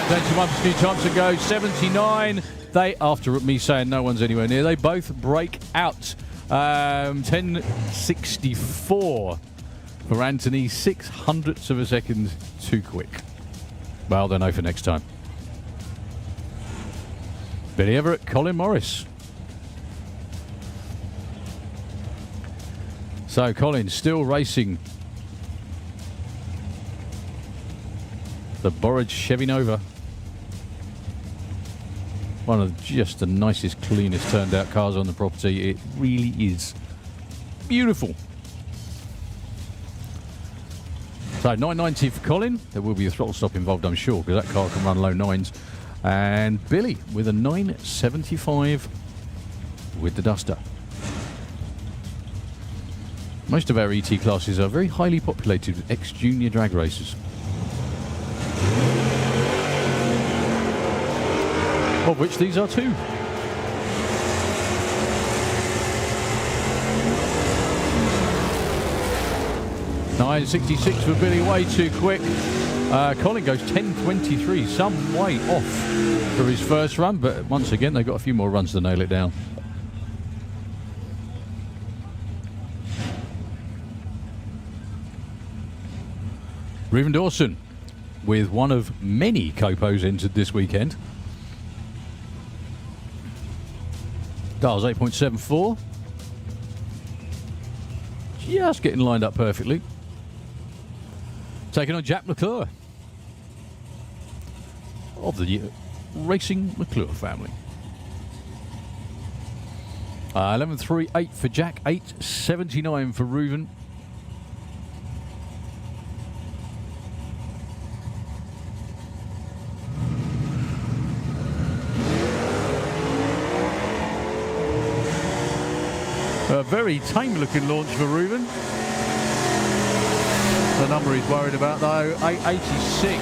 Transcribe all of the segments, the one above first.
21 for Stu Thompson goes 79. They, after me saying no one's anywhere near, they both break out. 10.64 for Anthony, 0.06 of a second too quick. Well, they'll know for next time. Billy Everett, Colin Morris. So Colin still racing the Borage Chevy Nova. One of just the nicest, cleanest turned out cars on the property. It really is beautiful. So 990 for Colin. There will be a throttle stop involved, I'm sure, because that car can run low nines. And Billy with a 975 with the Duster. Most of our ET classes are very highly populated with ex-junior drag racers, of which these are two. $9.66 for Billy, way too quick. Colin goes 10.23, some way off for his first run, but once again they've got a few more runs to nail it down. Reuven Dawson with one of many Copos entered this weekend. Dials 8.74. Just getting lined up perfectly. Taking on Jack McClure of the Racing McClure family. 11.38 for Jack, 8.79 for Reuven. A very tame-looking launch for Reuven. The number he's worried about, though, 886.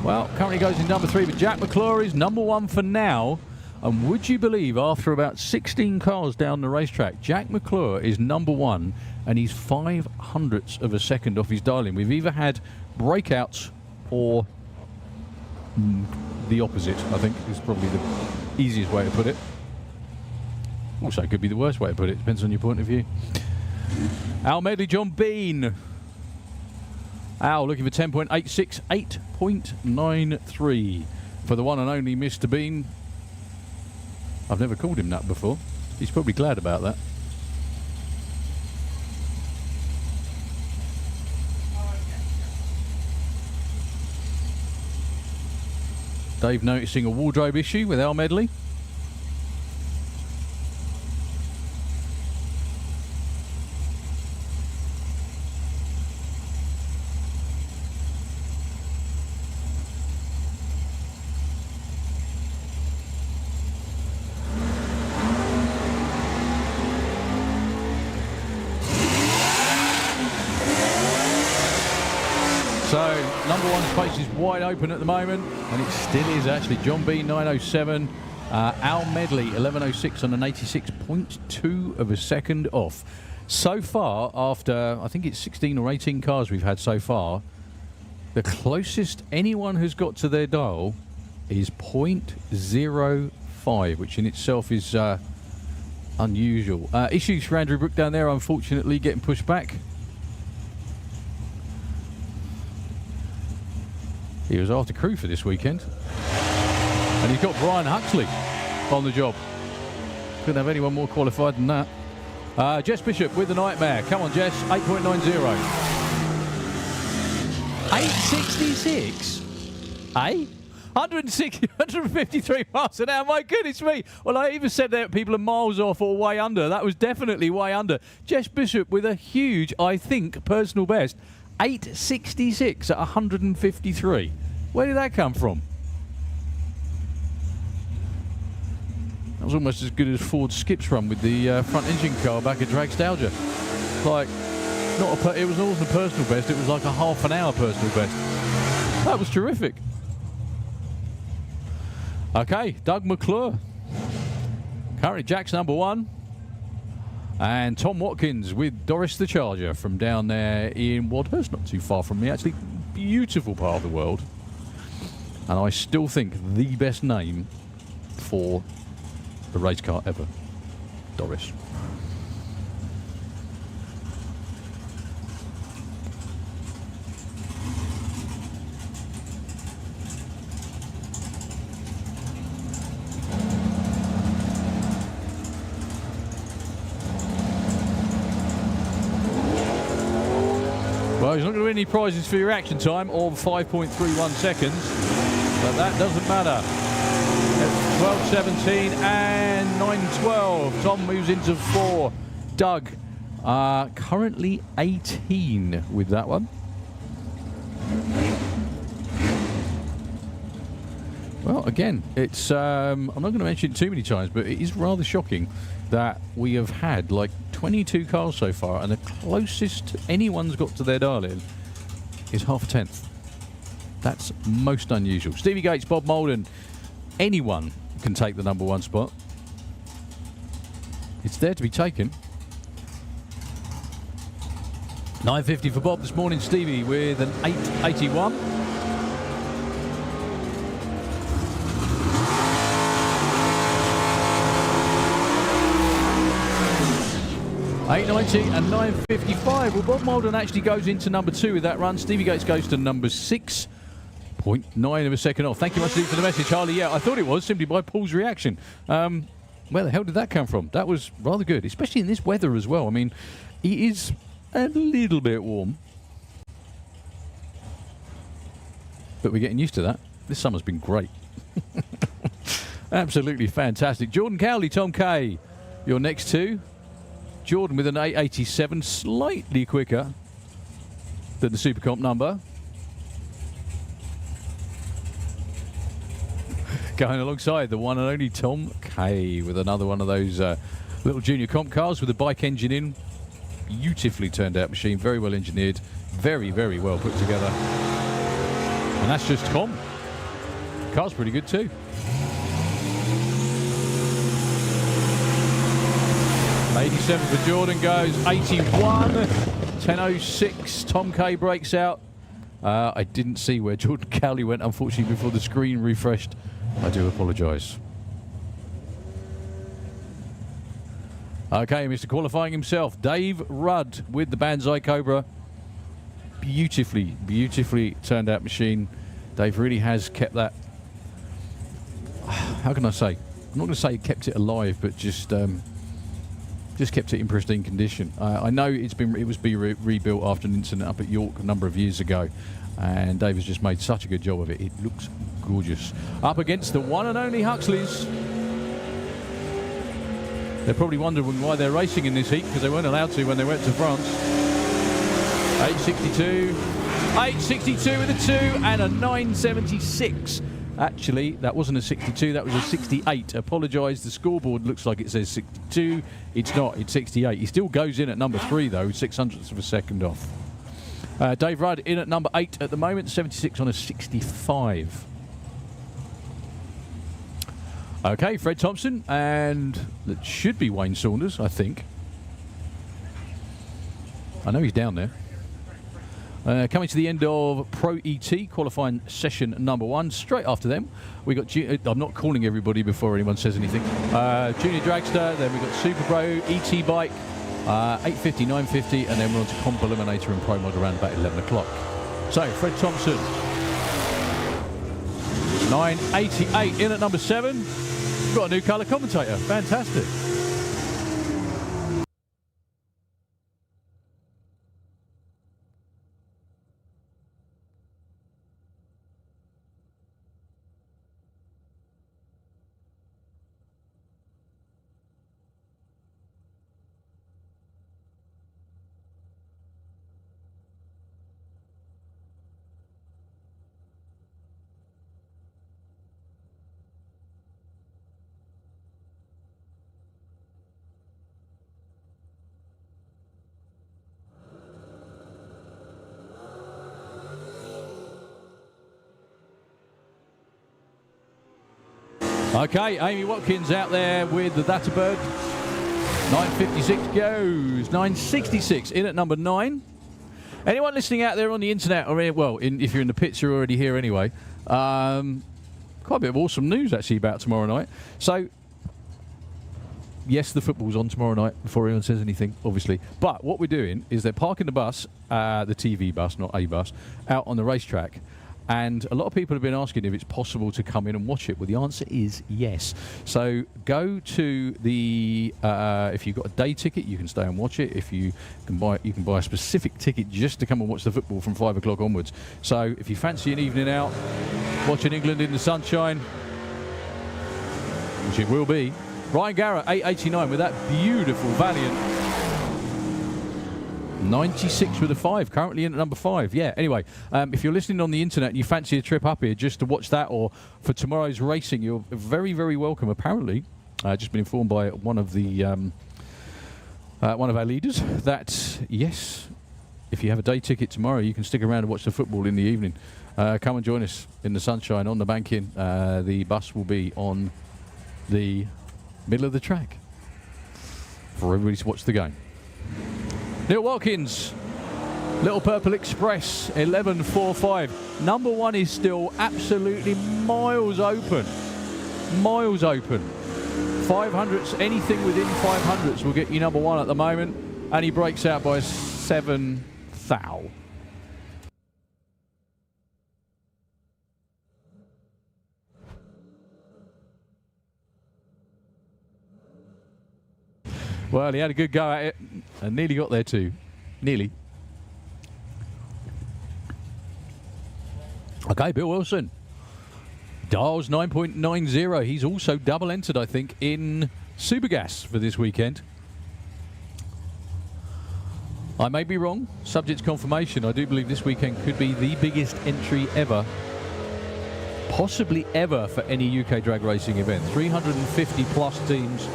Well, currently goes in number 3, but Jack McClure is number 1 for now. And would you believe, after about 16 cars down the racetrack, Jack McClure is number 1, and he's 0.05 of a second off his dialing. We've either had breakouts or the opposite, I think, is probably the easiest way to put it. Also, it could be the worst way to put it. Depends on your point of view. Al Medley, John Bean. Al looking for 10.86, 8.93 for the one and only Mr. Bean. I've never called him that before. He's probably glad about that. Dave noticing a wardrobe issue with Al Medley. Space is wide open at the moment, and it still is actually. John B 907, Al Medley 1106 on an 86.2 of a second off. So far, after I think it's 16 or 18 cars we've had so far, the closest anyone has got to their dial is 0.05, which in itself is unusual. Issues for Andrew Brook down there, unfortunately, getting pushed back. He was after crew for this weekend. And he's got Brian Huxley on the job. Couldn't have anyone more qualified than that. Jess Bishop with the Nightmare. Come on, Jess. 8.90. 866? Eh? 153 miles an hour. My goodness me. Well, I even said that people are miles off or way under. That was definitely way under. Jess Bishop with a huge, I think, personal best. 866 at 153. Where did that come from? That was almost as good as Ford Skip's run with the front engine car back at Dragstalgia. Like, it wasn't a personal best, it was like a half an hour personal best. That was terrific. Okay, Doug McClure. Currently Jack's number 1. And Tom Watkins with Doris the Charger from down there in Wadhurst, not too far from me, actually. Beautiful part of the world. And I still think the best name for a race car ever. Doris. Well, he's not going to win any prizes for your reaction time of 5.31 seconds, but that doesn't matter. It's 12.17 and 9.12. Tom moves into 4. Doug, currently 18 with that one. Well, again, it's I'm not going to mention it too many times, but it is rather shocking that we have had like 22 cars so far, and the closest anyone's got to their darling is half a tenth. That's most unusual. Stevie Gates, Bob Molden, anyone can take the number 1 spot. It's there to be taken. 9.50 for Bob this morning. Stevie with an 8.81. 8.90 and 9.55. Well, Bob Molden actually goes into number 2 with that run. Stevie Gates goes to number 6.9 of a second off. Thank you much for the message, Harley. Yeah, I thought it was simply by Paul's reaction. Where the hell did that come from? That was rather good, especially in this weather as well. I mean, it is a little bit warm, but we're getting used to that. This summer's been great. Absolutely fantastic. Jordan Cowley, Tom K, your next 2. Jordan with an 8.87, slightly quicker than the Super Comp number. Going alongside the one and only Tom K with another one of those little junior comp cars with a bike engine in. Beautifully turned out machine, very well engineered, very, very well put together. And that's just Tom. Car's pretty good too. 87 for Jordan goes, 81, 10.06. Tom K breaks out. I didn't see where Jordan Cowley went, unfortunately, before the screen refreshed. I do apologise. Okay, Mr. Qualifying himself, Dave Rudd with the Banzai Cobra. Beautifully, beautifully turned out machine. Dave really has kept that. How can I say? I'm not going to say kept it alive, but just kept it in pristine condition. I know it was rebuilt after an incident up at York a number of years ago, and Dave has just made such a good job of it. It looks gorgeous. Up against the one and only Huxleys. They're probably wondering why they're racing in this heat, because they weren't allowed to when they went to France. 8.62. 8.62 with a 2 and a 9.76. Actually, that wasn't a 62, that was a 68. Apologise, the scoreboard looks like it says 62. It's not, it's 68. He still goes in at number 3, though, 0.06 of a second off. Dave Rudd in at number 8 at the moment, 76 on a 65. Okay, Fred Thompson, and that should be Wayne Saunders, I think. I know he's down there. Coming to the end of Pro ET qualifying session number 1. Straight after them, we got. I'm not calling everybody before anyone says anything. Junior Dragster. Then we got Super Pro ET bike, 8.50, 9.50, and then we're on to Comp Eliminator and Pro Mod around about 11 o'clock. So Fred Thompson, 9.88 in at number 7. We've got a new colour commentator. Fantastic. Okay, Amy Watkins out there with the Thatterbird. 9.56 goes. 9.66 in at number 9. Anyone listening out there on the internet, or if you're in the pits, you're already here anyway. Quite a bit of awesome news actually about tomorrow night. So, yes, the football's on tomorrow night before anyone says anything, obviously. But what we're doing is they're parking the bus, the TV bus, not a bus, out on the racetrack. And a lot of people have been asking if it's possible to come in and watch it. Well, the answer is yes. So go to the, if you've got a day ticket, you can stay and watch it. If you can buy a specific ticket just to come and watch the football from 5 o'clock onwards. So if you fancy an evening out, watching England in the sunshine, which it will be, Ryan Garrett, 889 with that beautiful Valiant. 96 with a 5, currently in at number 5. Yeah, anyway, if you're listening on the internet and you fancy a trip up here just to watch that, or for tomorrow's racing, you're very, very welcome. Apparently, just been informed by one of the one of our leaders that, yes, if you have a day ticket tomorrow, you can stick around and watch the football in the evening. Come and join us in the sunshine on the banking. The bus will be on the middle of the track for everybody to watch the game. Neil Watkins, Little Purple Express, 11.45. Number 1 is still absolutely miles open. Miles open. 500s, anything within 500s will get you number 1 at the moment. And he breaks out by 7 thou. Well, he had a good go at it and nearly got there too. Nearly. Okay, Bill Wilson. Dials 9.90. He's also double entered, I think, in Supergas for this weekend. I may be wrong. Subject to confirmation. I do believe this weekend could be the biggest entry ever, possibly ever, for any UK drag racing event. 350 plus teams.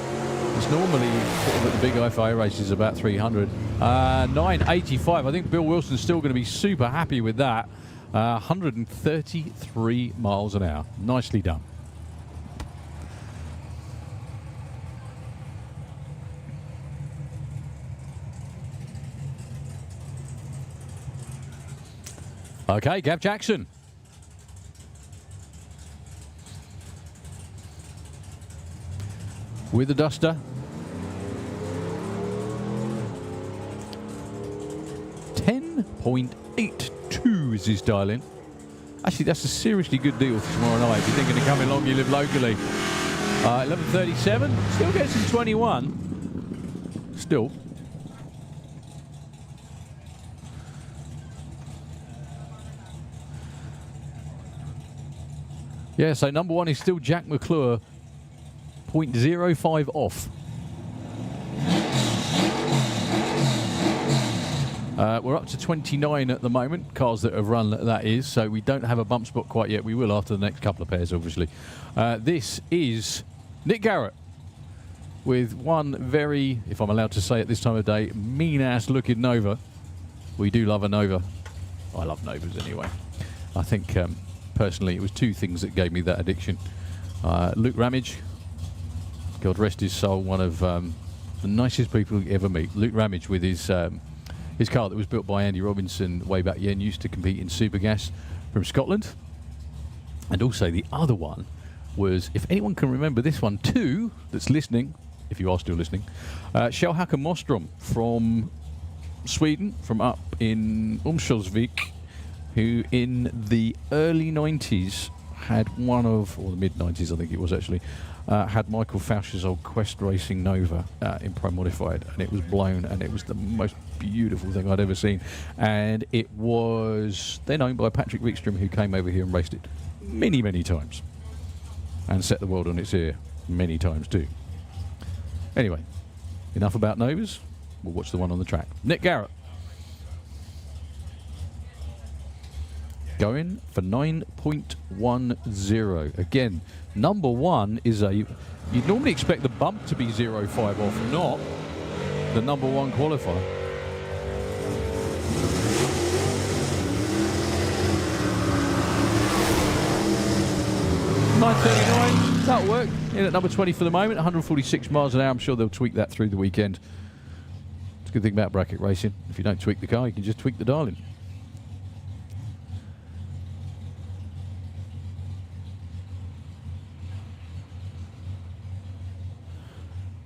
It's normally sort of at the big IFA races about 300. 985. I think Bill Wilson's still going to be super happy with that. 133 miles an hour. Nicely done. Okay, Gav Jackson. With the duster. 10.82 is his dial-in. Actually, that's a seriously good deal for tomorrow night if you're thinking of coming along, you live locally. 11.37, still gets in 21. Still. Yeah, so number 1 is still Jack McClure. 0.05 off. We're up to 29 at the moment, cars that have run, that is, so we don't have a bump spot quite yet. We will after the next couple of pairs, obviously. This is Nick Garrett with one very, if I'm allowed to say it this time of day, mean-ass looking Nova. We do love a Nova. I love Novas anyway. I think, personally, it was 2 things that gave me that addiction. Luke Ramage, God rest his soul, one of the nicest people you ever meet. Luke Ramage with his car that was built by Andy Robinson way back then, used to compete in Supergas from Scotland. And also the other one was, if anyone can remember this one too, that's listening, if you are still listening, Kjell-Håkan Mostrom from Sweden, from up in Umsholsvik, who in the early 90s had one of, or the mid-90s I think it was actually, had Michael Fauch's old Quest Racing Nova in Pro Modified, and it was blown, and it was the most beautiful thing I'd ever seen. And it was then owned by Patrick Wickstrom, who came over here and raced it many, many times and set the world on its ear many times too. Anyway, enough about Novas. We'll watch the one on the track. Nick Garrett. Going for 9.10. Again, number 1 is a... You'd normally expect the bump to be 0.5 off, not the number 1 qualifier. $9.39, that'll work. In at number 20 for the moment, 146 miles an hour. I'm sure they'll tweak that through the weekend to good thing about bracket racing. If you don't tweak the car, you can just tweak the dialing.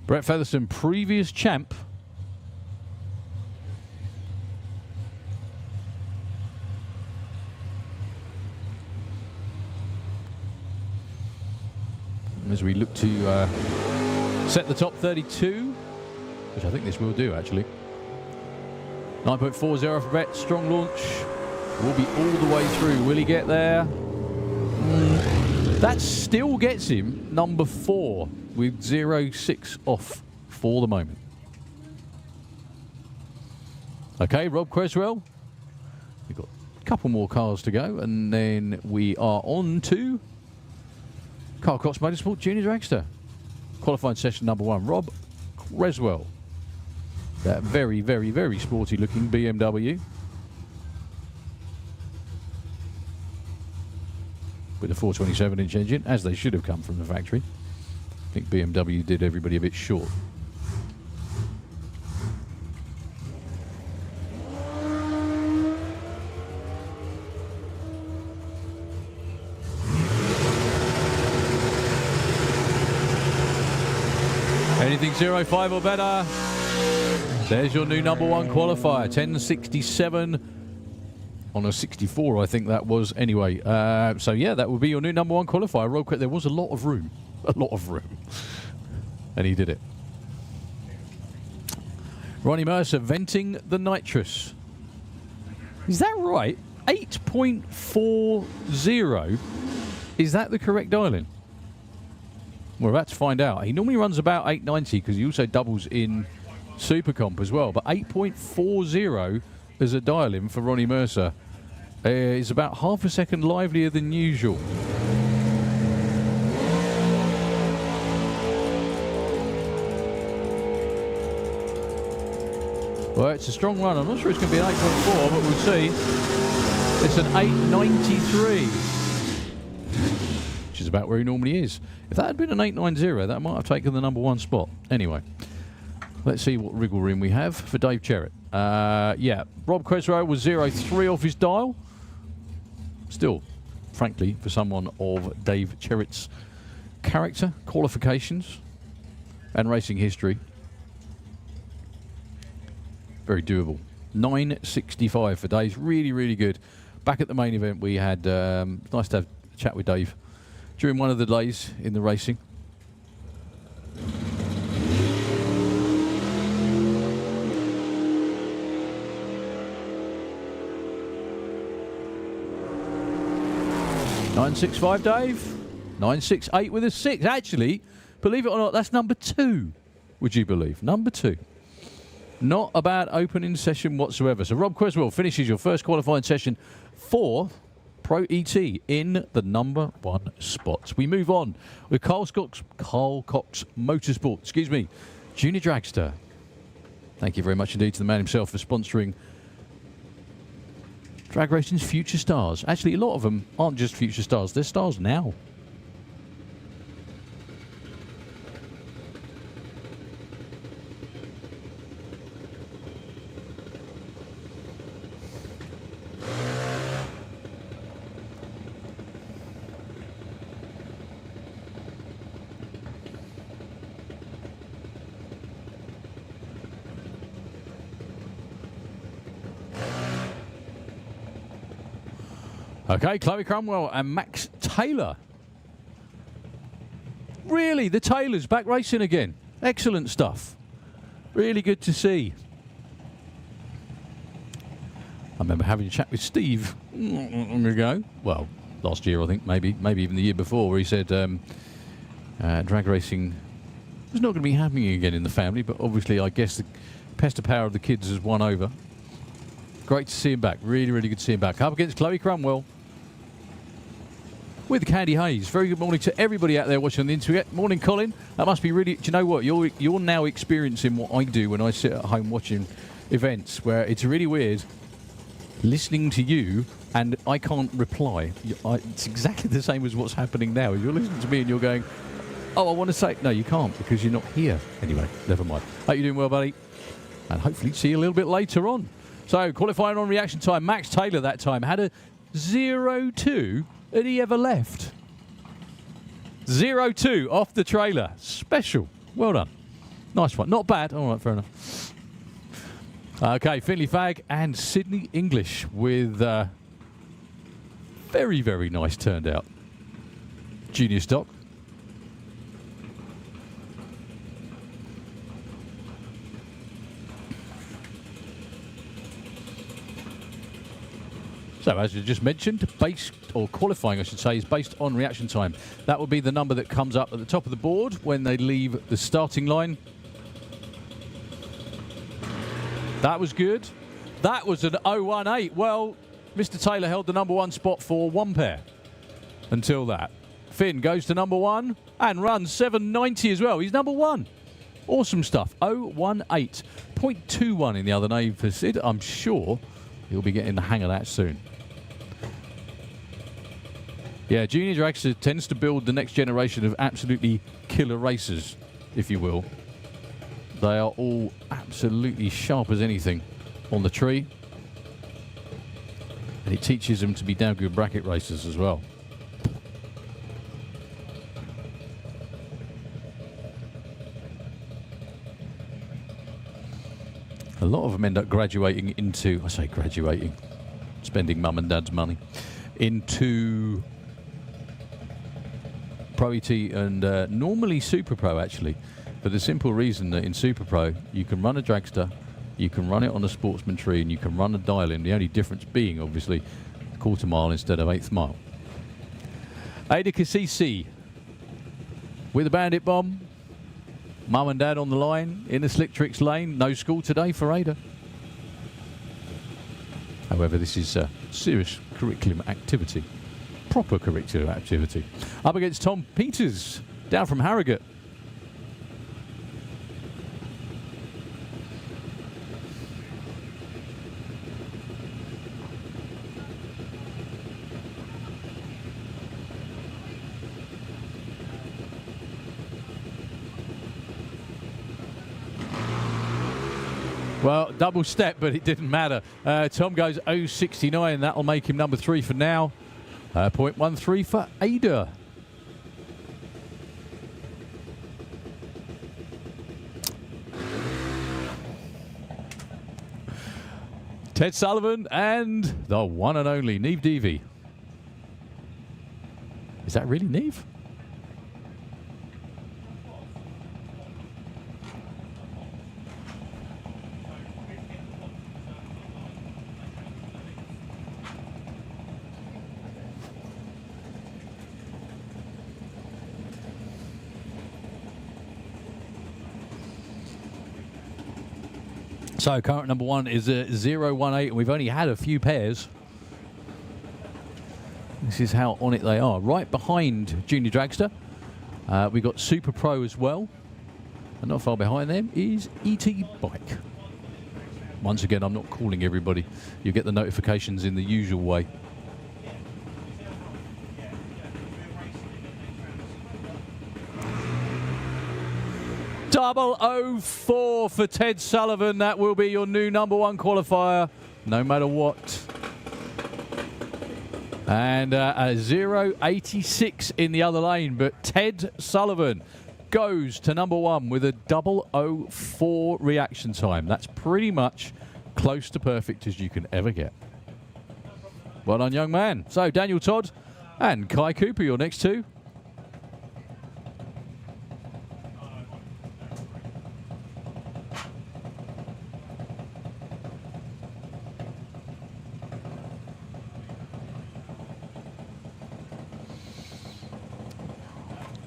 Brett Featherstone, previous champ. As we look to set the top 32, which I think this will do actually. 9.40 for Brett, strong launch. Will be all the way through. Will he get there? That still gets him number 4 with 0.6 off for the moment. Okay, Rob Creswell. We've got a couple more cars to go, and then we are on to Carl Cox Motorsport Junior Dragster. Qualifying session number 1. Rob Creswell. That very, very, very sporty looking BMW. With a 427-inch engine, as they should have come from the factory. I think BMW did everybody a bit short. Anything 0.5 or better. There's your new number 1 qualifier. 10.67 on a 64, I think that was. Anyway, so yeah, that would be your new number 1 qualifier. Real quick, there was a lot of room. A lot of room. And he did it. Ronnie Mercer venting the nitrous. Is that right? 8.40. Is that the correct dialing? We're about to find out. He normally runs about 890 because he also doubles in Super Comp as well. But 8.40 as a dial-in for Ronnie Mercer is about half a second livelier than usual. Well, it's a strong run. I'm not sure it's going to be an 8.4, but we'll see. It's an 893. Which is about where he normally is. If that had been an 890, that might have taken the number 1 spot. Anyway, let's see what wriggle room we have for Dave Cherrett. Yeah, Rob Creswell was 0.3 off his dial. Still, frankly, for someone of Dave Cherrett's character, qualifications, and racing history, very doable. 9.65 for Dave. Really, really good. Back at the main event, we had nice to have a chat with Dave during one of the days in the racing. .965, Dave. 968 with a 6. Actually, believe it or not, that's number 2. Would you believe? Number 2. Not a bad opening session whatsoever. So Rob Creswell finishes your first qualifying session for Pro ET in the number 1 spot. We move on with Carl Cox Motorsport, Junior Dragster. Thank you very much indeed to the man himself for sponsoring drag racing's future stars. Actually, a lot of them aren't just future stars, they're stars now. Okay, Chloe Cromwell and Max Taylor. Really, the Taylors back racing again. Excellent stuff. Really good to see. I remember having a chat with Steve long ago. Well, last year, I think, maybe even the year before, where he said drag racing was not going to be happening again in the family, but obviously, I guess the pester power of the kids has won over. Great to see him back. Really, really good to see him back. Up against Chloe Cromwell with Candy Hayes. Very good morning to everybody out there watching on the internet. Morning, Colin. That must be really... Do you know what? You're now experiencing what I do when I sit at home watching events, where it's really weird listening to you and I can't reply. It's exactly the same as what's happening now. You're listening to me and you're going, oh, I want to say... No, you can't because you're not here. Anyway, never mind. Hope you're doing well, buddy. and hopefully see you a little bit later on. So qualifying on reaction time, Max Taylor that time had a 0.2 had he ever left. 0.2 off the trailer. Special. Well done. Nice one. Not bad. All right, fair enough. Okay, Finley Fag and Sydney English with very, very nice turned out junior stock. So, as you just mentioned, based, or qualifying I should say, is based on reaction time. That will be the number that comes up at the top of the board when they leave the starting line. That was good. That was an 0.18. Well, Mr. Taylor held the number one spot for one pair until that. Finn goes to number one and runs 7.90 as well. He's number one. Awesome stuff. 0.18. 0.21 in the other name for Sid. I'm sure he'll be getting the hang of that soon. Yeah, Junior Dragster tends to build the next generation of absolutely killer racers, if you will. They are all absolutely sharp as anything on the tree. And it teaches them to be damn good bracket racers as well. A lot of them end up graduating into, I say graduating, spending mum and dad's money, into Pro ET and normally Super Pro actually, for the simple reason that in Super Pro you can run a dragster, you can run it on a Sportsman tree, and you can run a dial in, the only difference being obviously quarter mile instead of eighth mile. Ada Kassisi with a bandit bomb. Mum and dad on the line in the Slick Tricks lane. No school today for Ada. However, this is a serious curriculum activity. Proper curriculum activity. Up against Tom Peters, down from Harrogate. Well, double step, but it didn't matter. Tom goes 0.69. That'll make him number 3 for now. 0.13 for Ada. Ted Sullivan and the one and only Neve Deavy. Is that really Neve? So current number one is 0.18, and we've only had a few pairs. This is how on it they are. Right behind Junior Dragster, we've got Super Pro as well. And not far behind them is ET Bike. Once again, I'm not calling everybody. You get the notifications in the usual way. Double 0.04 for Ted Sullivan. That will be your new number one qualifier, no matter what. And a 0.86 in the other lane, but Ted Sullivan goes to number one with a double 0.04 reaction time. That's pretty much close to perfect as you can ever get. Well done, young man. So Daniel Todd and Kai Cooper, your next two.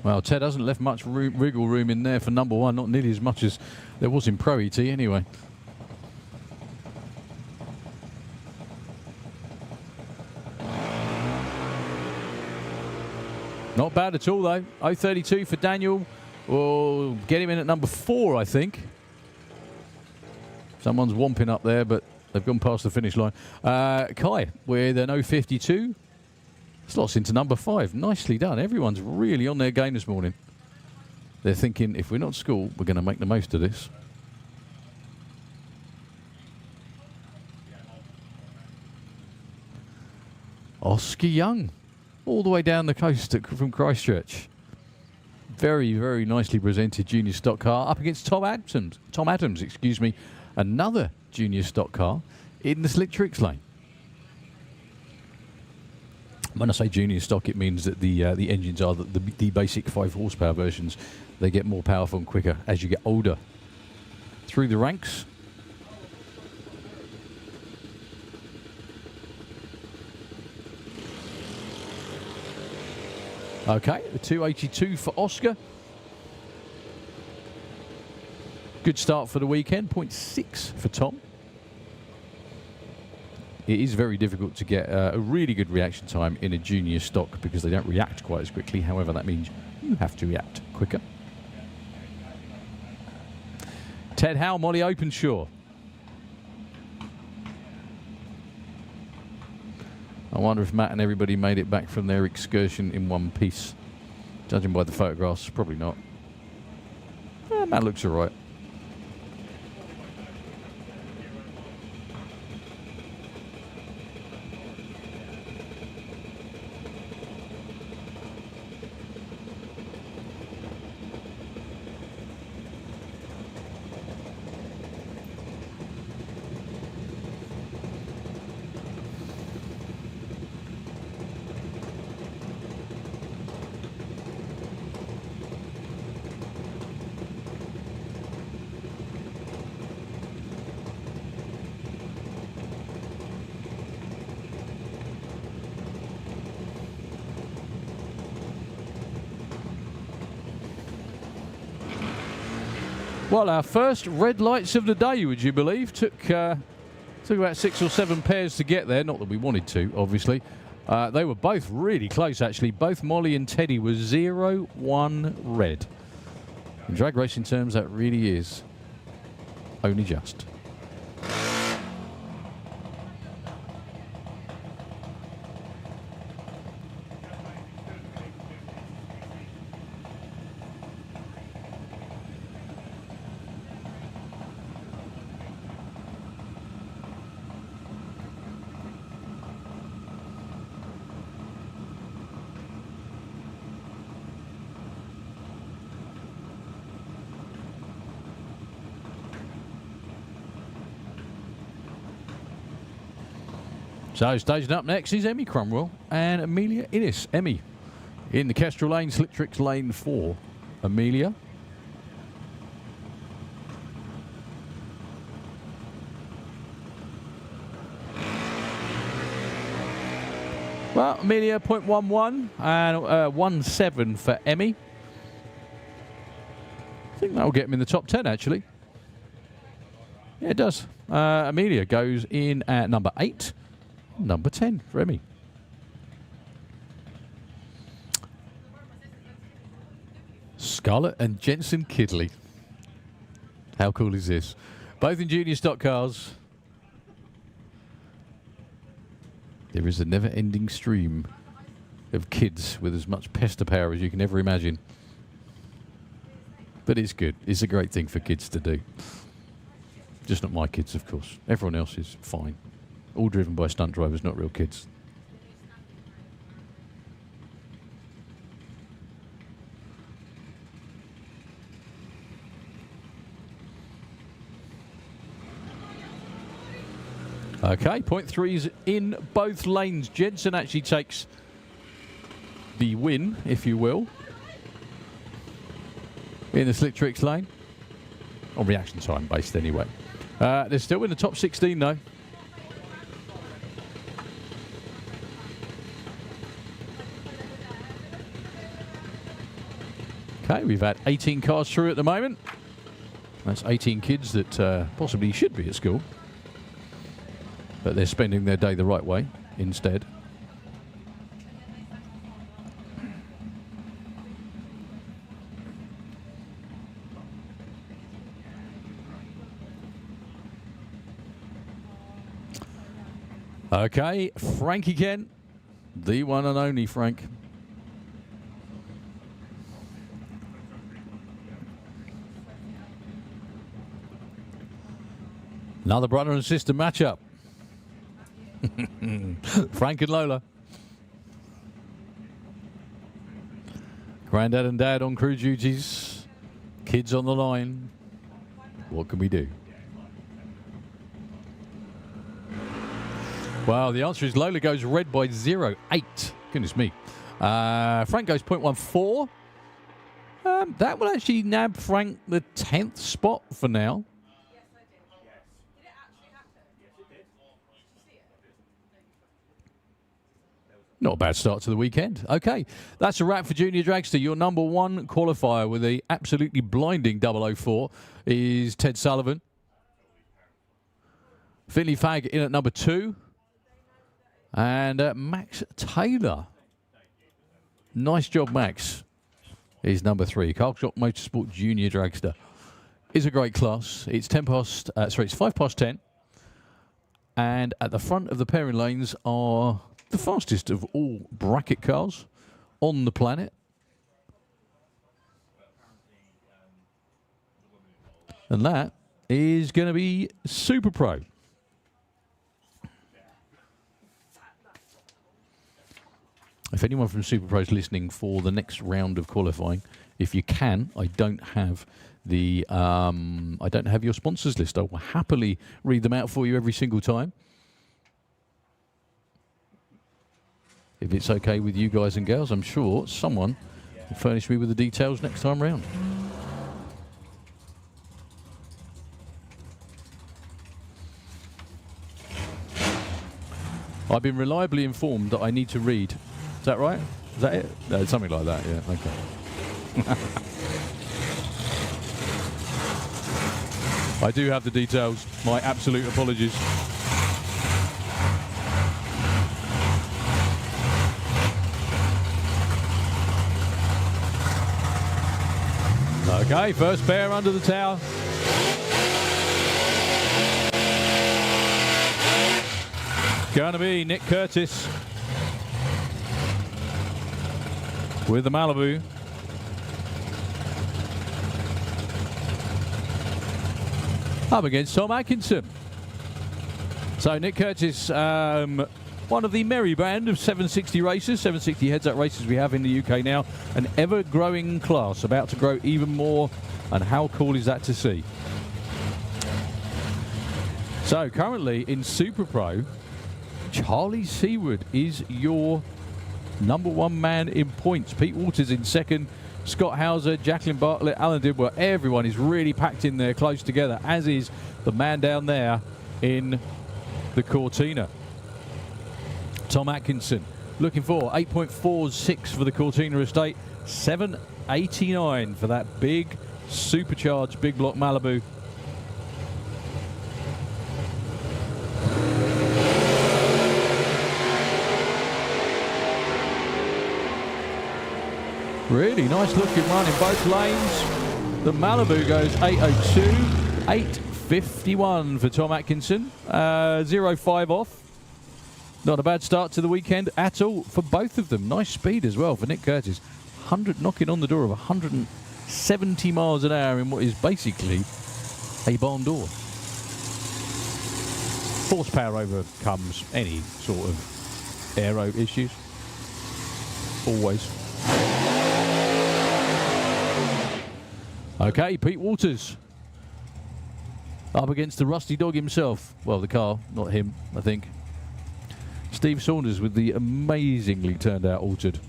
Well, Ted hasn't left much wriggle room in there for number one, not nearly as much as there was in Pro ET anyway. Not bad at all though. 0.32 for Daniel. We'll get him in at number 4, I think. Someone's womping up there, but they've gone past the finish line. Kai with an 0.52. Slots into number 5. Nicely done. Everyone's really on their game this morning. They're thinking, if we're not at school, we're going to make the most of this. Oscar Young, all the way down the coast from Christchurch. Very, very nicely presented junior stock car up against Tom Adams, excuse me, another junior stock car in the slick tricks lane. When I say junior stock, it means that the engines are the basic 5 horsepower versions. They get more powerful and quicker as you get older. Through the ranks. Okay, the 282 for Oscar. Good start for the weekend, 0.6 for Tom. It is very difficult to get a really good reaction time in a junior stock because they don't react quite as quickly. However, that means you have to react quicker. Ted Howe, Molly Openshaw. I wonder if Matt and everybody made it back from their excursion in one piece. Judging by the photographs, probably not. Matt looks all right. Well, our first red lights of the day, would you believe? Took about 6 or 7 pairs to get there. Not that we wanted to, obviously. They were both really close, actually. Both Molly and Teddy were 0-1 red. In drag racing terms, that really is only just. So staging up next is Emmy Cromwell and Amelia Innes. Emmy in the Kestrel lane, Slick Tricks lane 4. Amelia. Well, Amelia 0.11 and 1.7 for Emmy. I think that'll get him in the top 10, actually. Yeah, it does. Amelia goes in at number 8. Number 10 for Emmy. Scarlett and Jensen Kidley. How cool is this? Both in junior stock cars. There is a never-ending stream of kids with as much pester power as you can ever imagine. But it's good. It's a great thing for kids to do. Just not my kids, of course. Everyone else is fine. All driven by stunt drivers, not real kids. Okay, 0.3s in both lanes. Jensen actually takes the win, if you will, in the Slick Tricks lane. On reaction time based, anyway. They're still in the top 16, though. Okay, we've had 18 cars through at the moment. That's 18 kids that possibly should be at school. But they're spending their day the right way instead. Okay, Frankie Kent, the one and only Frank. Another brother and sister matchup. Frank and Lola. Granddad and Dad on crew duties. Kids on the line. What can we do? Well, the answer is Lola goes red by 0.8. Goodness me. Frank goes 0.14. That will actually nab Frank the 10th spot for now. Yes, I did. Yes. Did it actually happen? Yes, it did. Did you see it? Not a bad start to the weekend. Okay, that's a wrap for Junior Dragster. Your number one qualifier with the absolutely blinding 004 is Ted Sullivan. Finley Fag in at number 2. And Max Taylor. Nice job, Max. Is number 3. Carl Shop Motorsport Junior Dragster is a great class. It's 5 past 10. And at the front of the pairing lanes are the fastest of all bracket cars on the planet. And that is going to be Super Pro. If anyone from Super Pro is listening for the next round of qualifying, if you can, I don't have your sponsors list. I will happily read them out for you every single time. If it's okay with you guys and girls, I'm sure someone will furnish me with the details next time round. I've been reliably informed that I need to read. Is that right? Is that it? No, something like that, yeah. Okay. I do have the details. My absolute apologies. Okay, first pair under the tower. Going to be Nick Curtis with the Malibu. Up against Tom Atkinson. So Nick Curtis, one of the merry band of 760 races, 760 heads-up races we have in the UK now. An ever-growing class, about to grow even more. And how cool is that to see? So currently in Super Pro, Charlie Seaward is your number one man in points. Pete Walters in second. Scott Hauser, Jacqueline Bartlett, Alan Dibwell. Everyone is really packed in there close together, as is the man down there in the Cortina. Tom Atkinson looking for 8.46 for the Cortina estate. 7.89 for that big supercharged big block Malibu. Really nice looking run in both lanes. The Malibu goes 8.02, 8.51 for Tom Atkinson. 0.5 off. Not a bad start to the weekend at all for both of them. Nice speed as well for Nick Curtis. 100 knocking on the door of 170 miles an hour in what is basically a barn door. Horsepower overcomes any sort of aero issues. Always. Okay, Pete Walters up against the rusty dog himself. Well, the car, not him, I think. Steve Saunders with the amazingly turned out altered.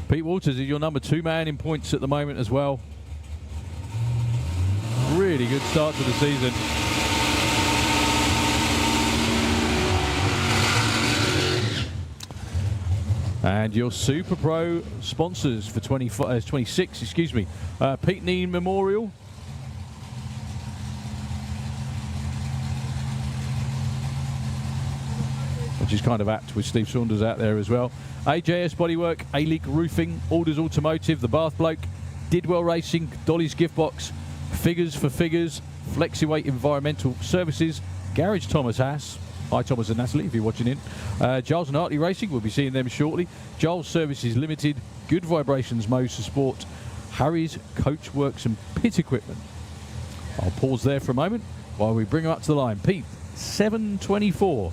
Pete Walters is your number 2 man in points at the moment as well. Really good start to the season. And your Super Pro sponsors for 26, excuse me, Pete Neen Memorial. Which is kind of apt with Steve Saunders out there as well. AJS Bodywork, A-Leak Roofing, Alders Automotive, The Bath Bloke, Didwell Racing, Dolly's Gift Box, Figures for Figures, Flexiweight Environmental Services, Garage Thomas Haas. Hi Thomas and Natalie if you're watching in. Giles and Hartley Racing, we'll be seeing them shortly. Giles Services Limited, Good Vibrations Motorsport, Harry's Coach Works and Pit Equipment. I'll pause there for a moment while we bring them up to the line. Pete, 7.24.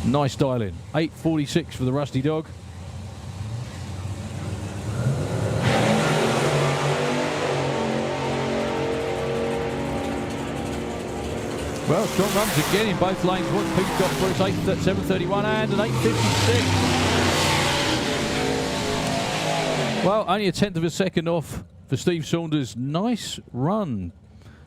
Nice dial in. 8:46 for the Rusty Dog. Well, strong runs again in both lanes. What Pete's got for us, 7:31 and an 8:56. Well, only a tenth of a second off for Steve Saunders. Nice run.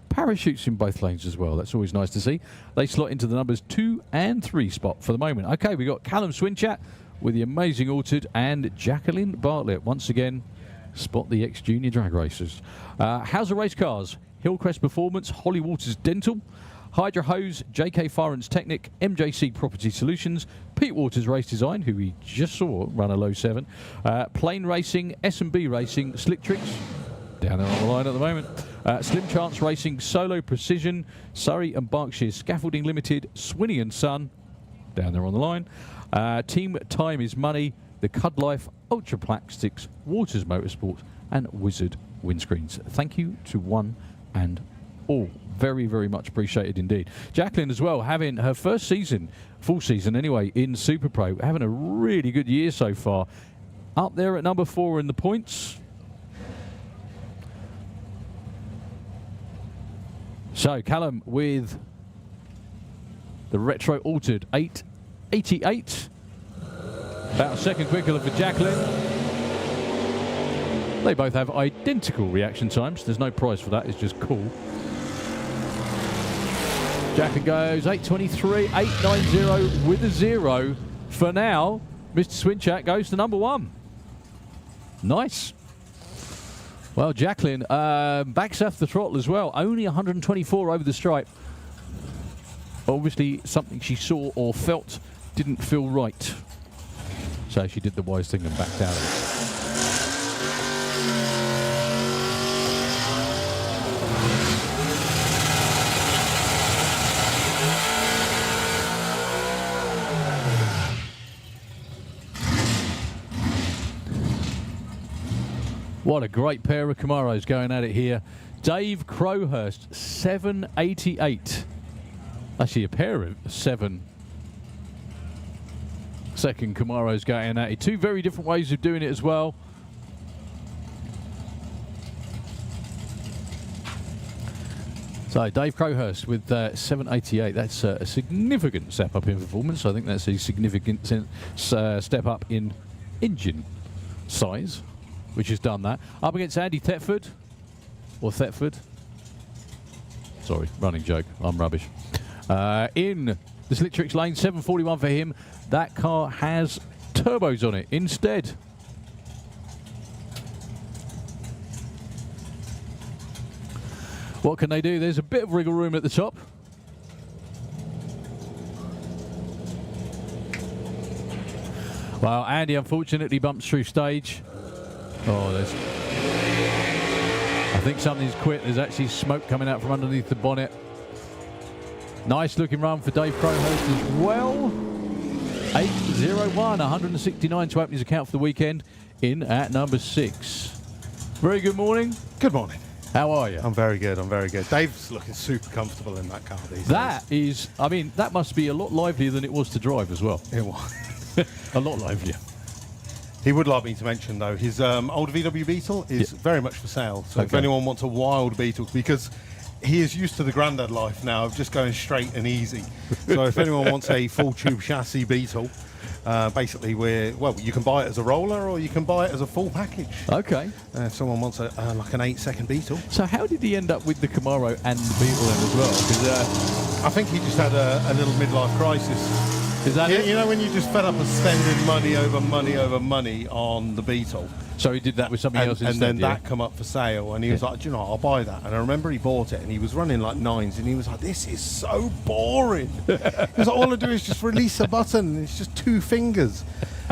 Parachutes in both lanes as well. That's always nice to see. They slot into the numbers 2 and 3 spot for the moment. Okay, we got Callum Swinchat with the amazing altered and Jacqueline Bartlett. Once again, spot the ex-junior drag racers. Hauser Race Cars, Hillcrest Performance, Holly Waters Dental, Hydra Hose, JK Firen's Technic, MJC Property Solutions, Pete Waters Race Design, who we just saw run a low 7, Plane Racing, S&B Racing, Slick Tricks, down there on the line at the moment, Slim Chance Racing, Solo Precision, Surrey and Berkshire Scaffolding Limited, Swinney and Son, down there on the line, Team Time is Money, the Cud Life, Ultra Plastics, Waters Motorsport, and Wizard Windscreens. Thank you to one and all. Very, very much appreciated indeed. Jacqueline as well, having her first season, full season anyway, in Super Pro, having a really good year so far. Up there at number 4 in the points. So Callum with the retro altered 888. About a second quicker for Jacqueline. They both have identical reaction times. There's no prize for that, it's just cool. Jacqueline goes 8:23, 8:90 with a 0. For now, Mr. Swinchat goes to number 1. Nice. Well, Jacqueline backs off the throttle as well. Only 124 over the stripe. Obviously, something she saw or felt didn't feel right. So she did the wise thing and backed out of it. What a great pair of Camaros going at it here. Dave Crowhurst, 788. Actually, a pair of 7-second Camaros going at it. Two very different ways of doing it as well. So Dave Crowhurst with 788. That's a significant step up in performance. I think that's a significant step up in engine size, which has done that. Up against Andy Thetford, or Thetford. Sorry, running joke, I'm rubbish. In the Slick Tricks lane, 741 for him. That car has turbos on it instead. What can they do? There's a bit of wriggle room at the top. Well, Andy unfortunately bumps through stage. Oh, there's... I think something's quit. There's actually smoke coming out from underneath the bonnet. Nice looking run for Dave Crowhurst as well. 8:01, 169 to open his account for the weekend in at number 6. Very good morning. Good morning. How are you? I'm very good, I'm very good. Dave's looking super comfortable in that car these days. That is, I mean, that must be a lot livelier than it was to drive as well. It was. A lot livelier. He would like me to mention, though, his old VW Beetle is very much for sale. So if Okay. anyone wants a wild Beetle, because he is used to the grandad life now of just going straight and easy. So if anyone wants a full tube chassis Beetle, basically you can buy it as a roller or you can buy it as a full package. Okay. If someone wants like an 8-second Beetle. So how did he end up with the Camaro and the Beetle then as well? 'Cause, I think he just had a little midlife crisis. is that it? You know when you just fed up of spending money over money over money on the Beetle? So he did that with something else And instead, then yeah? that come up for sale, and he was like, "Do you know what, I'll buy that." And I remember he bought it, and he was running like 9s, and he was like, "This is so boring." He was like, "All I do is just release a button, and it's just 2 fingers."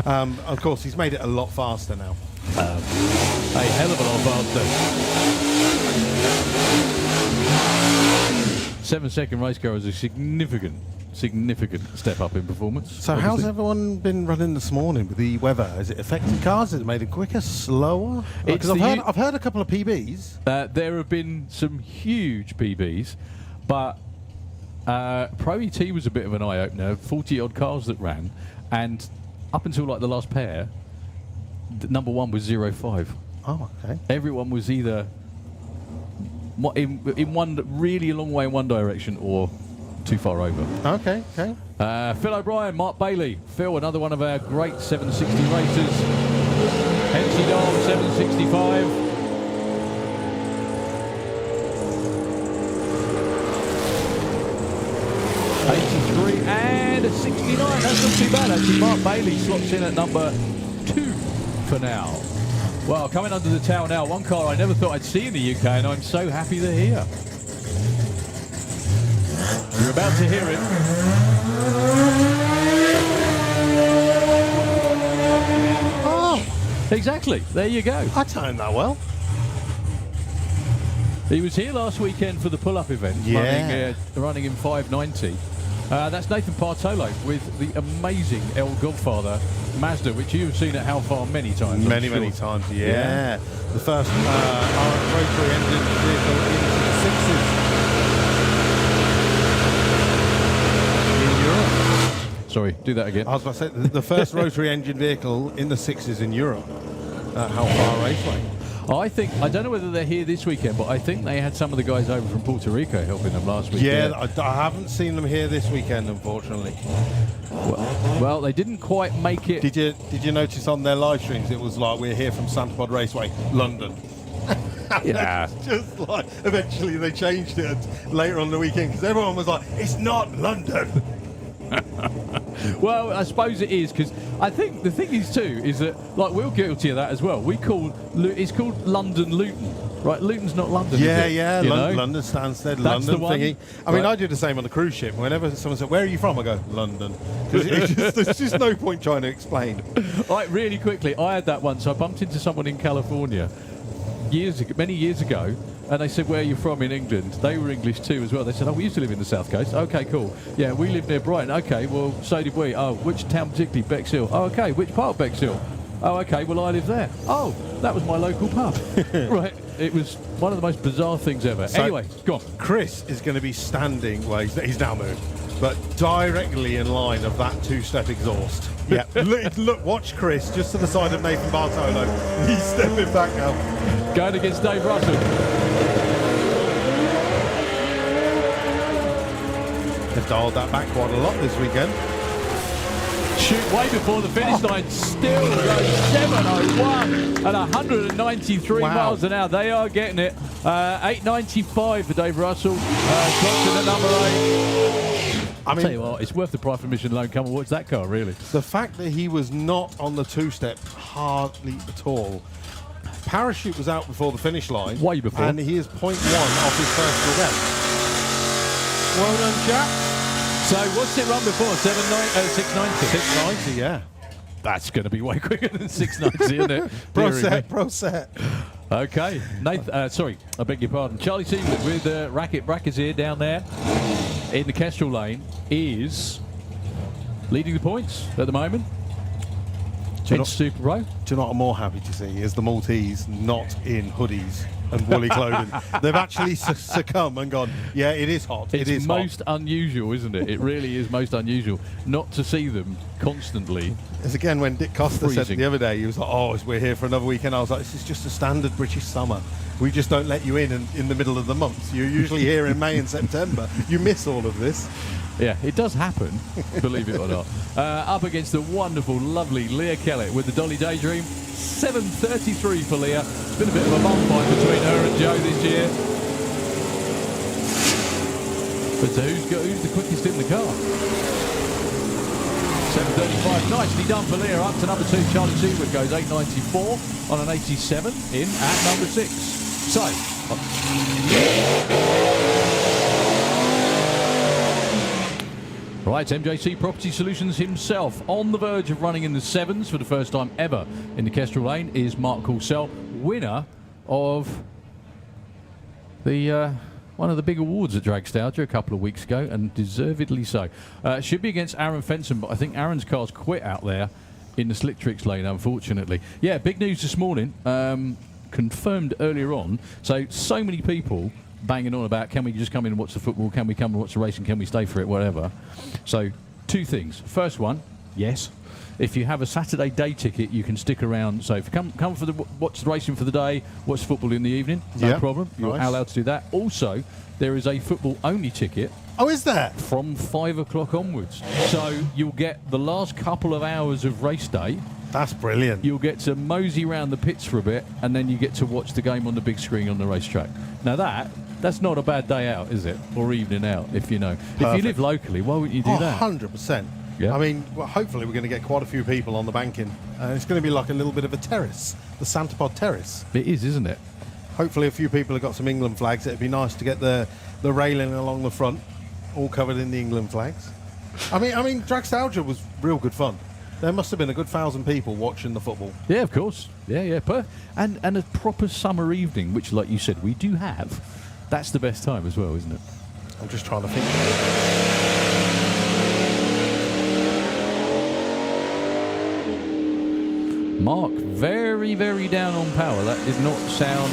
Of course, he's made it a lot faster now. A hell of a lot faster. 7-second race car is a significant step up in performance. So obviously. how's everyone been running this morning with the weather? Has it affected cars? Has it made it quicker, slower? It's Because the I've heard a couple of PBs. There have been some huge PBs, but Pro ET was a bit of an eye-opener. 40-odd cars that ran, and up until like the last pair, number 1 was 0.5. Oh, okay. Everyone was either in one really long way in one direction or too far over. Okay, okay. Phil O'Brien, Mark Bailey. Phil, another one of our great 760 racers. NC Dog 765. And a 69, that's not too bad actually. Mark Bailey slots in at number 2 for now. Well, coming under the tail now, one car I never thought I'd see in the UK, and I'm so happy they're here. You're about to hear it. Oh, Exactly, there you go. I timed that well. He was here last weekend for the pull-up event, Yeah. running in 590. That's Nathan Partolo with the amazing El Godfather Mazda, which you've seen at How Far many times. Many times, yeah. The first rotary engine vehicle into the 60s in Europe. Sorry, do that again. I was about to say, the first rotary engine vehicle in the 60s in Europe at How Far Raceway. I don't know whether they're here this weekend, but I think they had some of the guys over from Puerto Rico helping them last weekend. Yeah, I haven't seen them here this weekend, unfortunately. Well, they didn't quite make it. Did you notice on their live streams it was like, we're here from Santa Pod Raceway, London. Yeah. Just like, eventually they changed it later on the weekend because everyone was like, it's not London. Well, I suppose it is, because I think the thing is too is that, like, we're guilty of that as well. It's called London Luton, right? Luton's not London. Yeah, is it? yeah. You know? London Stansted, That's London the one. thingy. I mean, Right. I do the same on the cruise ship. Whenever someone said, "Where are you from?" I go, "London," because there's just no point trying to explain. Right, really quickly, I had that once. I bumped into someone in California many years ago, and they said, "Where are you from in England?" They were English too as well. They said, "Oh, we used to live in the South Coast." Okay, cool. Yeah, we live near Brighton. Okay, well, so did we. Oh, which town particularly? Bexhill. Oh, okay. Which part of Bexhill? Oh, okay. Well, I live there. Oh, that was my local pub. Right. It was one of the most bizarre things ever. So- Anyway, go on. Chris is going to be standing. Well, he's now moved, but directly in line of that two-step exhaust. Yeah. look, watch Chris just to the side of Nathan Bartolo. He's stepping back now. Going against Dave Russell. They've dialed that back quite a lot this weekend. Shoot way before the finish line. Still goes 701 at 193 Wow. miles an hour. They are getting it. 895 for Dave Russell. Clocks in at number 8. I Tell you mean, what, it's worth the price of admission alone. Come and watch that car, really. the fact that he was not on the two-step hardly at all. Parachute was out before the finish line. Way before. And he is 0.1 off his first event. Well done, Jack. So what's it run before? 690? 690, yeah. That's going to be way quicker than 690, isn't it? Pro set. Okay. Sorry, I beg your pardon. Charlie Seawood with Racket Brackers here down there in the Kestrel lane is leading the points at the moment. Do you It's Super Pro. Do you know what I'm more happy to see is the Maltese not in hoodies and woolly clothing. They've actually succumbed and gone, yeah, it is hot. It's it is most unusual, isn't it? It really is most unusual not to see them constantly. It's again when Dick Costa said Freezing. the other day, he was like, oh, we're here for another weekend. I was like, this is just a standard British summer. We just don't let you in the middle of the months. You're usually here in May and September. You miss all of this. Yeah, it does happen, believe it or not. Up against the wonderful, lovely Leah Kellett with the Dolly Daydream. 7:33 for Leah. It's been a bit of a bum fight between her and Joe this year. But who's the quickest in the car? 7:35, nicely done for Leah. Up to number 2, Charlie Seawood goes 8:94 on an 87 in at number 6. So, right, MJC Property Solutions himself on the verge of running in the 7s for the first time ever in the Kestrel Lane is Mark Coulsell, winner of the one of the big awards at Dragstalgia a couple of weeks ago, and deservedly so. Should be against Aaron Fenson, but I think Aaron's car's quit out there in the Slick Tricks lane, unfortunately. Yeah, big news this morning, confirmed earlier on. So many people banging on about, can we just come in and watch the football? Can we come and watch the racing? Can we stay for it? Whatever. So, 2 things. First one, yes. If you have a Saturday day ticket, you can stick around. So if you come for watch the racing for the day, watch football in the evening, no problem. You're allowed to do that. Also, there is a football-only ticket. Oh, is there? From 5 o'clock onwards. So you'll get the last couple of hours of race day. That's brilliant. You'll get to mosey around the pits for a bit, and then you get to watch the game on the big screen on the racetrack. Now that's not a bad day out, is it? Or evening out, if you know. Perfect. If you live locally, why wouldn't you do that? 100%. Yeah. I mean, well, hopefully we're going to get quite a few people on the banking. It's going to be like a little bit of a terrace, the Santa Pod Terrace. It is, isn't it? Hopefully a few people have got some England flags. It'd be nice to get the railing along the front, all covered in the England flags. I mean, Dragstalgia was real good fun. There must have been a good 1,000 people watching the football. Yeah, of course. Yeah. And a proper summer evening, which, like you said, we do have. That's the best time as well, isn't it? I'm just trying to think. Mark, very, very down on power. That did not sound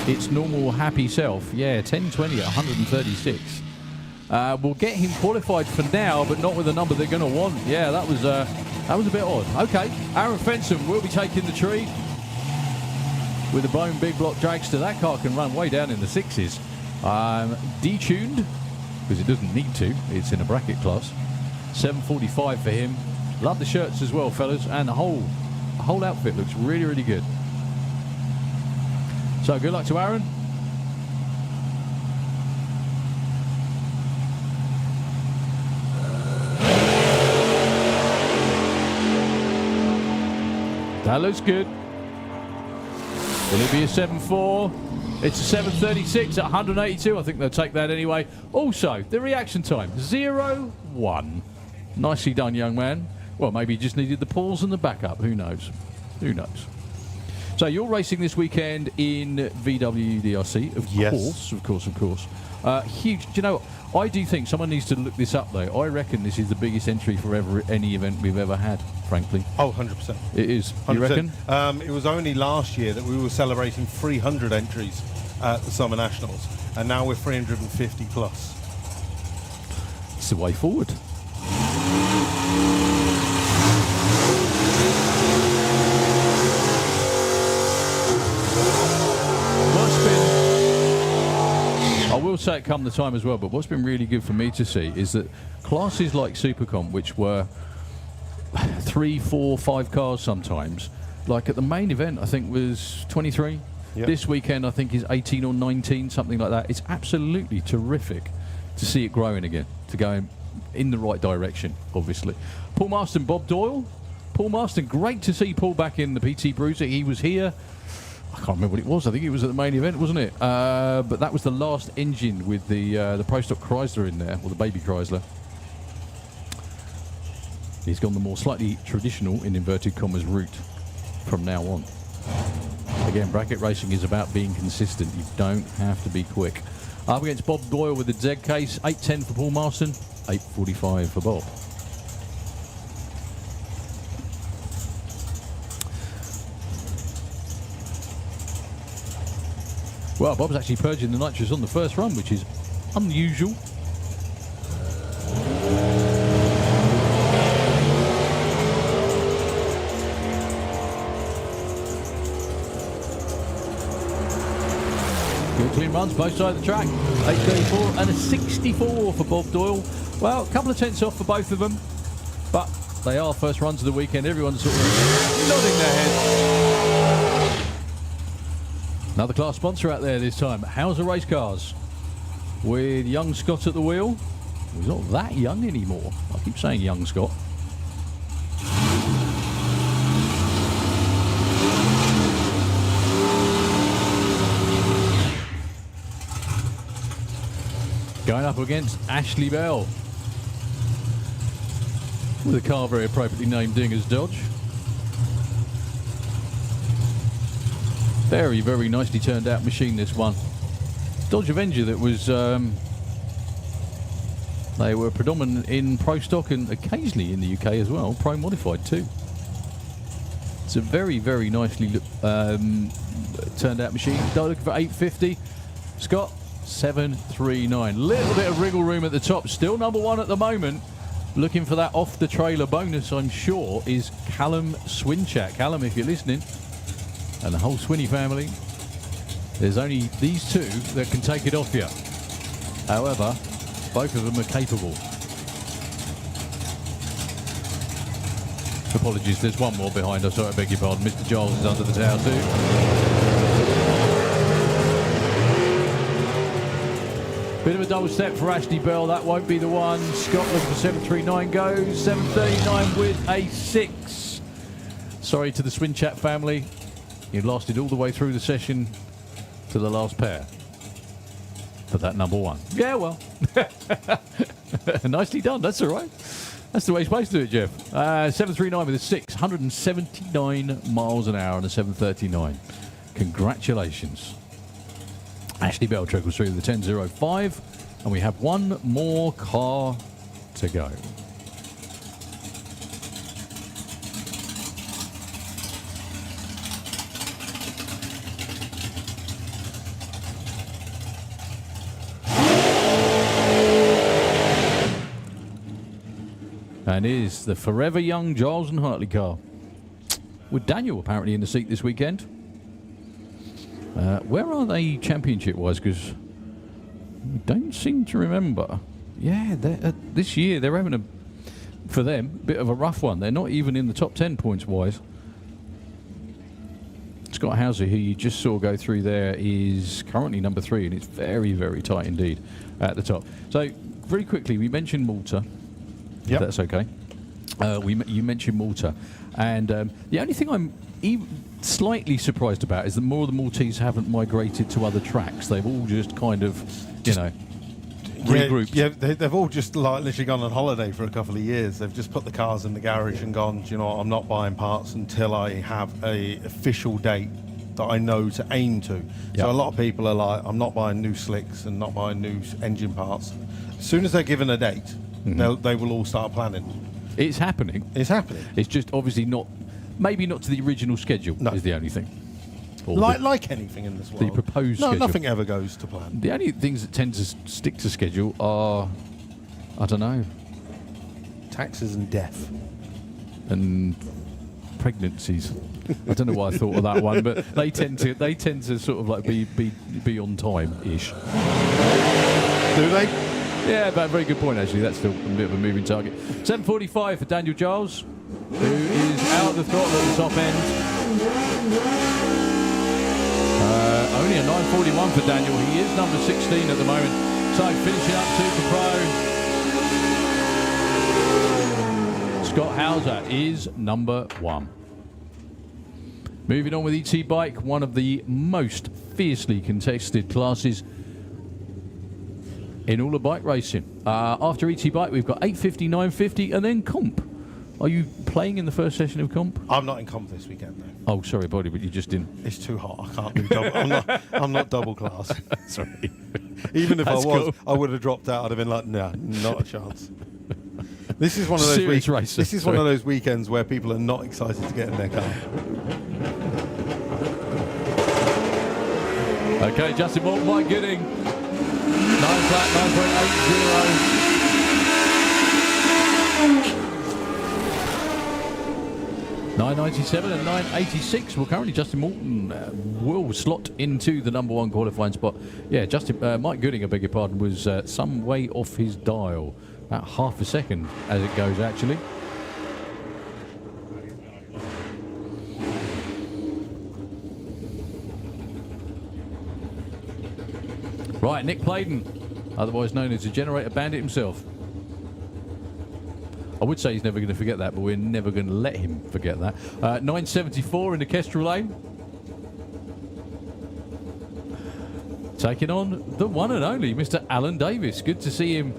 its normal happy self. Yeah, 1020 at 136. We'll get him qualified for now, but not with the number they're going to want. Yeah, that was a bit odd. Okay, Aaron Fenson will be taking the tree with the Bone Big Block Dragster. That car can run way down in the 6s. Detuned, because it doesn't need to. It's in a bracket class. 745 for him. Love the shirts as well, fellas, and the whole outfit looks really, really good. So good luck to Aaron. That looks good. Will it be a 7.4? It's a 7.36 at 182. I think they'll take that anyway. Also, the reaction time, 0.1. Nicely done, young man. Well, maybe he just needed the pause and the backup. Who knows? Who knows? So you're racing this weekend in VWDRC, of course. Huge. Do you know, I do think someone needs to look this up, though. I reckon this is the biggest entry for any event we've ever had, frankly. Oh, 100%. It is. 100%. You reckon? It was only last year that we were celebrating 300 entries at the Summer Nationals, and now we're 350 plus. It's the way forward. I will say it come the time as well, but what's been really good for me to see is that classes like Supercomp, which were 3, 4, 5 cars sometimes, like at the main event I think was 23. Yep. This weekend I think is 18 or 19, something like that. It's absolutely terrific to see it growing again, to go in the right direction, obviously. Paul Marston, Bob Doyle. Paul Marston, great to see Paul back in the PT Bruiser. He was here. I can't remember what it was. I think it was at the main event, wasn't it? But that was the last engine with the Pro Stock Chrysler in there, or the baby Chrysler. He's gone the more slightly traditional, in inverted commas, route from now on. Again, bracket racing is about being consistent. You don't have to be quick. Up against Bob Doyle with the Z case. 8.10 for Paul Marston, 8.45 for Bob. Well, Bob's actually purging the nitrous on the first run, which is unusual. Good clean runs, both sides of the track. 8.34 and a 64 for Bob Doyle. Well, a couple of tenths off for both of them, but they are first runs of the weekend. Everyone's sort of nodding their head. Another class sponsor out there this time, Hauser Race Cars, with young Scott at the wheel. He's not that young anymore. I keep saying young Scott. Going up against Ashley Bell, with a car very appropriately named Dinger's Dodge. Very, very nicely turned out machine, this one. Dodge Avenger that was, they were predominant in Pro Stock and occasionally in the UK as well, Pro Modified too. It's a very, very nicely turned out machine. Looking for 850. Scott, 739. Little bit of wriggle room at the top. Still number 1 at the moment. Looking for that off the trailer bonus, I'm sure, is Callum Swinchak. Callum, if you're listening, and the whole Swinney family, there's only these two that can take it off you. However, both of them are capable. Apologies, there's one more behind us. Sorry, I beg your pardon. Mr. Giles is under the tower too. Bit of a double step for Ashley Bell. That won't be the one. Scotland for 739 goes. 739 with a 6. Sorry to the Swinchak family. You lasted all the way through the session to the last pair. But that number 1. Yeah, well. Nicely done. That's all right. That's the way you're supposed to do it, Jeff. 739 with a 6. 179 miles an hour on a 739. Congratulations. Ashley Bell trickles through the 10.05. And we have one more car to go. And is the forever young Giles and Hartley car. With Daniel apparently in the seat this weekend. Where are they championship-wise? Because we don't seem to remember. Yeah, this year they're having a, for them, bit of a rough one. They're not even in the top 10 points-wise. Scott Houser, who you just saw go through there, is currently number 3, and it's very, very tight indeed at the top. So, very quickly, we mentioned Malta. If that's okay. You mentioned Malta, and the only thing I'm slightly surprised about is that more of the Maltese haven't migrated to other tracks. They've all just kind of, regrouped. Yeah, they've all just literally gone on holiday for a couple of years. They've just put the cars in the garage and gone, do you know what, I'm not buying parts until I have a official date that I know to aim to. So a lot of people are like, I'm not buying new slicks and not buying new engine parts. As soon as they're given a date, they will all start planning. It's happening. It's happening. It's just obviously not, maybe not to the original schedule is the only thing. Like anything in this world. The proposed schedule. Nothing ever goes to plan. The only things that tend to stick to schedule are, I don't know, taxes and death. And pregnancies. I don't know why I thought of that one, but they tend to sort of like be on time-ish. Do they? Yeah, but a very good point, actually. That's still a bit of a moving target. 7.45 for Daniel Giles, who is out of the throttle at the top end. Only a 9.41 for Daniel. He is number 16 at the moment. So finishing up Super Pro. Scott Houser is number 1. Moving on with ET Bike, one of the most fiercely contested classes in all of bike racing. After ET Bike, we've got 850, 950, and then Comp. Are you playing in the first session of Comp? I'm not in Comp this weekend, though. Oh, sorry, buddy, but you just didn't. It's too hot. I can't do double. I'm not double class. Sorry. Even if That's I was, cool. I would have dropped out. I'd have been like, nah, not a chance. This is one of those This is one of those weekends where people are not excited to get in their car. Okay, Justin Morton, Mike Gooding. 9 flat, 9.80. 997 and 986. Well, currently Justin Morton will slot into the number 1 qualifying spot. Yeah, Mike Gooding, I beg your pardon, was some way off his dial. About half a second as it goes, actually. Right, Nick Playden, otherwise known as the Generator Bandit himself. I would say he's never going to forget that, but we're never going to let him forget that. 974 in the Kestrel lane. Taking on the one and only Mr. Alan Davis. Good to see him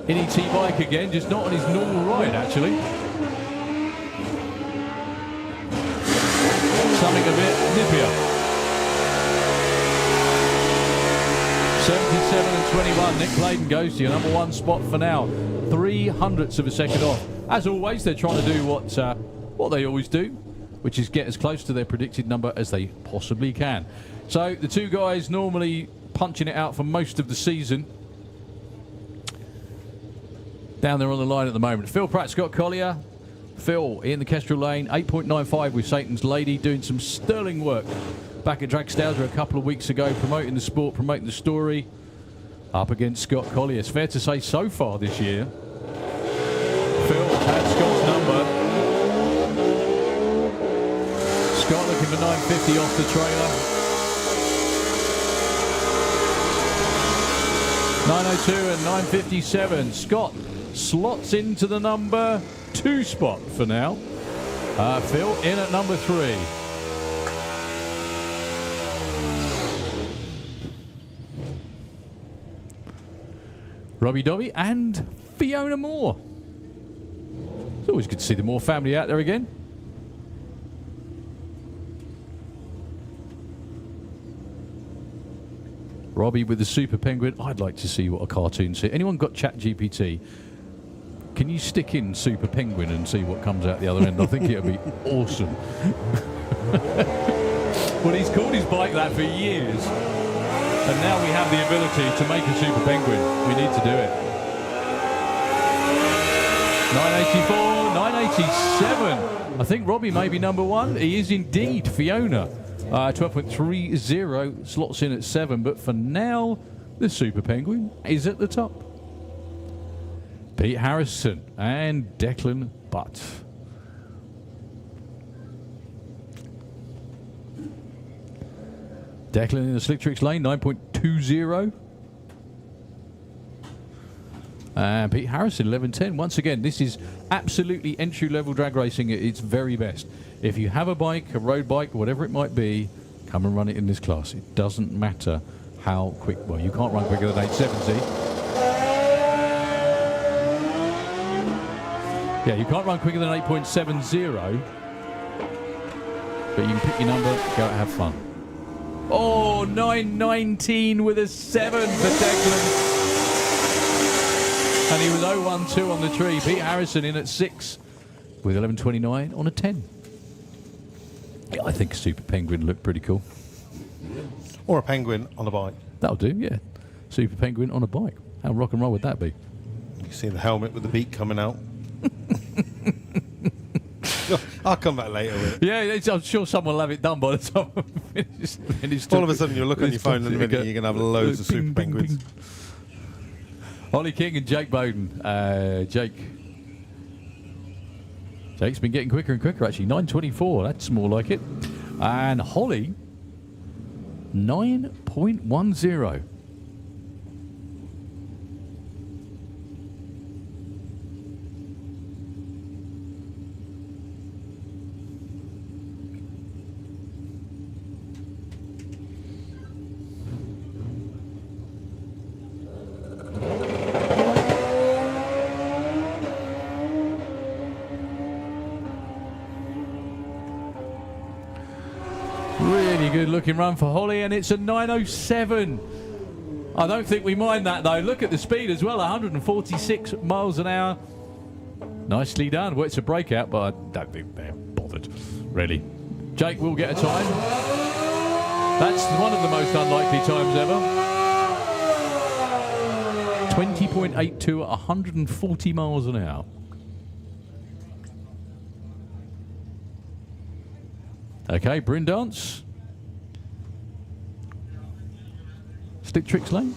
in ET Bike again, just not on his normal ride, actually. Something a bit nippier. 77 and 21. Nick Playden goes to your number 1 spot for now. 0.03 of a second off. As always, they're trying to do what they always do, which is get as close to their predicted number as they possibly can. So the two guys normally punching it out for most of the season. Down there on the line at the moment. Phil Pratt, Scott Collier. Phil in the Kestrel lane, 8.95 with Satan's Lady, doing some sterling work back at Dragster a couple of weeks ago, promoting the sport, promoting the story. Up against Scott Collier. It's fair to say so far this year, Phil had Scott's number. Scott looking for 950 off the trailer. 902 and 957. Scott slots into the number 2 spot for now. Phil in at number 3. Robbie Dobby and Fiona Moore. It's always good to see the Moore family out there again. Robbie with the Super Penguin. I'd like to see what a cartoon see. Anyone got ChatGPT? Can you stick in Super Penguin and see what comes out the other end? I think it would be awesome. Well, he's called his bike that for years. And now we have the ability to make a Super Penguin. We need to do it. 984, 987. I think Robbie may be number 1. He is indeed. Fiona. 12.30 slots in at 7. But for now, the Super Penguin is at the top. Pete Harrison and Declan Butt. Declan in the Slick Tricks lane, 9.20. And Pete Harrison, 11.10. Once again, this is absolutely entry-level drag racing at its very best. If you have a bike, a road bike, whatever it might be, come and run it in this class. It doesn't matter how quick. Well, you can't run quicker than 870. Yeah, you can't run quicker than 8.70. But you can pick your number, go out and have fun. Oh, 919 with a 7 for Declan. And he was 012 on the tree. Pete Harrison in at 6 with 1129 on a 10. Yeah, I think a Super Penguin looked pretty cool. Or a penguin on a bike. That'll do, yeah. Super Penguin on a bike. How rock and roll would that be? You see the helmet with the beak coming out. I'll come back later with it. Yeah, I'm sure someone will have it done by the time it's finished. All of a sudden, you'll look on your phone in a minute, you're going to have loads of Super Penguins. Ollie King and Jake Bowden. Jake's been getting quicker and quicker, actually. 9.24, that's more like it. And Holly, 9.10. Really good looking run for Holly, and it's a 907. I don't think we mind that though. Look at the speed as well, 146 miles an hour. Nicely done. Well, it's a breakout, but I don't think they're bothered, really. Jake will get a time. That's one of the most unlikely times ever. 20.82 at 140 miles an hour. Okay, Bryn Dance. Stick Tricks lane.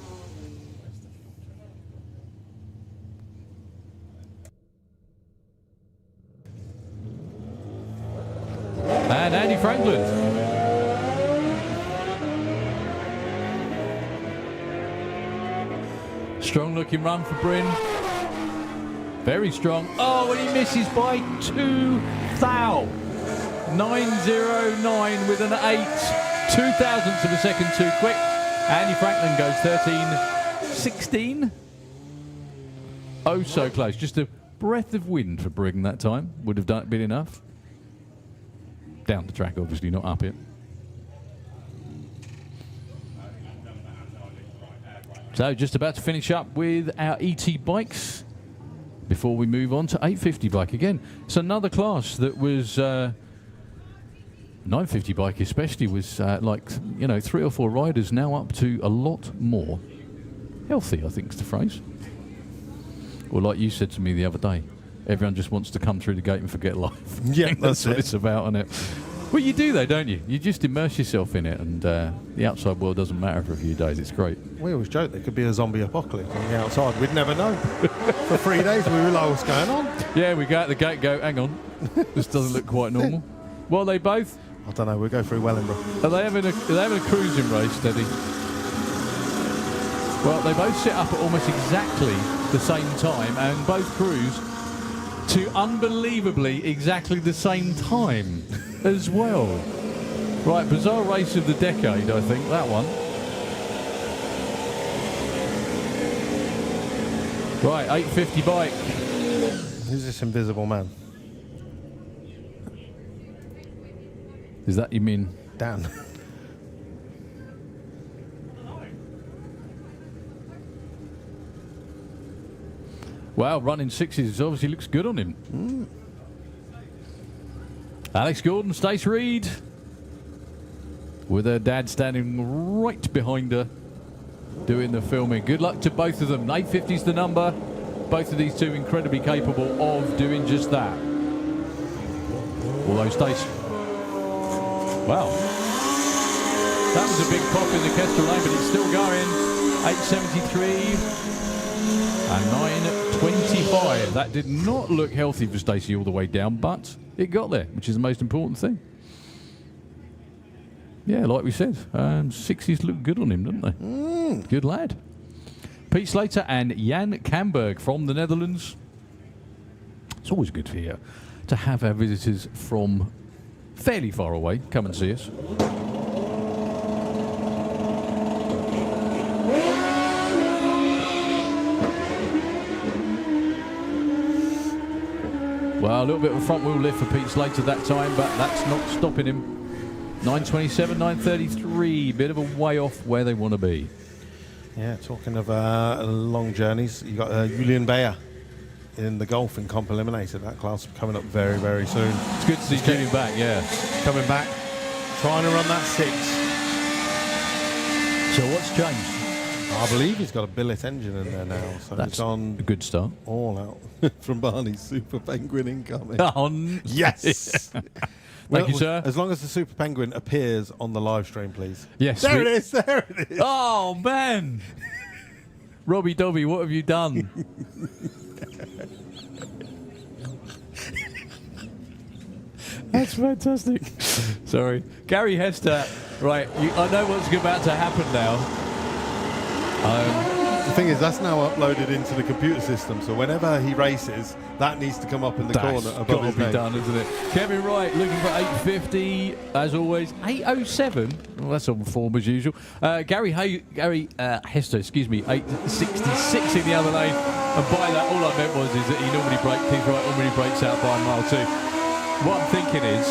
And Andy Franklin. Strong looking run for Bryn. Very strong. Oh, and he misses by 2 thou. 909 with an 8. 2 thousandths of a second too quick. Andy Franklin goes 13.16. Oh, so close. Just a breath of wind for Brigden that time. Would have been enough. Down the track, obviously, not up it. So, just about to finish up with our ET bikes before we move on to 850 bike. Again, it's another class that was 950 bike especially was like, you know, 3 or 4 riders now up to a lot more healthy, I think is the phrase. Or like you said to me the other day, everyone just wants to come through the gate and forget life. Yeah, that's what it's about, isn't it? Well, you do though, don't you? You just immerse yourself in it, and the outside world doesn't matter for a few days. It's great. We always joke there could be a zombie apocalypse on the outside. We'd never know. For 3 days we were like, what's going on? Yeah, we go out the gate and go, hang on, this doesn't look quite normal. Well, they both... I don't know, we'll go through Wellingborough. Are they having a cruising race, Steady? Well, they both set up at almost exactly the same time and both cruise to unbelievably exactly the same time as well. Right, bizarre race of the decade, I think, that one. Right, 850 bike. Who's this invisible man? Is that you mean? Dan. Wow, running 6s obviously looks good on him. Alex Gordon, Stace Reed, with her dad standing right behind her, doing the filming. Good luck to both of them. 850's the number. Both of these two incredibly capable of doing just that. Although Stace... Wow. That was a big pop in the Kestrel lane, but it's still going. 873 and 925. That did not look healthy for Stacey all the way down, but it got there, which is the most important thing. Yeah, like we said, 60s look good on him, don't they? Good lad. Pete Slater and Jan Kamberg from the Netherlands. It's always good here to have our visitors from fairly far away come and see us. Well, a little bit of a front wheel lift for Pete Slater that time, but that's not stopping him. 927, 933, bit of a way off where they want to be. Yeah, talking of long journeys, you got Julian Bayer in the golf in Comp Eliminator. That class coming up very, very soon. It's good to see Julian back, yeah. Coming back, trying to run that 6. So what's changed? I believe he's got a billet engine in there now, so That's it's on a good start. all out from Barney's Super Penguin incoming. On. Yes. Thank you, sir. As long as the Super Penguin appears on the live stream, please. Yes. There it is. There it is. Oh, man. Robbie Dobby, what have you done? That's fantastic. Sorry. Gary Hester, right, I know what's about to happen now. The thing is, that's now uploaded into the computer system, so whenever he races, that needs to come up in the corner above got his to be name. done, isn't it? Kevin Wright looking for 850, as always. 807, well, that's on form as usual. Gary Hester, excuse me, 866 in the other lane. And by that, all I meant was is that he normally Keith Wright normally breaks out by a mile too. What I'm thinking is,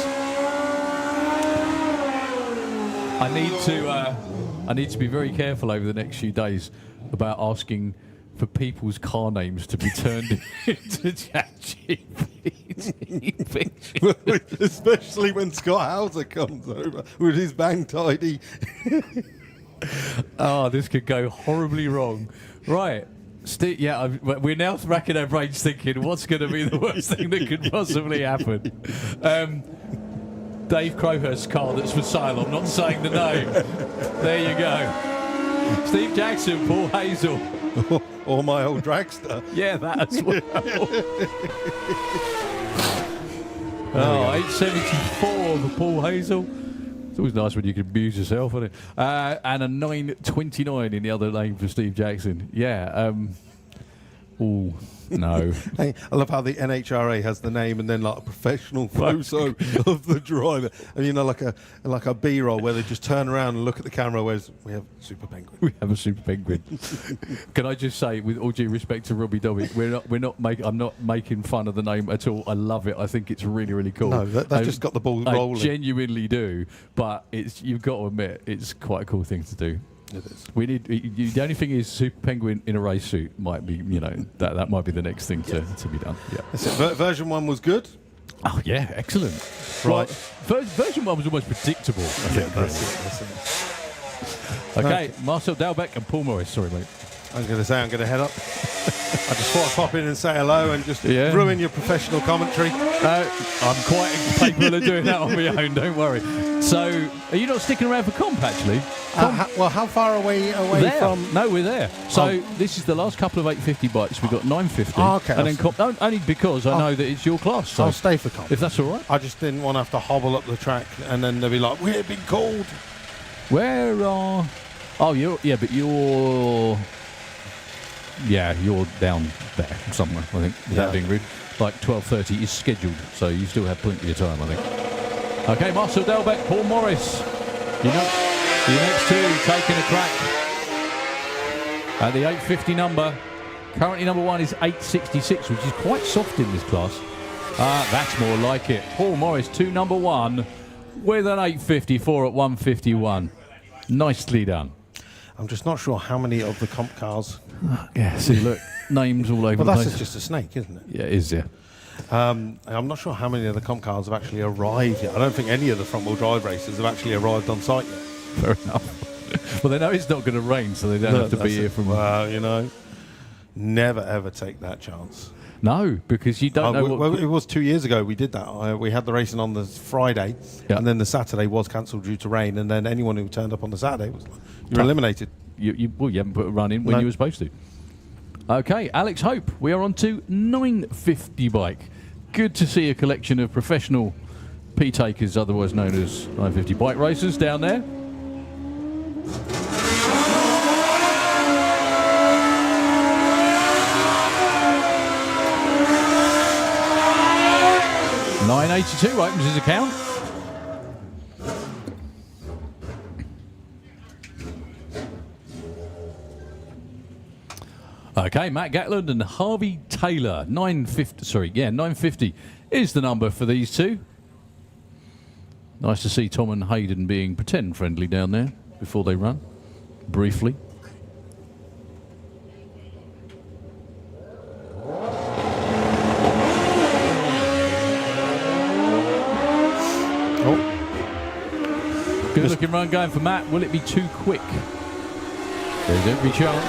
I need to be very careful over the next few days about asking for people's car names to be turned into ChatGPT. Especially when Scott Hauser comes over with his bang tidy. Oh, this could go horribly wrong. Right. We're now racking our brains thinking, what's going to be the worst thing that could possibly happen? Dave Crowhurst's car that's for sale. I'm not saying the name. There you go. Steve Jackson, Paul Hazel. Or my old dragster. Yeah, that as well. 874 for Paul Hazel. It's always nice when you can abuse yourself, isn't it? And a 929 in the other lane for Steve Jackson. Yeah. Oh, no. Hey, I love how the NHRA has the name and then like a professional photo of the driver, and you know, like a B-roll where they just turn around and look at the camera. Whereas we have Super Penguin. We have a Super Penguin. Can I just say, with all due respect to Robbie Dobby, I'm not making fun of the name at all. I love it. I think it's really, really cool. No, that's just got the ball rolling. I genuinely do, but you've got to admit it's quite a cool thing to do. It is. The only thing is Super Penguin in a race suit might be, that might be the next thing to be done. Yeah. Version 1 was good. Oh, yeah, excellent. Right. Well, version 1 was almost predictable, I think. That's it. Okay, Marcel Dalbec and Paul Morris. Sorry, mate. I was going to say I'm going to head up. I just thought I'd pop in and say hello and just ruin your professional commentary. I'm quite capable of doing that on my own, don't worry. So, are you not sticking around for comp, actually? Well, how far away There. from... No, we're there. So, this is the last couple of 850 bikes. We've got 950. Oh, okay. And then comp, only because I know that it's your class. So I'll stay for comp. if that's all right. I just didn't want to have to hobble up the track and then they'll be like, we're being called. Where are... Oh, but you're... Yeah, you're down there somewhere, I think, without being rude. Like 12:30 is scheduled, so you still have plenty of time, I think. Okay, Marcel Delbeck, Paul Morris. You know, the next two taking a crack at the 850 number. Currently number 1 is 866, which is quite soft in this class. That's more like it. Paul Morris to number 1 with an 854 at 151. Nicely done. I'm just not sure how many of the comp cars... Yeah, see, look, names all over Well, the place. that's just a snake, isn't it? Yeah, it is, yeah. I'm not sure how many of the comp cars have actually arrived yet. I don't think any of the front-wheel drive racers have actually arrived on site yet. Fair enough. Well, they know it's not going to rain, so they don't have to be here from... Well, you know, never, ever take that chance. No, because you don't know what... Well, it was 2 years ago we did that. We had the racing on the Friday, and then the Saturday was cancelled due to rain, and then anyone who turned up on the Saturday was like, you're eliminated. You haven't put a run in when you were supposed to. Okay, Alex Hope. We are on to 950 bike. Good to see a collection of professional P-takers, otherwise known as 950 bike racers, down there. $982 opens his account. Okay, Matt Gatland and Harvey Taylor. 950 is the number for these two. Nice to see Tom and Hayden being pretend friendly down there before they run, briefly. Good looking run going for Matt. Will it be too quick? There's every chance.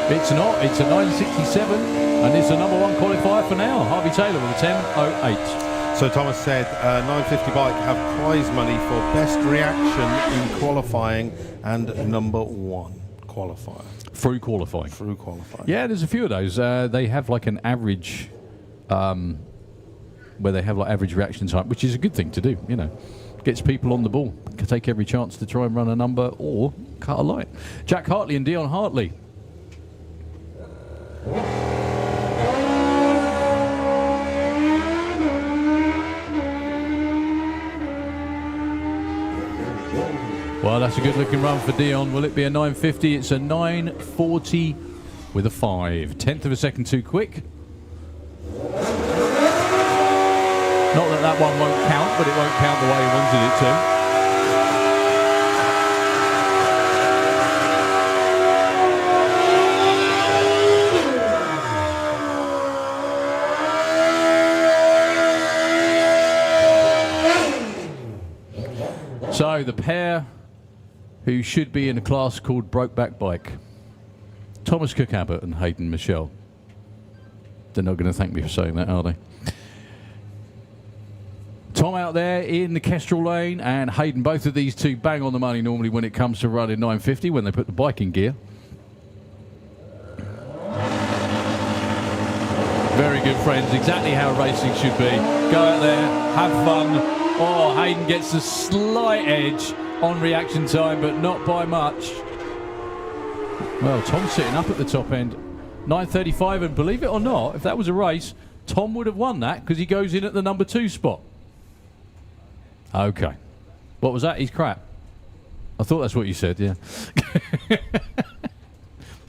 It's not. It's a 967, and it's the number 1 qualifier for now. Harvey Taylor with a 10.08. So Thomas said 950 bike have prize money for best reaction in qualifying and number 1 qualifier. Through qualifying. Through qualifying. Yeah, there's a few of those. They have like an average, where they have like average reaction time, which is a good thing to do, you know. Gets people on the ball. Can take every chance to try and run a number or cut a light. Jack Hartley and Dion Hartley. Well, that's a good looking run for Dion. Will it be a 950? It's a 940 with a 5. 10th of a second too quick. Not that that one won't count, but it won't count the way he wanted it to. So the pair who should be in a class called Brokeback Bike, Thomas Cook Abbott and Hayden Michelle. They're not going to thank me for saying that, are they? Tom out there in the Kestrel lane and Hayden, both of these two bang on the money normally when it comes to running 950 when they put the bike in gear. Very good friends, exactly how racing should be. Go out there, have fun. Oh, Hayden gets a slight edge on reaction time, but not by much. Well, Tom's sitting up at the top end. 9:35, and believe it or not, if that was a race, Tom would have won that because he goes in at the number 2 spot. Okay. What was that? He's crap. I thought that's what you said, yeah.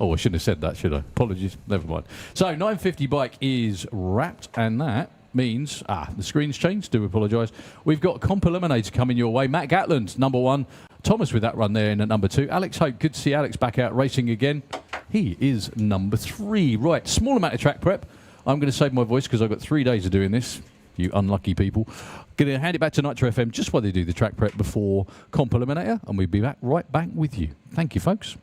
Oh, I shouldn't have said that, should I? Apologies. Never mind. So, 950 bike is wrapped, and that means... the screen's changed. Do apologise. We've got Comp Eliminator coming your way. Matt Gatland, number 1. Thomas with that run there in at number 2. Alex Hope, good to see Alex back out racing again. He is number 3. Right, small amount of track prep. I'm going to save my voice because I've got 3 days of doing this. you unlucky people. Going to hand it back to Nitro FM just while they do the track prep before Comp Eliminator, and we'll be right back with you. Thank you, folks.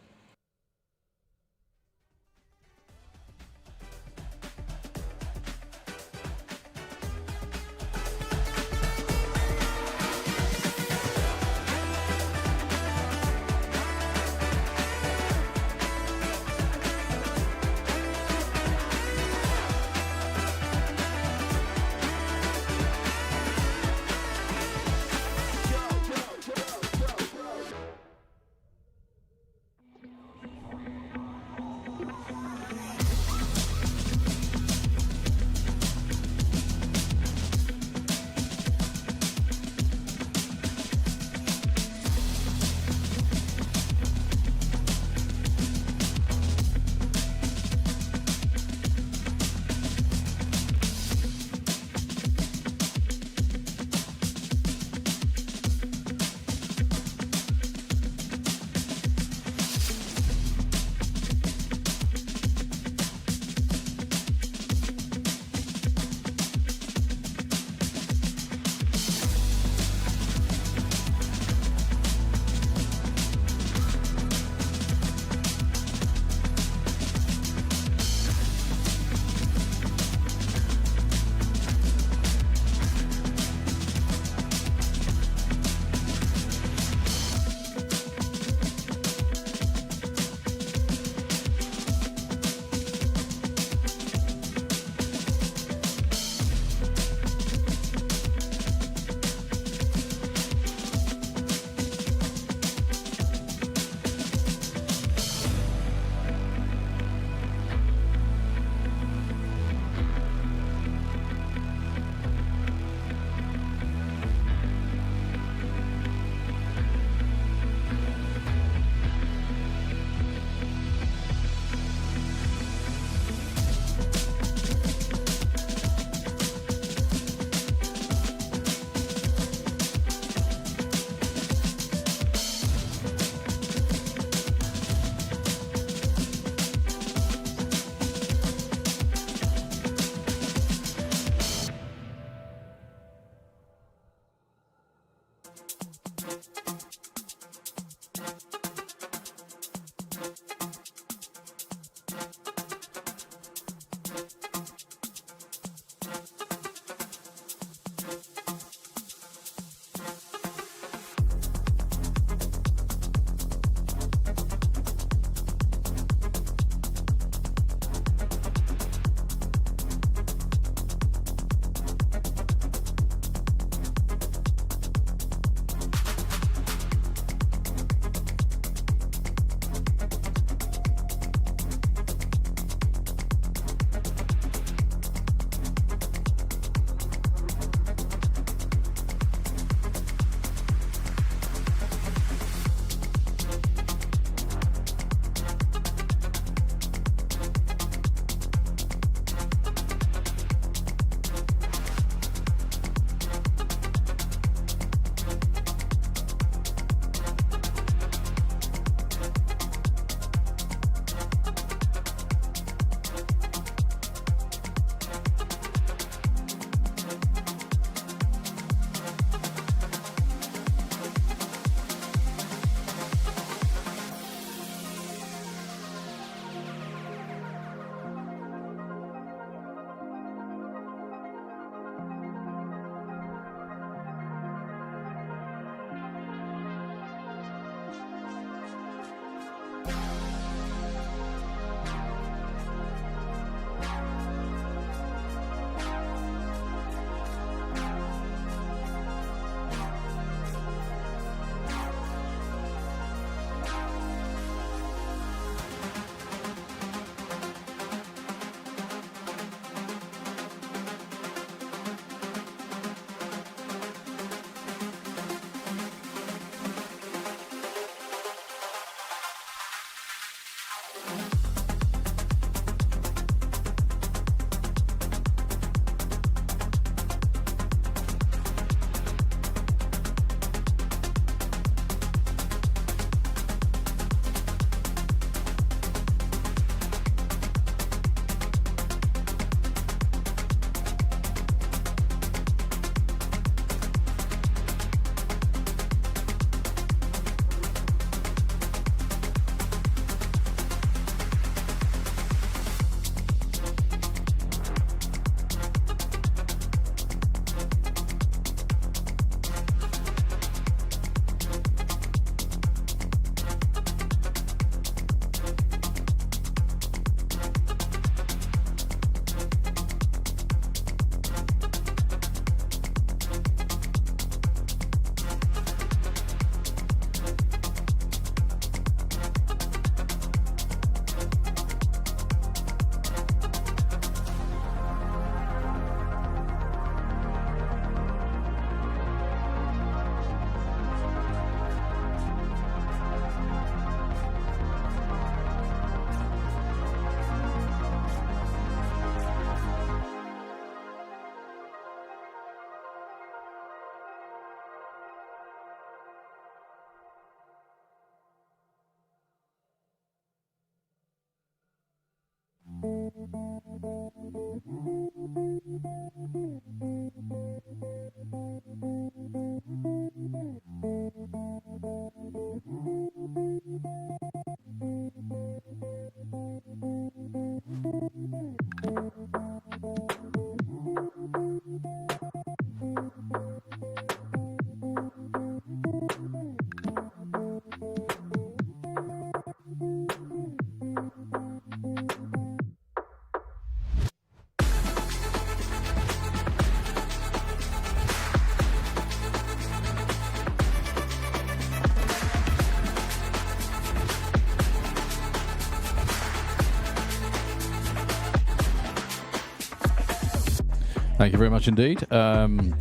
Thank you very much indeed. Thank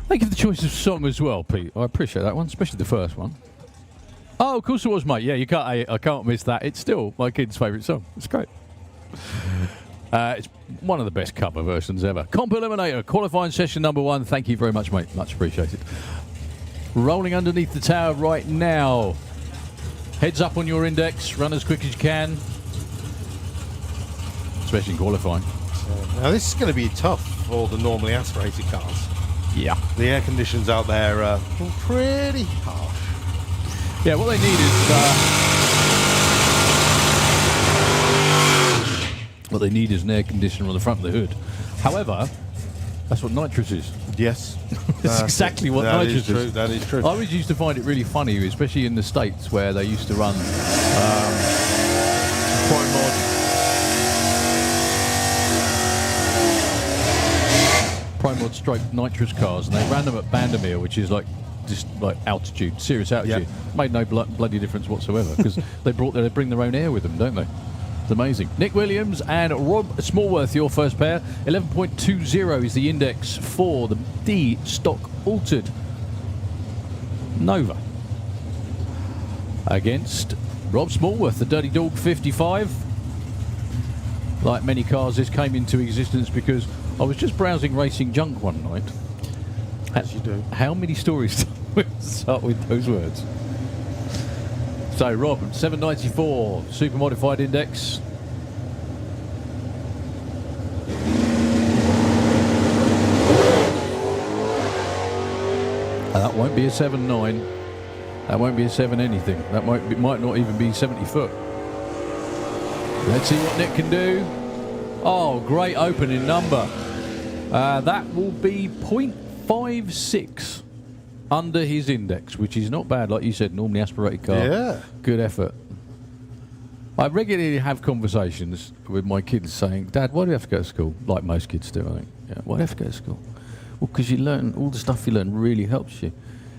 you for the choice of song as well, Pete. I appreciate that one, especially the first one. Oh, of course it was, mate. Yeah, I can't miss that. It's still my kid's favourite song. It's great. It's one of the best cover versions ever. Comp Eliminator, qualifying session number 1. Thank you very much, mate. Much appreciated. Rolling underneath the tower right now. Heads up on your index. Run as quick as you can. Especially in qualifying. Now this is going to be tough for the normally aspirated cars. Yeah. The air conditions out there are pretty harsh. Yeah, what they need is an air conditioner on the front of the hood. However, that's what nitrous is. Yes. That's exactly what nitrous is. That is true. I always used to find it really funny, especially in the States where they used to run Pro-mod stroke nitrous cars, and they ran them at Bandamere, which is like just like altitude, serious altitude. Yep. Made no bloody difference whatsoever because they bring their own air with them, don't they? It's amazing. Nick Williams and Rob Smallworth, your first pair. 11.20 is the index for the D stock altered Nova against Rob Smallworth, the Dirty Dog 55. Like many cars, this came into existence because I was just browsing Racing Junk one night. As you do. How many stories start with those words? So, Rob, 794, super modified index. That won't be a 7.9. That won't be a 7 anything. That might not even be 70 foot. Let's see what Nick can do. Oh, great opening number. That will be 0.56 under his index, which is not bad, like you said, normally aspirated car. Yeah. Good effort. I regularly have conversations with my kids saying, Dad, why do you have to go to school? Like most kids do, I think. Yeah. Why do you have to go to school? Well, because you learn, all the stuff you learn really helps you.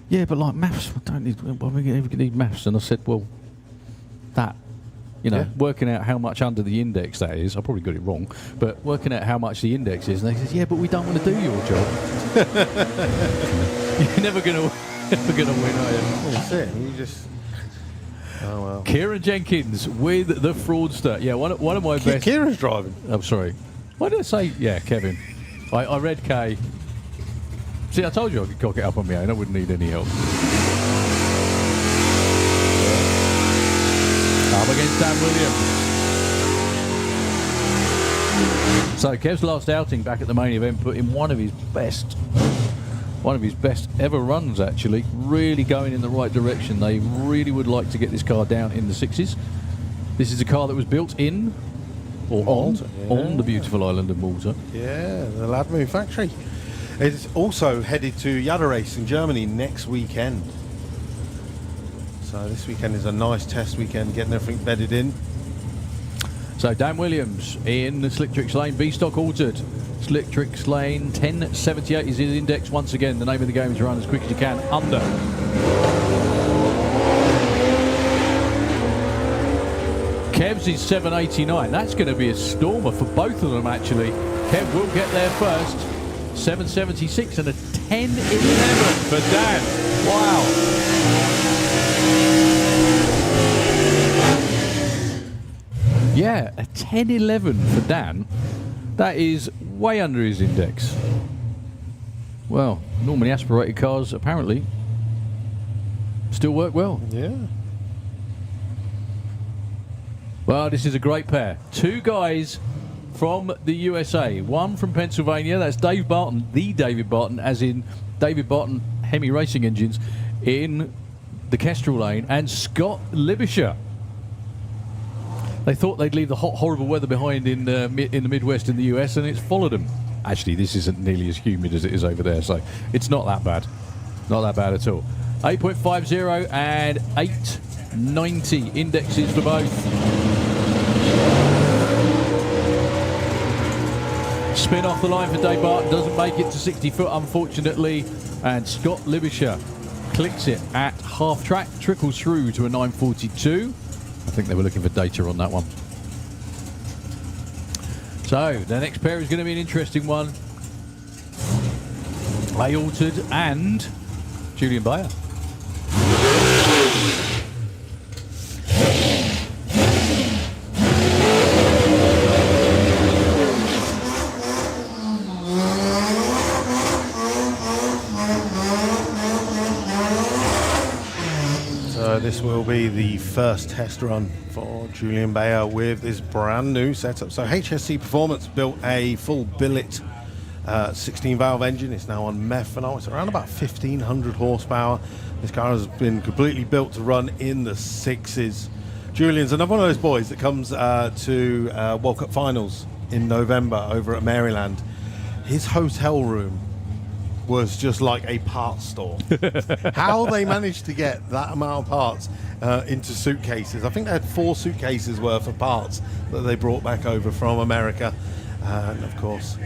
Yeah, but like maths, I don't need, why do we ever need maths? And I said, well, that. You know, working out how much under the index that is. I probably got it wrong, but working out how much the index is. And they says, yeah, but we don't want to do your job. You're never gonna win, are you? That's it. You just. Oh well. Kieran Jenkins with the fraudster. Yeah, one of my best. Kieran's driving. I'm sorry. Why did I say? Yeah, Kevin. I read K. See, I told you I could cock it up on my own. I wouldn't need any help. Up against Dan Williams. So Kev's last outing back at the main event put in one of his best ever runs, actually. Really going in the right direction. They really would like to get this car down in the 6s. This is a car that was built in or Malta, on the beautiful island of Malta. Yeah, the Ladmo factory. It's also headed to Yada Race in Germany next weekend. So this weekend is a nice test weekend, getting everything bedded in. So Dan Williams in the Slick Tricks Lane, B-Stock altered. Slick Tricks Lane, 1078 is his index once again. The name of the game is run as quick as you can, under. Kev's is 789. That's going to be a stormer for both of them, actually. Kev will get there first. 776 and a 1011 for Dan. Wow. Yeah, a 10.11 for Dan. That is way under his index. Well, normally aspirated cars apparently still work well. Yeah. Well, this is a great pair. Two guys from the USA. One from Pennsylvania. That's Dave Barton, the David Barton, as in David Barton Hemi Racing Engines in the Kestrel lane, and Scott Libisher. They thought they'd leave the hot, horrible weather behind in the Midwest in the US, and it's followed them. Actually, this isn't nearly as humid as it is over there, so it's not that bad. Not that bad at all. 8.50 and 890 indexes for both. Spin off the line for Dave Barton, doesn't make it to 60 foot, unfortunately, and Scott Libisher clicks it at half track, trickles through to a 942. I think they were looking for data on that one. So the next pair is going to be an interesting one. Ray Altered and Julian Bayer. So this will be the first test run for Julian Bayer with this brand new setup. So HSC Performance built a full billet 16 valve engine. It's now on methanol. It's around about 1500 horsepower. This car has been completely built to run in the sixes. Julian's another one of those boys that comes to World Cup finals in November over at Maryland. His hotel room was just like a parts store. How they managed to get that amount of parts into suitcases. I think they had 4 suitcases worth of parts that they brought back over from America. And of course,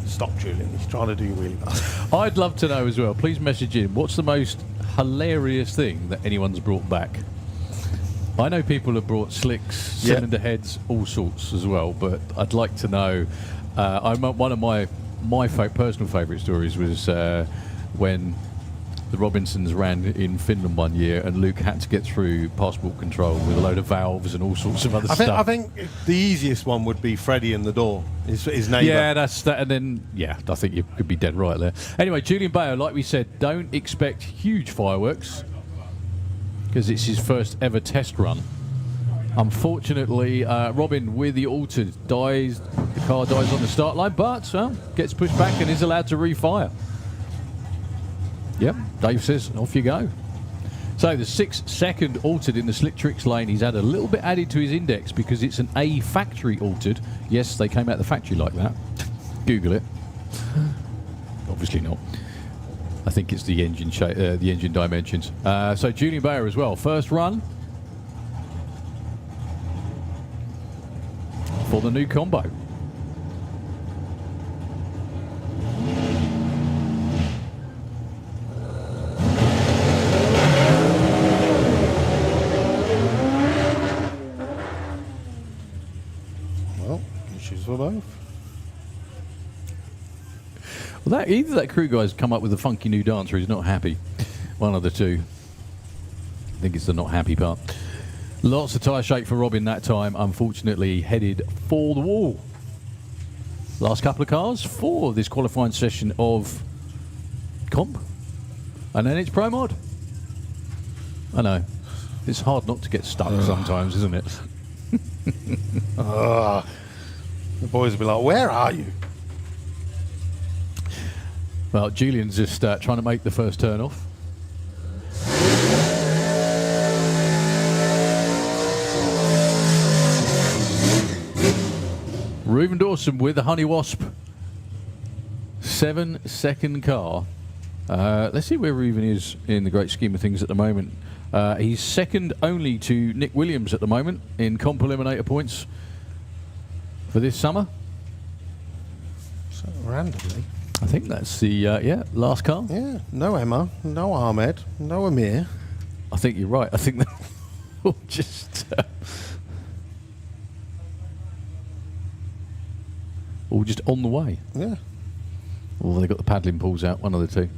stop Julian, he's trying to do really bad. I'd love to know as well, please message in, what's the most hilarious thing that anyone's brought back? I know people have brought slicks, cylinder heads, all sorts as well, but I'd like to know. One of my personal favourite stories was when the Robinsons ran in Finland one year, and Luke had to get through passport control with a load of valves and all sorts of other stuff. I think the easiest one would be Freddie in the door, his neighbour. Yeah, that's that. And then, yeah, I think you could be dead right there. Anyway, Julian Bayer, like we said, don't expect huge fireworks because it's his first ever test run. Unfortunately, Robin with the altered dies. The car dies on the start line, but gets pushed back and is allowed to refire. Yep, Dave says, off you go. So the 6-second altered in the slick tricks lane. He's had a little bit added to his index because it's an A factory altered. Yes, they came out the factory like that. Google it. Obviously not. I think it's the engine the engine dimensions. So Julian Bayer as well. First run for the new combo. Well, issues for both. Well, either that crew guy's come up with a funky new dance or he's not happy. One of the two. I think it's the not happy part. Lots of tyre shake for Robin that time. Unfortunately, headed for the wall. Last couple of cars for this qualifying session of comp. And then it's Pro Mod. I know. It's hard not to get stuck sometimes, isn't it? The boys will be like, where are you? Well, Julian's just trying to make the first turn off. Reuben Dawson with the Honey Wasp. 7-second car. Let's see where Reuben is in the great scheme of things at the moment. He's second only to Nick Williams at the moment in Comp Eliminator points for this summer. So randomly. I think that's the last car. Yeah, no Emma, no Ahmed, no Amir. I think you're right. I think they're all just all just on the way. Yeah. Or they got the paddling pools out, one of the two.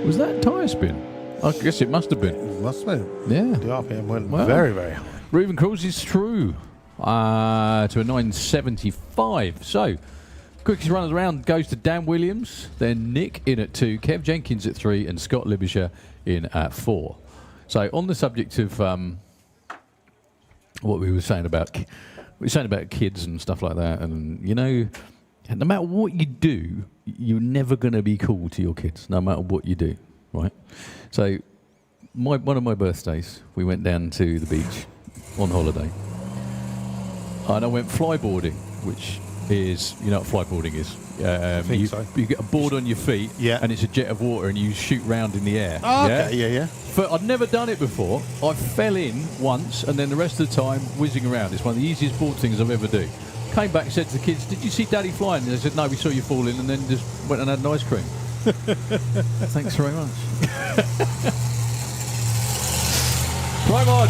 Was that tyre spin? I guess it must have been. It must have been. Yeah. The RPM went Well, very, very high. Reuben cruises through to a 9.75. So, quickest run of the round goes to Dan Williams, then Nick in at 2, Kev Jenkins at 3, and Scott Libisher in at 4. So, on the subject of what we were saying about kids and stuff like that, and you know, no matter what you do, you're never going to be cool to your kids, no matter what you do, right? So, one of my birthdays, we went down to the beach on holiday, and I went flyboarding, which is, you know what flyboarding is? I think so. You get a board on your feet, yeah, and it's a jet of water, and you shoot round in the air. Oh, okay, yeah. I'd never done it before. I fell in once, and then the rest of the time whizzing around. It's one of the easiest board things I've ever do. Came back and said to the kids, "Did you see Daddy flying?" And they said, "No, we saw you fall in," and then just went and had an ice cream. Thanks very much. Right, Mod,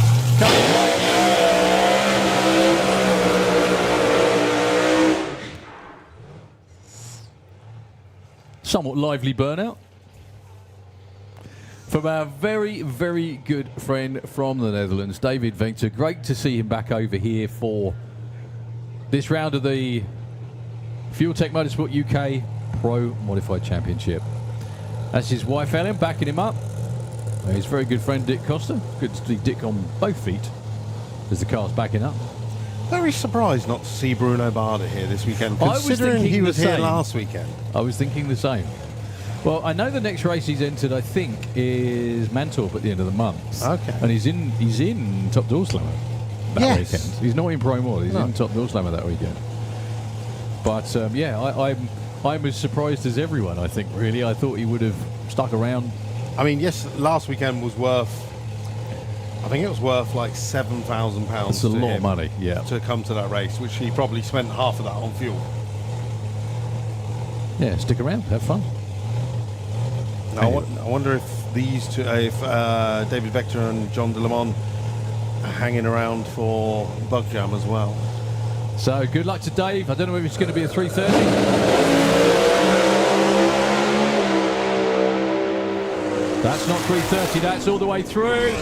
somewhat lively burnout from our very, very good friend from the Netherlands, David Venter. Great to see him back over here for this round of the FuelTech Motorsport UK Pro Modified Championship. That's his wife Ellen backing him up. His very good friend Dick Costa. Good to see Dick on both feet as the car's backing up. Very surprised not to see Bruno Barda here this weekend, I was considering thinking he was the here same. last weekend. I was thinking the same. Well, I know the next race he's entered, I think, is Mantorp at the end of the month. Okay. And he's in Top Door Slammer that weekend. He's not in Pro Mod, he's in Top Door Slammer that weekend. But yeah, I'm as surprised as everyone, I think, really. I thought he would have stuck around. I mean, yes, last weekend was worth, I think it was worth like £7,000. That's a lot of money, yeah. To come to that race, which he probably spent half of that on fuel. Yeah, stick around, have fun. Now, I wonder if these two, if David Vector and John de Le Mans are hanging around for Bug Jam as well. So good luck to Dave. I don't know if it's going to be a 330. That's not 330, that's all the way through.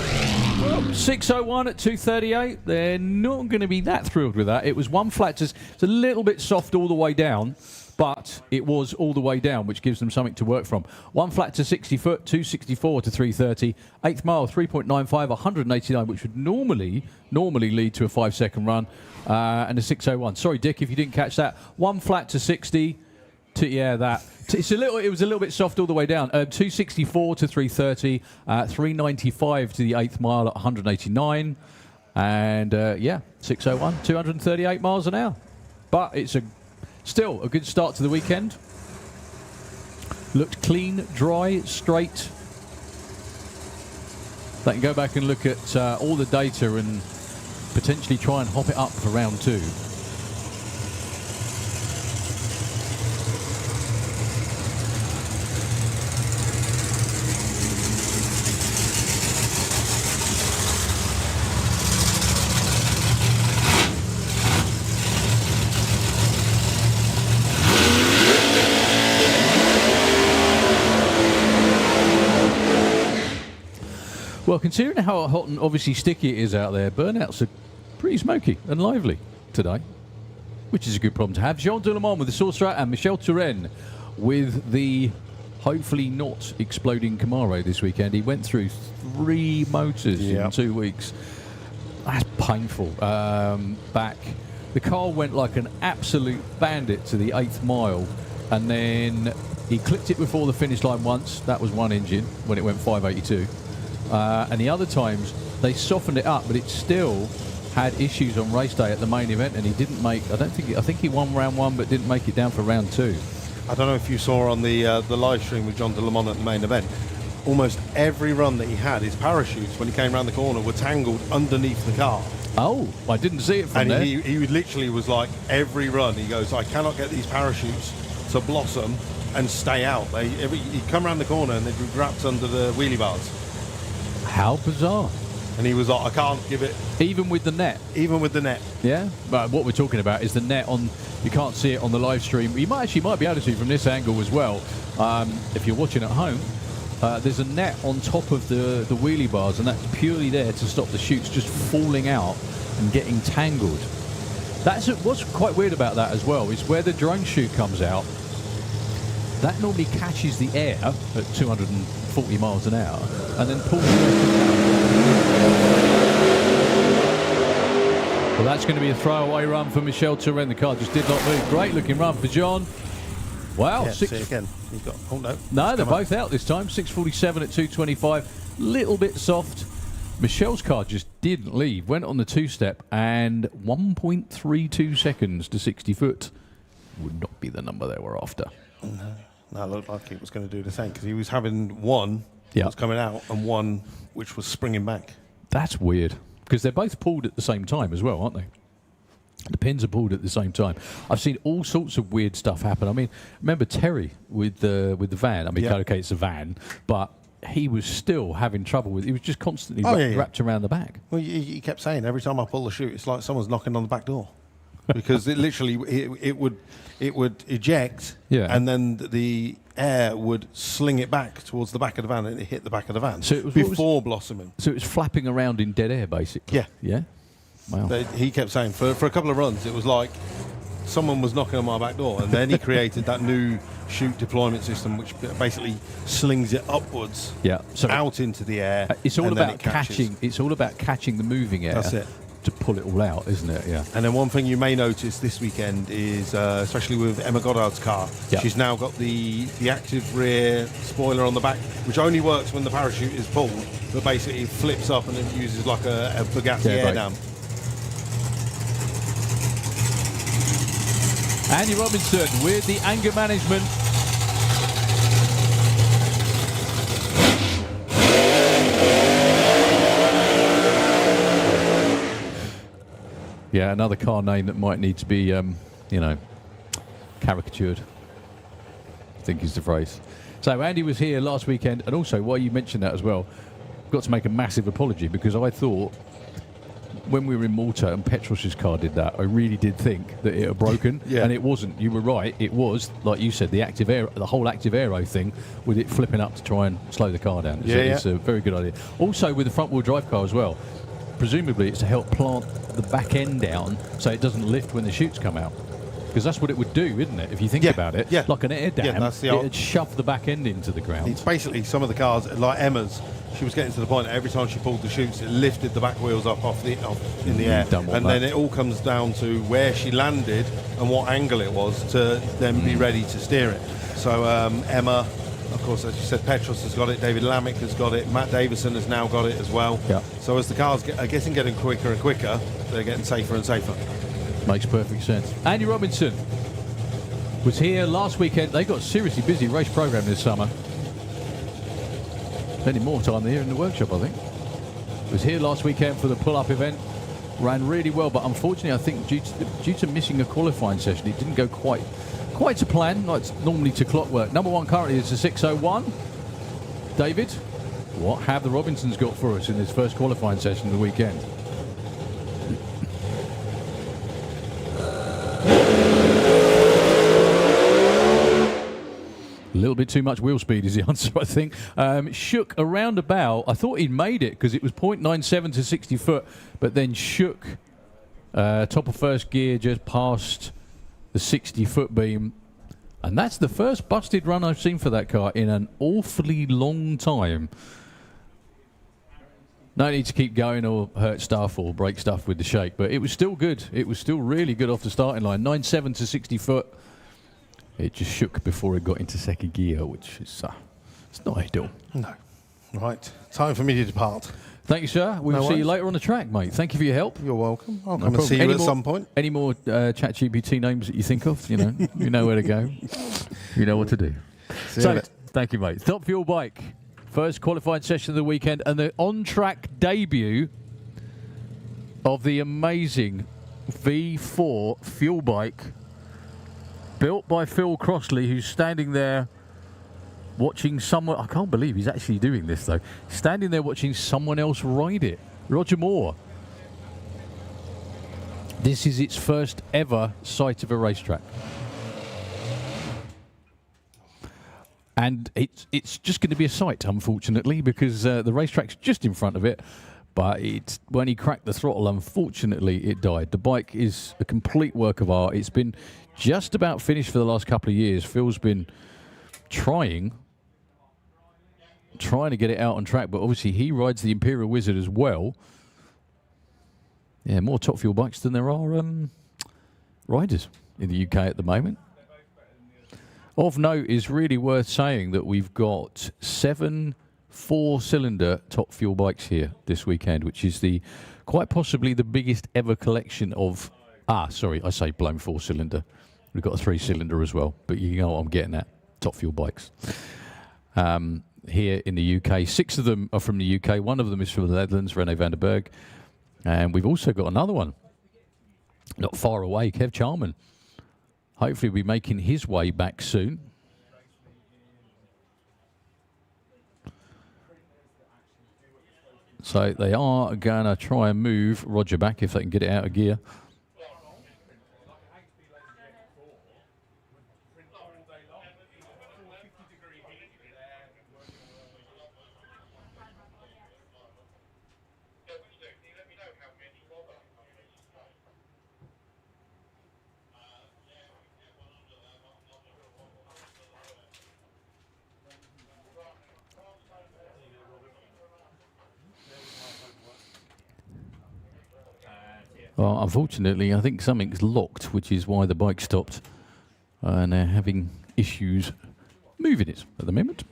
601 at 238. They're not going to be that thrilled with that. It was one flat, it's a little bit soft all the way down, but it was all the way down, which gives them something to work from. One flat to 60 foot, 264 to 330. 8th mile, 3.95, 189, which would normally lead to a 5-second run, and a 601. Sorry, Dick, if you didn't catch that. One flat to 60. That it was a little bit soft all the way down. 264 to 330, 395 to the 8th mile at 189, and 601, 238 miles an hour. But it's still a good start to the weekend. Looked clean, dry, straight. They can go back and look at all the data and potentially try and hop it up for round 2. Well, considering how hot and obviously sticky it is out there, burnouts are pretty smoky and lively today, which is a good problem to have. Jean de Le Mans with the Sorcerer and Michel Turenne with the hopefully not exploding Camaro this weekend. He went through 3 motors in 2 weeks. That's painful. Back. The car went like an absolute bandit to the 8th mile, and then he clipped it before the finish line once. That was one engine when it went 582. And the other times they softened it up, but it still had issues on race day at the main event, and he didn't make. I think he won round 1, but didn't make it down for round 2. I don't know if you saw on the live stream with John de Le Mans at the main event. Almost every run that he had, his parachutes when he came around the corner were tangled underneath the car. Oh, I didn't see it from and there. And he literally was like, every run he goes, I cannot get these parachutes to blossom and stay out. He'd come around the corner and they'd be wrapped under the wheelie bars. How bizarre. And he was like, I can't give it. Even with the net? Even with the net. Yeah. But what we're talking about is the net on, you can't see it on the live stream. You might be able to see it from this angle as well. If you're watching at home, there's a net on top of the wheelie bars, and that's purely there to stop the chutes just falling out and getting tangled. What's quite weird about that as well is where the drone chute comes out, that normally catches the air at 240 miles an hour and then pulls the rest of it out. Well, that's going to be a throwaway run for Michel Turenne. The car just did not move. Great looking run for John. Wow. Yeah, see it again. He's got, oh no. No, they're both out this time. 647 at 225. Little bit soft. Michel's car just didn't leave. Went on the two-step and 1.32 seconds to 60 foot would not be the number they were after. No, it looked like it was going to do the same because he was having one that was coming out and one which was springing back. That's weird because they're both pulled at the same time as well, aren't they? The pins are pulled at the same time. I've seen all sorts of weird stuff happen. I mean, remember Terry with the van? I mean, okay, it's a van, but he was still having trouble with. He was just constantly wrapped around the back. Well, he kept saying every time I pull the chute, it's like someone's knocking on the back door, because it literally it would eject, and then the air would sling it back towards the back of the van, and it hit the back of the van. So it was before blossoming. So it was flapping around in dead air, basically. Yeah, yeah. Wow. He kept saying for a couple of runs, it was like someone was knocking on my back door, and then he created that new chute deployment system, which basically slings it upwards, out into the air. It's all about catching. It's all about catching the moving air. That's it. To pull it all out, isn't it? Yeah. And then one thing you may notice this weekend is, especially with Emma Goddard's car, she's now got the active rear spoiler on the back, which only works when the parachute is pulled, but basically it flips up and it uses like a Bugatti air dam. Andy Robinson with the anger management. Yeah, another car name that might need to be, caricatured, I think is the phrase. So Andy was here last weekend, and also, while you mentioned that as well, I've got to make a massive apology, because I thought when we were in Malta and Petros's car did that, I really did think that it had broken, and it wasn't. You were right. It was, like you said, the whole active aero thing, with it flipping up to try and slow the car down. It's a very good idea. Also, with the front-wheel drive car as well, presumably it's to help plant the back end down so it doesn't lift when the chutes come out. Because that's what it would do, isn't it? If you think about it, like an air dam, it'd shove the back end into the ground. It's basically some of the cars, like Emma's, she was getting to the point that every time she pulled the chutes, it lifted the back wheels up in the air. And then it all comes down to where she landed and what angle it was to then be ready to steer it. So Emma, of course, as you said, Petros has got it, David Lammick has got it, Matt Davison has now got it as well. Yeah. So as the cars are getting quicker and quicker, they're getting safer and safer. Makes perfect sense. Andy Robinson was here last weekend. They got a seriously busy race program this summer. Plenty more time there in the workshop, I think. Was here last weekend for the pull-up event. Ran really well, but unfortunately, I think due to missing a qualifying session, it didn't go quite to plan, like it's normally to clockwork. Number one currently is a 6:01. David, what have the Robinsons got for us in this first qualifying session of the weekend? A little bit too much wheel speed is the answer, I think. Shook around about. I thought he'd made it because it was 0.97 to 60 foot, but then shook top of first gear just past the 60-foot beam. And that's the first busted run I've seen for that car in an awfully long time. No need to keep going or hurt stuff or break stuff with the shake, but it was still good. It was still really good off the starting line. 9.7 to 60 foot. It just shook before it got into second gear, which is it's not ideal. No. Right. Time for me to depart. Thank you, sir. We'll see you later on the track, mate. Thank you for your help. You're welcome. I'll come and see you at some point. Any more ChatGPT names that you think of? You know where to go. You know what to do. Thank you, mate. Top Fuel Bike. First qualifying session of the weekend and the on-track debut of the amazing V4 fuel bike built by Phil Crossley, who's standing there watching someone. I can't believe he's actually doing this, though. Standing there watching someone else ride it. Roger Moore. This is its first ever sight of a racetrack. And it's just going to be a sight, unfortunately, because the racetrack's just in front of it. But when he cracked the throttle, unfortunately, it died. The bike is a complete work of art. It's been just about finished for the last couple of years. Phil's been trying to get it out on track, but obviously he rides the Imperial Wizard as well. Yeah, more Top Fuel bikes than there are riders in the UK at the moment. Of note is really worth saying that we've got 7 4-cylinder Top Fuel bikes here this weekend, which is quite possibly the biggest ever collection of... sorry, I say blown 4-cylinder. We've got a 3-cylinder as well, but you know what I'm getting at. Top Fuel bikes. Here in the UK. 6 of them are from the UK. 1 of them is from the Netherlands, René van der Berg. And we've also got another one not far away, Kev Charman. Hopefully we'll be making his way back soon. So they are going to try and move Roger back if they can get it out of gear. Well, unfortunately, I think something's locked, which is why the bike stopped. And they're having issues moving it at the moment.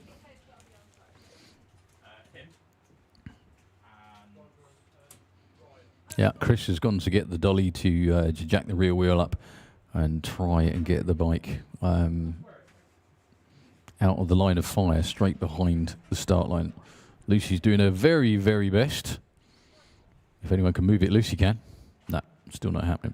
Yeah, Chris has gone to get the dolly to jack the rear wheel up and try and get the bike out of the line of fire, straight behind the start line. Lucy's doing her very, very best. If anyone can move it, Lucy can. No, still not happening.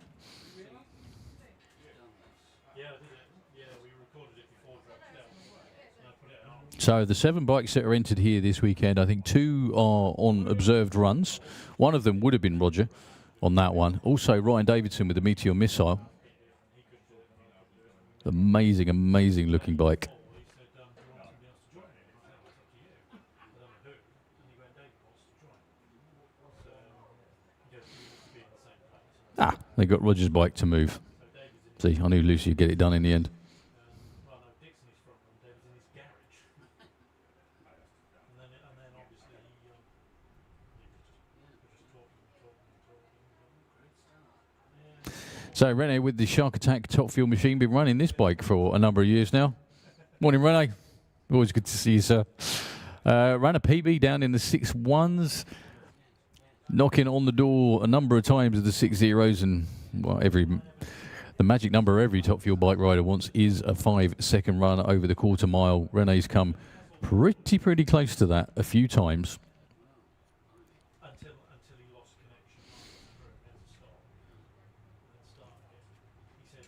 So the 7 bikes that are entered here this weekend, I think 2 are on observed runs. One of them would have been Roger on that one. Also Ryan Davidson with the Meteor Missile. Amazing, amazing looking bike. They got Roger's bike to move. See, I knew Lucy would get it done in the end. So René with the Shark Attack Top Fuel machine, been running this bike for a number of years now. Morning, René. Always good to see you, sir. Ran a PB down in the 6.1s. Knocking on the door a number of times of the 6.0s, and well, the magic number every Top Fuel bike rider wants is a 5-second run over the quarter mile. René's come pretty close to that a few times. Until he lost connection at the start. He said,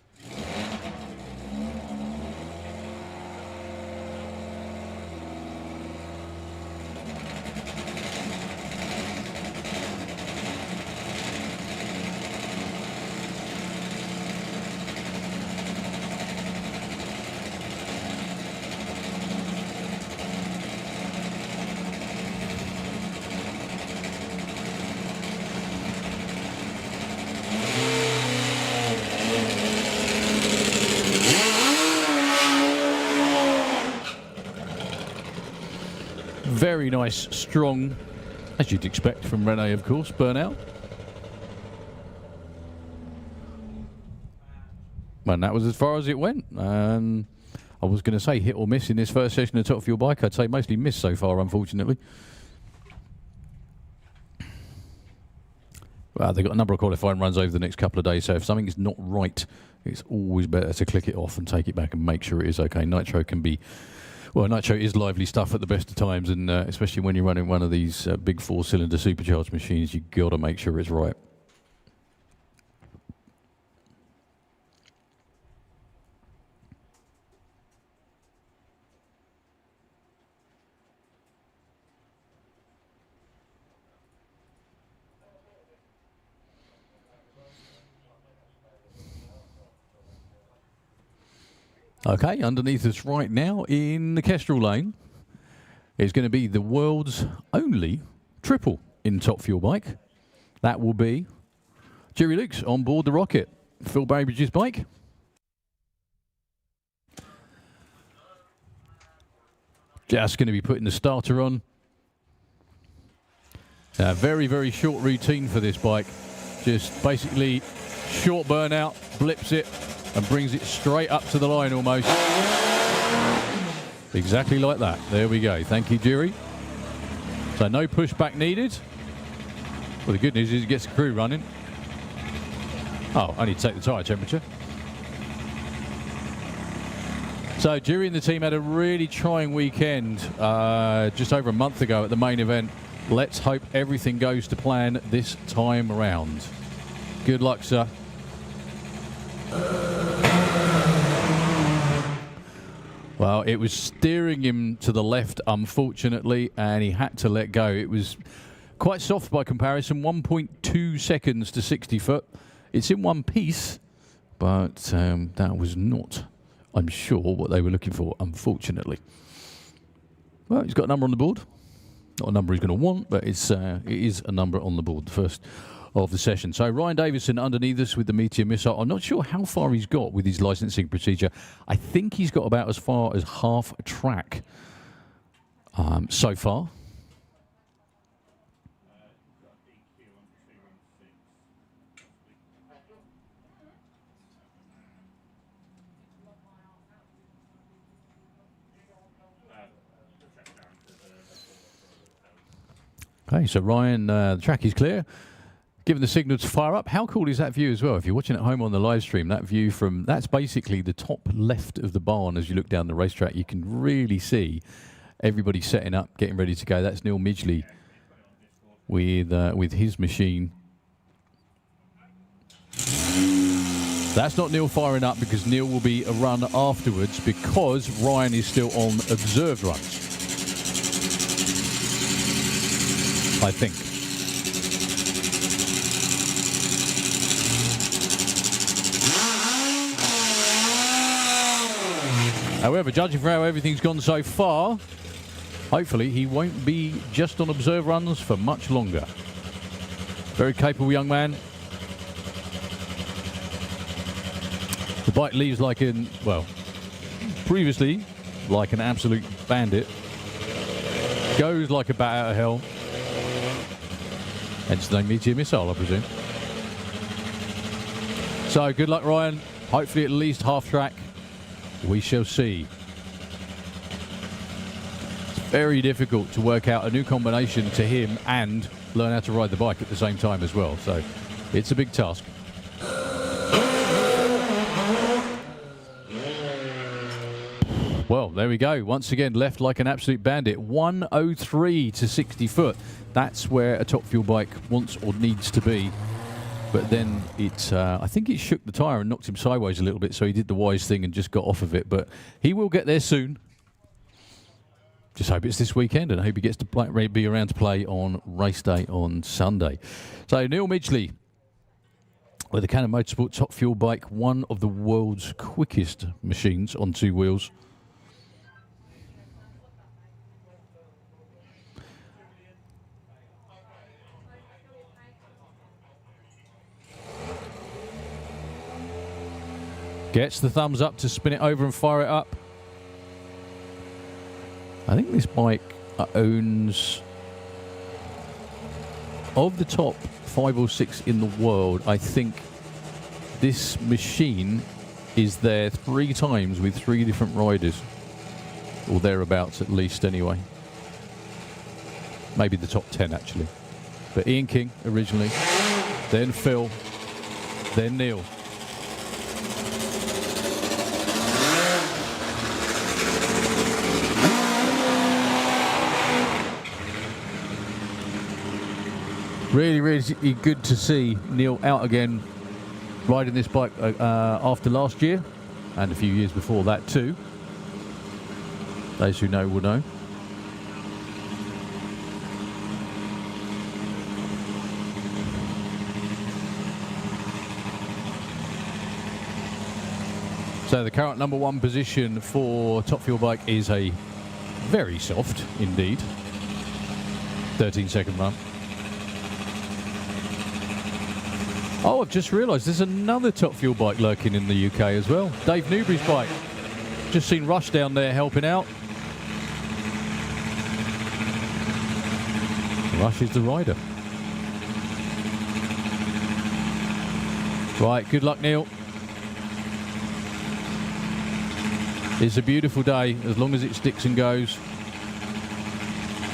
Very nice, strong, as you'd expect from René, of course, burnout. And that was as far as it went. I was going to say hit or miss in this first session of Top Fuel bike. I'd say mostly miss so far, unfortunately. Well, they've got a number of qualifying runs over the next couple of days, so if something is not right, it's always better to click it off and take it back and make sure it is okay. Nitro can be... Well, Nitro is lively stuff at the best of times, and especially when you're running one of these big 4-cylinder supercharged machines, you've got to make sure it's right. Okay, underneath us right now in the Kestrel lane is going to be the world's only triple in Top Fuel Bike. That will be Jerry Lukes on board the Rocket. Phil Bainbridge's bike. Just going to be putting the starter on. A very, very short routine for this bike. Just basically short burnout, blips it, and brings it straight up to the line almost. Exactly like that. There we go. Thank you, Jerry. So no pushback needed. Well, the good news is it gets the crew running. Oh, I need to take the tyre temperature. So Jerry and the team had a really trying weekend just over a month ago at the main event. Let's hope everything goes to plan this time around. Good luck, sir. Well, it was steering him to the left, unfortunately, and he had to let go. It was quite soft by comparison, 1.2 seconds to 60 foot. It's in one piece, but that was not, I'm sure, what they were looking for, unfortunately. Well, he's got a number on the board. Not a number he's going to want, but it is a number on the board, the first of the session. So Ryan Davison underneath us with the Meteor Missile. I'm not sure how far he's got with his licensing procedure. I think he's got about as far as half a track so far. Okay, so Ryan, the track is clear. Given the signal to fire up. How cool is that view as well? If you're watching at home on the live stream, that view from, that's basically the top left of the barn as you look down the racetrack. You can really see everybody setting up, getting ready to go. That's Neil Midgley with his machine. That's not Neil firing up because Neil will be a run afterwards because Ryan is still on observed runs. I think. However, judging for how everything's gone so far, hopefully he won't be just on observe runs for much longer. Very capable young man. The bike leaves like an, well, previously like an absolute bandit. Goes like a bat out of hell. Hence the name Meteor Missile, I presume. So good luck, Ryan. Hopefully at least half track. We shall see. It's very difficult to work out a new combination to him and learn how to ride the bike at the same time as well. So it's a big task. Well, there we go. Once again, left like an absolute bandit. 103 to 60 foot. That's where a Top Fuel bike wants or needs to be. But then it, I think it shook the tyre and knocked him sideways a little bit, so he did the wise thing and just got off of it. But he will get there soon. Just hope it's this weekend, and I hope he gets to play, be around to play on race day on Sunday. So Neil Midgley with the Canon Motorsport Top Fuel bike, one of the world's quickest machines on two wheels. Gets the thumbs up to spin it over and fire it up. I think this bike owns, of the top 5 or 6 in the world, I think this machine is there 3 times with 3 different riders. Or thereabouts at least anyway. Maybe the top 10 actually. But Ian King originally, then Phil, then Neil. Really, really good to see Neil out again riding this bike after last year and a few years before that too. Those who know will know. So the current #1 position for Top Fuel bike is a very soft indeed 13-second run. Oh, I've just realised there's another Top Fuel bike lurking in the UK as well. Dave Newbury's bike. Just seen Rush down there helping out. Rush is the rider. Right, good luck, Neil. It's a beautiful day, as long as it sticks and goes.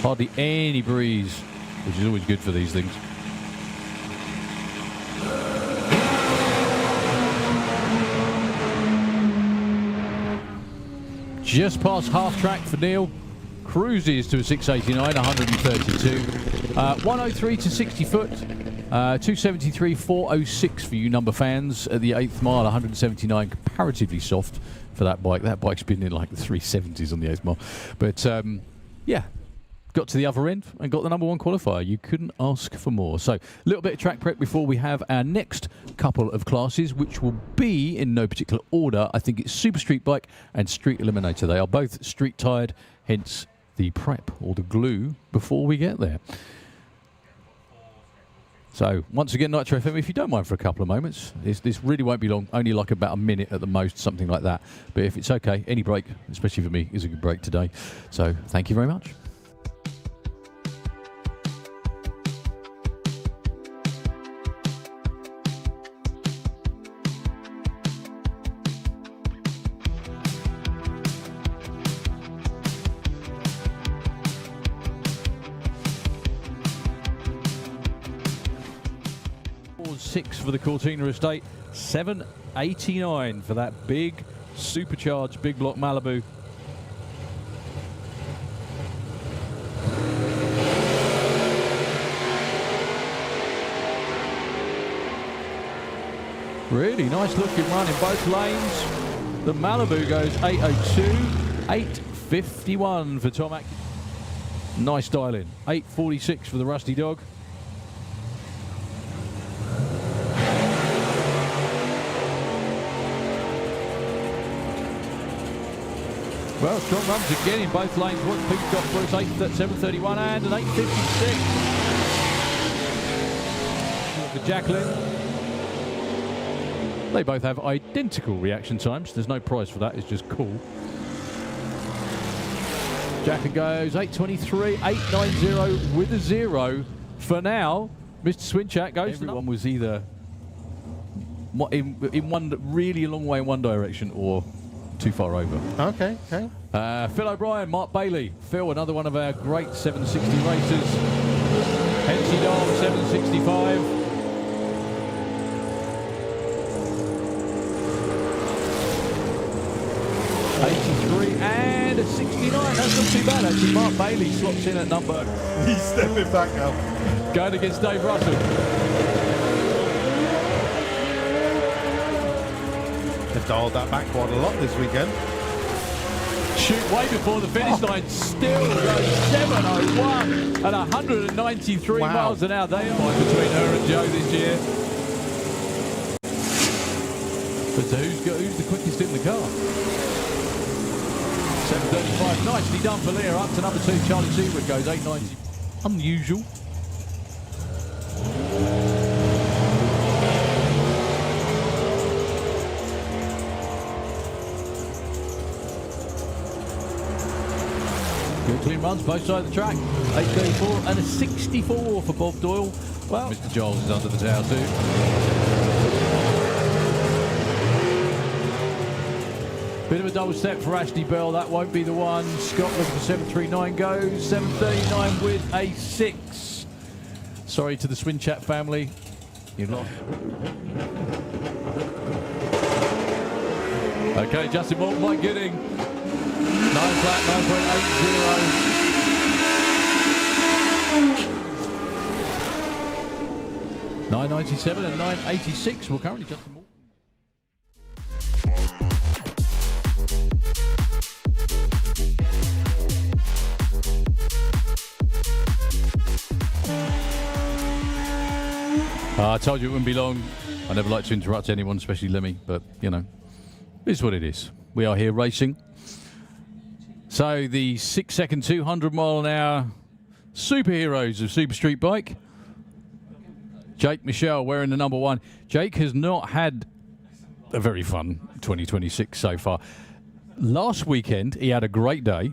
Hardly any breeze, which is always good for these things. Just past half track for Neil. Cruises to a 689, 132. 103 to 60 foot. 273, 406 for you number fans at the 8th mile. 179, comparatively soft for that bike. That bike's been in like the 370s on the 8th mile. But yeah, got to the other end and got the number 1 qualifier. You couldn't ask for more. So a little bit of track prep before we have our next couple of classes, which will be in no particular order. I think it's Super Street Bike and Street Eliminator. They are both street tired, hence the prep or the glue before we get there. So once again, Nitro FM, if you don't mind for a couple of moments, this really won't be long, only like about a minute at the most, something like that. But if it's okay, any break, especially for me, is a good break today. So thank you very much. Six for the Cortina estate, 789 for that big supercharged big block Malibu. Really nice looking run in both lanes. The Malibu goes 802, 851 for Tom Atkins. Nice dial in. 846 for the Rusty Dog. Well, strong runs again in both lanes. What's Pink got for us? 731 and an 856. For Jacqueline. They both have identical reaction times. There's no prize for that. It's just cool. Jacqueline goes 823, 890 with a 0. For now, Mr. Swinchak goes. Everyone was either in one really long way in one direction or too far over. Okay, okay. Phil O'Brien, Mark Bailey. Phil, another one of our great 760 racers. Hensi Dom, 765. '83 and a 69. That's not too bad, actually. Mark Bailey slots in at number. He's stepping back up. Going against Dave Russell. They've dialed that back quite a lot this weekend. Shoot way before the finish line, still goes 701 and 193 miles an hour. They are between her and Joe this year. But so who's the quickest in the car? 735, nicely done for Leah. Up to number 2, Charlie Seaward goes 890. Unusual. Good clean runs both sides of the track. 834 and a 64 for Bob Doyle. Well, Mr. Giles is under the tower too. Bit of a double step for Ashley Bell. That won't be the one. Scott looking for 739 goes. 739 with a 6. Sorry to the Swinchak family. You're not. Okay, Justin Morton, Mike Gooding. 9 flat, 9.80. 997 and 986. Well, currently Justin Morton. I told you it wouldn't be long. I never like to interrupt anyone, especially Lemmy, but, you know, it is what it is. We are here racing. So the 6-second, 200 mile an hour superheroes of Super Street Bike. Jake Michelle wearing the number 1. Jake has not had a very fun 2026 so far. Last weekend, he had a great day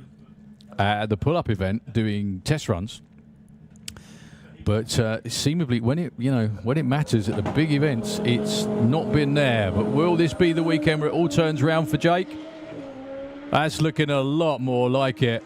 at the pull-up event doing test runs. But seemingly, when it matters at the big events, it's not been there. But will this be the weekend where it all turns round for Jake? That's looking a lot more like it.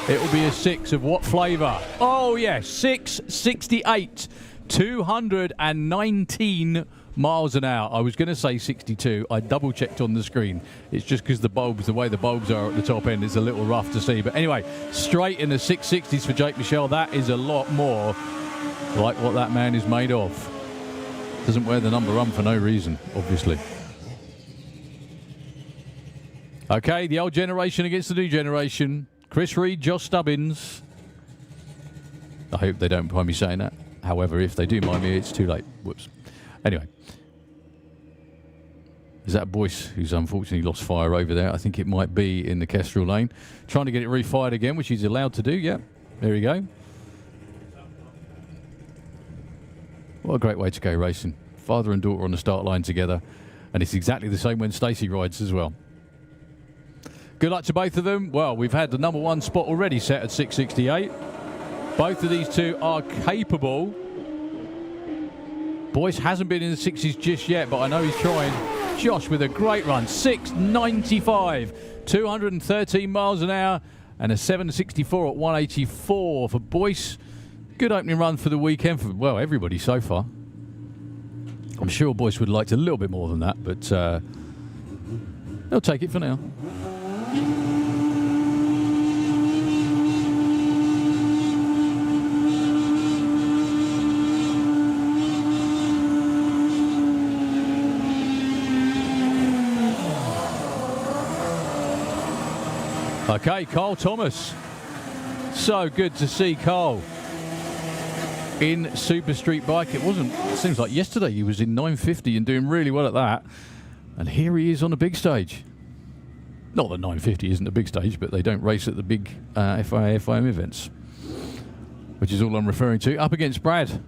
It will be a 6 of what flavour? Oh, yes, 668. 219 miles an hour. I was going to say 62. I double checked on the screen. It's just because the way the bulbs are at the top end is a little rough to see. But anyway, straight in the 660s for Jake Michelle. That is a lot more like what that man is made of. Doesn't wear the number 1 for no reason, obviously. Okay, the old generation against the new generation. Chris Reed, Josh Stubbins. I hope they don't mind me saying that. However, if they do mind me, it's too late. Whoops. Anyway. Is that Boyce who's unfortunately lost fire over there? I think it might be in the Kestrel lane. Trying to get it refired again, which he's allowed to do. Yeah, there we go. What a great way to go racing. Father and daughter on the start line together. And it's exactly the same when Stacey rides as well. Good luck to both of them. Well, we've had the number 1 spot already set at 668. Both of these two are capable. Boyce hasn't been in the 60s just yet, but I know he's trying. Josh with a great run. 695. 213 miles an hour and a 764 at 184 for Boyce. Good opening run for the weekend for, well, everybody so far. I'm sure Boyce would have liked a little bit more than that, but they'll take it for now. Okay, Carl Thomas. So good to see Carl in Super Street Bike. It seems like yesterday he was in 950 and doing really well at that. And here he is on the big stage. Not that 950 isn't a big stage, but they don't race at the big FIA, FIM events, which is all I'm referring to. Up against Brad.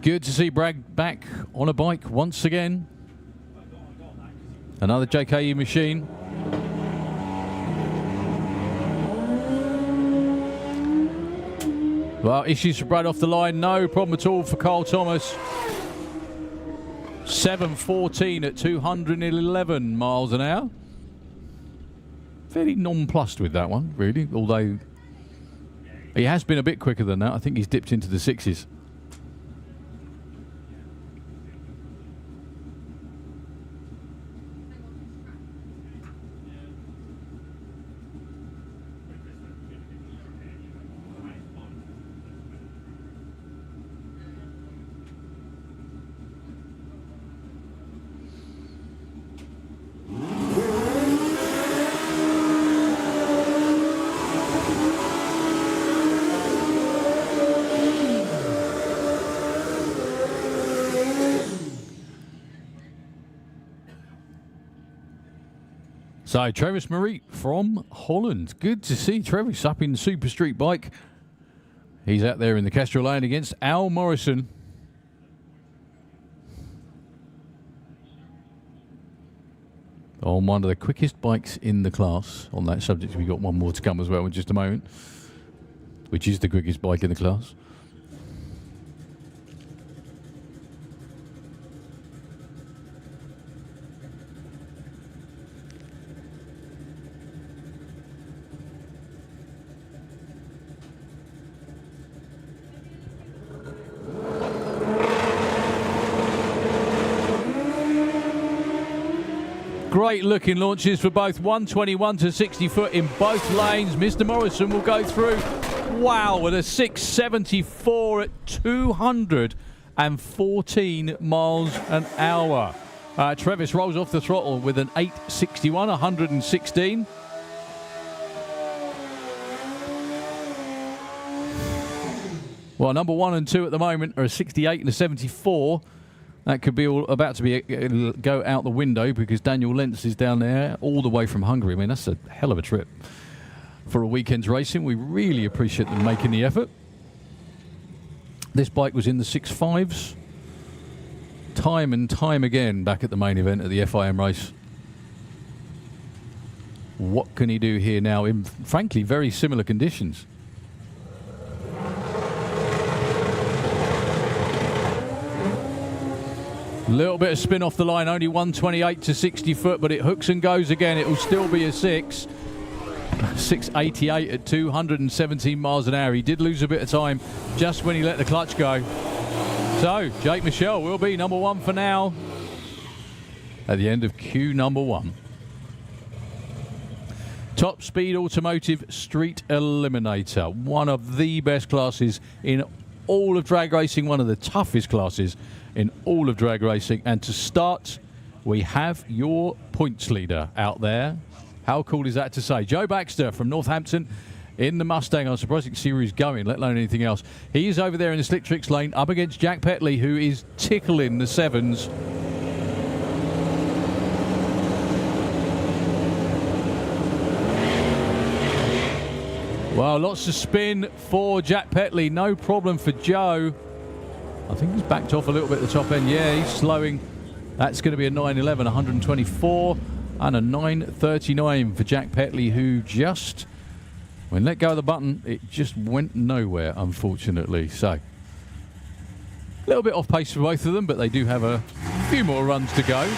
Good to see Brad back on a bike once again. Another JKE machine. Well, issues for Brad off the line. No problem at all for Carl Thomas. 714 at 211 miles an hour. Fairly nonplussed with that one, really. Although he has been a bit quicker than that. I think he's dipped into the 6s. So, Travis Marie from Holland. Good to see Travis up in the Super Street Bike. He's out there in the Kestrel lane against Al Morrison. On one of the quickest bikes in the class. On that subject, we've got one more to come as well in just a moment, which is the quickest bike in the class. Great looking launches for both 121 to 60 foot in both lanes. Mr. Morrison will go through. Wow, with a 674 at 214 miles an hour. Travis rolls off the throttle with an 861, 116. Well, number 1 and 2 at the moment are a 68 and a 74. That could be all about to be go out the window because Daniel Lentz is down there all the way from Hungary. I mean, that's a hell of a trip for a weekend's racing. We really appreciate them making the effort. This bike was in the 6.5s time and time again back at the main event at the FIM race. What can he do here now in, frankly, very similar conditions? Little bit of spin off the line, only 128 to 60 foot, but it hooks and goes again. It will still be a 6. 688 at 217 miles an hour. He did lose a bit of time just when he let the clutch go. So, Jake Michel will be number 1 for now at the end of Q number 1. Top Speed Automotive Street Eliminator. One of the best classes in all of drag racing, one of the toughest classes in all of drag racing. And to start, we have your points leader out there. How cool is that to say? Joe Baxter from Northampton in the Mustang. I'm surprised to see where he's going, let alone anything else. He is over there in the slick tricks lane up against Jack Petley, who is tickling the 7s. Well, lots of spin for Jack Petley. No problem for Joe. I think he's backed off a little bit at the top end. Yeah, he's slowing. That's going to be a 911, 124. And a 939 for Jack Petley, who just, when let go of the button, it just went nowhere, unfortunately. So, a little bit off pace for both of them, but they do have a few more runs to go.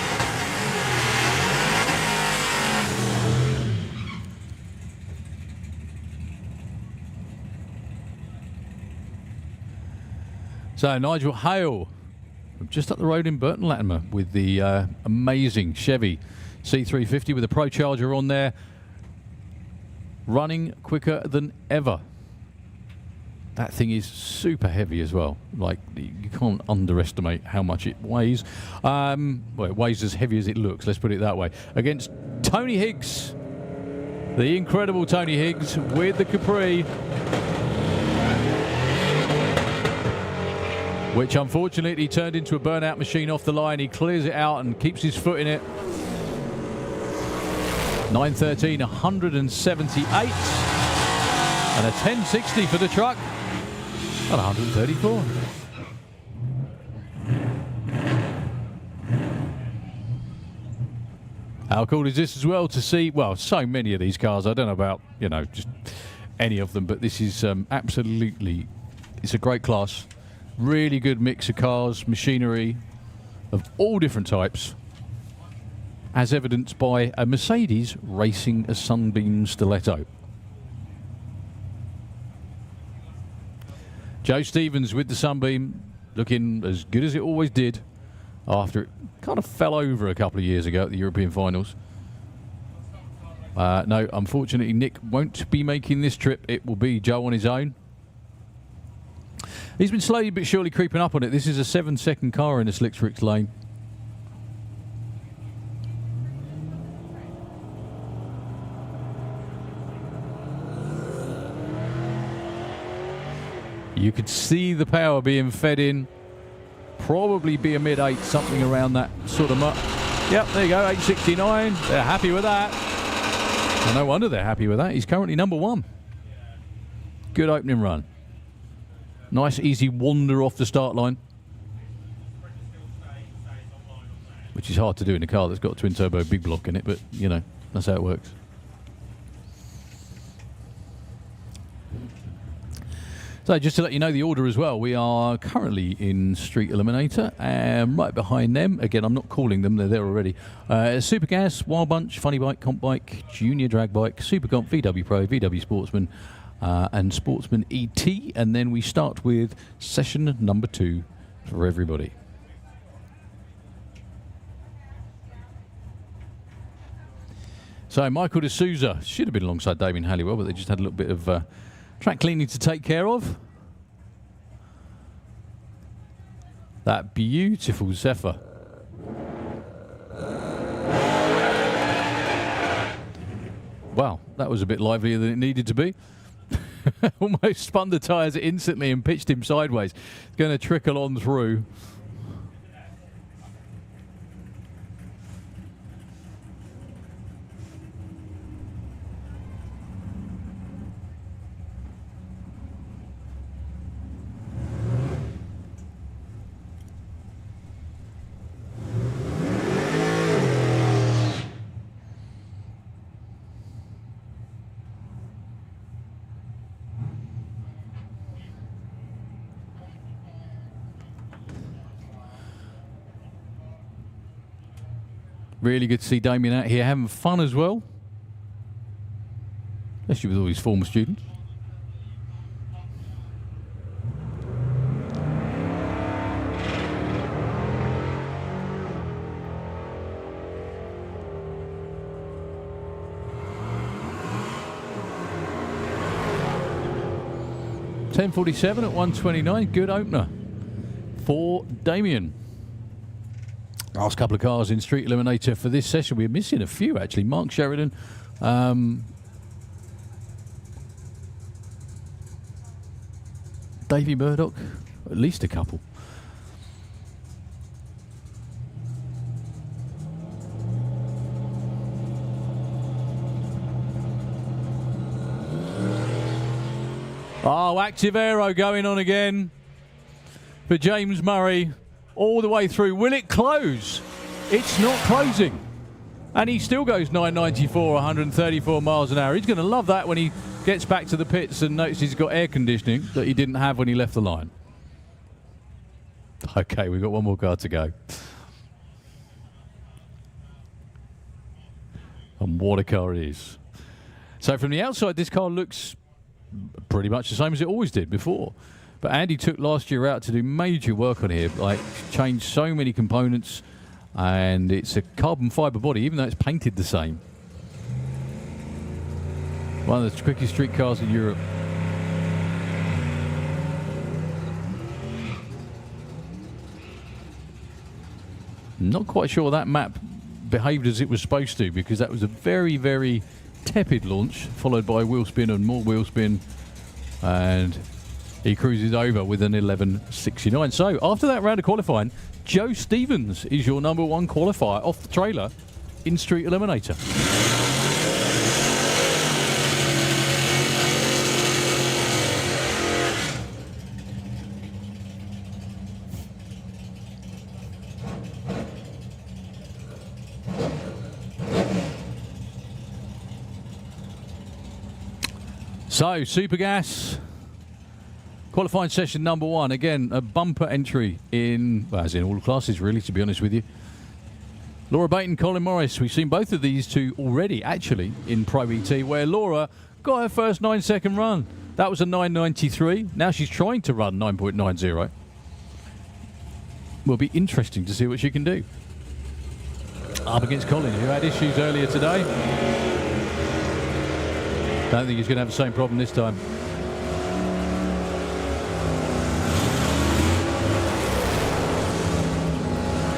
So, Nigel Hale, just up the road in Burton Latimer with the amazing Chevy C350 with a Pro Charger on there, running quicker than ever. That thing is super heavy as well. Like, you can't underestimate how much it weighs. Well, it weighs as heavy as it looks, let's put it that way. Against Tony Higgs, the incredible Tony Higgs with the Capri, which unfortunately turned into a burnout machine off the line. He clears it out and keeps his foot in it. 913, 178, and a 1060 for the truck at 134. How cool is this as well to see? Well, so many of these cars. I don't know about, you know, just any of them, but this is absolutely, it's a great class. Really good mix of cars, machinery of all different types, as evidenced by a Mercedes racing a Sunbeam Stiletto. Joe Stevens with the Sunbeam, looking as good as it always did after it kind of fell over a couple of years ago at the European Finals. No, unfortunately, Nick won't be making this trip. It will be Joe on his own. He's been slowly but surely creeping up on it. This is a 7-second car in the slick tricks lane. You could see the power being fed in. Probably be a mid-8, something around that sort of mark. Yep, there you go, 869. They're happy with that. And no wonder they're happy with that. He's currently number 1. Good opening run. Nice, easy wander off the start line. Which is hard to do in a car that's got a twin-turbo big block in it, but, you know, that's how it works. So just to let you know the order as well, we are currently in Street Eliminator, and right behind them, again, I'm not calling them, they're there already, Super Gas, Wild Bunch, Funny Bike, Comp Bike, Junior Drag Bike, Super Comp, VW Pro, VW Sportsman, and Sportsman ET, and then we start with session number 2 for everybody. So Michael D'Souza should have been alongside Damien Halliwell, but they just had a little bit of track cleaning to take care of. That beautiful Zephyr. Wow, that was a bit livelier than it needed to be. Almost spun the tyres instantly and pitched him sideways. It's going to trickle on through. Really good to see Damien out here having fun as well. Especially with all his former students. .10:47 at 1:29. Good opener for Damien. Last couple of cars in Street Eliminator for this session. We're missing a few, actually. Mark Sheridan. Davey Murdoch. At least a couple. Oh, active aero going on again for James Murray all the way through. Will it close? It's not closing. And he still goes 994, 134 miles an hour. He's going to love that when he gets back to the pits and notices he's got air conditioning that he didn't have when he left the line. Okay, we've got one more car to go. And what a car it is. So from the outside, this car looks pretty much the same as it always did before. But Andy took last year out to do major work on here, like changed so many components, and it's a carbon fibre body, even though it's painted the same. One of the quickest street cars in Europe. Not quite sure that map behaved as it was supposed to, because that was a very, very tepid launch, followed by wheel spin and more wheel spin, and he cruises over with an 11.69. So after that round of qualifying, Joe Stevens is your number one qualifier off the trailer in Street Eliminator. So, Super Gas, qualifying session number one. Again, a bumper entry in, well, as in all classes, really, to be honest with you. Laura Baton, Colin Morris. We've seen both of these two already, actually, in Pro ET, where Laura got her first 9-second run. That was a 9.93. Now she's trying to run 9.90. Will be interesting to see what she can do. Up against Colin, who had issues earlier today. Don't think he's going to have the same problem this time.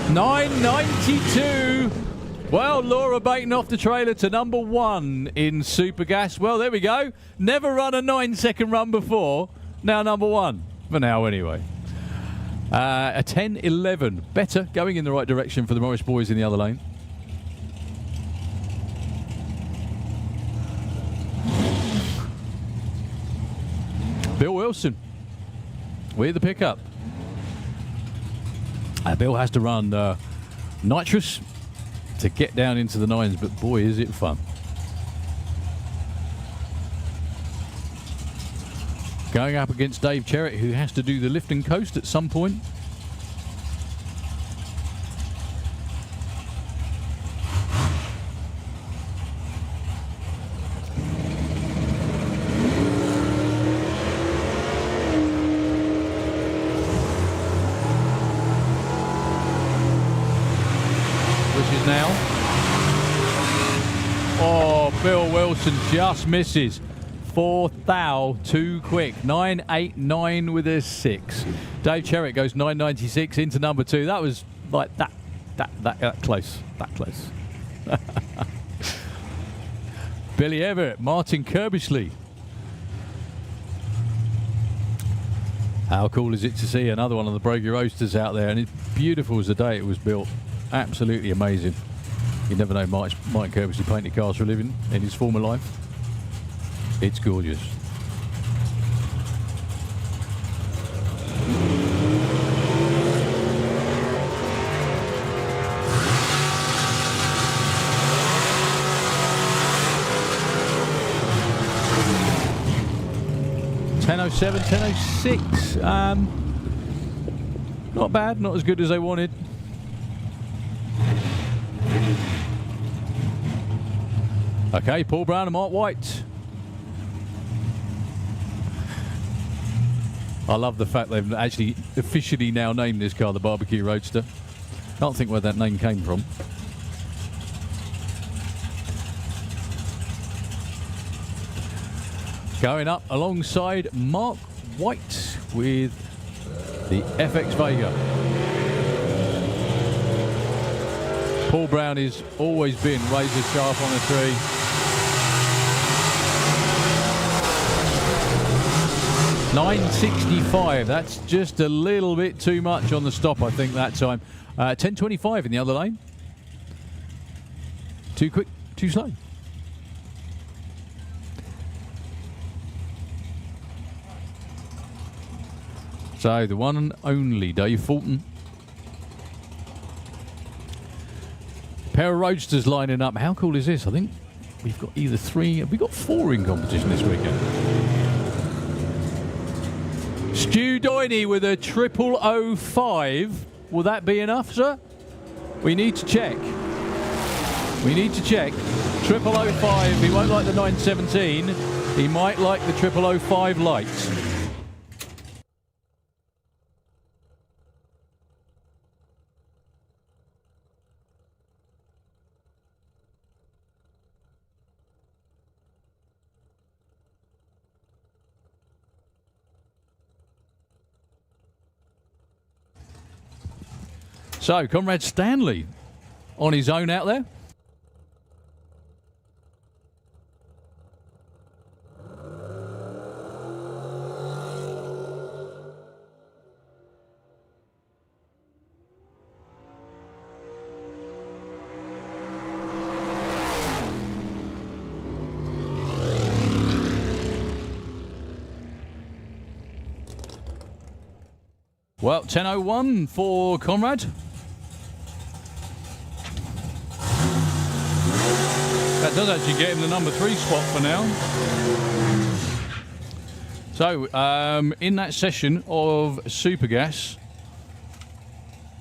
.992. Well, Laura Baton off the trailer to number one in Super Gas. Well, there we go. Never run a 9-second run before. Now number one. For now, anyway. A 10.11. Better, going in the right direction for the Morris boys in the other lane. Bill Wilson with the pickup. Bill has to run nitrous to get down into the nines, but boy, is it fun. Going up against Dave Cherrett, who has to do the lift and coast at some point. Now. Oh, Bill Wilson just misses. 4th thou too quick. 9.89 with a 6. Dave Cherrett goes 9.96 into number two. That was like that close. That close. Billy Everett, Martin Kirbishley. How cool is it to see another one of the Brogy Roasters out there, and it's beautiful as the day it was built. Absolutely amazing. You never know, Mike Kirbishley painted cars for a living in his former life. It's gorgeous. .10.07, 10.06. Not bad, not as good as they wanted. Okay, Paul Brown and Mark White. I love the fact they've actually officially now named this car the Barbecue Roadster. Can't think where that name came from. Going up alongside Mark White with the FX Vega. Paul Brown has always been razor sharp on a tree. .965, that's just a little bit too much on the stop, I think, that time. 10.25 in the other lane. Too quick, too slow. So the one and only Dave Fulton. Pair of roadsters lining up. How cool is this? I think we've got either 3, we've got 4 in competition this weekend. Stu Doiney with a 0005. Will that be enough, sir? We need to check. We need to check. 0005, he won't like the 917. He might like the 0005 light. So, Comrade Stanley on his own out there. Well, 10.01 for Conrad. That does actually get him the number 3 spot for now. So, in that session of Super Gas,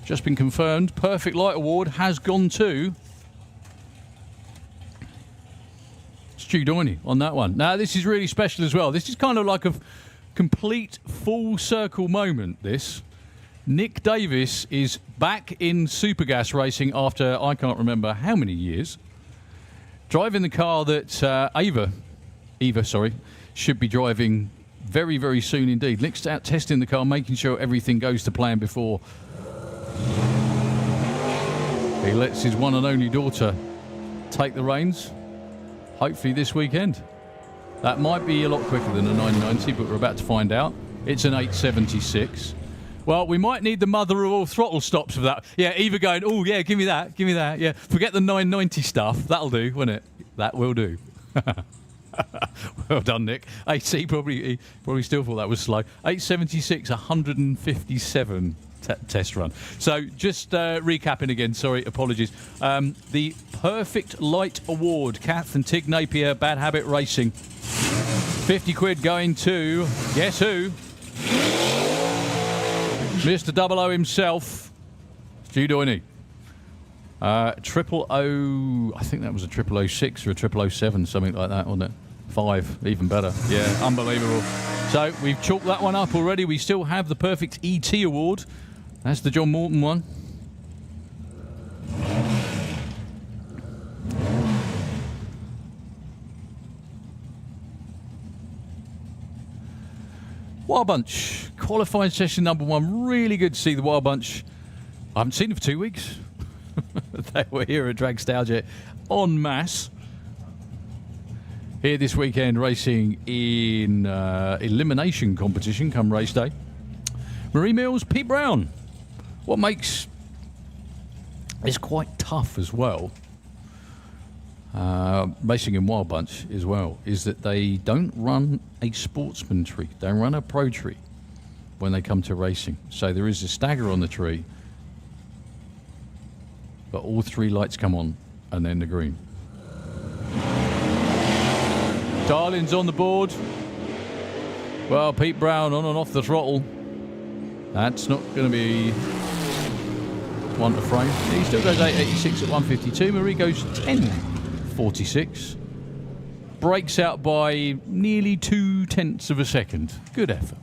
just been confirmed, Perfect Light Award has gone to Stu Doiney on that one. Now, this is really special as well. This is kind of like a complete full circle moment, this. Nick Davis is back in Super Gas racing after I can't remember how many years. Driving the car that Eva, should be driving very, very soon indeed. Nick's out testing the car, making sure everything goes to plan before he lets his one and only daughter take the reins, hopefully this weekend. That might be a lot quicker than a 990, but we're about to find out. It's an 876. Well, we might need the mother of all throttle stops for that. Yeah, Eva going, oh, yeah, give me that. Yeah, forget the 990 stuff. That'll do, won't it? That will do. Well done, Nick. AC he probably still thought that was slow. 876, 157 test run. So just recapping again, sorry, apologies. The Perfect Light Award, Kath and Tig Napier, Bad Habit Racing. 50 quid going to, guess who? Mr. 00 himself, Stu Doiney. 000, I think that was a 0006 or a 007, something like that, wasn't it? 5, even better. Yeah, unbelievable. So we've chalked that one up already. We still have the Perfect ET Award. That's the John Morton one. Wild Bunch, qualifying session number 1. Really good to see the Wild Bunch. I haven't seen them for 2 weeks. They were here at Dragstalgia en masse. Here this weekend racing in elimination competition come race day. Marie Mills, Pete Brown. What makes this quite tough as well, racing in Wild Bunch as well, is that they don't run a sportsman tree. They run a pro tree when they come to racing. So there is a stagger on the tree, but all 3 lights come on and then the green. Darling's on the board. Well, Pete Brown on and off the throttle. That's not going to be one to frame. He still goes 886 at 152. Marie goes 1046. breaks out by nearly 0.2 of a second. Good effort.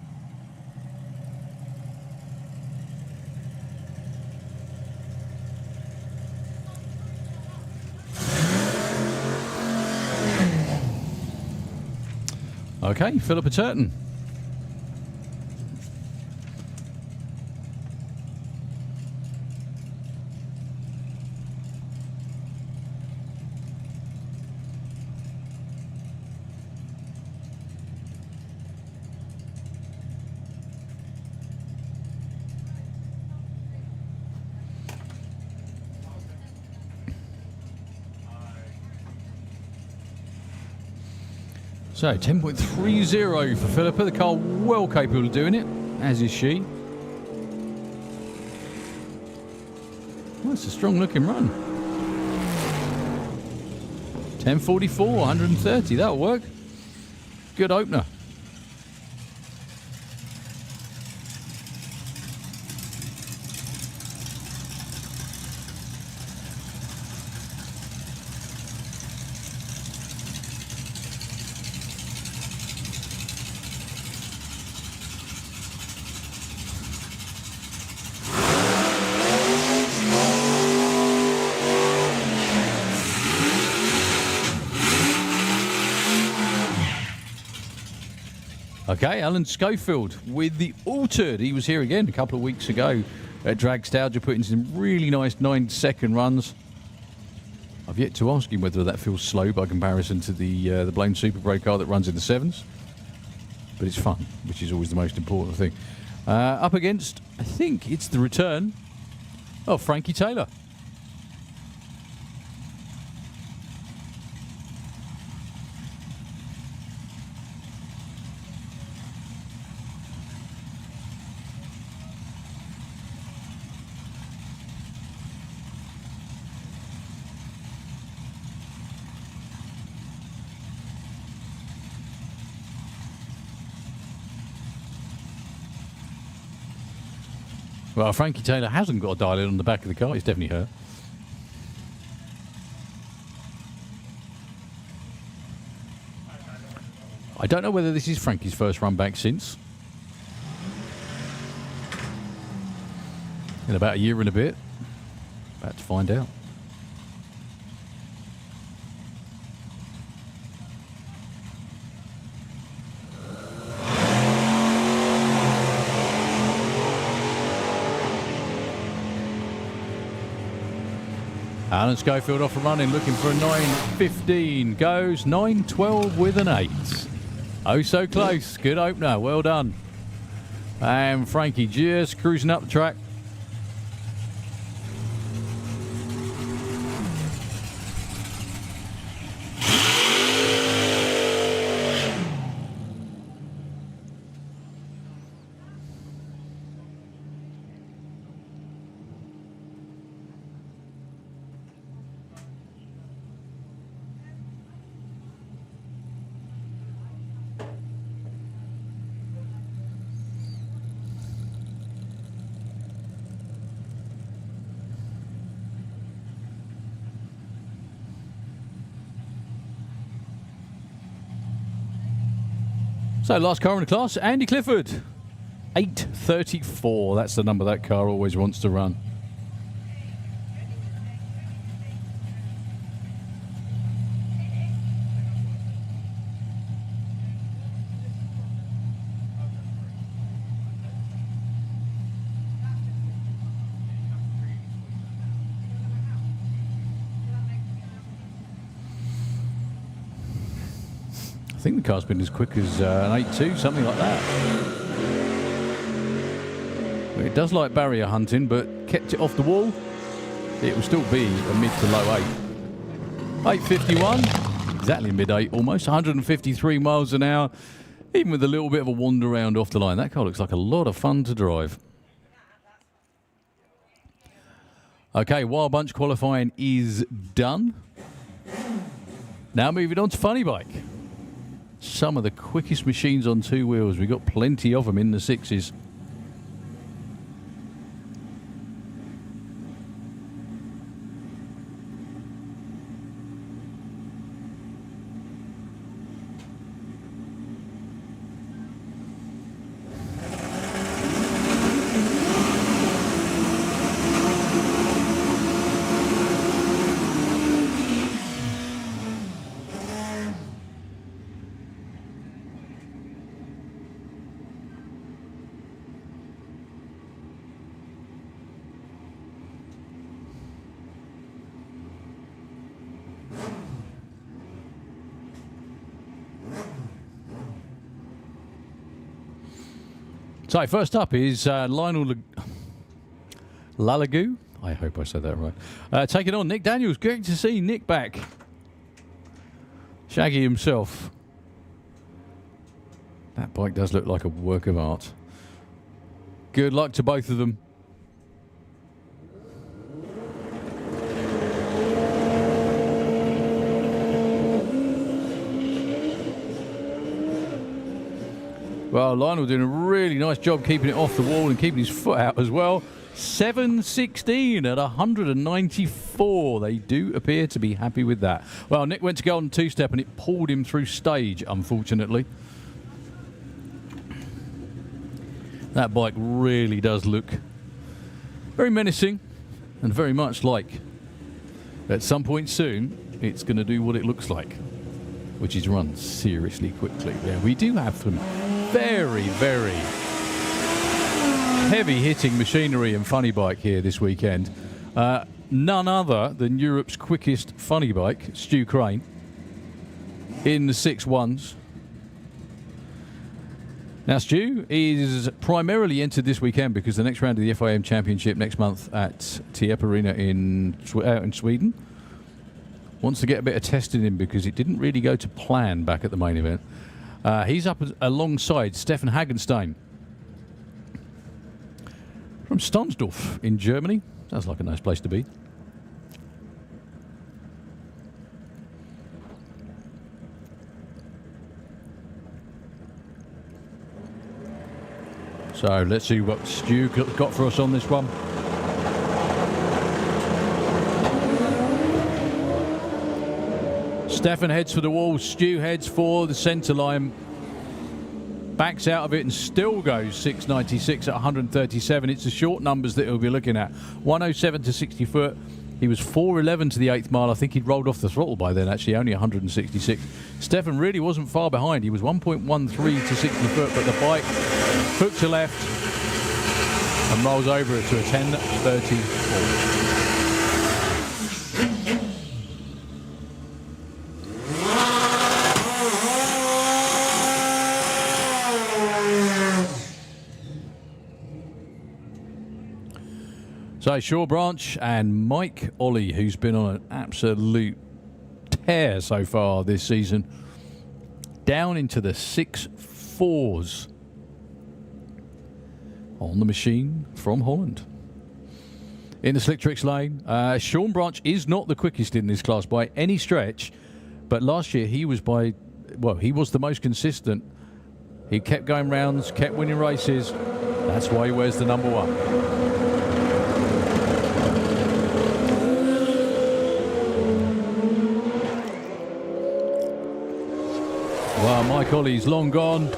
Okay, Philippa Turton. So 10.30 for Philippa. The car well capable of doing it, as is she. Well, it's a strong looking run. 10.44, 130, that'll work. Good opener. Okay, Alan Schofield with the altered. He was here again a couple of weeks ago at Dragstalgia, putting some really nice 9-second runs. I've yet to ask him whether that feels slow by comparison to the blown Super Brake car that runs in the 7s. But it's fun, which is always the most important thing. Up against, I think it's the return of Frankie Taylor. Well, Frankie Taylor hasn't got a dial in on the back of the car. It's definitely her. I don't know whether this is Frankie's first run back since. In about a year and a bit. About to find out. Alan Schofield off and running, looking for a 9.15. Goes 9.12 with an 8. Oh, so close. Good opener. Well done. And Frankie just cruising up the track. So last car in the class, Andy Clifford. 8.34. That's the number that car always wants to run. I think the car's been as quick as an 8.2, something like that. It does like barrier hunting, but kept it off the wall. It will still be a mid to low 8. 8.51, exactly mid 8 almost, 153 miles an hour, even with a little bit of a wander around off the line. That car looks like a lot of fun to drive. Okay, Wild Bunch qualifying is done. Now moving on to Funny Bike. Some of the quickest machines on two wheels. We've got plenty of them in the 6s. So first up is Lionel Lalagoo. I hope I said that right. Taking on Nick Daniels. Great to see Nick back. Shaggy himself. That bike does look like a work of art. Good luck to both of them. Well, Lionel doing a really nice job keeping it off the wall and keeping his foot out as well. 7.16 at 194. They do appear to be happy with that. Well, Nick went to go on two-step and it pulled him through stage, unfortunately. That bike really does look very menacing and very much like at some point soon it's going to do what it looks like, which is run seriously quickly. Yeah, we do have some very, very heavy-hitting machinery and funny bike here this weekend. None other than Europe's quickest funny bike, Stu Crane, in the 6.1s. Now, Stu is primarily entered this weekend because the next round of the FIM Championship next month at Tierp Arena in Sweden wants to get a bit of testing in because it didn't really go to plan back at the main event. He's up alongside Stefan Hagenstein from Stonsdorf in Germany. Sounds like a nice place to be. So let's see what Stu got for us on this one. Stefan heads for the wall, Stu heads for the centre line. Backs out of it and still goes 6.96 at 137. It's the short numbers that he'll be looking at. 107 to 60 foot. He was 4.11 to the 8th mile. I think he'd rolled off the throttle by then, actually, only 166. Stefan really wasn't far behind. He was 1.13 to 60 foot, but the bike hooks to left and rolls over it to a 10.34. So Shaw Branch and Mike Ollie, who's been on an absolute tear so far this season, down into the 6.4s on the machine from Holland. In the Slick Tricks lane, Sean Branch is not the quickest in this class by any stretch, but last year he was he was the most consistent. He kept going rounds, kept winning races. That's why he wears the number 1. Well, Mike Ollie's long gone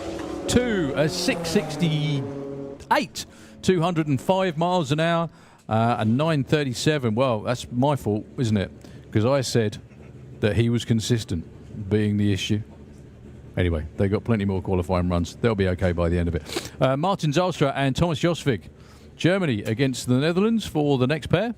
to a 6.68, 205 miles an hour, and 9.37. Well, that's my fault, isn't it? Because I said that he was consistent, being the issue. Anyway, they got plenty more qualifying runs. They'll be okay by the end of it. Martin Zalstra and Thomas Josvig, Germany against the Netherlands for the next pair.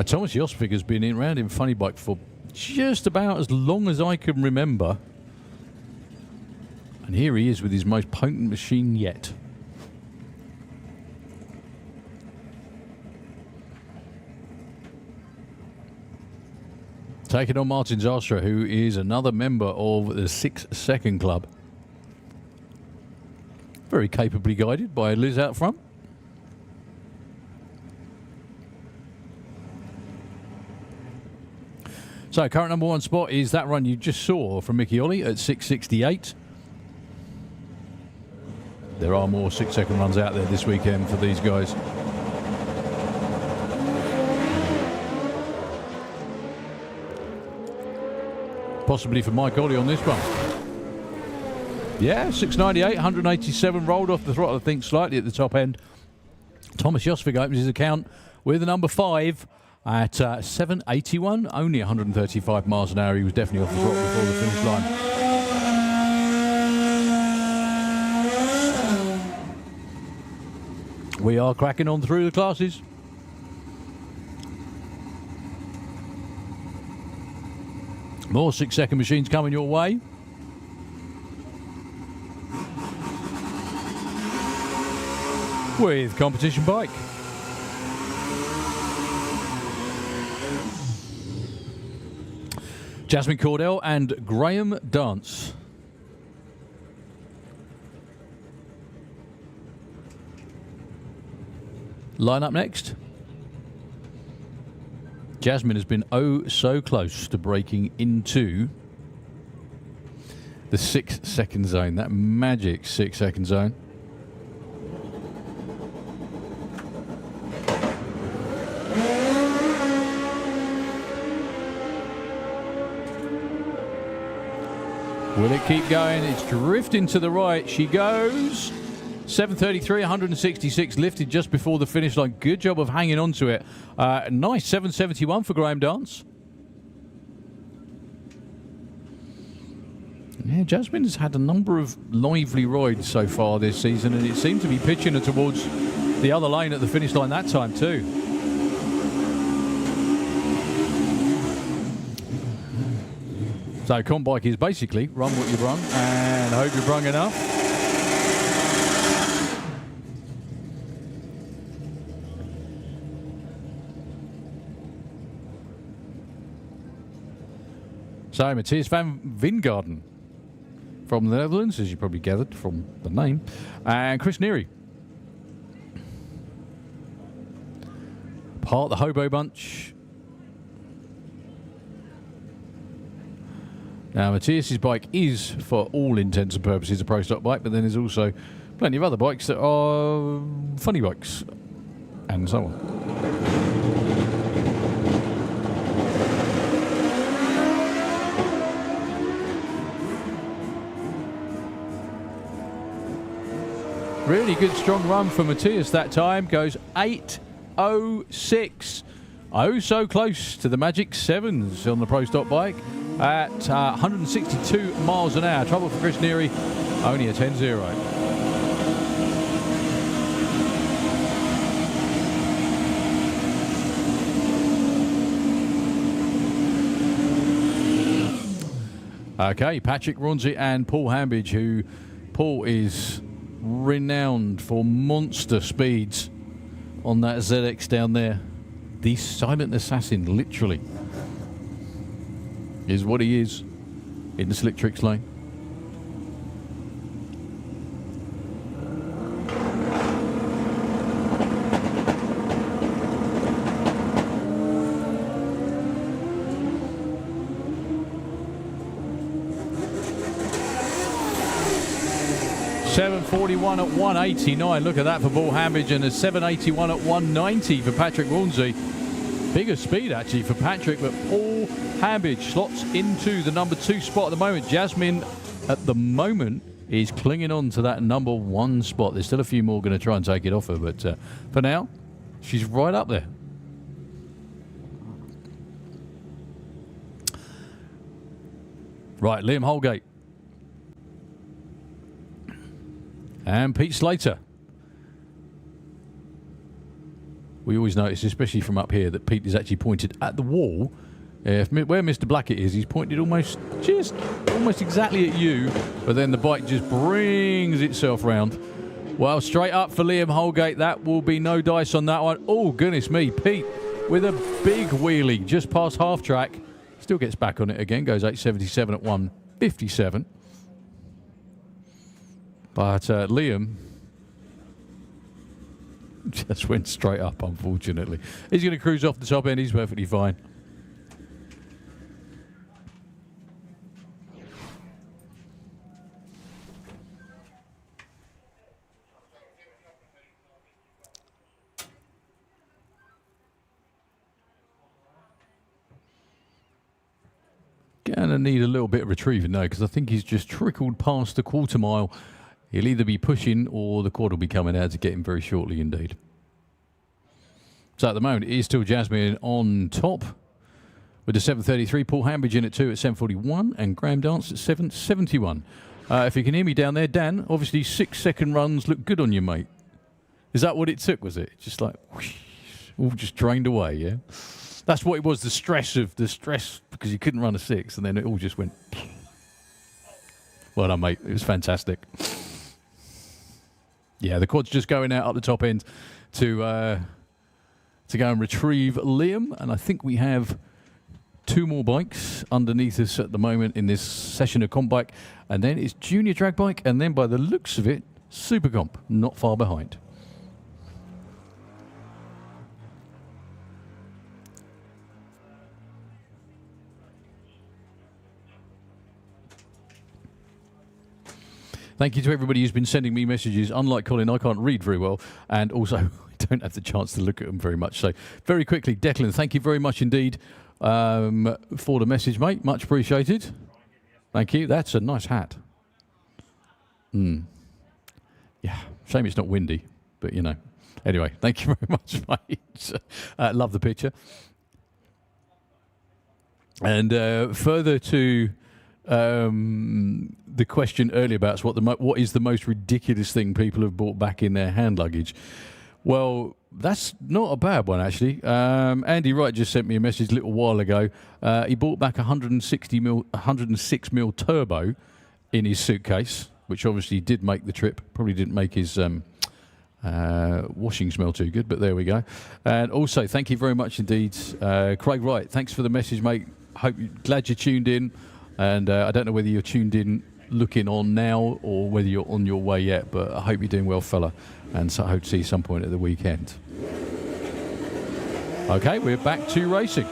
Thomas Josvig has been around in funny bike for just about as long as I can remember. And here he is with his most potent machine yet. Taking on Martin Zalstra, who is another member of the 6 Second Club. Very capably guided by Liz out front. So current number 1 spot is that run you just saw from Mickey Ollie at 6.68. There are more 6 second runs out there this weekend for these guys. Possibly for Mike Ollie on this one. Yeah, 6.98, 187, rolled off the throttle, I think, slightly at the top end. Thomas Josvig opens his account with the number 5 at 781, only 135 miles an hour. He was definitely off the throttle before the finish line. We are cracking on through the classes. More 6-second machines coming your way. With competition bike. Jasmine Cordell and Graham Dance. Line up next. Jasmine has been oh so close to breaking into the 6-second zone, that magic 6-second zone. Will it keep going? It's drifting to the right. She goes. 7:33, 166, lifted just before the finish line. Good job of hanging on to it. Nice 7:71 for Graham Dance. Yeah, Jasmine has had a number of lively rides so far this season, and it seemed to be pitching her towards the other lane at the finish line that time too. So comp bike is basically run what you've run and hope you've run enough. So Matthias van Vingarden from the Netherlands, as you probably gathered from the name, and Chris Neary. Part of the Hobo Bunch. Now Matthias's bike is, for all intents and purposes, a pro stock bike, but then there's also plenty of other bikes that are funny bikes, and so on. Really good strong run for Matthias that time. Goes 8:06. Oh, so close to the magic 7s on the pro stock bike at 162 miles an hour. Trouble for Chris Neary, only a 10-0. Okay, Patrick Ronzi and Paul Hambidge, who Paul is renowned for monster speeds on that ZX down there. The silent assassin, literally, is what he is in the slick tricks lane. .741 at 189. Look at that for Paul Hambidge, and a 781 at 190 for Patrick Ronzi. Bigger speed actually for Patrick, but Paul Hambidge slots into the number 2 spot at the moment. Jasmine at the moment is clinging on to that number 1 spot. There's still a few more going to try and take it off her, but for now, she's right up there. Right, Liam Holgate. And Pete Slater. We always notice, especially from up here, that Pete is actually pointed at the wall. Where Mr. Blackett is, he's pointed almost exactly at you, but then the bike just brings itself round. Well, straight up for Liam Holgate. That will be no dice on that one. Oh, goodness me. Pete with a big wheelie just past half track. Still gets back on it again. Goes 877 at 157. But Liam just went straight up, unfortunately. He's going to cruise off the top end. He's perfectly fine. Going to need a little bit of retrieving, though, because I think he's just trickled past the quarter mile. He'll either be pushing or the quad will be coming out to get him very shortly indeed. So at the moment, it is still Jasmine on top with the 733. Paul Hambridge in at 2 at 741 and Graham Dance at 771. If you can hear me down there, Dan, obviously 6-second runs look good on you, mate. Is that what it took, was it? Just like, whoosh, all just drained away, yeah? That's what it was, the stress because you couldn't run a 6, and then it all just went. Well done, mate. It was fantastic. Yeah, the quad's just going out up the top end to go and retrieve Liam, and I think we have 2 more bikes underneath us at the moment in this session of comp bike, and then it's junior drag bike, and then by the looks of it, super comp, not far behind. Thank you to everybody who's been sending me messages. Unlike Colin, I can't read very well, and also I don't have the chance to look at them very much. So very quickly, Declan, thank you very much indeed for the message, mate. Much appreciated. Thank you. That's a nice hat. Yeah, shame it's not windy, but you know. Anyway, thank you very much, mate. Love the picture. And further to the question earlier about what is the most ridiculous thing people have brought back in their hand luggage. Well, that's not a bad one, actually. Andy Wright just sent me a message a little while ago. He brought back 106 mil turbo in his suitcase, which obviously did make the trip. Probably didn't make his washing smell too good, but there we go. And also, thank you very much indeed, Craig Wright. Thanks for the message, mate. Glad you tuned in. And I don't know whether you're tuned in looking on now or whether you're on your way yet, but I hope you're doing well, fella. And so I hope to see you some point at the weekend. Okay, we're back to racing.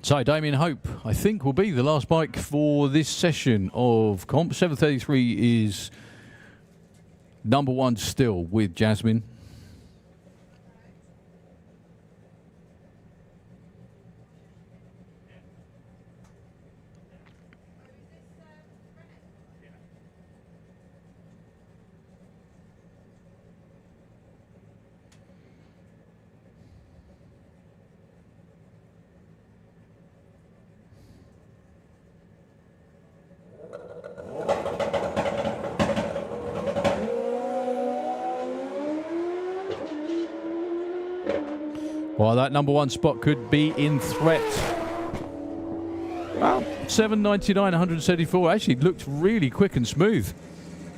So Damien Hope, I think, will be the last bike for this session of comp. 733 is number 1 still with Jasmine. Well, that number 1 spot could be in threat. Well, 799, 174. Actually looked really quick and smooth.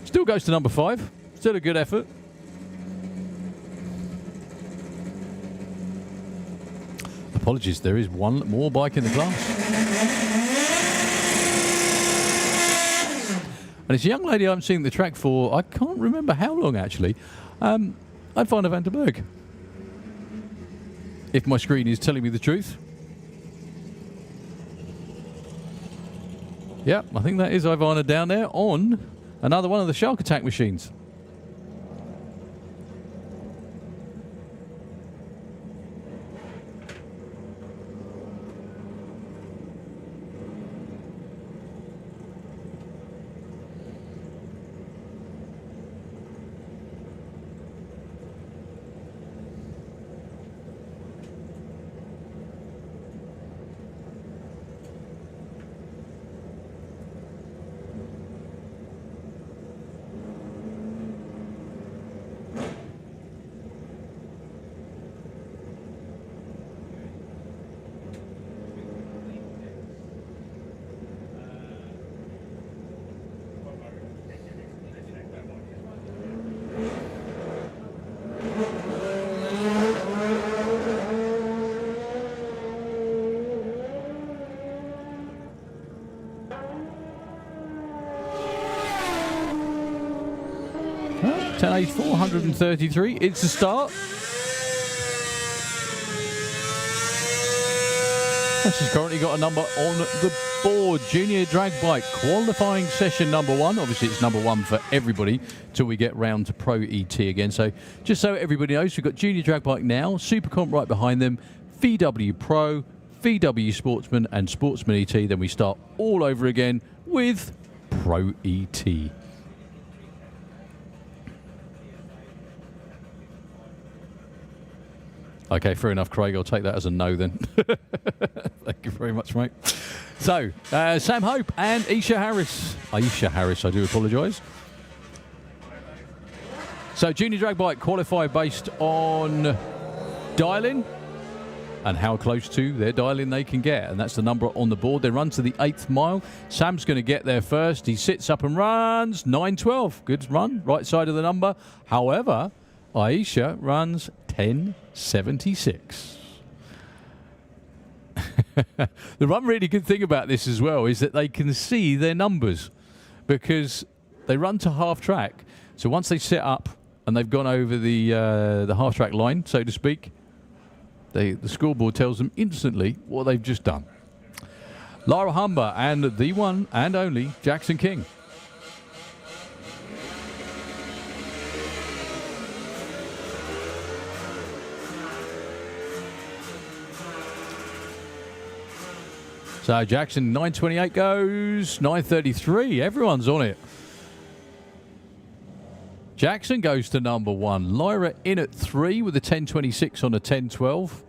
Still goes to number 5. Still a good effort. Apologies, there is one more bike in the class. And it's a young lady I'm seeing the track for, I can't remember how long actually. I'd find a Van der Berg. If my screen is telling me the truth. Yep, I think that is Ivana down there on another one of the Shark Attack machines. Well, 1084, 133. It's a start. She's currently got a number on the board. Junior drag bike qualifying session number 1. Obviously, it's number 1 for everybody till we get round to Pro ET again. So just so everybody knows, we've got junior drag bike now, Super Comp right behind them, VW Pro, VW Sportsman and Sportsman ET. Then we start all over again with Pro ET. Okay, fair enough, Craig. I'll take that as a no then. Thank you very much, mate. So, Sam Hope and Aisha Harris, I do apologise. So, junior drag bike qualify based on dial-in and how close to their dial-in they can get. And that's the number on the board. They run to the 8th mile. Sam's going to get there first. He sits up and runs 9:12. Good run, right side of the number. However, Aisha runs 10:76. The one really good thing about this as well is that they can see their numbers because they run to half track. So once they set up and they've gone over the half track line, so to speak, the scoreboard tells them instantly what they've just done. Lara Humber and the one and only Jackson King. So Jackson, 9:28 goes, 9:33. Everyone's on it. Jackson goes to number 1. Lyra in at 3 with a 10:26 on a 10:12.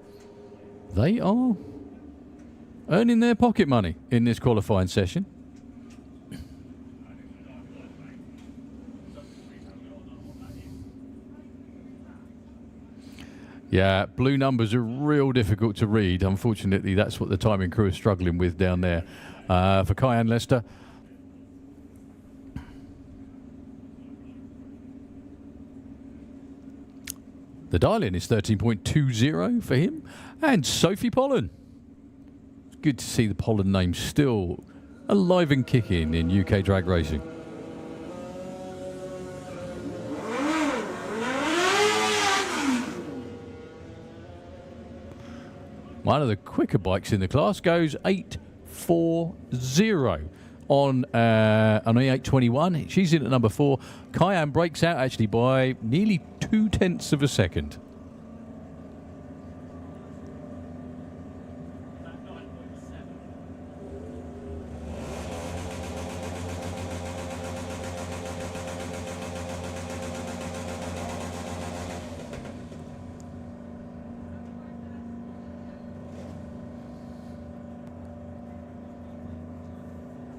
They are earning their pocket money in this qualifying session. Yeah, blue numbers are real difficult to read. Unfortunately, that's what the timing crew is struggling with down there. For Kyan Lester. The dial-in is 13.20 for him. And Sophie Pollen. It's good to see the Pollen name still alive and kicking in UK drag racing. One of the quicker bikes in the class goes 8:40 on E821. She's in at number 4. Kyan breaks out actually by nearly 0.2 of a second.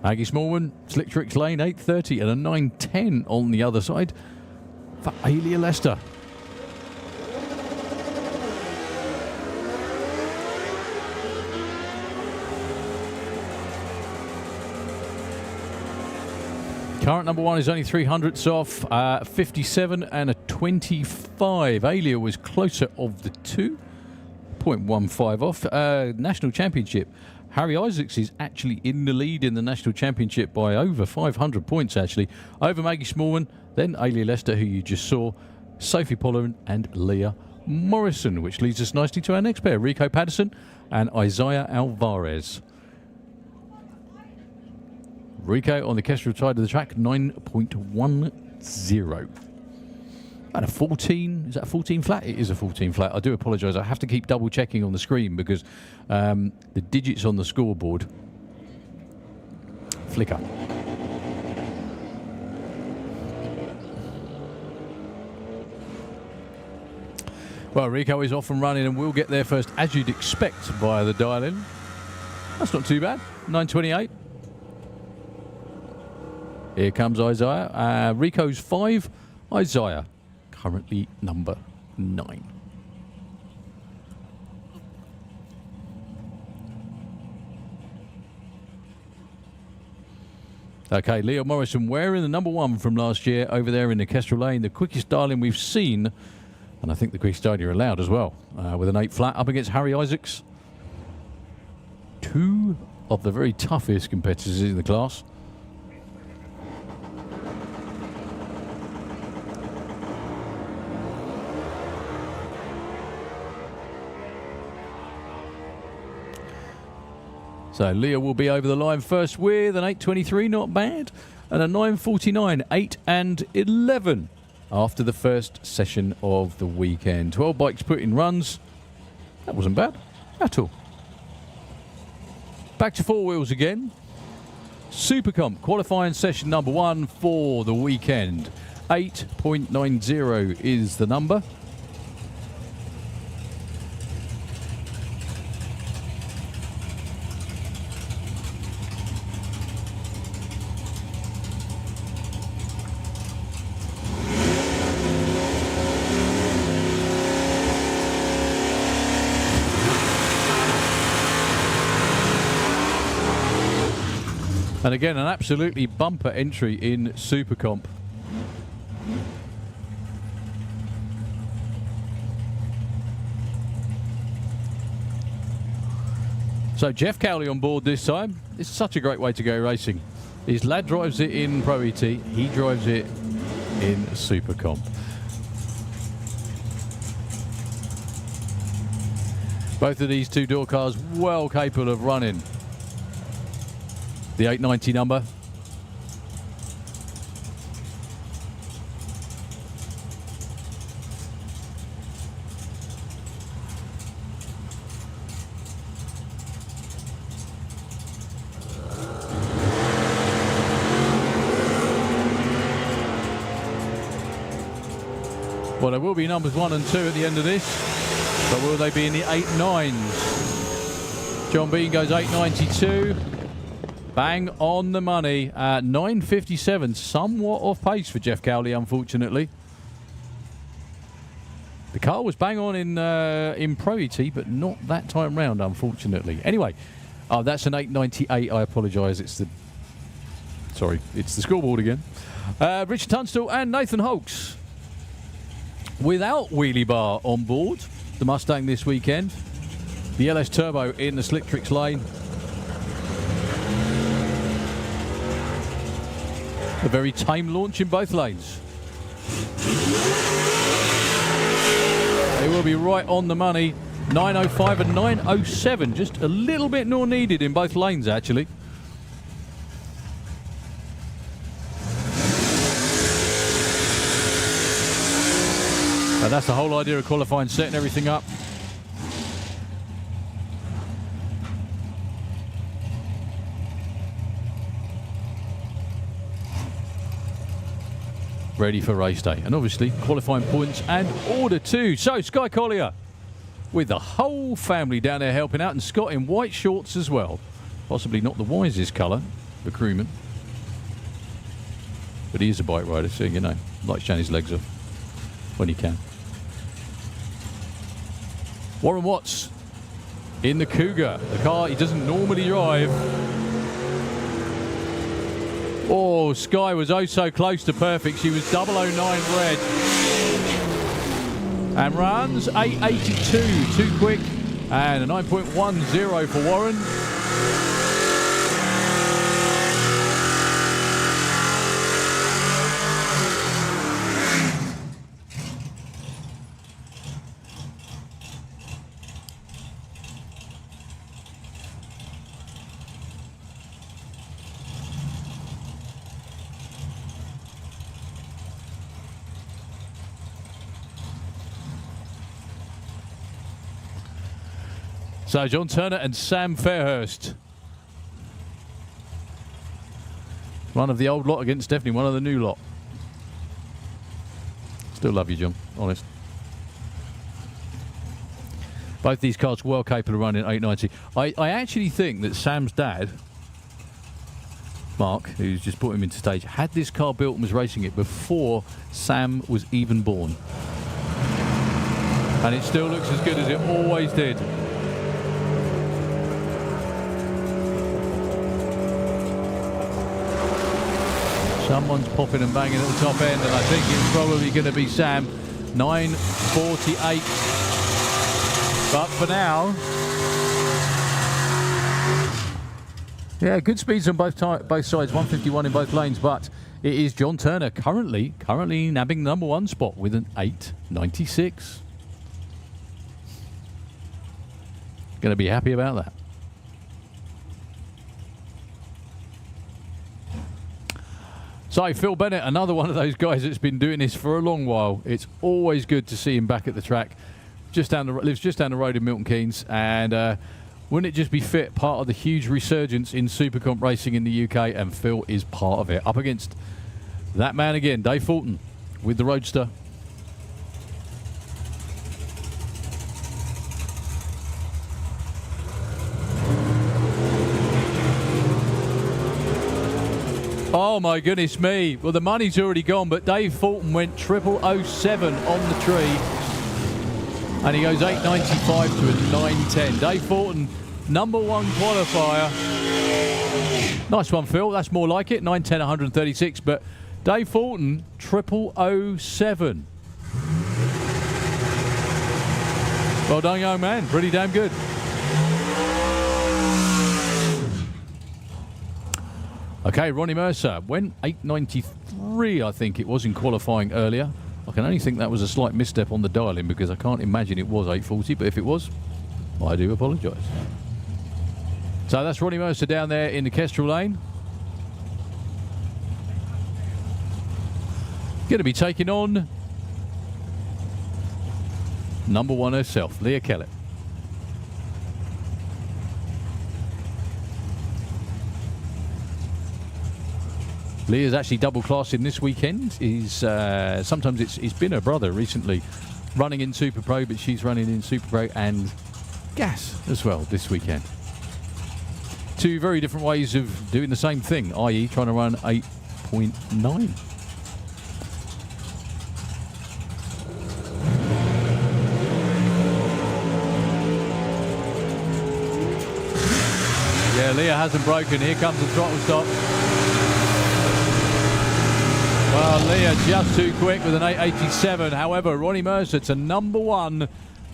Maggie Smallman, Slick Tricks Lane, 8:30 and a 9:10 on the other side for Alia Lester. Current number 1 is only 300ths off, 57 and a 25. Alia was closer of the two, 0.15 off. National Championship. Harry Isaacs is actually in the lead in the National Championship by over 500 points, actually. Over Maggie Smallman, then Alia Lester, who you just saw, Sophie Pollen and Leah Morrison, which leads us nicely to our next pair, Rico Patterson and Isaiah Alvarez. Rico on the Kestrel side of the track, 9.10. And a 14, is that a 14 flat? It is a 14 flat. I do apologise. I have to keep double checking on the screen because the digits on the scoreboard flicker. Well, Rico is off and running and we'll get there first, as you'd expect, via the dial-in. That's not too bad. 9:28. Here comes Isaiah. Rico's 5. Isaiah currently number 9. Okay, Leo Morrison wearing the number 1 from last year over there in the Kestrel Lane, the quickest dial-in we've seen, and I think the quickest dial-in you're allowed as well, with an 8 flat up against Harry Isaacs. 2 of the very toughest competitors in the class. So Leah will be over the line first with an 8:23, not bad, and a 9:49, 8 and 11 after the first session of the weekend. 12 bikes put in runs. That wasn't bad at all. Back to four wheels again. Super Comp qualifying session number 1 for the weekend. 8.90 is the number. And again, an absolutely bumper entry in Super Comp. So Jeff Cowley on board this time. It's such a great way to go racing. His lad drives it in Pro ET, he drives it in Super Comp. Both of these two-door cars well capable of running the 890 number. Well, there will be numbers 1 and 2 at the end of this, but will they be in the 8.9s? John Bean goes 8.92. Bang on the money at 9.57. Somewhat off pace for Jeff Cowley, unfortunately. The car was bang on in Pro ET, but not that time round, unfortunately. Anyway, oh, that's an 8.98. I apologise. It's the scoreboard again. Richard Tunstall and Nathan Holtz without wheelie bar on board the Mustang this weekend. The LS Turbo in the Slick Tricks lane. A very tame launch in both lanes. They will be right on the money. 9.05 and 9.07. Just a little bit more needed in both lanes, actually. And that's the whole idea of qualifying, setting everything up. Ready for race day. And obviously qualifying points and order too. So Sky Collier with the whole family down there helping out, and Scott in white shorts as well. Possibly not the wisest colour, the crewman. But he is a bike rider, so you know, likes showing his legs off when he can. Warren Watts in the Cougar, the car he doesn't normally drive. Oh, Sky was oh so close to perfect. She was 009 red. And runs 8.82, too quick. And a 9.10 for Warren. So John Turner and Sam Fairhurst. One of the old lot against definitely one of the new lot. Still love you, John, honest. Both these cars well capable of running 890. I actually think that Sam's dad, Mark, who's just brought him into stage, had this car built and was racing it before Sam was even born. And it still looks as good as it always did. Someone's popping and banging at the top end, and I think it's probably going to be Sam. 9.48. But for now, yeah, good speeds on both sides. 151 in both lanes, but it is John Turner currently nabbing the number 1 spot with an 8.96. Going to be happy about that. So Phil Bennett, another one of those guys that's been doing this for a long while. It's always good to see him back at the track. Lives just down the road in Milton Keynes, and Wouldn't it just be fit? Part of the huge resurgence in Supercomp racing in the UK, and Phil is part of it. Up against that man again, Dave Fulton with the Roadster. Oh my goodness me. Well, the money's already gone, but Dave Fulton went 0007 on the tree. And he goes 895 to a 910. Dave Fulton, #1 qualifier. Nice one, Phil. That's more like it. 910, 136. But Dave Fulton, 0007. Well done, young man. Pretty damn good. Okay, Ronnie Mercer went 893, I think it was, in qualifying earlier. I can only think that was a slight misstep on the dialing because I can't imagine it was 840, but if it was, I do apologise. So that's Ronnie Mercer down there in the Kestrel lane. Going to be taking on #1 herself, Leah Kellett. Leah's actually double classing this weekend. Sometimes it's been her brother recently running in Super Pro, but she's running in Super Pro and Gas as well this weekend. Two very different ways of doing the same thing, i.e. trying to run 8.9. Yeah, Leah hasn't broken. Here comes the throttle stop. Well, Leah just too quick with an 887. However, Ronnie Mercer to #1,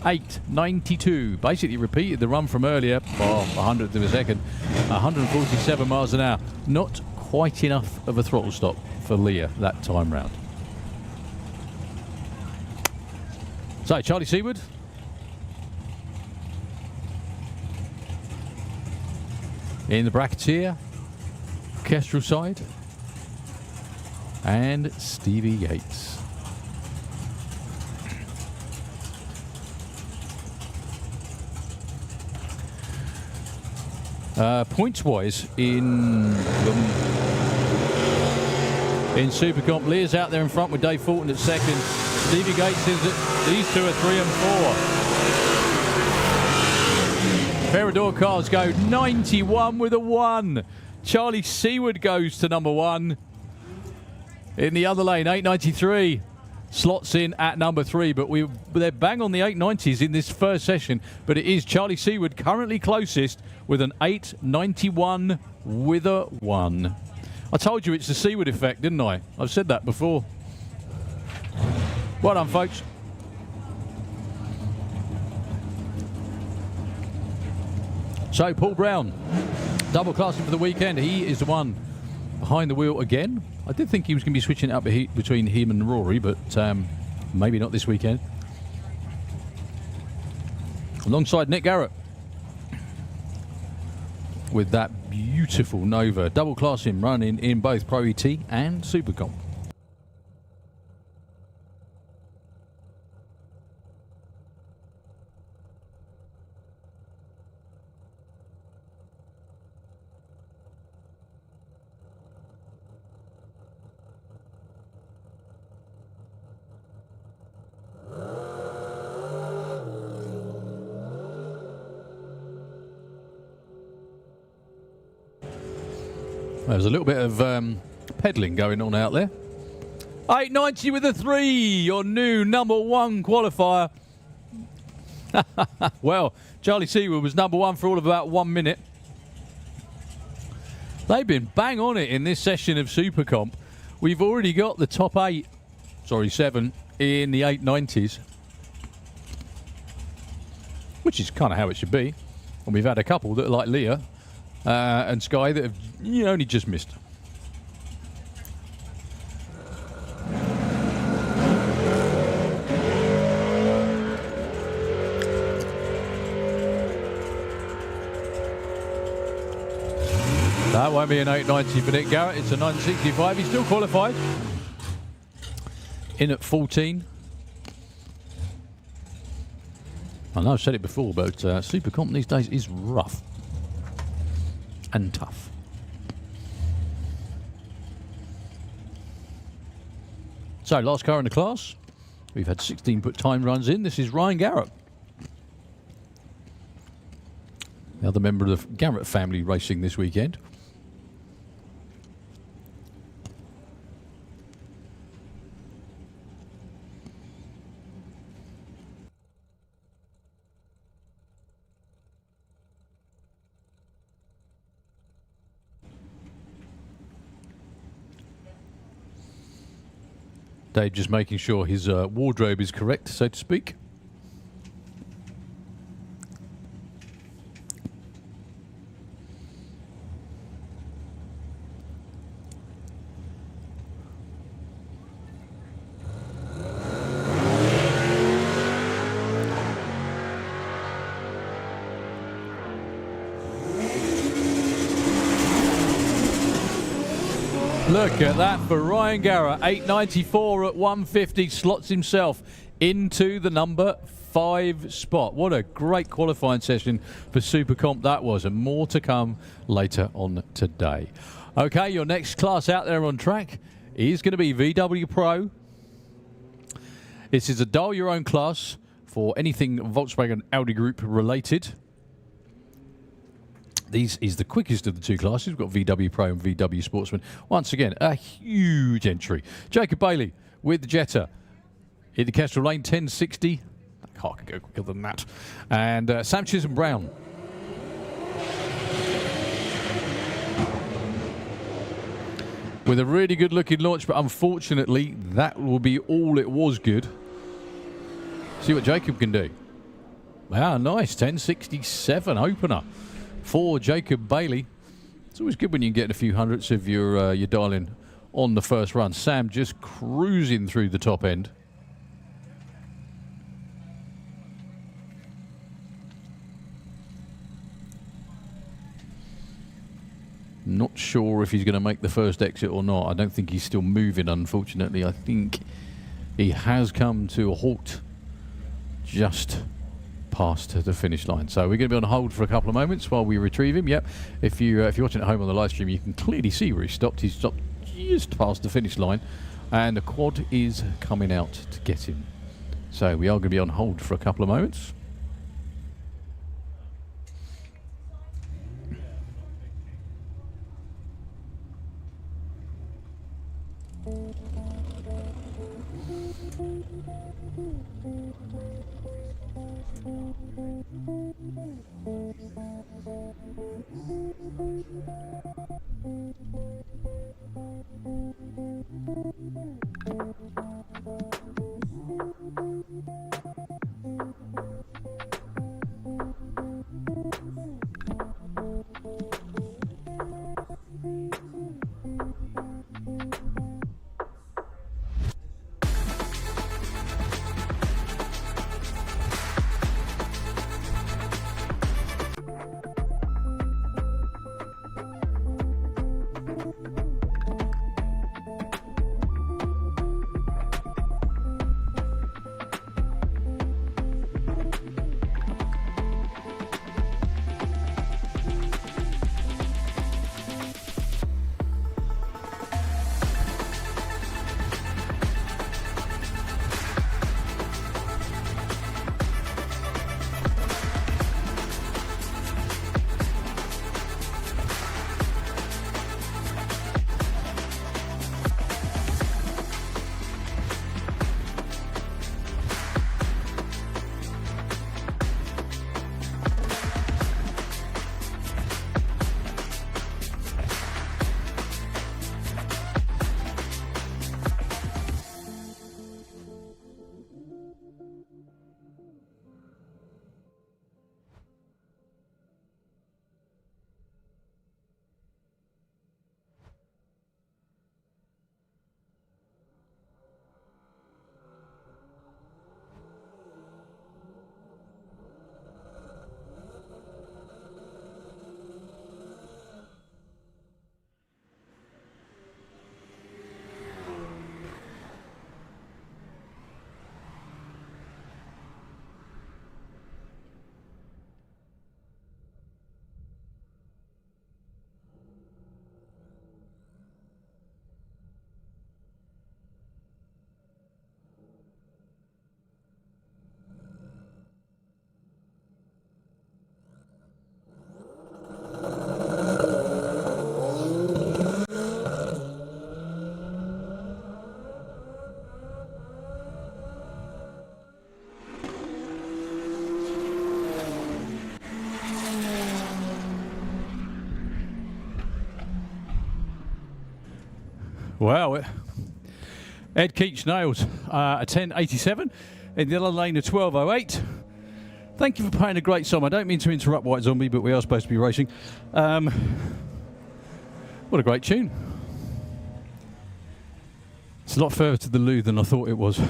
892. Basically repeated the run from earlier, 100th of a second, 147 miles an hour. Not quite enough of a throttle stop for Leah that time round. So, Charlie Seaward. In the brackets here, Kestrel side. And Stevie Yates. Points-wise, in Supercomp, Leah's out there in front with Dave Fulton at second. Stevie Yates is at, these two are 3 and 4. Peridor cars go 91 with a 1. Charlie Seaward goes to #1. In the other lane, 893 slots in at #3, but they're bang on the 890s in this first session. But it is Charlie Seaward currently closest with an 891 with a 1. I told you it's the Seaward effect, didn't I? I've said that before. Well done, folks. So, Paul Brown, double classing for the weekend. He is the one behind the wheel again. I did think he was going to be switching it up between him and Rory, but maybe not this weekend. Alongside Nick Garrett with that beautiful Nova. Double classing running in both Pro ET and Supercomp. There's a little bit of peddling going on out there. 890 with a 3, your new #1 qualifier. Well, Charlie Seaward was #1 for all of about 1 minute. They've been bang on it in this session of Supercomp. We've already got the top 7 in the 890s, which is kind of how it should be. And we've had a couple that are like Leah and Sky that have only just missed. That won't be an 890 for Nick Garrett. It's a 965. He's still qualified. In at 14. I know I've said it before, but Super Comp these days is rough and tough. So, last car in the class. We've had 16 time runs in. This is Ryan Garrett. The other member of the Garrett family racing this weekend. Dave just making sure his wardrobe is correct, so to speak. Look at that for Ryan Garrett. 894 at 150, slots himself into the number 5 spot. What a great qualifying session for Super Comp that was, and more to come later on today. Okay, your next class out there on track is going to be VW Pro. This is a dial your own class for anything Volkswagen Audi Group related. This is the quickest of the two classes. We've got VW Pro and VW Sportsman. Once again, a huge entry. Jacob Bailey with the Jetta in the Kestrel Lane, 1060. I can't go quicker than that. And Sam Chisholm Brown. With a really good looking launch, but unfortunately, that will be all it was good. See what Jacob can do. Wow, nice. 1067 opener for Jacob Bailey. It's always good when you can get a few hundredths of your dialing on the first run. Sam just cruising through the top end. Not sure if he's going to make the first exit or not. I don't think he's still moving, unfortunately. I think he has come to a halt just past the finish line. So we're going to be on hold for a couple of moments while we retrieve him. Yep, if you're watching at home on the live stream, you can clearly see where he stopped. He stopped just past the finish line, and the quad is coming out to get him. So we are going to be on hold for a couple of moments. Wow. Ed Keach nails a 10.87 in the other lane, a 12.08. Thank you for playing a great song. I don't mean to interrupt White Zombie, but we are supposed to be racing. What a great tune. It's a lot further to the loo than I thought it was. I'm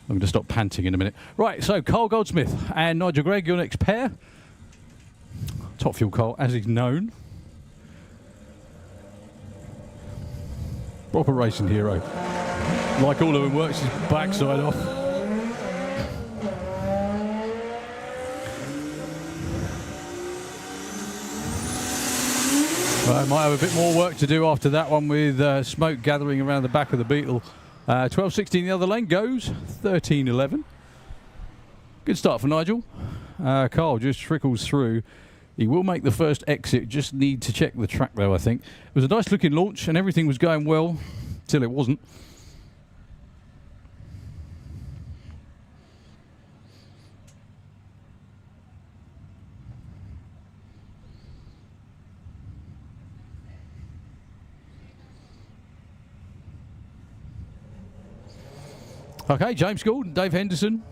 going to stop panting in a minute. Right, so Carl Goldsmith and Nigel Gregg, your next pair. Top Fuel Carl, as he's known. Proper racing hero. Like all of them, works his backside off. Well, I might have a bit more work to do after that one with smoke gathering around the back of the Beetle. 12.16 the other lane goes, 13.11. Good start for Nigel. Carl just trickles through. He will make the first exit, just need to check the track though, I think. It was a nice looking launch and everything was going well till it wasn't. Okay, James Gould, Dave Henderson.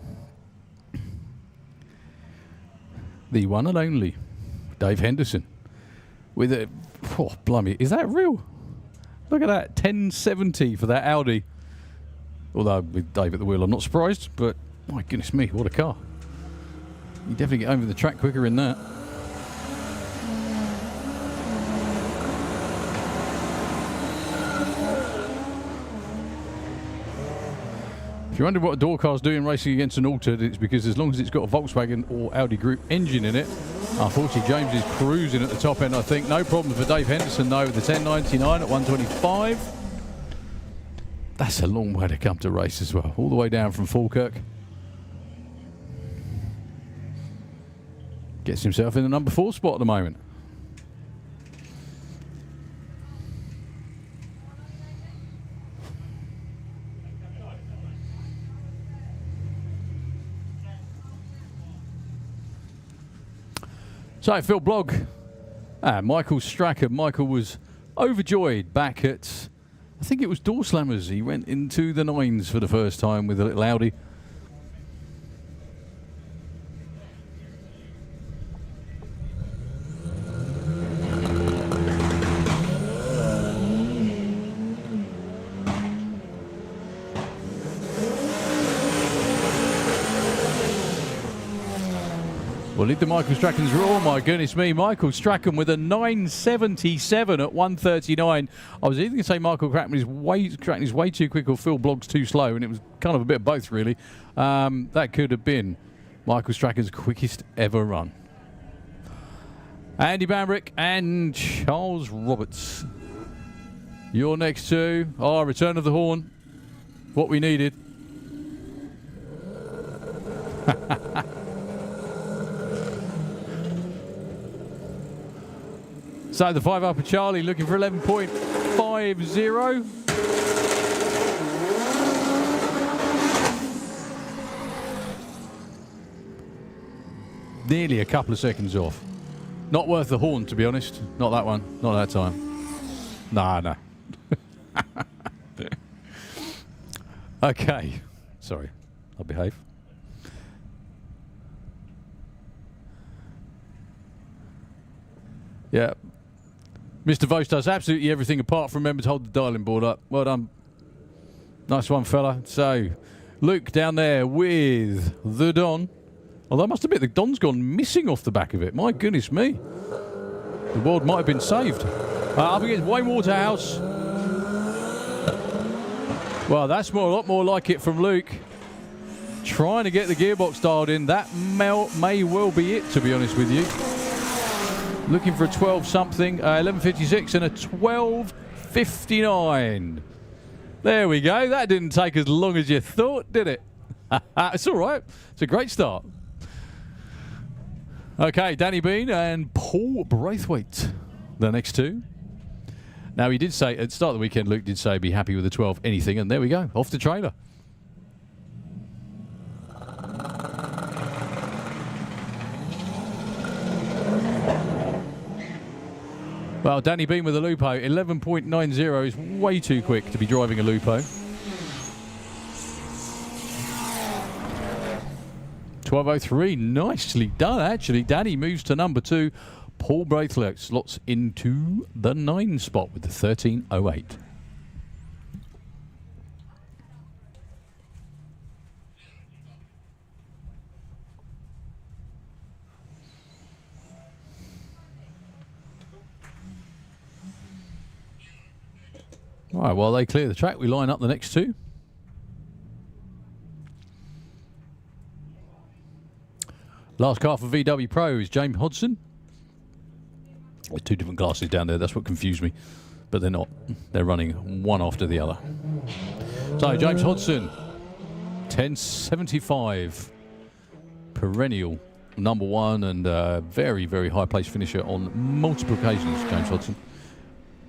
The one and only Dave Henderson. With a, oh, blimey, is that real? Look at that, 1070 for that Audi. Although with Dave at the wheel, I'm not surprised, but my goodness me, what a car. You definitely get over the track quicker in that. If you wonder what a door car's doing racing against an altered, it's because as long as it's got a Volkswagen or Audi Group engine in it, unfortunately James is cruising at the top end, I think. No problem for Dave Henderson though with the 1099 at 125. That's a long way to come to race as well, all the way down from Falkirk. Gets himself in the number 4 spot at the moment. So Phil Blogg, Michael Strachan. Michael was overjoyed back at, I think it was Door Slammers. He went into the 9s for the first time with a little Audi. Well, lead the Michael Strachan's roar. My goodness me, Michael Strachan with a 977 at 139. I was either going to say Michael Strachan is way too quick or Phil Blogg's too slow, and it was kind of a bit of both, really. That could have been Michael Strachan's quickest ever run. Andy Bambrick and Charles Roberts. Your next two. Oh, return of the horn. What we needed. So the 5 up of Charlie looking for 11.50. Nearly a couple of seconds off. Not worth the horn, to be honest. Not that one. Not that time. Nah, no. Okay. Sorry. I'll behave. Yeah. Mr. Vos does absolutely everything apart from remember to hold the dialing board up. Well done. Nice one, fella. So, Luke down there with the Don. Although I must admit, the Don's gone missing off the back of it. My goodness me. The world might have been saved. Up against Wayne Waterhouse. Well, that's a lot more like it from Luke. Trying to get the gearbox dialed in. That may well be it, to be honest with you. Looking for a 12-something, 11.56 and a 12.59. There we go. That didn't take as long as you thought, did it? It's all right. It's a great start. Okay, Danny Bean and Paul Braithwaite, the next two. Now, he did say, at the start of the weekend, Luke did say be happy with a 12 anything, and there we go, off the trailer. Well, Danny Bean with a Lupo. 11.90 is way too quick to be driving a Lupo. 12.03, nicely done actually. Danny moves to number 2. Paul Braithwaite slots into the 9 spot with the 13.08. All right, while they clear the track, we line up the next 2. Last car for VW Pro is James Hodson. There's 2 different classes down there. That's what confused me. But they're not. They're running one after the other. So, James Hodson, 1075. Perennial number 1 and very, very high place finisher on multiple occasions, James Hodson.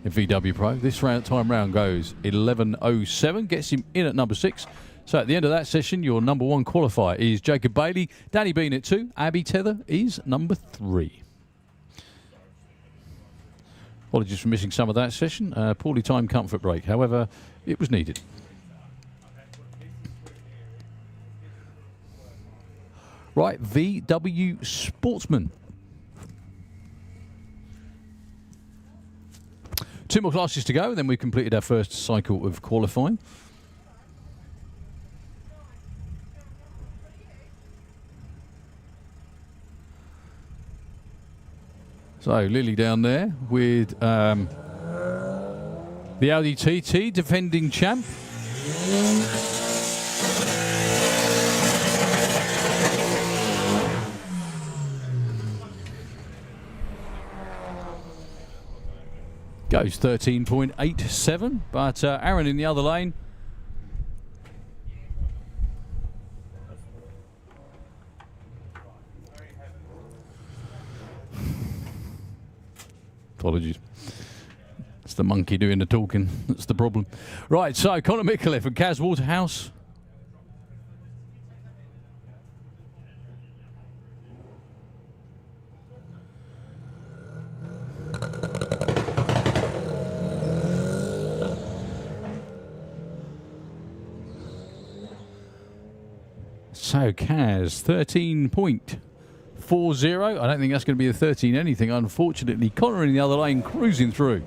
In VW Pro. This time round goes 11.07. Gets him in at number 6. So at the end of that session, your number 1 qualifier is Jacob Bailey. Danny Bean at 2. Abby Tether is number 3. Apologies for missing some of that session. Poorly timed comfort break. However, it was needed. Right, VW Sportsman. 2 more classes to go, and then we've completed our first cycle of qualifying. So Lily down there with the Audi TT, defending champ. Goes 13.87, but Aaron in the other lane. Apologies. It's the monkey doing the talking. That's the problem. Right, so Conor Micallef and Kaz Waterhouse. So Kaz, 13.40. I don't think that's going to be a 13 anything. Unfortunately, Connor in the other lane cruising through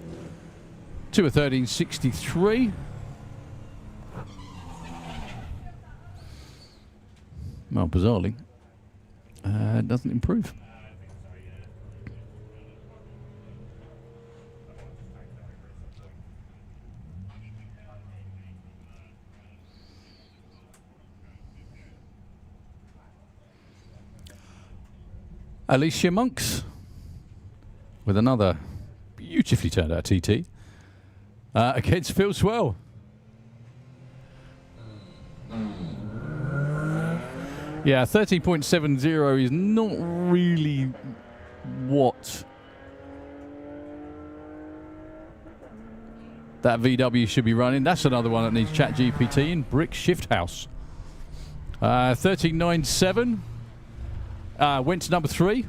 to a 13.63. Well, bizarrely, doesn't improve. Alicia Monks with another beautifully turned out TT against Phil Swell. Yeah, 13.70 is not really what that VW should be running. That's another one that needs ChatGPT in. Brick Shift House. 13.97. Went to number 3.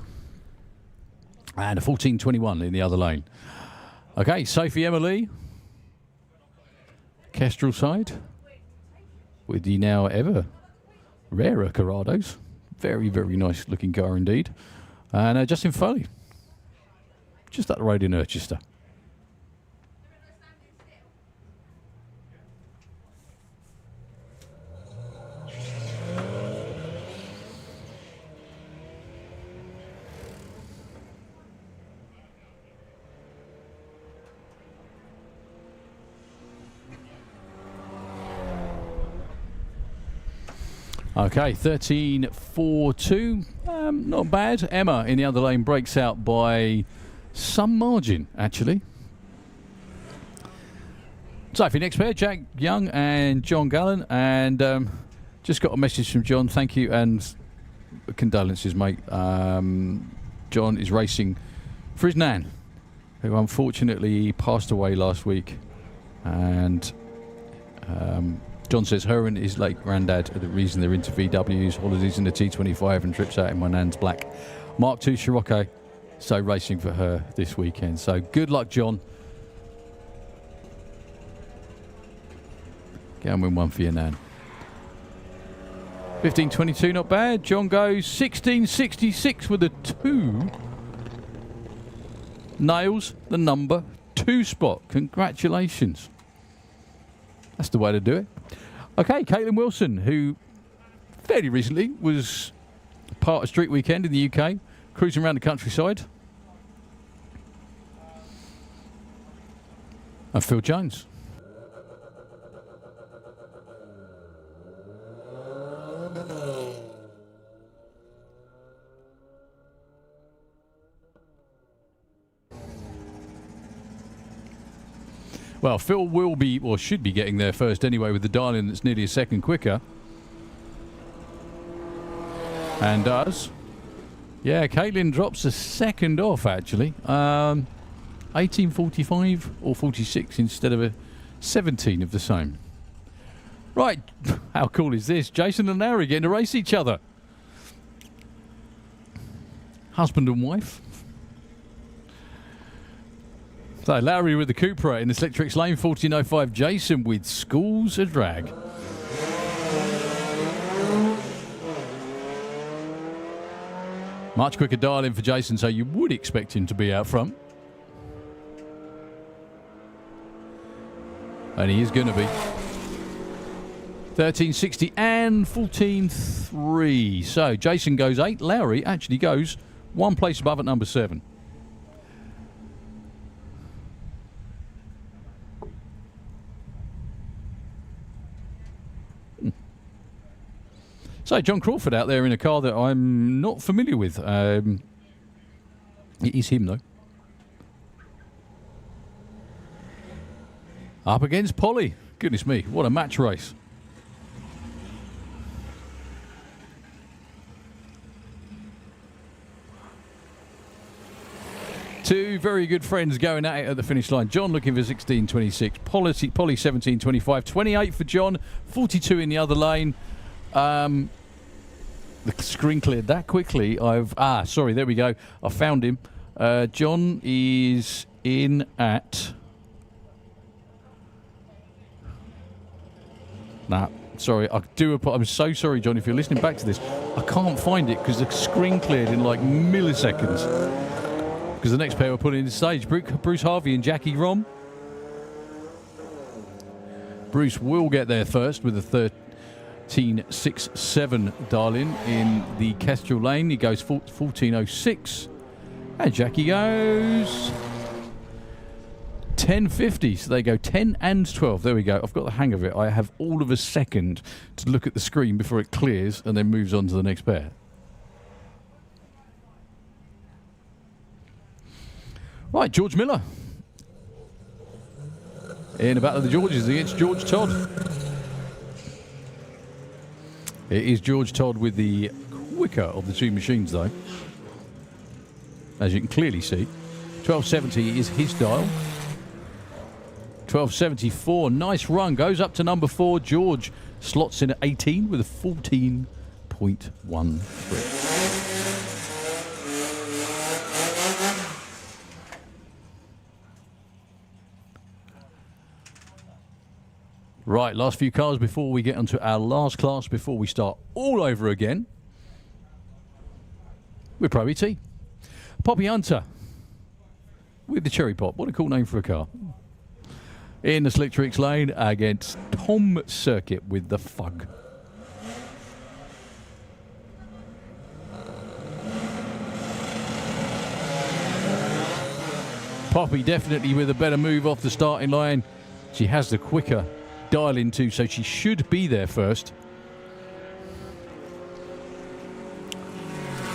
And a 14.21 in the other lane. Okay, Sophie Emily. Kestrel side. With the now ever rarer Corrados. Very, very nice looking car indeed. And Justin Foley. Just up the road in Urchester. Okay, 13.42. Not bad. Emma in the other lane breaks out by some margin, actually. So for your next pair, Jack Young and John Gallen. And just got a message from John. Thank you and condolences, mate. John is racing for his nan, who unfortunately passed away last week. And John says her and his late granddad are the reason they're into VWs, holidays in the T25 and trips out in my nan's black Mark II Scirocco. So racing for her this weekend. So good luck, John. Go and win one for your nan. 15.22, not bad. John goes 16.66 with a 2. Nails the number 2 spot. Congratulations. That's the way to do it. Okay, Caitlin Wilson, who fairly recently was part of Street Weekend in the UK, cruising around the countryside. And Phil Jones. Well, Phil will be, or should be, getting there first anyway with the dial-in that's nearly a second quicker. And does. Yeah, Caitlin drops a second off, actually. 18.45 or 46 instead of a 17 of the same. Right, how cool is this? Jason and Larry getting to race each other. Husband and wife. So Larry with the Cupra in the Slick Tricks lane, 14.05. Jason with Schools of Drag. Much quicker dial-in for Jason, so you would expect him to be out front. And he is going to be. 13.60 and 14.3. So Jason goes 8. Larry actually goes 1 place above at number 7. So John Crawford out there in a car that I'm not familiar with. It is him, though. Up against Polly. Goodness me, what a match race. Two very good friends going at it at the finish line. John looking for 16.26. Polly 17.25. 28 for John. 42 in the other lane. The screen cleared that quickly. Sorry, there we go. I found him. John is in at... Sorry, I'm so sorry, John, if you're listening back to this. I can't find it because the screen cleared in like milliseconds. Because the next pair were put in the stage. Bruce Harvey and Jackie Rom. Bruce will get there first with a 13.67 dial-in the Kestrel lane. He goes 14.06. And Jackie goes 10.50. So they go 10 and 12. There we go. I've got the hang of it. I have all of a second to look at the screen before it clears and then moves on to the next pair. Right, George Miller. In a battle of the Georges against George Todd. It is George Todd with the quicker of the two machines, though. As you can clearly see. 12.70 is his dial. 12.74, nice run. Goes up to number 4. George slots in at 18 with a 14.13. Right, last few cars before we get onto our last class, before we start all over again. With Pro ET. Poppy Hunter with the Cherry Pop. What a cool name for a car. In the Slick Tricks lane against Tom Circuit with the Fug. Poppy definitely with a better move off the starting line. She has the quicker dial-in too, so she should be there first.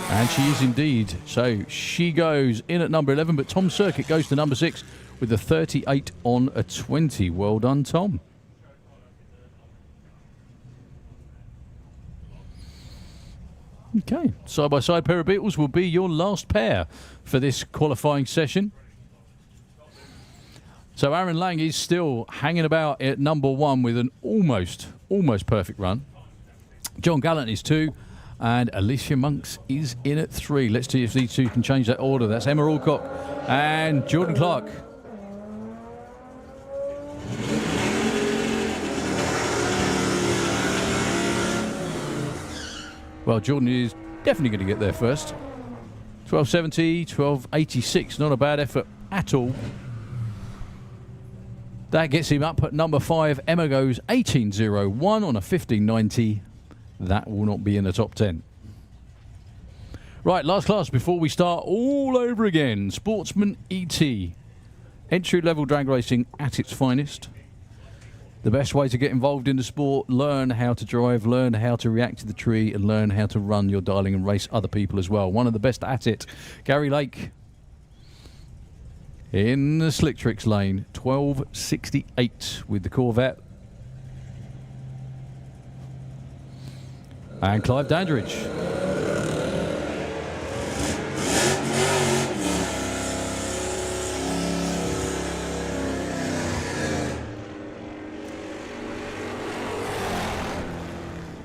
And she is indeed. So she goes in at number 11, but Tom Circuit goes to number 6 with a 38 on a 20. Well done, Tom. Okay, side-by-side pair of Beetles will be your last pair for this qualifying session. So Aaron Lang is still hanging about at number 1 with an almost perfect run. John Gallant is 2. And Alicia Monks is in at 3. Let's see if these two can change that order. That's Emma Alcock and Jordan Clark. Well, Jordan is definitely going to get there first. 1270, 1286, not a bad effort at all. That gets him up at number 5. Emma goes 18.01 on a 15.90. That will not be in the top 10. Right, last class before we start all over again. Sportsman ET. Entry-level drag racing at its finest. The best way to get involved in the sport, learn how to drive, learn how to react to the tree, and learn how to run your dialing and race other people as well. One of the best at it, Gary Lake. In the Slick Tricks lane, 1268 with the Corvette. And Clive Dandridge.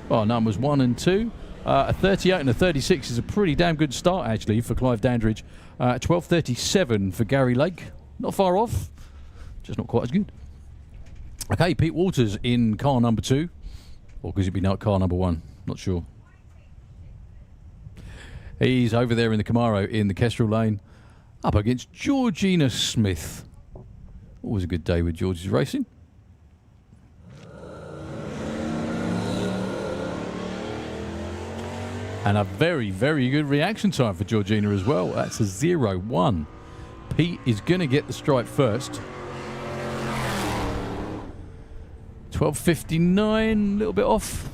Well, numbers 1 and 2. A 38 and a 36 is a pretty damn good start, actually, for Clive Dandridge. 12.37 for Gary Lake. Not far off, just not quite as good. Okay, Pete Walters in car number 2. Or could it be now car number 1? Not sure. He's over there in the Camaro in the Kestrel lane. Up against Georgina Smith. Always a good day with George's racing. And a very, very good reaction time for Georgina as well. That's a 0-1. Pete is going to get the stripe first. 12.59, a little bit off.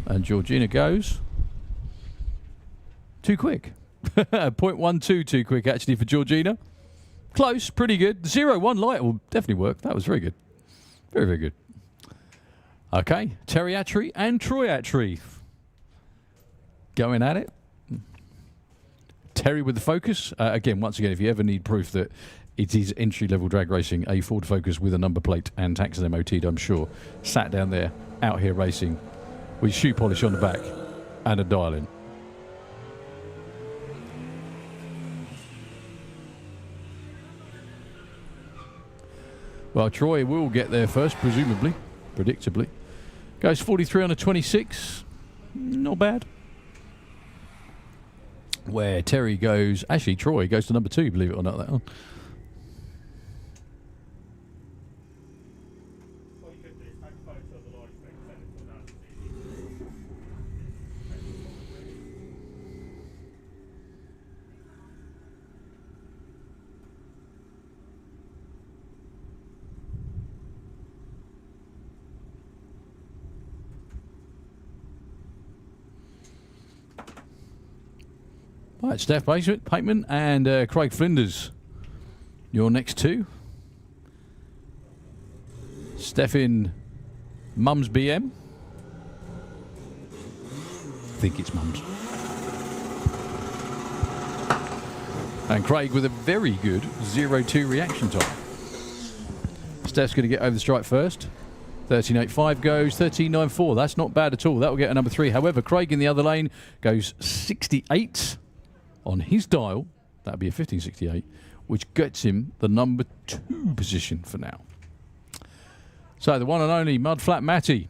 And Georgina goes too quick. 0.12 too quick, actually, for Georgina. Close, pretty good. 0-1 light will definitely work. That was very good. Very, very good. Okay, Terry Attry and Troy Attry. Going at it. Terry with the Focus. Again, once again, if you ever need proof that it is entry-level drag racing, a Ford Focus with a number plate and tax and MOT'd, I'm sure, sat down there, out here racing, with shoe polish on the back and a dial in. Well, Troy will get there first, presumably, predictably. Goes 43 on a 26. Not bad. Where Terry goes, actually Troy goes to number 2, believe it or not. That one. Right, Steph Pateman and Craig Flinders, your next two. Steph in Mum's BM. I think it's Mum's. And Craig with a very good 0-2 reaction time. Steph's going to get over the stripe first. 13.85 goes 13.94. That's not bad at all. That will get a number 3. However, Craig in the other lane goes 68 on his dial. That would be a 15.68, which gets him the number 2 position for now. So the one and only Mudflat Matty.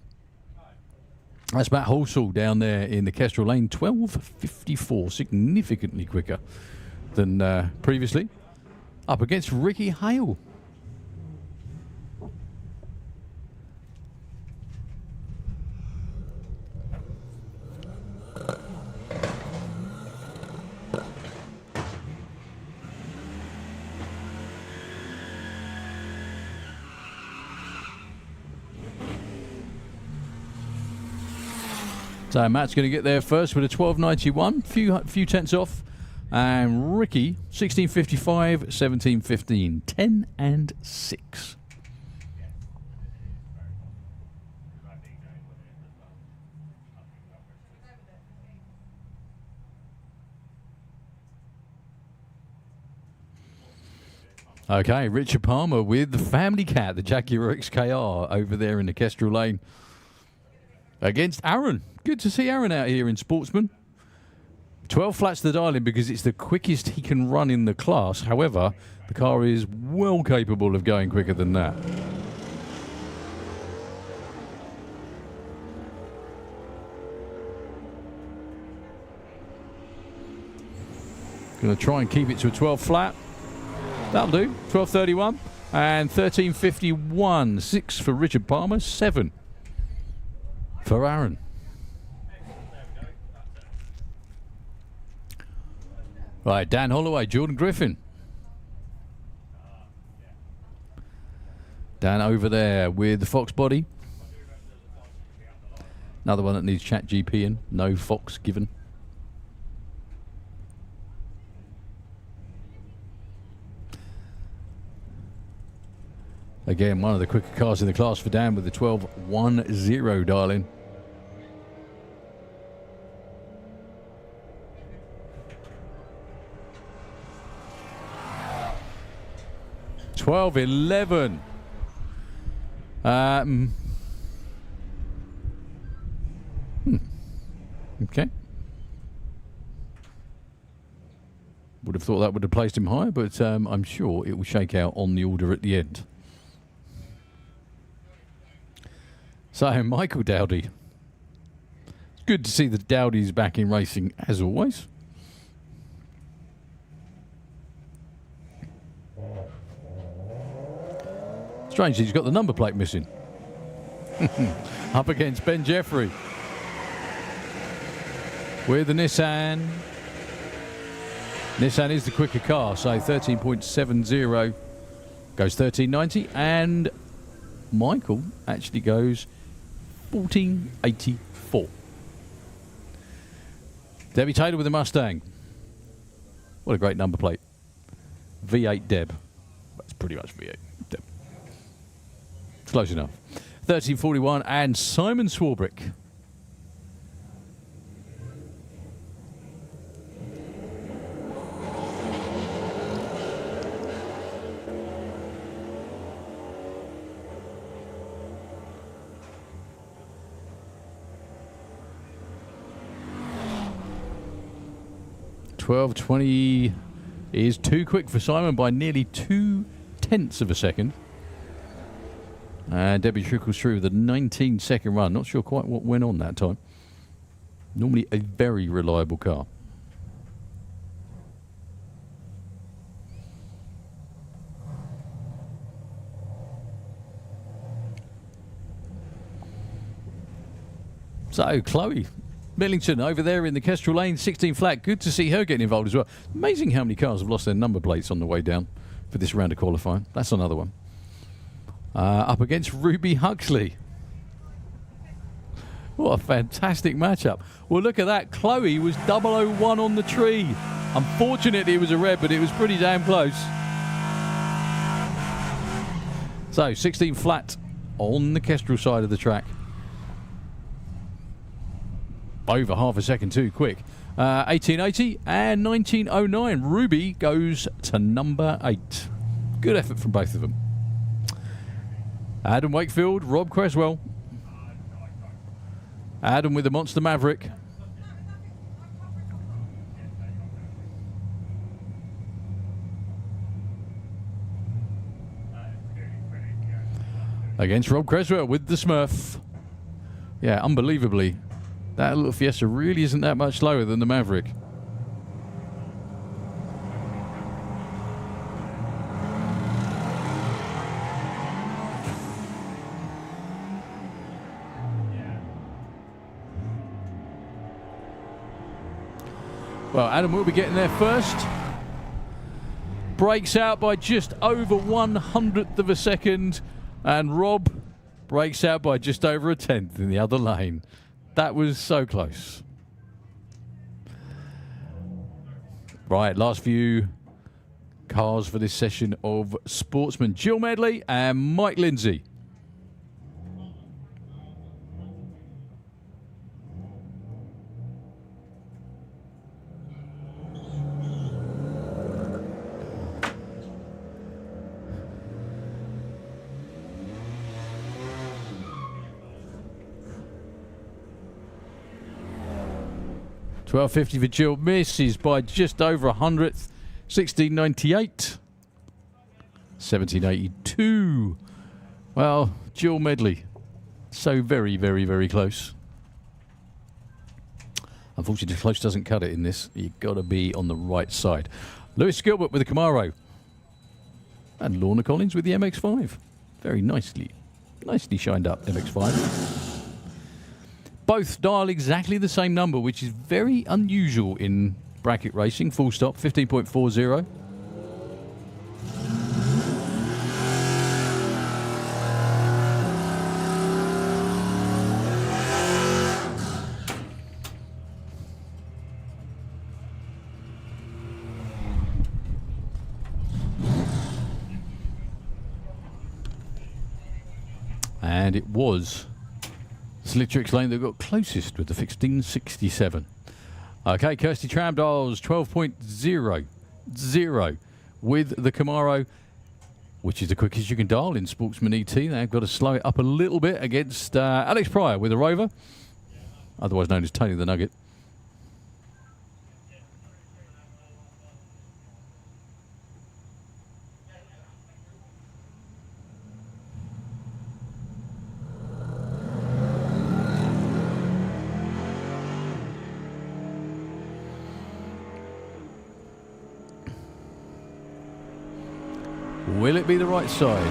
That's Matt Halsall down there in the Kestrel lane. 12.54, significantly quicker than previously. Up against Ricky Hale. So Matt's going to get there first with a 12.91, few tenths off. And Ricky, 16.55, 17.15, 10 and 6. Okay, Richard Palmer with the family cat, the Jaguar XKR, over there in the Kestrel lane. against Aaron. Good to see Aaron out here in Sportsman. 12 flats to the dial in because it's the quickest he can run in the class. However, the car is well capable of going quicker than that. Going to try and keep it to a 12 flat. That'll do. 12.31 and 13.51. 6 for Richard Palmer, 7 for Aaron. Right, Dan Holloway, Jordan Griffin. Dan over there with the Fox body. Another one that needs chat GP in. No Fox given. Again, one of the quicker cars in the class for Dan with the 12.10 dial in. $12.11. Okay. Would have thought that would have placed him higher, but I'm sure it will shake out on the order at the end. So, Michael Dowdy. It's good to see the Dowdys back in racing, as always. Strangely, he's got the number plate missing. Up against Ben Jeffrey. With the Nissan. Nissan is the quicker car, so 13.70 goes 13.90, and Michael actually goes 14.84. Debbie Taylor with the Mustang. What a great number plate. V8 Deb. That's pretty much V8 Deb. Close enough. 13.41 and Simon Swarbrick. $12.20 is too quick for Simon by nearly 0.2 of a second. And Debbie trickles through with a 19-second run. Not sure quite what went on that time. Normally a very reliable car. So, Chloe Millington over there in the Kestrel Lane, 16 flat. Good to see her getting involved as well. Amazing how many cars have lost their number plates on the way down for this round of qualifying. That's another one. Up against Ruby Huxley. What a fantastic matchup. Well, look at that. Chloe was 001 on the tree. Unfortunately, it was a red, but it was pretty damn close. So, 16 flat on the Kestrel side of the track. Over half a second too quick. 18.80 and 19.09. Ruby goes to number 8. Good effort from both of them. Adam Wakefield, Rob Creswell. Adam with the Monster Maverick. Against Rob Creswell with the Smurf. Yeah, unbelievably, that little Fiesta really isn't that much slower than the Maverick. Well, Adam will be getting there first. Breaks out by just over 1/100th of a second. And Rob breaks out by just over 1/10 in the other lane. That was so close. Right, last few cars for this session of Sportsman. Jill Medley and Mike Lindsay. 12.50 for Jill. Misses by just over 100th. 16.98. 17.82. Well, Jill Medley. So very, very, very close. Unfortunately, close doesn't cut it in this. You've got to be on the right side. Lewis Gilbert with the Camaro. And Lorna Collins with the MX-5. Very nicely shined up MX-5. Both dial exactly the same number, which is very unusual in bracket racing. Full stop, 15.40. And it was Slitrix Lane that got closest with the 1667. Okay, Kirsty Tramdals 12.00 with the Camaro, which is the quickest you can dial in Sportsman ET. They've got to slow it up a little bit against Alex Pryor with the Rover, otherwise known as Tony the Nugget. Will it be the right side?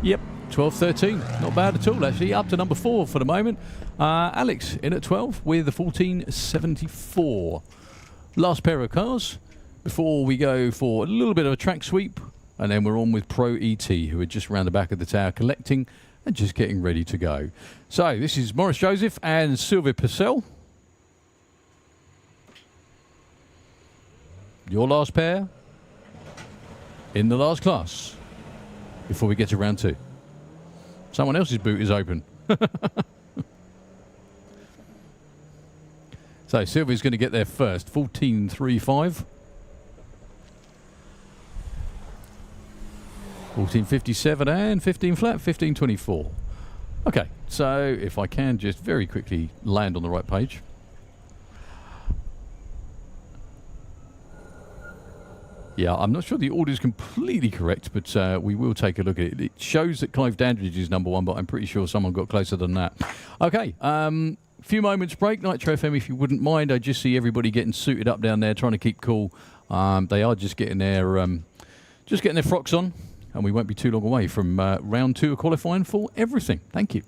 Yep, 12.13. Not bad at all, actually. Up to number 4 for the moment. Alex in at 12 with the 14.74. Last pair of cars before we go for a little bit of a track sweep. And then we're on with Pro ET, who are just round the back of the tower collecting and just getting ready to go. So this is Morris Joseph and Sylvia Purcell. Your last pair in the last class before we get to round 2. Someone else's boot is open. So Sylvia's going to get there first. 14.35. 14.57 and 15 flat, 15.24. Okay, so if I can just very quickly land on the right page. Yeah, I'm not sure the order is completely correct, but we will take a look at it. It shows that Clive Dandridge is number 1, but I'm pretty sure someone got closer than that. Okay, few moments break. Nitro FM, if you wouldn't mind. I just see everybody getting suited up down there, trying to keep cool. They are just getting their frocks on, and we won't be too long away from round 2 of qualifying for everything. Thank you.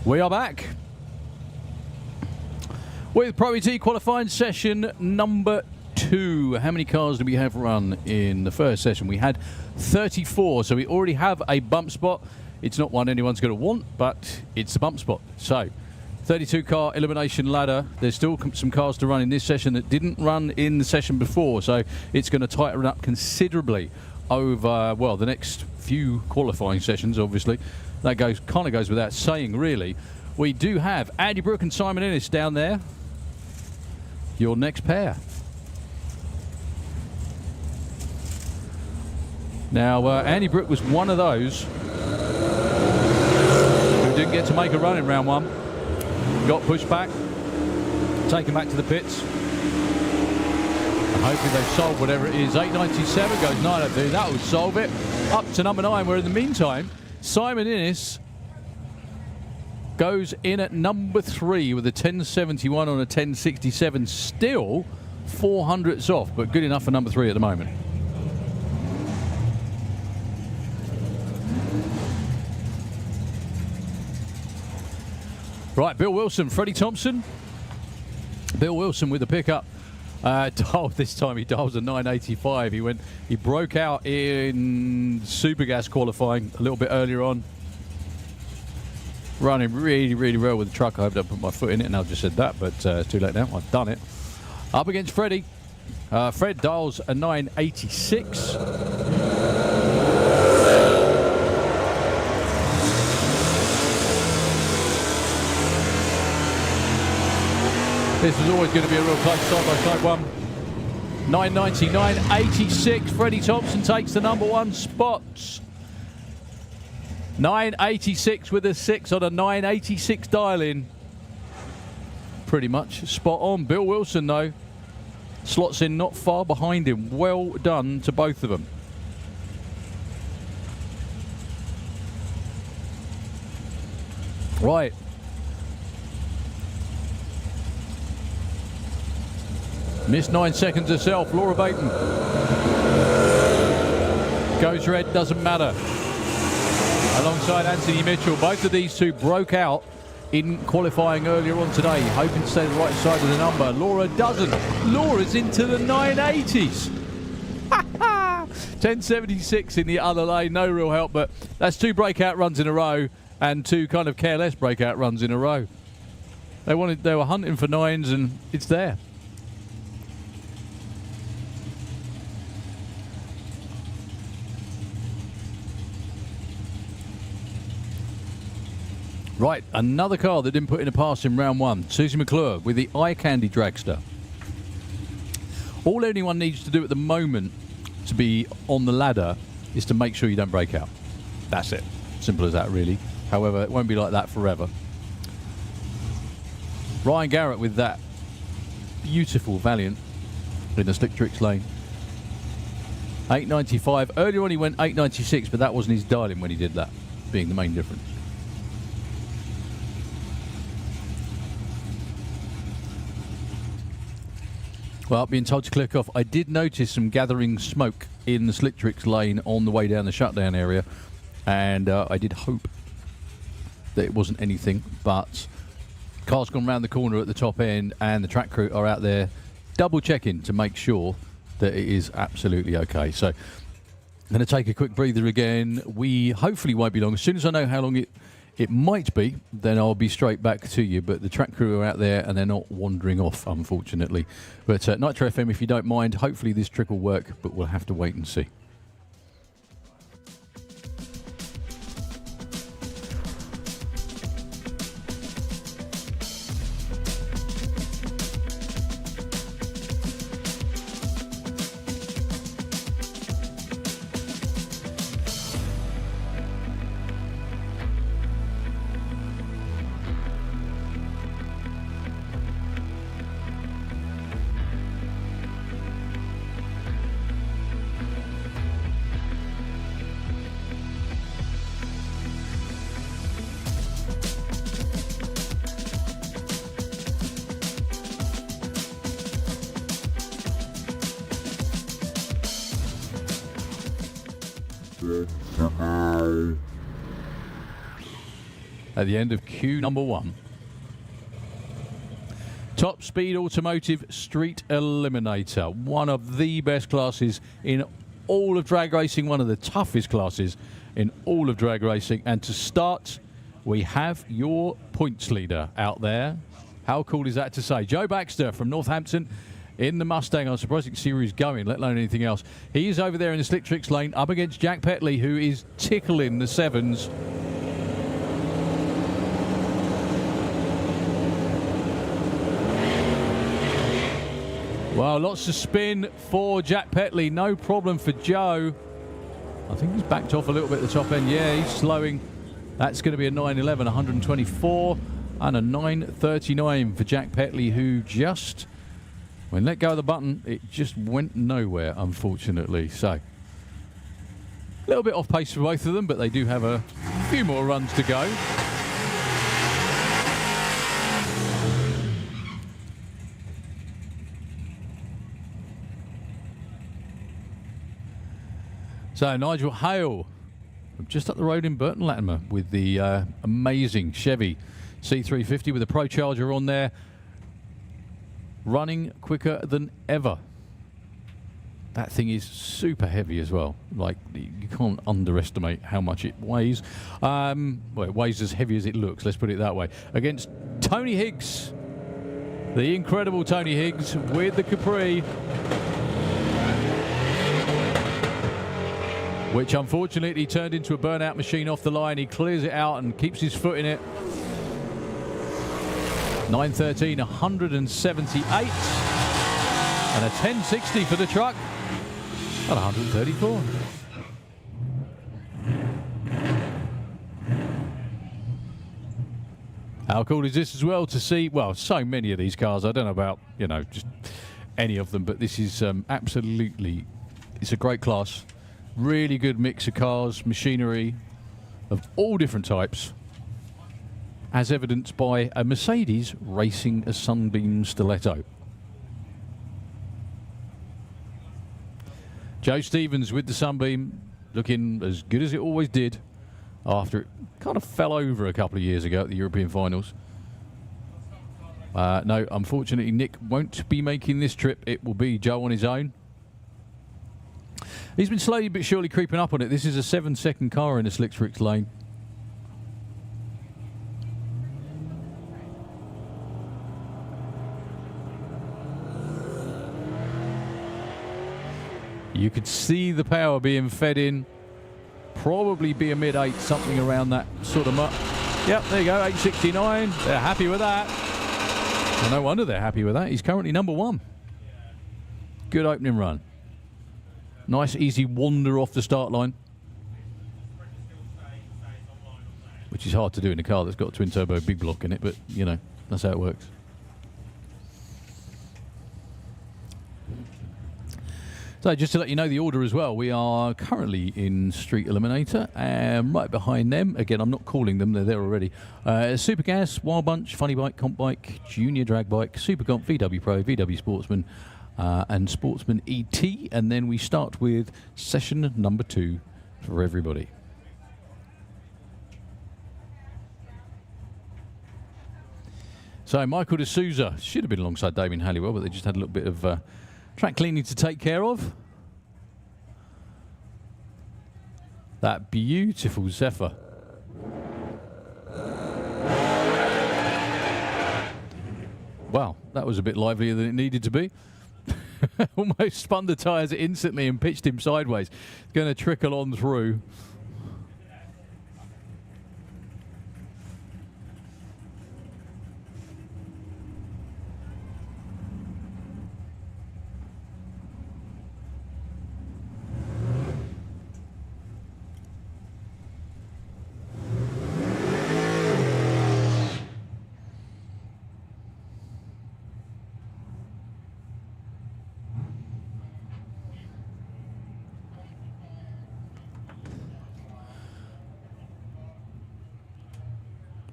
We are back with Pro ET qualifying session number 2. How many cars do we have run in the first session? We had 34, so we already have a bump spot. It's not one anyone's going to want, but it's a bump spot. So 32 car elimination ladder. There's still some cars to run in this session that didn't run in the session before, so it's going to tighten up considerably over, well, the next few qualifying sessions, obviously. That kind of goes without saying, really. We do have Andy Brook and Simon Innes down there. Your next pair. Now, Andy Brook was one of those who didn't get to make a run in round 1. Got pushed back, taken back to the pits. And hopefully they've solved whatever it is. 897 goes 902. That would solve it. Up to number 9, where in the meantime, Simon Innes goes in at number 3 with a 1071 on a 1067. Still 400ths off, but good enough for number 3 at the moment. Right, Bill Wilson, Freddie Thompson. Bill Wilson with the pickup. This time he dials a 985. He broke out in Supergas qualifying a little bit earlier on. Running really, really well with the truck. I hope I don't put my foot in it, and I've just said that, but it's too late now. I've done it. Up against Freddie. Fred dials a 986. This was always going to be a real close side-by-side one. 990, 986. Freddie Thompson takes the number 1 spot. 986 with a 6 on a 986 dial-in. Pretty much spot on. Bill Wilson, though, slots in not far behind him. Well done to both of them. Right. Missed 9 seconds herself, Laura Baton. Goes red, doesn't matter. Alongside Anthony Mitchell. Both of these two broke out in qualifying earlier on today, hoping to stay the right side of the number. Laura doesn't. Laura's into the 980s. 1076 in the other lane, no real help, but that's 2 breakout runs in a row and 2 kind of careless breakout runs in a row. They were hunting for 9s, and it's there. Right, another car that didn't put in a pass in round 1. Susie McClure with the Eye Candy Dragster. All anyone needs to do at the moment to be on the ladder is to make sure you don't break out. That's it. Simple as that, really. However, it won't be like that forever. Ryan Garrett with that beautiful Valiant in the Slick Tricks lane. 895. Earlier on he went 896, but that wasn't his dialing when he did that, being the main difference. Well, being told to click off, I did notice some gathering smoke in the Slick Tricks lane on the way down the shutdown area, and I did hope that it wasn't anything, but car's gone round the corner at the top end, and the track crew are out there double checking to make sure that it is absolutely okay. So I'm going to take a quick breather again. We hopefully won't be long. As soon as I know how long it might be, then I'll be straight back to you. But the track crew are out there and they're not wandering off, unfortunately. But Nitro FM, if you don't mind, hopefully this trick will work, but we'll have to wait and see. at the end of queue number 1. Top Speed Automotive Street Eliminator. One of the best classes in all of drag racing, one of the toughest classes in all of drag racing. And to start, we have your points leader out there. How cool is that to say? Joe Baxter from Northampton in the Mustang. I'm surprised you can see where he's going, let alone anything else. He is over there in the slick tricks lane up against Jack Petley, who is tickling the 7s. Well, lots of spin for Jack Petley. No problem for Joe. I think he's backed off a little bit at the top end. Yeah, he's slowing. That's going to be a 9.11, 124, and a 9.39 for Jack Petley, who just, when let go of the button, it just went nowhere, unfortunately. So, a little bit off pace for both of them, but they do have a few more runs to go. So Nigel Hale, just up the road in Burton Latimer with the amazing Chevy C350 with a Pro Charger on there, running quicker than ever. That thing is super heavy as well. Like, you can't underestimate how much it weighs. Well, it weighs as heavy as it looks, let's put it that way. Against Tony Higgs, the incredible Tony Higgs with the Capri, which unfortunately turned into a burnout machine off the line. He clears it out and keeps his foot in it. 9.13, 178. And a 10.60 for the truck at 134. How cool is this as well to see? Well, so many of these cars. I don't know about, you know, just any of them, but this is absolutely, it's a great class. Really good mix of cars, machinery of all different types, as evidenced by a Mercedes racing a Sunbeam Stiletto. Joe Stevens with the Sunbeam, looking as good as it always did after it kind of fell over a couple of years ago at the European finals. No, unfortunately, Nick won't be making this trip. It will be Joe on his own. He's been slowly but surely creeping up on it. This is a 7-second car in the slick tricks lane. You could see the power being fed in. Probably be a mid-8, something around that sort of mark. Yep, there you go, 869. They're happy with that. Well, no wonder they're happy with that. He's currently number 1. Good opening run. Nice, easy wander off the start line, which is hard to do in a car that's got a twin-turbo big block in it, but, you know, that's how it works. So just to let you know the order as well, we are currently in Street Eliminator, and right behind them, again, I'm not calling them, they're there already, Super Gas, Wild Bunch, Funny Bike, Comp Bike, Junior Drag Bike, Super Comp, VW Pro, VW Sportsman, and Sportsman ET, and then we start with session number 2 for everybody. So Michael D'Souza should have been alongside Damien Halliwell, but they just had a little bit of track cleaning to take care of. That beautiful Zephyr. Wow, that was a bit livelier than it needed to be. Almost spun the tyres instantly and pitched him sideways. Going to trickle on through.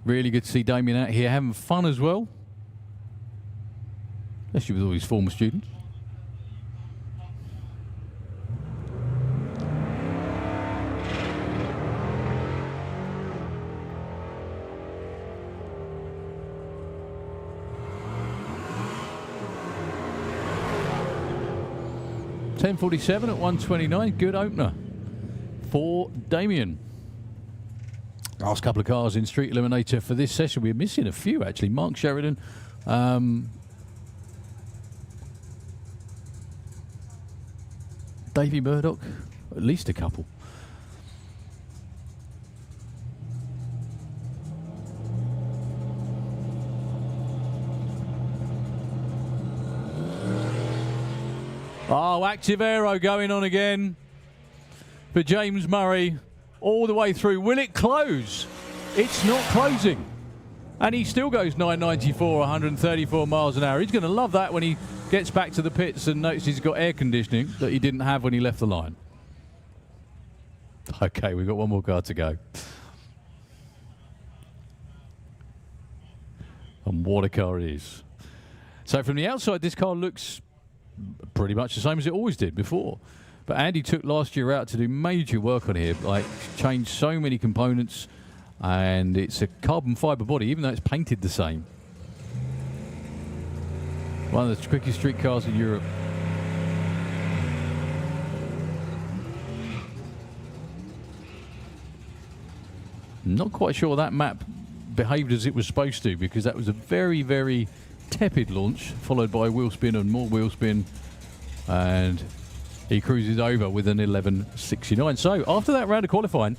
Really good to see Damien out here having fun as well, especially with all his former students. 10:47 at 1:29. Good opener for Damien. Last couple of cars in Street Eliminator for this session. We're missing a few, actually. Mark Sheridan. Davey Murdoch. At least a couple. Oh, active aero going on again for James Murray all the way through. Will it close? It's not closing. And he still goes 994, 134 miles an hour. He's going to love that when he gets back to the pits and notices he's got air conditioning that he didn't have when he left the line. Okay, we've got one more car to go. And what a car it is. So from the outside, this car looks pretty much the same as it always did before. But Andy took last year out to do major work on here, like changed so many components, and it's a carbon fibre body, even though it's painted the same. One of the quickest street cars in Europe. Not quite sure that map behaved as it was supposed to, because that was a very, very tepid launch, followed by wheel spin and more wheel spin, and he cruises over with an 11.69. So after that round of qualifying,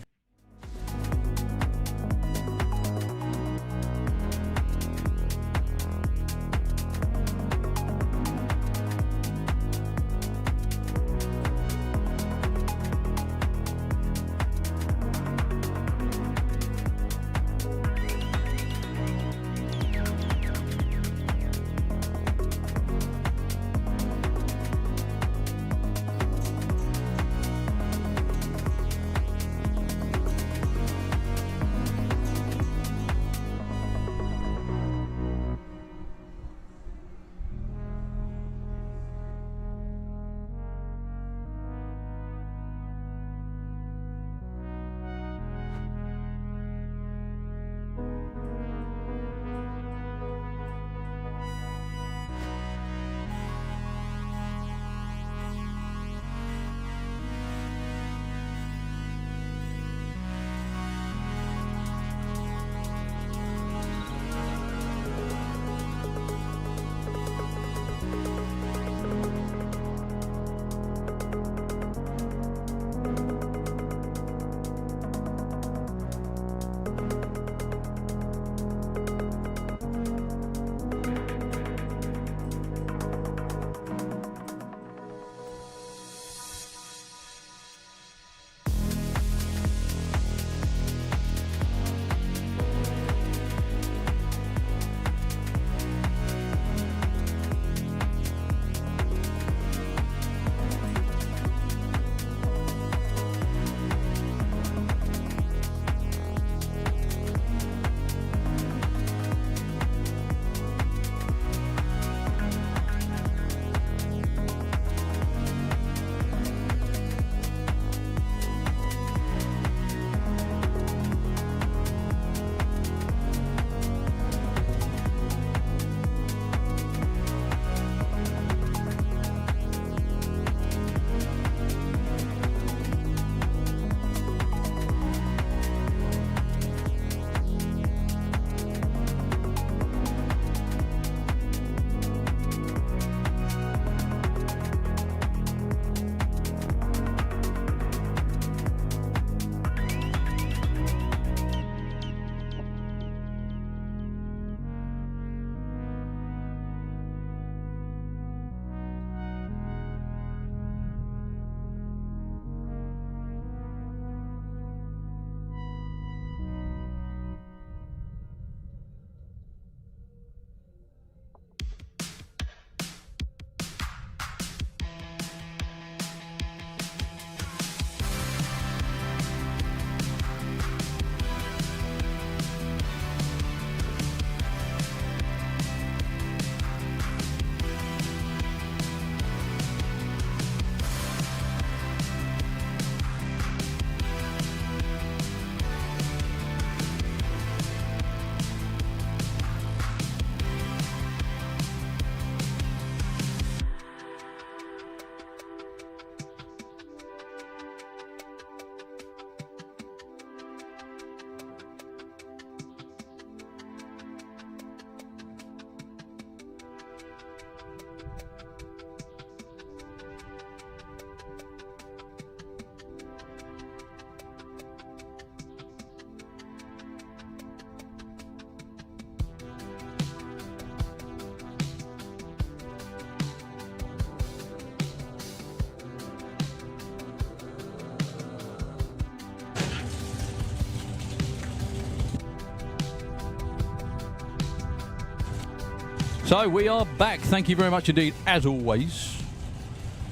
So we are back. Thank you very much indeed, as always,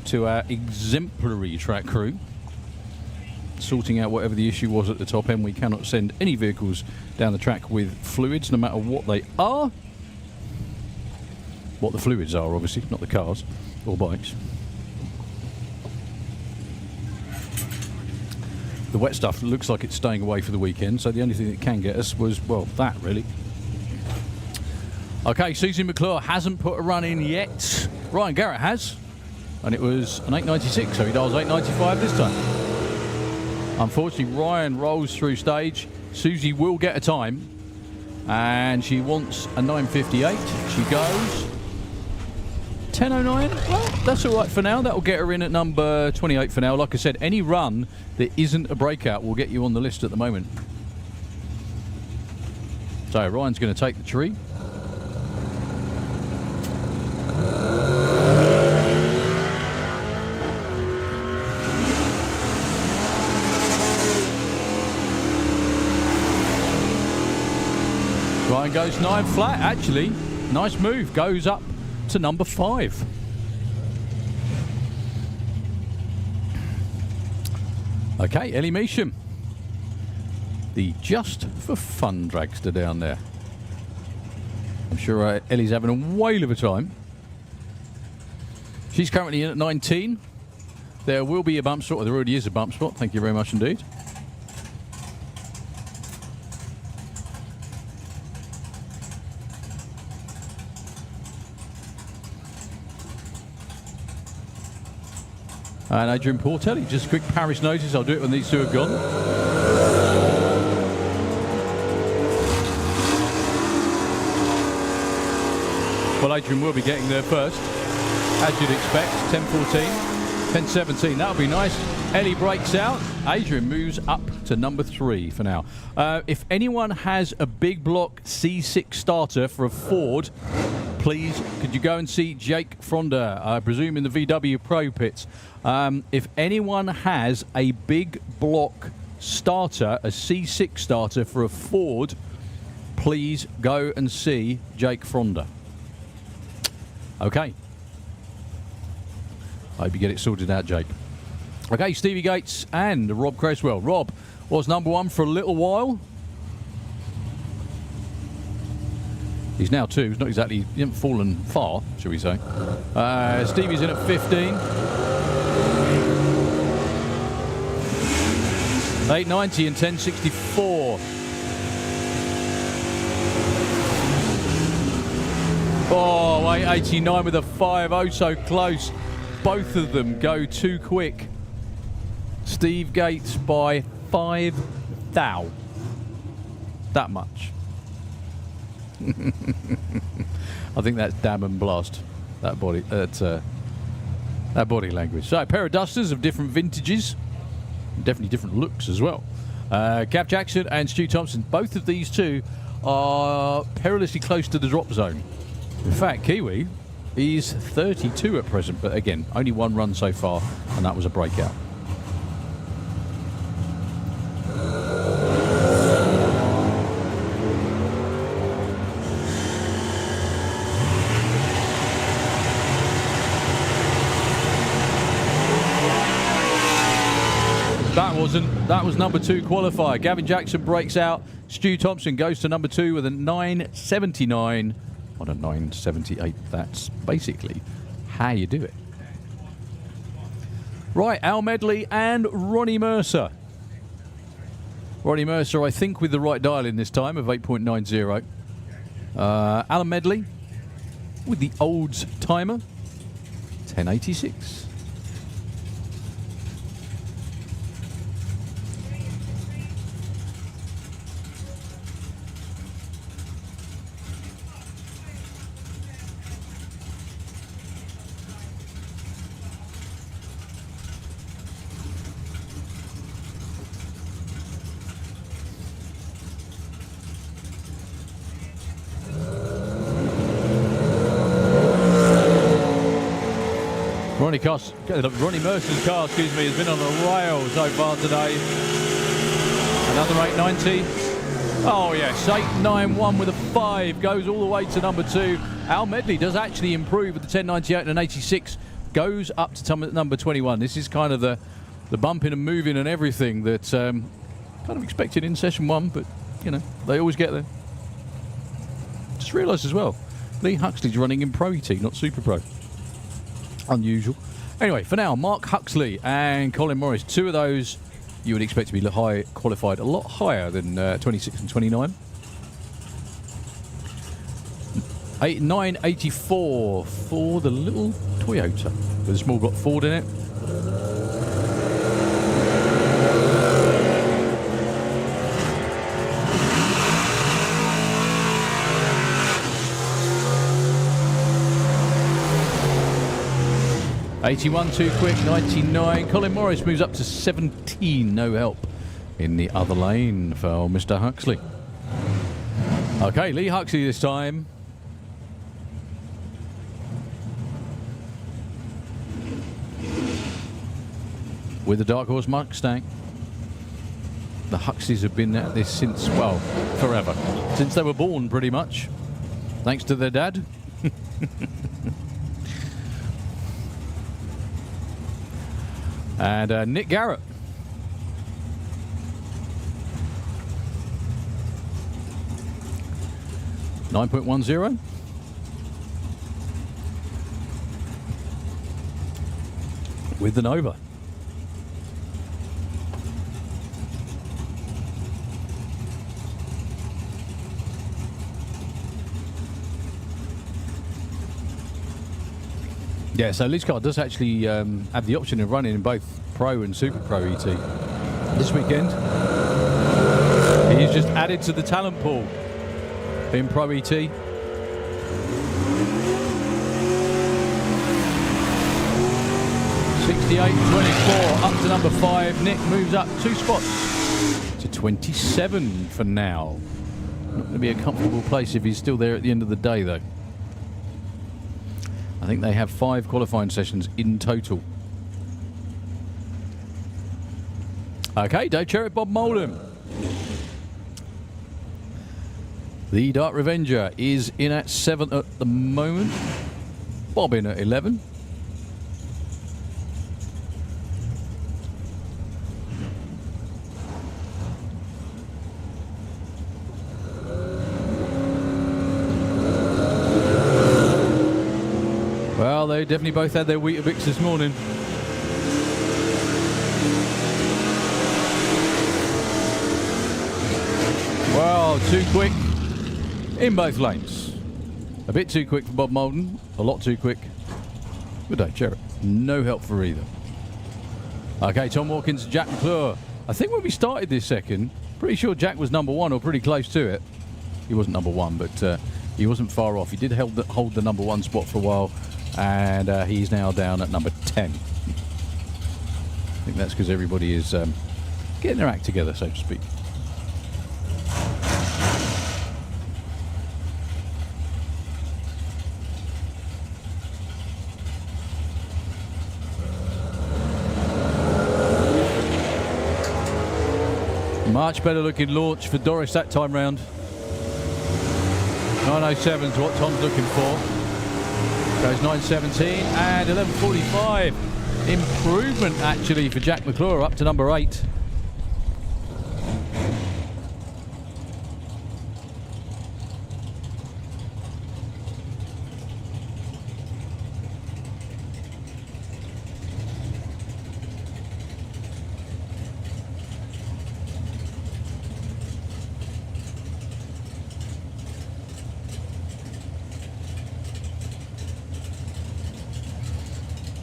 to our exemplary track crew. Sorting out whatever the issue was at the top end. We cannot send any vehicles down the track with fluids, no matter what they are. What the fluids are, obviously, not the cars or bikes. The wet stuff looks like it's staying away for the weekend, so the only thing that can get us was, well, that really. Okay, Susie McClure hasn't put a run in yet. Ryan Garrett has, and it was an 8.96, so he dials 8.95 this time. Unfortunately, Ryan rolls through stage. Susie will get a time, and she wants a 9.58. She goes 10.09. Well, that's all right for now. That will get her in at number 28 for now. Like I said, any run that isn't a breakout will get you on the list at the moment. So Ryan's going to take the tree. Ryan goes 9 flat, actually. Nice move. Goes up to number 5. Okay, Ellie Measham. The Just for Fun dragster down there. I'm sure Ellie's having a whale of a time. She's currently in at 19. There will be a bump spot. There already is a bump spot. Thank you very much indeed. And Adrian Portelli, just a quick Paris notice. I'll do it when these two have gone. Well, Adrian will be getting there first, as you'd expect. 10.14, 10.17. That'll be nice. Ellie breaks out. Adrian moves up to number 3 for now. If anyone has a big block C6 starter for a Ford, please, could you go and see Jake Fronda, I presume in the VW Pro pits. If anyone has a big block starter, a C6 starter for a Ford, please go and see Jake Fronda. Okay. I hope you get it sorted out, Jake. Okay, Stevie Gates and Rob Creswell. Rob was number 1 for a little while. He's now 2. He's not exactly, he hasn't fallen far, shall we say. Stevie's in at 15. 8.90 and 10.64. Oh, 8.89 with a 5.0, so close. Both of them go too quick. Steve Gates by 5 thou. That much. I think that's damn and blast. That body language. So, a pair of dusters of different vintages, definitely different looks as well. Gav Jackson and Stu Thompson. Both of these two are perilously close to the drop zone. In fact, Kiwi, he's 32 at present, but again, only 1 run so far, and that was a breakout. That was number 2 qualifier. Gavin Jackson breaks out. Stu Thompson goes to number 2 with a 9.79 on a 9.78. That's basically how you do it. Right, Al Medley and Ronnie Mercer. Ronnie Mercer, I think, with the right dial in this time of 8.90. Alan Medley with the Olds timer, 10.86. Ronnie Mercer's car, excuse me, has been on a rail so far today. Another 8.90. Oh yes, 891 with a 5 goes all the way to number 2. Al Medley does actually improve with the 1098 and an 86, goes up to number 21. This is kind of the bumping and moving and everything that kind of expected in session 1, but you know, they always get there. Just realised as well, Lee Huxley's running in Pro ET, not Super Pro. Unusual. Anyway, for now, Mark Huxley and Colin Morris, 2 of those you would expect to be high qualified, a lot higher than 26 and 29. 984 for the little Toyota with a small block Ford in it. $81 too quick, 99. Colin Morris moves up to 17, no help in the other lane for Mr. Huxley. Okay, Lee Huxley this time. With the Dark Horse Mustang. The Huxleys have been at this since, well, forever. Since they were born, pretty much. Thanks to their dad. And Nick Garrett. $9.10. With the Nova. Yeah, so Lee's car does actually have the option of running in both Pro and Super Pro ET this weekend. He's just added to the talent pool in Pro ET. 68.24 up to number 5. Nick moves up 2 spots to 27 for now. Not going to be a comfortable place if he's still there at the end of the day, though. I think they have 5 qualifying sessions in total. Okay, Dave Cherritt, Bob Moldham. The Dark Revenger is in at 7 at the moment. Bob in at 11. Well, they definitely both had their Weetabix this morning. Well, too quick in both lanes. A bit too quick for Bob Moldham, a lot too quick for Dave Cherritt. No help for either. Okay, Tom Watkins, Jack McClure. I think when we started this second, pretty sure Jack was number 1 or pretty close to it. He wasn't number 1, but he wasn't far off. He did hold the number 1 spot for a while, and he's now down at number 10. I think that's because everybody is getting their act together, so to speak. Much better looking launch for Doris that time round. 907 is what Tom's looking for. Goes 917 and 1145. Improvement actually for Jack McClure up to number 8.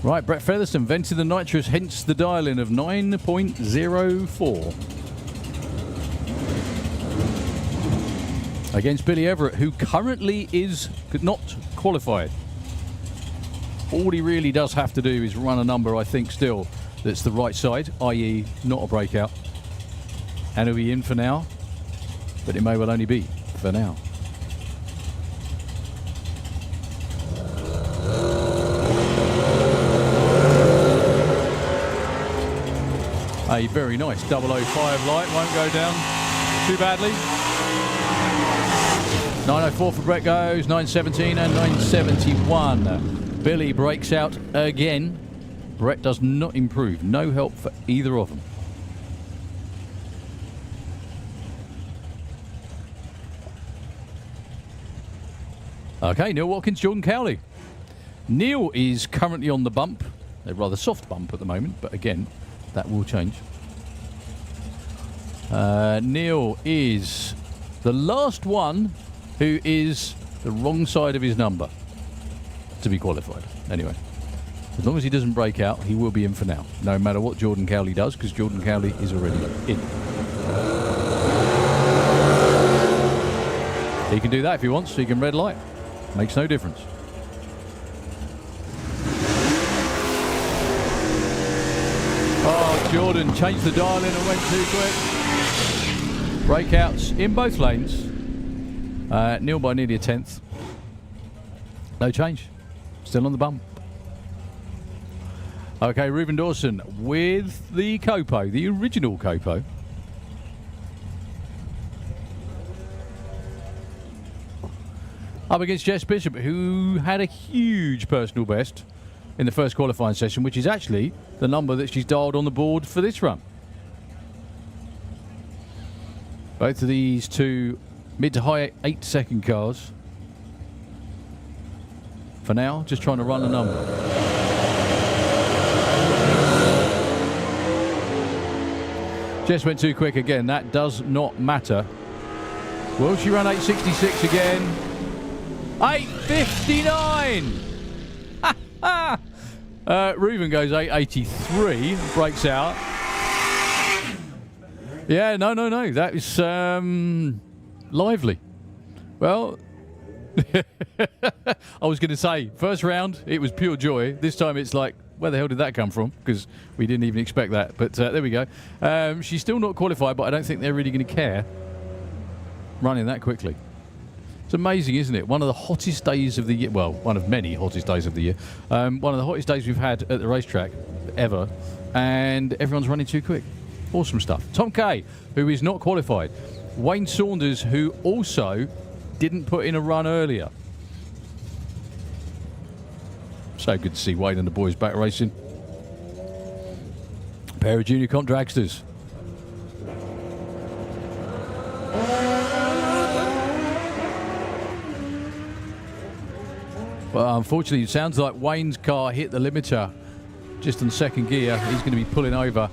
Right, Brett Featherstone vented the nitrous, hence the dial-in of 9.04. Against Billy Everett, who currently is not qualified. All he really does have to do is run a number, I think, still, that's the right side, i.e. not a breakout. And he'll be in for now, but it may well only be for now. A very nice 005 light, won't go down too badly. 904 for Brett goes, 917 and 971. Billy breaks out again. Brett does not improve. No help for either of them. Okay, Neil Watkins, Jordan Cowley. Neil is currently on the bump. A rather soft bump at the moment, but again, that will change. Neil is the last one who is the wrong side of his number to be qualified. Anyway, as long as he doesn't break out, he will be in for now, no matter what Jordan Cowley does, because Jordan Cowley is already in. He can do that if he wants. He can red light. Makes no difference. Oh, Jordan changed the dial in and went too quick. Breakouts in both lanes. Neil by nearly a tenth. No change. Still on the bump. Okay, Reuben Dawson with the Copo, the original Copo. Up against Jess Bishop, who had a huge personal best in the first qualifying session, which is actually the number that she's dialed on the board for this run. Both of these two mid to high 8-second cars. For now, just trying to run a number. Jess went too quick again. That does not matter. Will she run 8.66 again? 8.59! Reuben goes 8.83, breaks out. Yeah, no. That is lively. Well, I was going to say, first round, it was pure joy. This time it's like, where the hell did that come from? Because we didn't even expect that. But there we go. She's still not qualified, but I don't think they're really going to care running that quickly. It's amazing, isn't it? One of the hottest days of the year. Well, one of many hottest days of the year. One of the hottest days we've had at the racetrack ever. And everyone's running too quick. Awesome stuff. Tom Kay, who is not qualified. Wayne Saunders, who also didn't put in a run earlier. So good to see Wayne and the boys back racing. A pair of junior comp dragsters. Well, unfortunately, it sounds like Wayne's car hit the limiter just in second gear. He's going to be pulling over.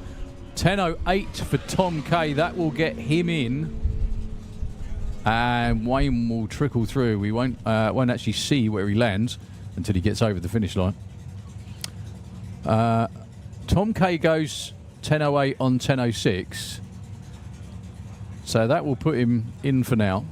10.08 for Tom Kay. That will get him in. And Wayne will trickle through. We won't actually see where he lands until he gets over the finish line. Tom Kay goes 10.08 on 10.06. So that will put him in for now.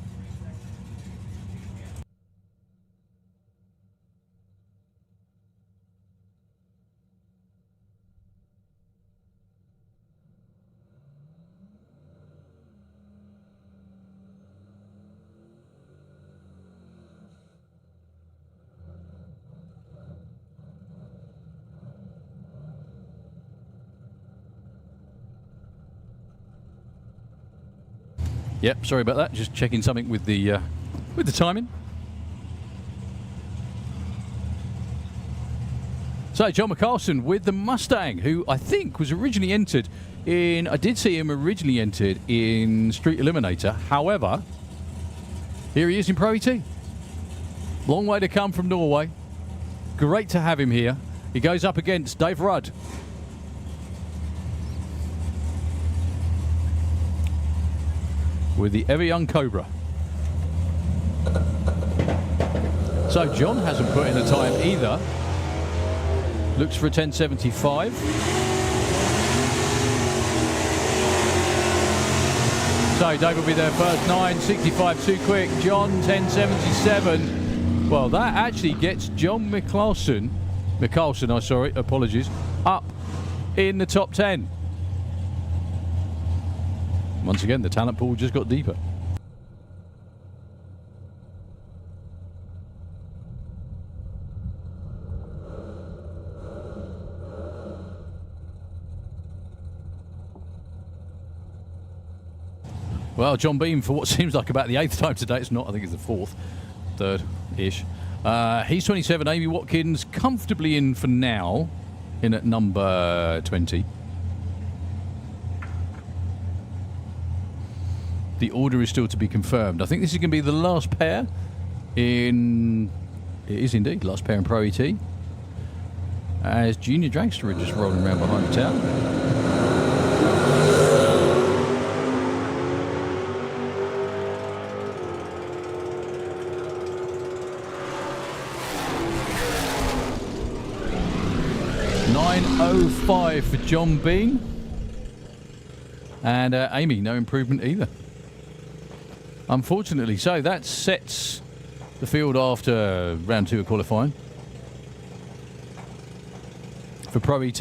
Yep, sorry about that. Just checking something with the timing. So John McCarlson with the Mustang, who I think was originally entered in. I did see him originally entered in Street Eliminator. However, here he is in Pro ET. Long way to come from Norway. Great to have him here. He goes up against Dave Rudd. With the ever young Cobra. So John hasn't put in a time either. Looks for a 10.75. So Dave will be there first. 9.65 too quick. John 10.77. Well, that actually gets John McCarlson, apologies, up in the top 10. Once again, the talent pool just got deeper. Well, John Beam, for what seems like about the 8th time today, it's not, I think it's the 4th, 3rd-ish. He's 27. Amy Watkins comfortably in for now, in at number 20. The order is still to be confirmed. I think this is going to be the last pair in... It is indeed, last pair in Pro ET. As Junior Dragster are just rolling around behind the tower. .905 for John Bean. And Amy, no improvement either. Unfortunately, so that sets the field after round 2 of qualifying for Pro ET.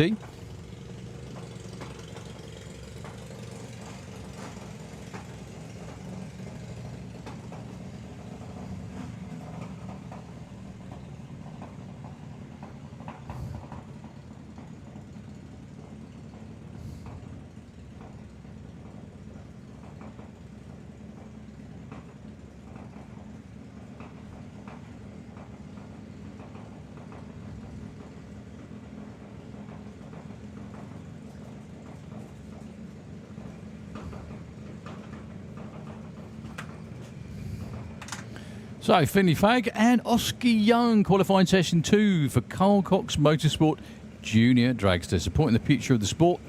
So, Finley Fagg and Oscar Young qualifying session 2 for Carl Cox Motorsport Junior Dragster, supporting the future of the sport.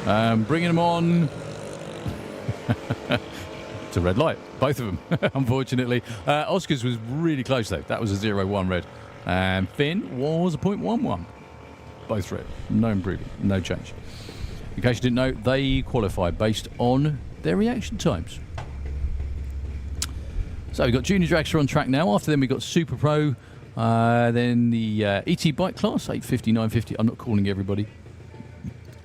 Bringing them on. It's a red light, both of them, unfortunately. Oscar's was really close though. That was a 0-1 red. And Finn was a 0.11. Both red. No improvement, no change. In case you didn't know, they qualify based on their reaction times. So we've got Junior Dragster on track now. After them we've got Super Pro, then the ET bike class, 850, 950. I'm not calling everybody.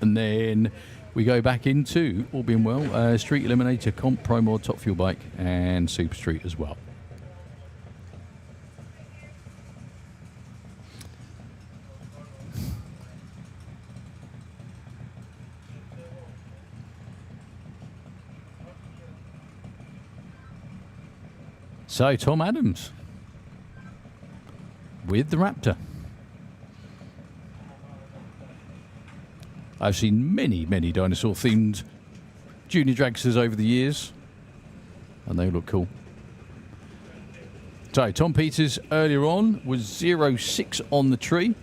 And then we go back into, all being well, Street Eliminator, Comp, Pro Mod, Top Fuel Bike, and Super Street as well. So, Tom Adams with the Raptor. I've seen many, many dinosaur-themed junior dragsters over the years, and they look cool. So, Tom Peters earlier on was 0-6 on the tree.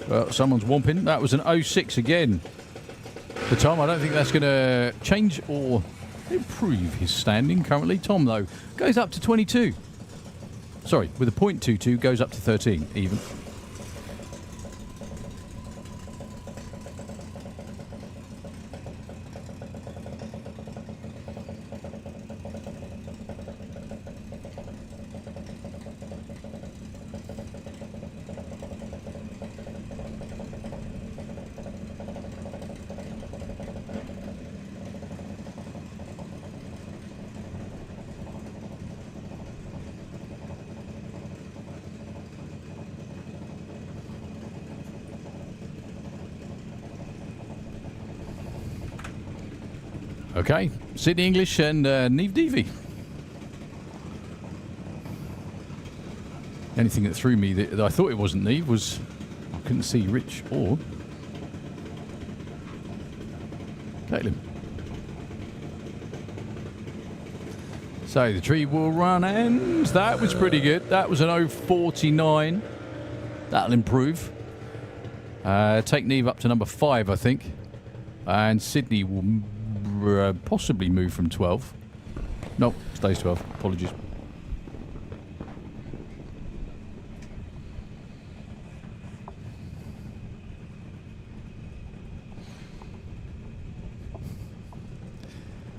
Well, someone's whomping. That was an 0-6 again for Tom. I don't think that's going to change or improve his standing currently. Tom, though, goes up to 22. Sorry, with a .22, goes up to 13 even. Okay, Sydney English and Neve Deavy. Anything that threw me that I thought it wasn't Neve was I couldn't see Rich or Caitlin. So the tree will run, and that was pretty good. That was an 0.49. That'll improve. Take Neve up to number 5, I think. And Sydney will possibly move from 12. Nope, stays 12. Apologies.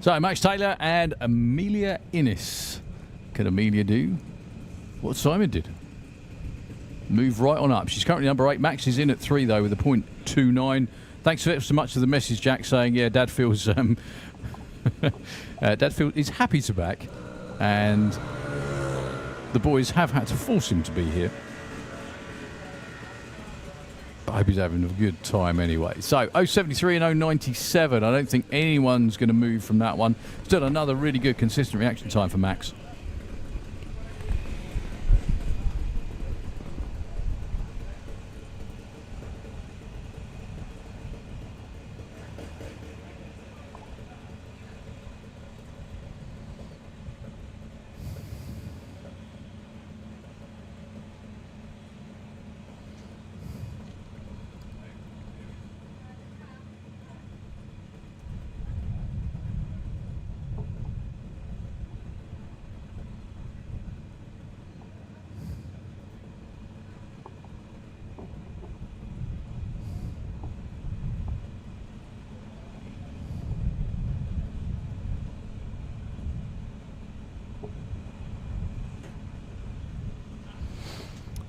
So, Max Taylor and Amelia Innes. Can Amelia do what Simon did? move right on up. She's currently number 8. Max is in at 3, though, with a .29. Thanks so much for the message, Jack, saying, yeah, Dad feels... Dad feels is happy to back, and the boys have had to force him to be here. I hope he's having a good time anyway. So, 073 and 097. I don't think anyone's going to move from that one. Still another really good consistent reaction time for Max.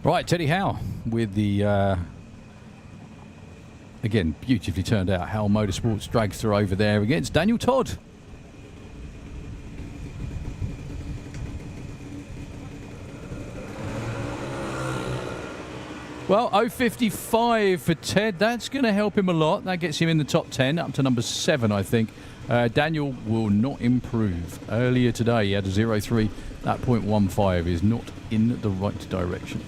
Right, Teddy Howe with the, again, beautifully turned out, Howe Motorsports dragster over there against Daniel Todd. Well, 055 for Ted. That's going to help him a lot. That gets him in the top 10, up to number 7, I think. Daniel will not improve. Earlier today, he had a 0.3. That .15 is not in the right direction.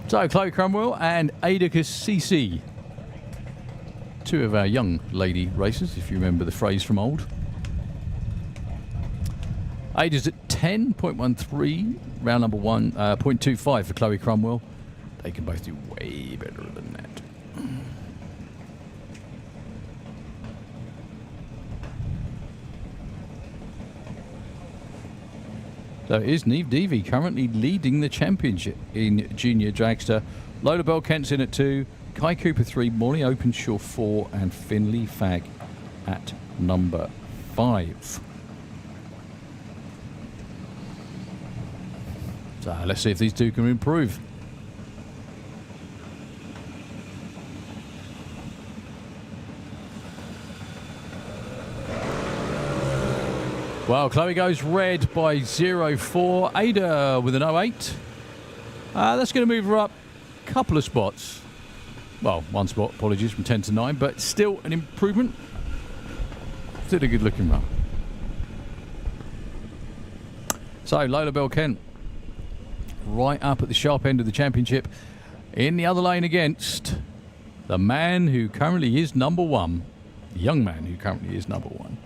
So, Chloe Cromwell and Ada Cassisi. 2 of our young lady racers, if you remember the phrase from old. Ada's at 10.13, round number 1, .25 for Chloe Cromwell. They can both do way better than that. So it is Neve Deavy currently leading the championship in junior dragster. Lola Bell Kent's in at 2, Kai Cooper 3, Molly Openshaw 4, and Finley Fagg at number 5. So let's see if these two can improve. Well, Chloe goes red by 0.4. Ada with an 0.8. That's going to move her up a couple of spots. Well, 1 spot, apologies, from 10 to 9, but still an improvement. Still a good looking run. So, Lola Bell Kent, right up at the sharp end of the championship, in the other lane against the man who currently is number 1, the young man who currently is number 1.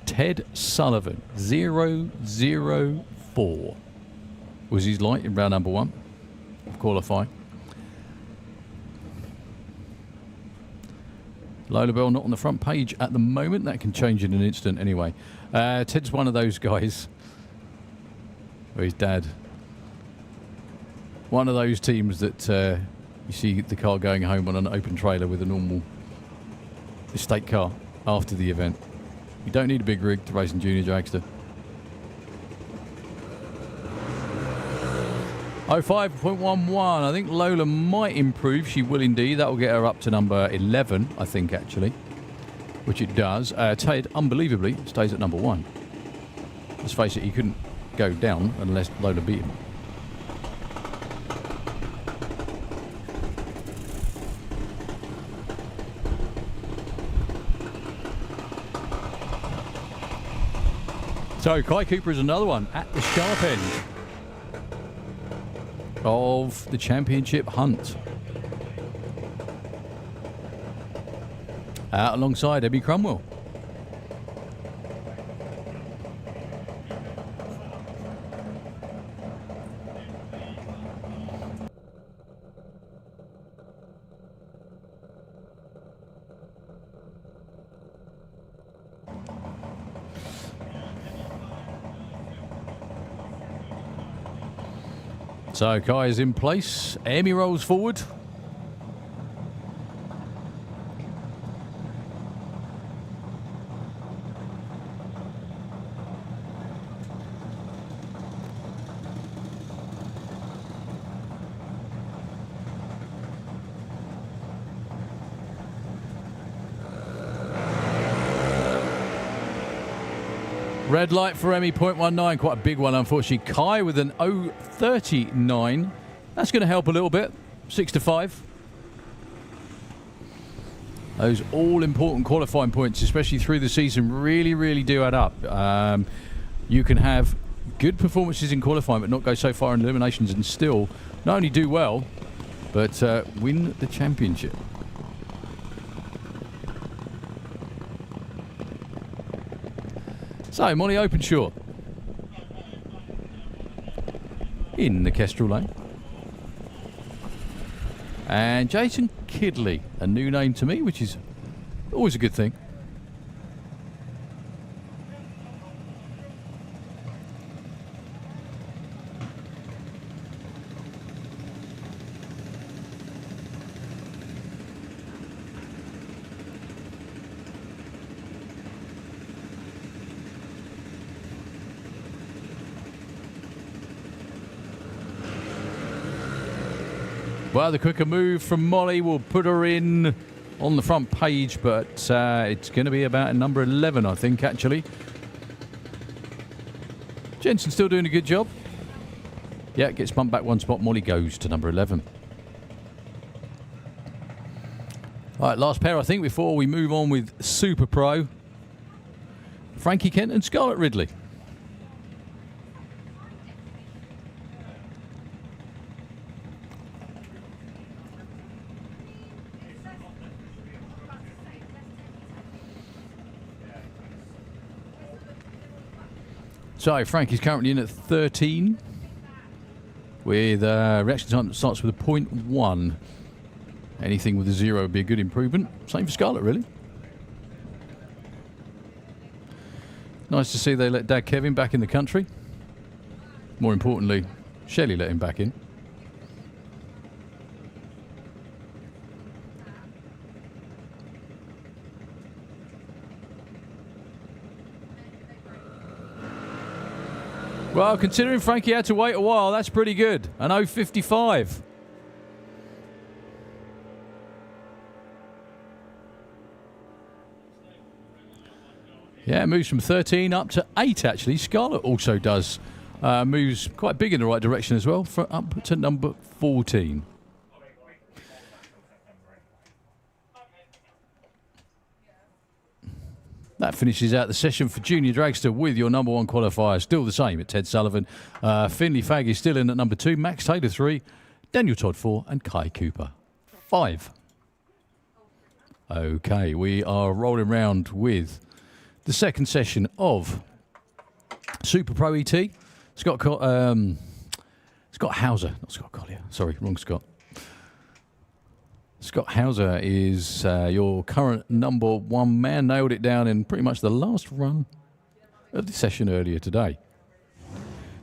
Ted Sullivan, 0.04 was his light in round number 1 of qualifying. Lola Bell not on the front page at the moment. That can change in an instant anyway. Ted's one of those guys, or his dad, one of those teams that you see the car going home on an open trailer with a normal estate car after the event. You don't need a big rig to race in junior dragster. 05.11. I think Lola might improve. She will indeed. That will get her up to number 11, I think, actually. Which it does. Ted, unbelievably, stays at number 1. Let's face it, he couldn't go down unless Lola beat him. So, Kai Cooper is another one at the sharp end of the championship hunt. Alongside Abby Cromwell. So Kai is in place. Emmy rolls forward. Red light for Emmy, 0.19, quite a big one, unfortunately. Kai with an 0.39. That's going to help a little bit. 6 to 5. Those all-important qualifying points, especially through the season, really, really do add up. You can have good performances in qualifying, but not go so far in eliminations and still not only do well, but win the championship. So, Molly Openshaw in the Kestrel lane. And Jason Kidley, a new name to me, which is always a good thing. Well, the quicker move from Molly will put her in on the front page, but it's going to be about number 11, I think, actually. Jensen still doing a good job. Yeah, gets bumped back one spot. Molly goes to number 11. All right, last pair, I think, before we move on with Super Pro. Frankie Kent and Scarlett Ridley. So Frankie's currently in at 13 with reaction time that starts with a 0.1. Anything with a 0 would be a good improvement. Same for Scarlett, really. Nice to see they let Dad Kevin back in the country. More importantly, Shelley let him back in. Well, considering Frankie had to wait a while, that's pretty good. An 0.55. Yeah, it moves from 13 up to 8, actually. Scarlett also does. Moves quite big in the right direction as well, up to number 14. That finishes out the session for Junior Dragster with your number 1 qualifier. Still the same at Ted Sullivan. Finley Fagg is still in at number 2. Max Taylor 3. Daniel Todd 4. And Kai Cooper 5. Okay, we are rolling round with the second session of Super Pro ET. Scott Hauser. Not Scott Collier. Sorry, wrong Scott. Scott Hauser is your current number 1 man. Nailed it down in pretty much the last run of the session earlier today.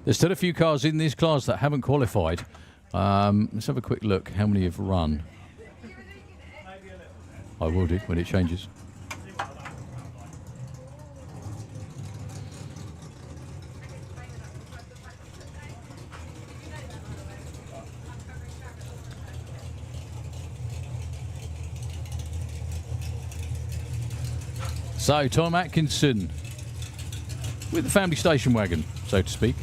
There's still a few cars in this class that haven't qualified. Let's have a quick look how many have run. I will do when it changes. So, Tom Atkinson with the family station wagon, so to speak.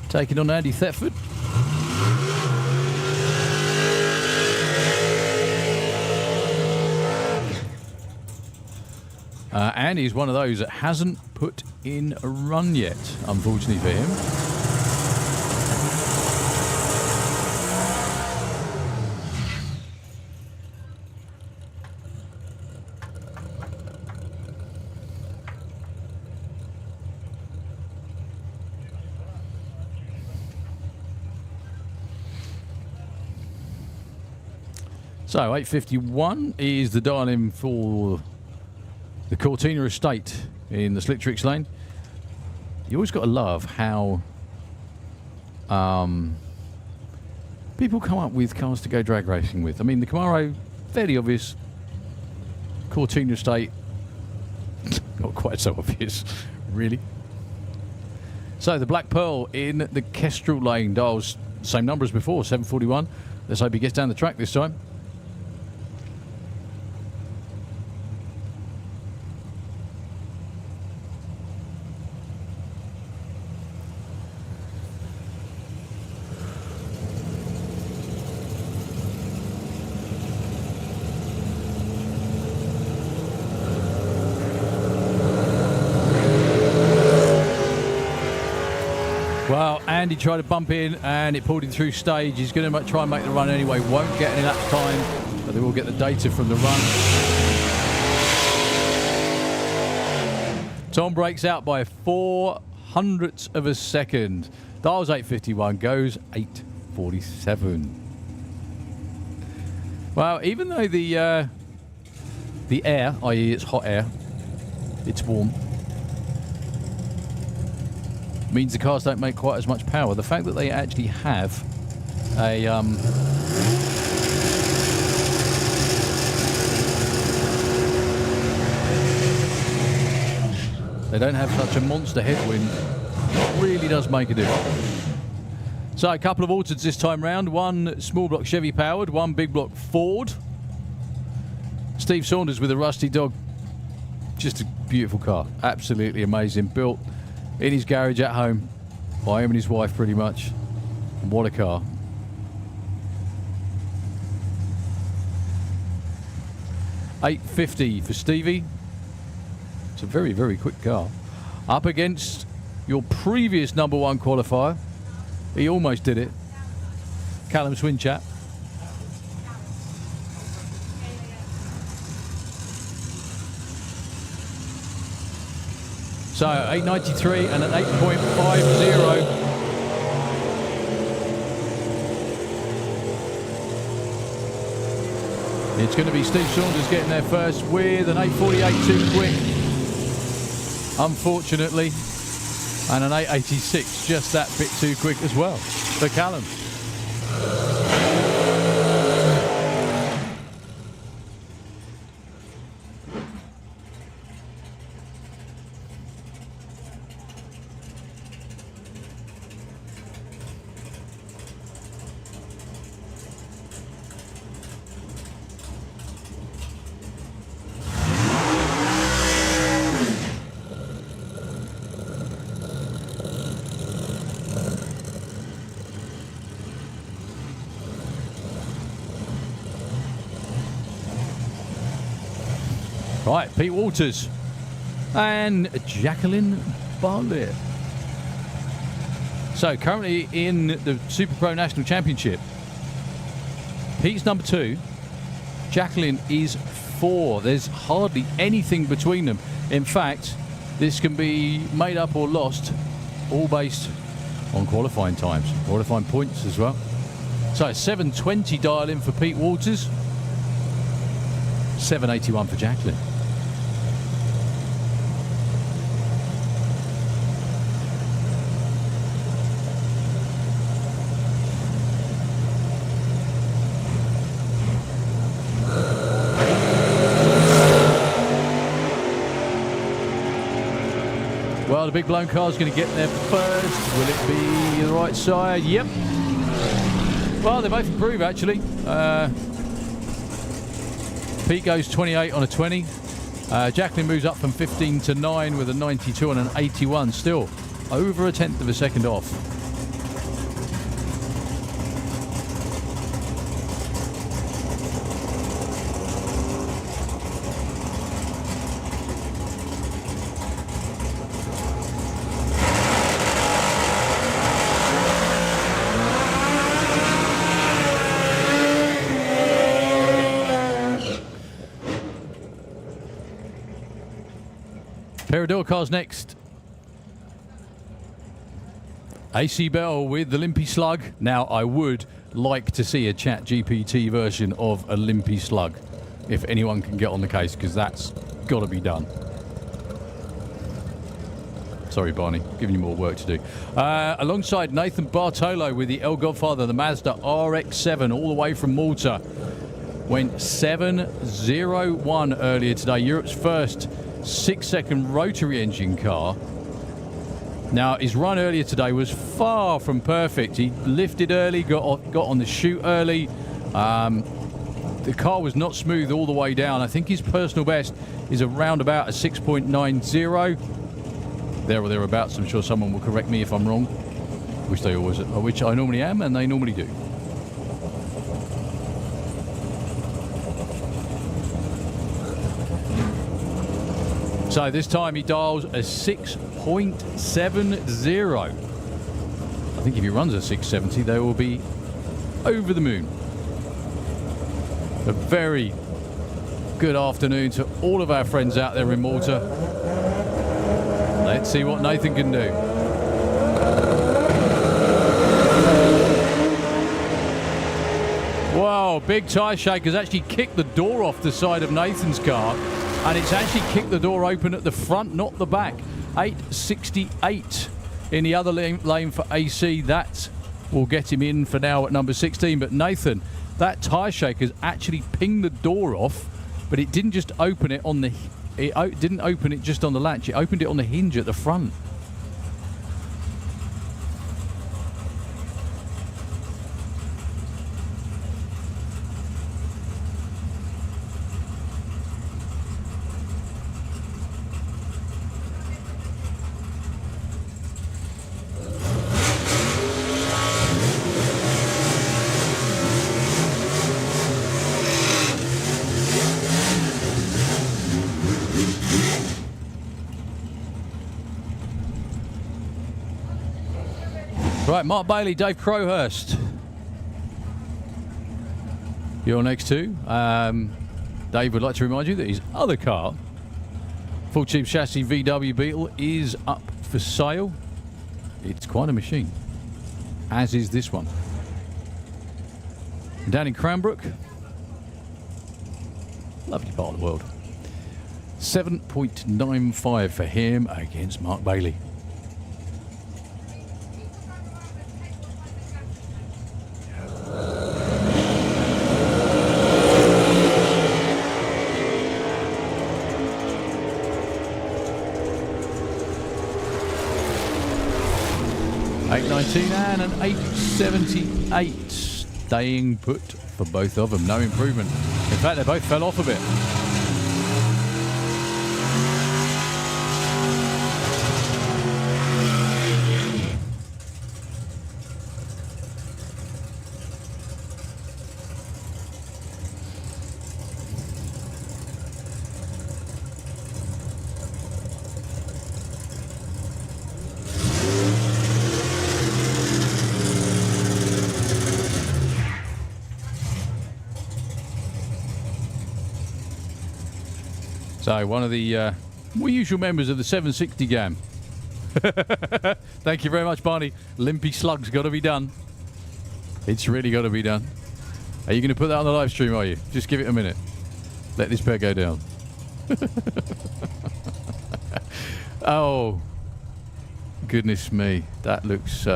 Taking on Andy Thetford. Andy's one of those that hasn't put in a run yet, unfortunately for him. So 8:51 is the dial-in for the Cortina Estate in the Slick Tricks lane. You always got to love how people come up with cars to go drag racing with. I mean, the Camaro, fairly obvious. Cortina Estate, not quite so obvious, really. So the Black Pearl in the Kestrel lane, dials same number as before, 741. Let's hope he gets down the track this time. Well, Andy tried to bump in and it pulled him through stage. He's going to try and make the run anyway. Won't get any lap time, but they will get the data from the run. Tom breaks out by 0.04 of a second. Dials 851, goes 847. Well, even though the air, i.e. it's hot air, it's warm, means the cars don't make quite as much power. The fact that they actually have a they don't have such a monster headwind, really does make a difference. So a couple of alters this time round. One small block Chevy powered, one big block Ford. Steve Saunders with a Rusty Dog. Just a beautiful car, absolutely amazing, built in his garage at home by him and his wife, pretty much. What a car. $850 for Stevie. It's a very, very quick car. Up against your previous number one qualifier. He almost did it. Callum Swinchap. So 893 and an 8.50. It's going to be Steve Saunders getting there first with an 848 too quick, unfortunately, and an 886 just that bit too quick as well for Callum. Right, Pete Walters and Jacqueline Bartlett. So currently in the Super Pro National Championship, Pete's number 2, Jacqueline is 4. There's hardly anything between them. In fact, this can be made up or lost, all based on qualifying times, qualifying points as well. So 720 dial in for Pete Walters, 781 for Jacqueline. Well, the big blown car's going to get there first. Will it be the right side? Yep. Well, they both improve, actually. Pete goes 28 on a 20. Jacqueline moves up from 15 to 9 with a 92 and an 81. Still over a tenth of a second off. Pair of door cars next. AC Bell with the Limpy Slug. Now, I would like to see a Chat GPT version of a Limpy Slug, if anyone can get on the case, because that's got to be done. Sorry, Barney, giving you more work to do. Alongside Nathan Bartolo with the El Godfather, the Mazda RX-7, all the way from Malta. Went 7.01 earlier today. Europe's first 6-second rotary engine car. Now, his run earlier today was far from perfect. He lifted early, got on the chute early. The car was not smooth all the way down. I think his personal best is around about a 6.90. There or thereabouts. I'm sure someone will correct me if I'm wrong, which I normally am, and they normally do. So this time he dials a 6.70. I think if he runs a 670, they will be over the moon. A very good afternoon to all of our friends out there in Malta. Let's see what Nathan can do. Wow, big tyre shake has actually kicked the door off the side of Nathan's car, and it's actually kicked the door open at the front, not the back. 868 in the other lane for AC. That will get him in for now at number 16. But Nathan, that tyre shake has actually pinged the door off, but it didn't just open it on the... It didn't open it just on the latch. It opened it on the hinge at the front. Right, Mark Bailey, Dave Crowhurst. You're next too. Dave would like to remind you that his other car, full tube chassis VW Beetle, is up for sale. It's quite a machine, as is this one. Down in Cranbrook, lovely part of the world. 7.95 for him against Mark Bailey. And an 878 staying put for both of them. No improvement. In fact, they both fell off a bit. So, one of the more usual members of the 760 gang. Thank you very much, Barney. Limpy Slug's got to be done. It's really got to be done. Are you going to put that on the live stream, are you? Just give it a minute. Let this pair go down. Oh, goodness me. That looks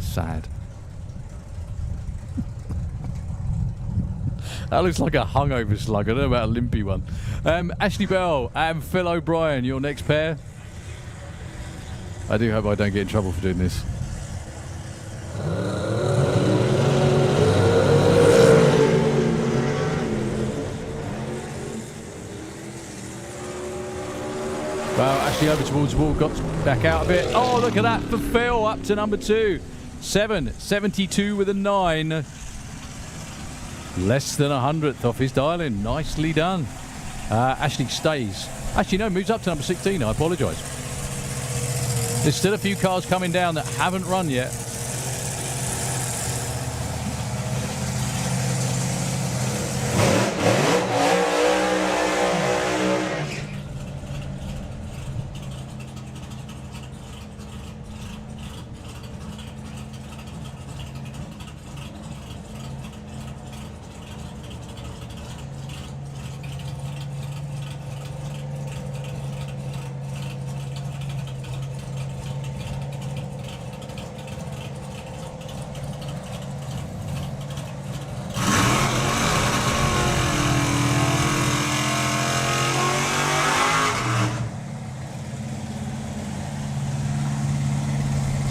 sad. That looks like a hungover slug. I don't know about a limpy one. Ashley Bell and Phil O'Brien, your next pair. I do hope I don't get in trouble for doing this. Well, Ashley over towards the wall, got back out a bit. Oh, look at that for Phil, up to number 2. 7.72 with a 9. Less than 100th off his dial-in. Nicely done. Ashley stays. Actually, no, moves up to number 16. I apologise. There's still a few cars coming down that haven't run yet.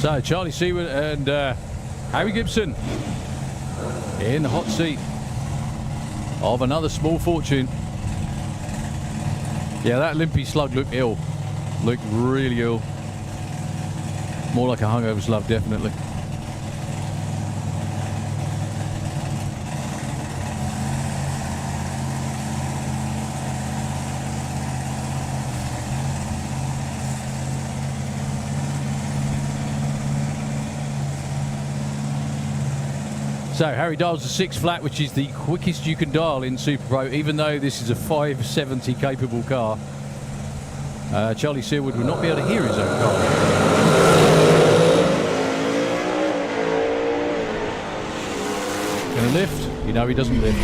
So Charlie Seaward and Harry Gibson in the hot seat of another small fortune. Yeah, that limpy slug looked ill. Looked really ill. More like a hungover slug, definitely. So Harry dials the 6 flat, which is the quickest you can dial in Super Pro, even though this is a 570 capable car. Charlie Searwood will not be able to hear his own car. Gonna lift? You know he doesn't lift.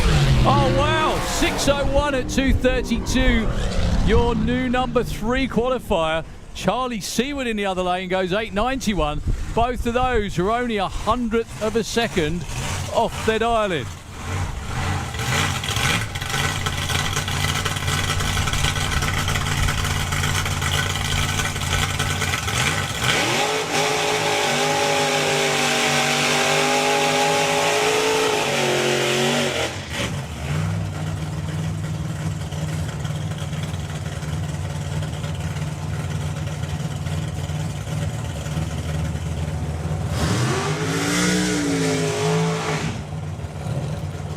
Oh wow! 6:01 at 2:32. Your new number 3 qualifier. Charlie Seaward in the other lane goes 8:91. Both of those are only 100th of a second off their dial-in.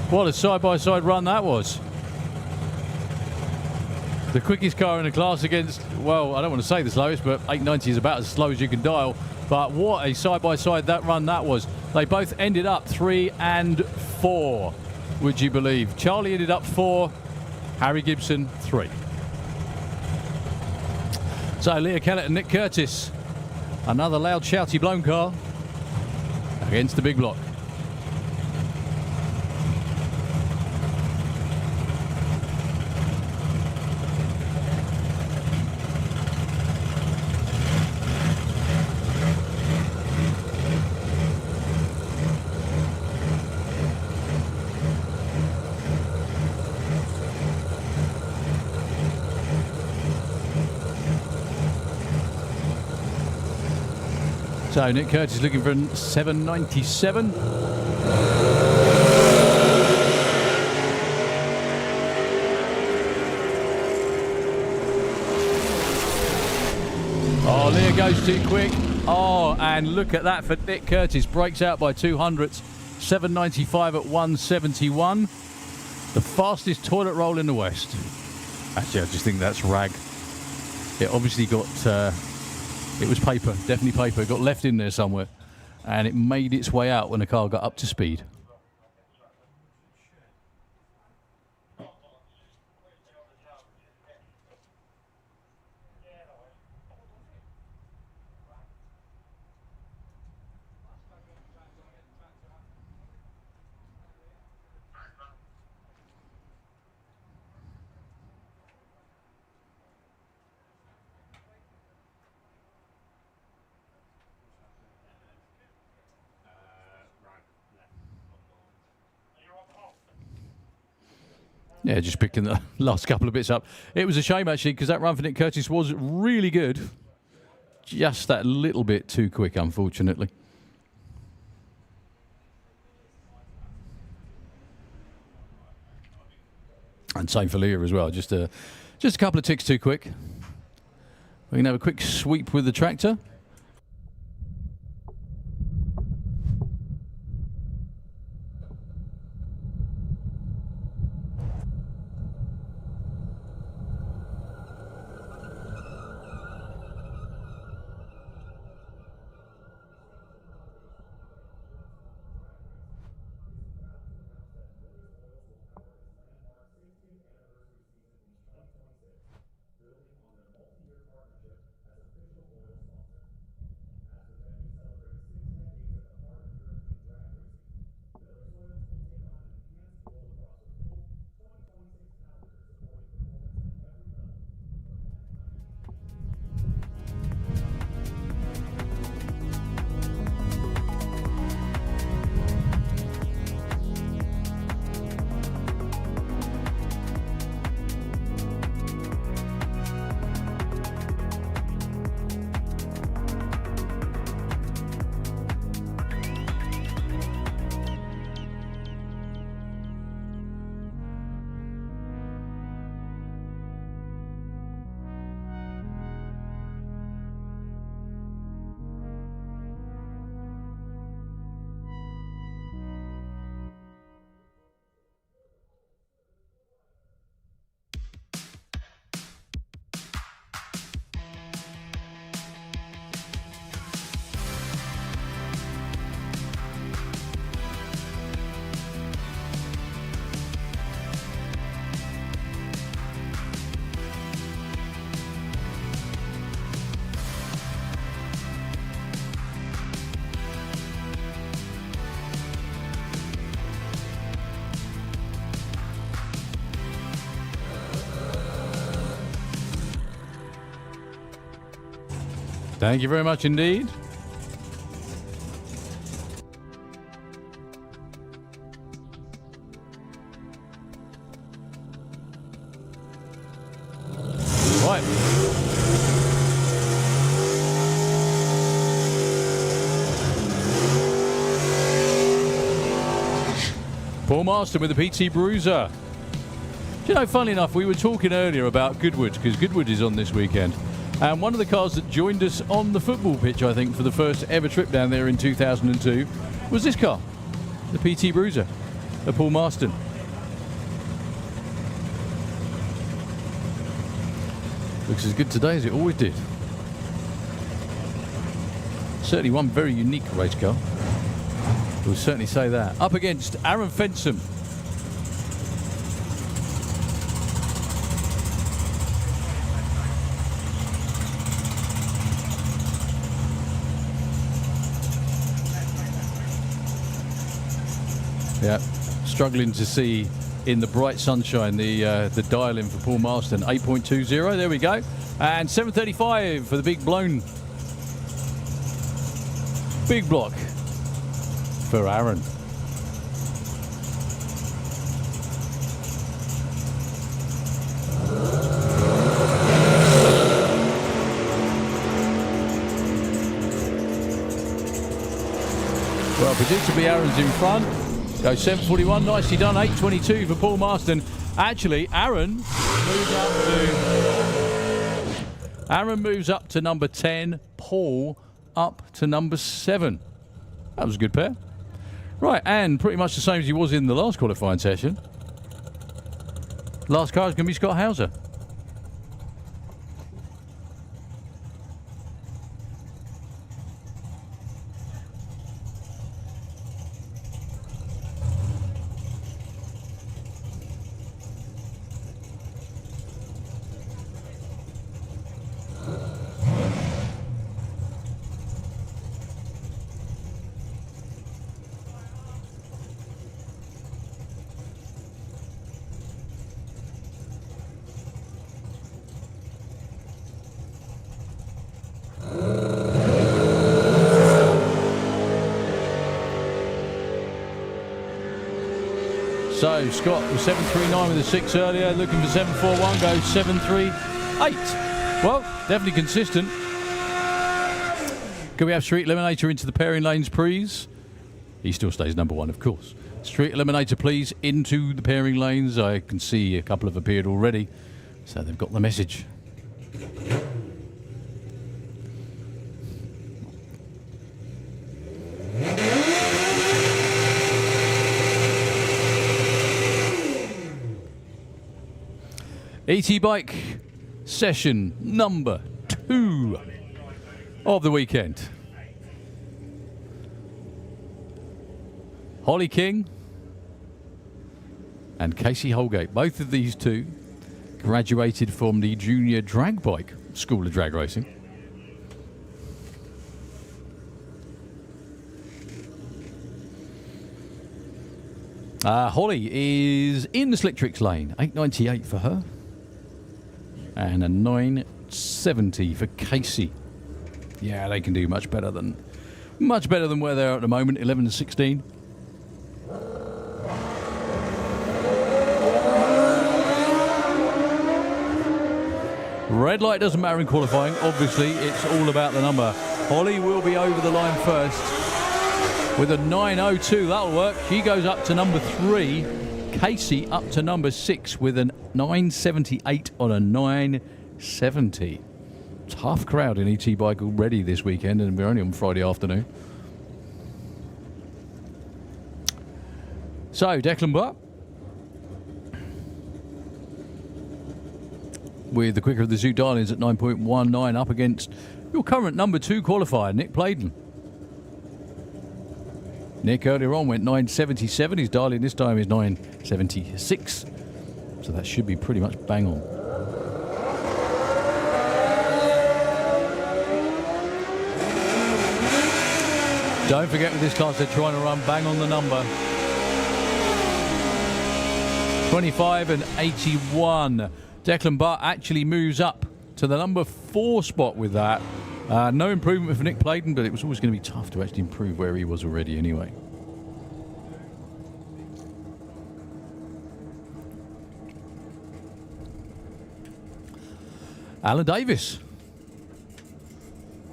What a side-by-side run that was. The quickest car in the class against, well, I don't want to say the slowest, but 890 is about as slow as you can dial. But what a side-by-side that run that was. They both ended up 3 and 4, would you believe? Charlie ended up 4, Harry Gibson 3. So Leah Kellett and Nick Curtis, another loud, shouty blown car against the big block. So Nick Curtis looking for a 797. Oh, Leah goes too quick. Oh, and look at that for Nick Curtis. Breaks out by 200ths. 795 at 171. The fastest toilet roll in the West. Actually, I just think that's rag. It obviously got... it was paper, definitely paper. It got left in there somewhere, and it made its way out when the car got up to speed. Yeah, just picking the last couple of bits up. It was a shame, actually, because that run for Nick Curtis was really good. Just that little bit too quick, unfortunately. And same for Leah as well. Just a couple of ticks too quick. We're going to have a quick sweep with the tractor. Thank you very much indeed. Right. Paul Marston with the PT Bruiser. Do you know, funnily enough, we were talking earlier about Goodwood, because Goodwood is on this weekend. And one of the cars that joined us on the football pitch, I think, for the first ever trip down there in 2002, was this car, the PT Bruiser, the Paul Marston. Looks as good today as it always did. Certainly one very unique race car. We'll certainly say that. Up against Aaron Fensom. Yeah, struggling to see in the bright sunshine the dial in for Paul Marston. 8.20, there we go. And 7.35 for the big blown big block for Aaron. Well, predictably Aaron's in front. Goes 7.41, nicely done. 8.22 for Paul Marston. Actually, Aaron moves up to number 10. Paul up to number 7. That was a good pair. Right, and pretty much the same as he was in the last qualifying session. Last car is going to be Scott Hauser. So Scott was 7.39 with a 6 earlier, looking for 7.41, goes 7.38. Well, definitely consistent. Can we have Street Eliminator into the pairing lanes, please? He still stays number 1, of course. Street Eliminator, please, into the pairing lanes. I can see a couple have appeared already, so they've got the message. ET Bike session number 2 of the weekend. Holly King and Casey Holgate. Both of these two graduated from the Junior Drag Bike School of Drag Racing. Holly is in the Slick Tricks lane. 8.98 for her. And a 9.70 for Casey. Yeah, they can do much better than where they are at the moment. 11.16. Red light doesn't matter in qualifying. Obviously, it's all about the number. Holly will be over the line first with a 9.02. That'll work. She goes up to number 3. Casey up to number 6 with a 9.78 on a 9.70. Tough crowd in ET Bike already this weekend, and we're only on Friday afternoon. So, Declan Butt with the quicker of the Zoo Darlings at 9.19 up against your current number 2 qualifier, Nick Playden. Nick earlier on went 9.77. His Darling this time is 9.76. So that should be pretty much bang on. Don't forget with this class they're trying to run bang on the number. 25 and 81. Declan Butt actually moves up to the number 4 spot with that. No improvement for Nick Pladen, but it was always going to be tough to actually improve where he was already anyway. Alan Davis.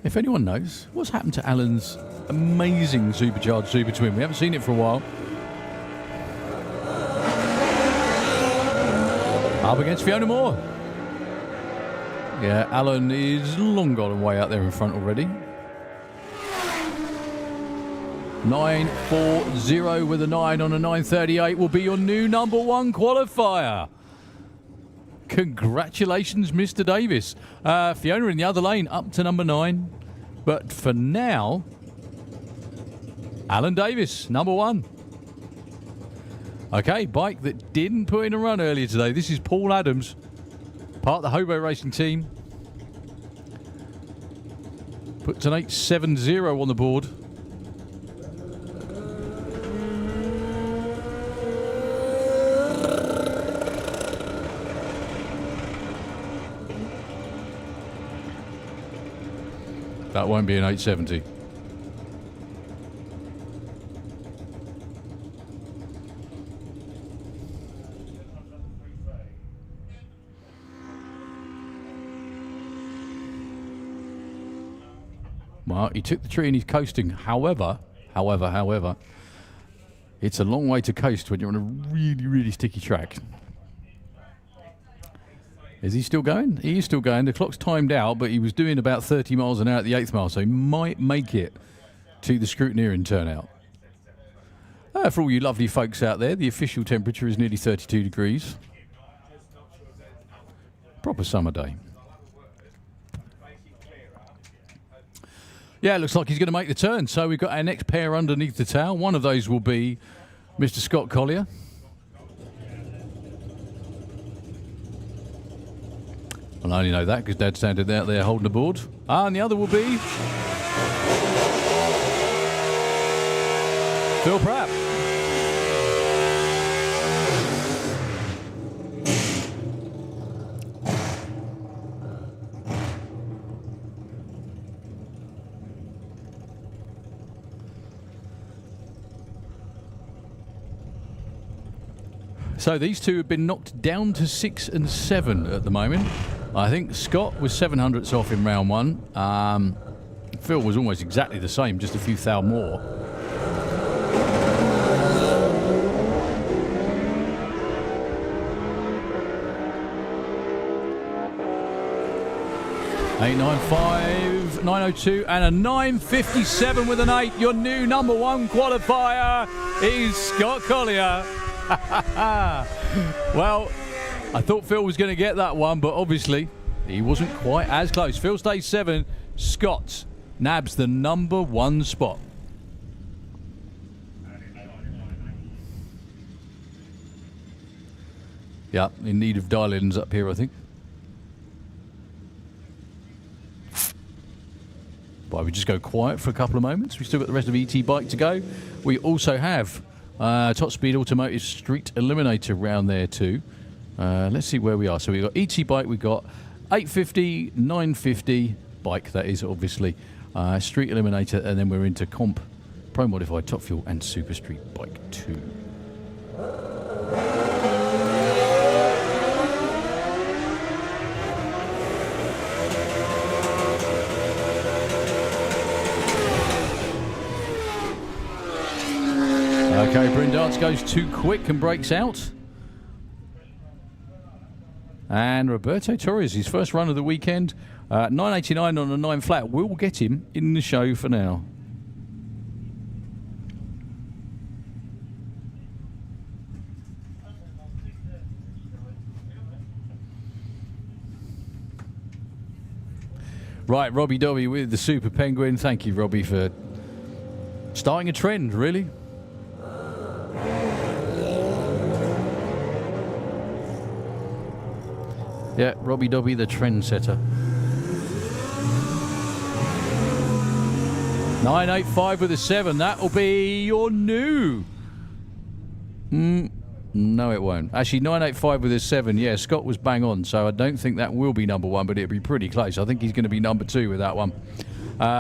If anyone knows, what's happened to Alan's amazing supercharged Super Twin? We haven't seen it for a while. Up against Fiona Moore. Yeah, Alan is long gone way out there in front already. 9.40 with a 9 on a 9.38 will be your new number one qualifier. Congratulations, Mr. Davis. Fiona in the other lane, up to number 9. But for now, Alan Davis, number 1. Okay, bike that didn't put in a run earlier today. This is Paul Adams, part of the Hobo Racing team. Puts an 8.70 on the board. That won't be an 870. Well, he took the tree and he's coasting. However, it's a long way to coast when you're on a really, really sticky track. Is he still going? He is still going. The clock's timed out, but he was doing about 30 miles an hour at the 8th mile, so he might make it to the scrutineering turnout. For all you lovely folks out there, the official temperature is nearly 32 degrees. Proper summer day. Yeah, it looks like he's going to make the turn. So we've got our next pair underneath the tail. One of those will be Mr. Scott Collier. Well, I only know that because Dad standing out there holding the board. And the other will be Phil Pratt. So these two have been knocked down to 6 and 7 at the moment. I think Scott was 700ths off in round 1. Phil was almost exactly the same, just a few thou more. .895, 902 and a 957 with an 8. Your new number one qualifier is Scott Collier. Well, I thought Phil was going to get that one, but obviously he wasn't quite as close. Phil stays 7. Scott nabs the number 1 spot. Yeah, in need of dial-ins up here, I think. Well, we just go quiet for a couple of moments. We still got the rest of ET Bike to go. We also have Top Speed Automotive Street Eliminator round there too. Let's see where we are. So we've got ET Bike, we've got 850, 950 bike, that is obviously. Street Eliminator, and then we're into Comp, Pro Modified, Top Fuel and Super Street Bike 2. Okay, Bryn Dance goes too quick and breaks out. And Roberto Torres, his first run of the weekend, 989 on a 9 flat, will get him in the show for now. Right, Robbie Dobby with the Super Penguin. Thank you, Robbie, for starting a trend, really. Yeah, Robbie Dobby, the trendsetter. 985 with a 7. That will be your new No, it won't. Actually, 985 with a 7. Yeah, Scott was bang on, so I don't think that will be number 1, but it'll be pretty close. I think he's going to be number 2 with that one.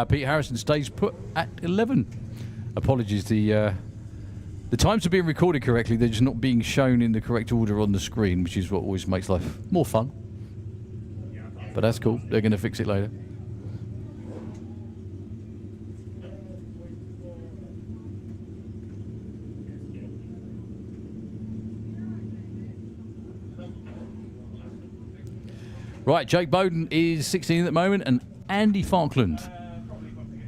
Pete Harrison stays put at 11. Apologies, the times are being recorded correctly. They're just not being shown in the correct order on the screen, which is what always makes life more fun. But that's cool. They're going to fix it later. Right, Jake Bowden is 16 at the moment, and Andy Falkland.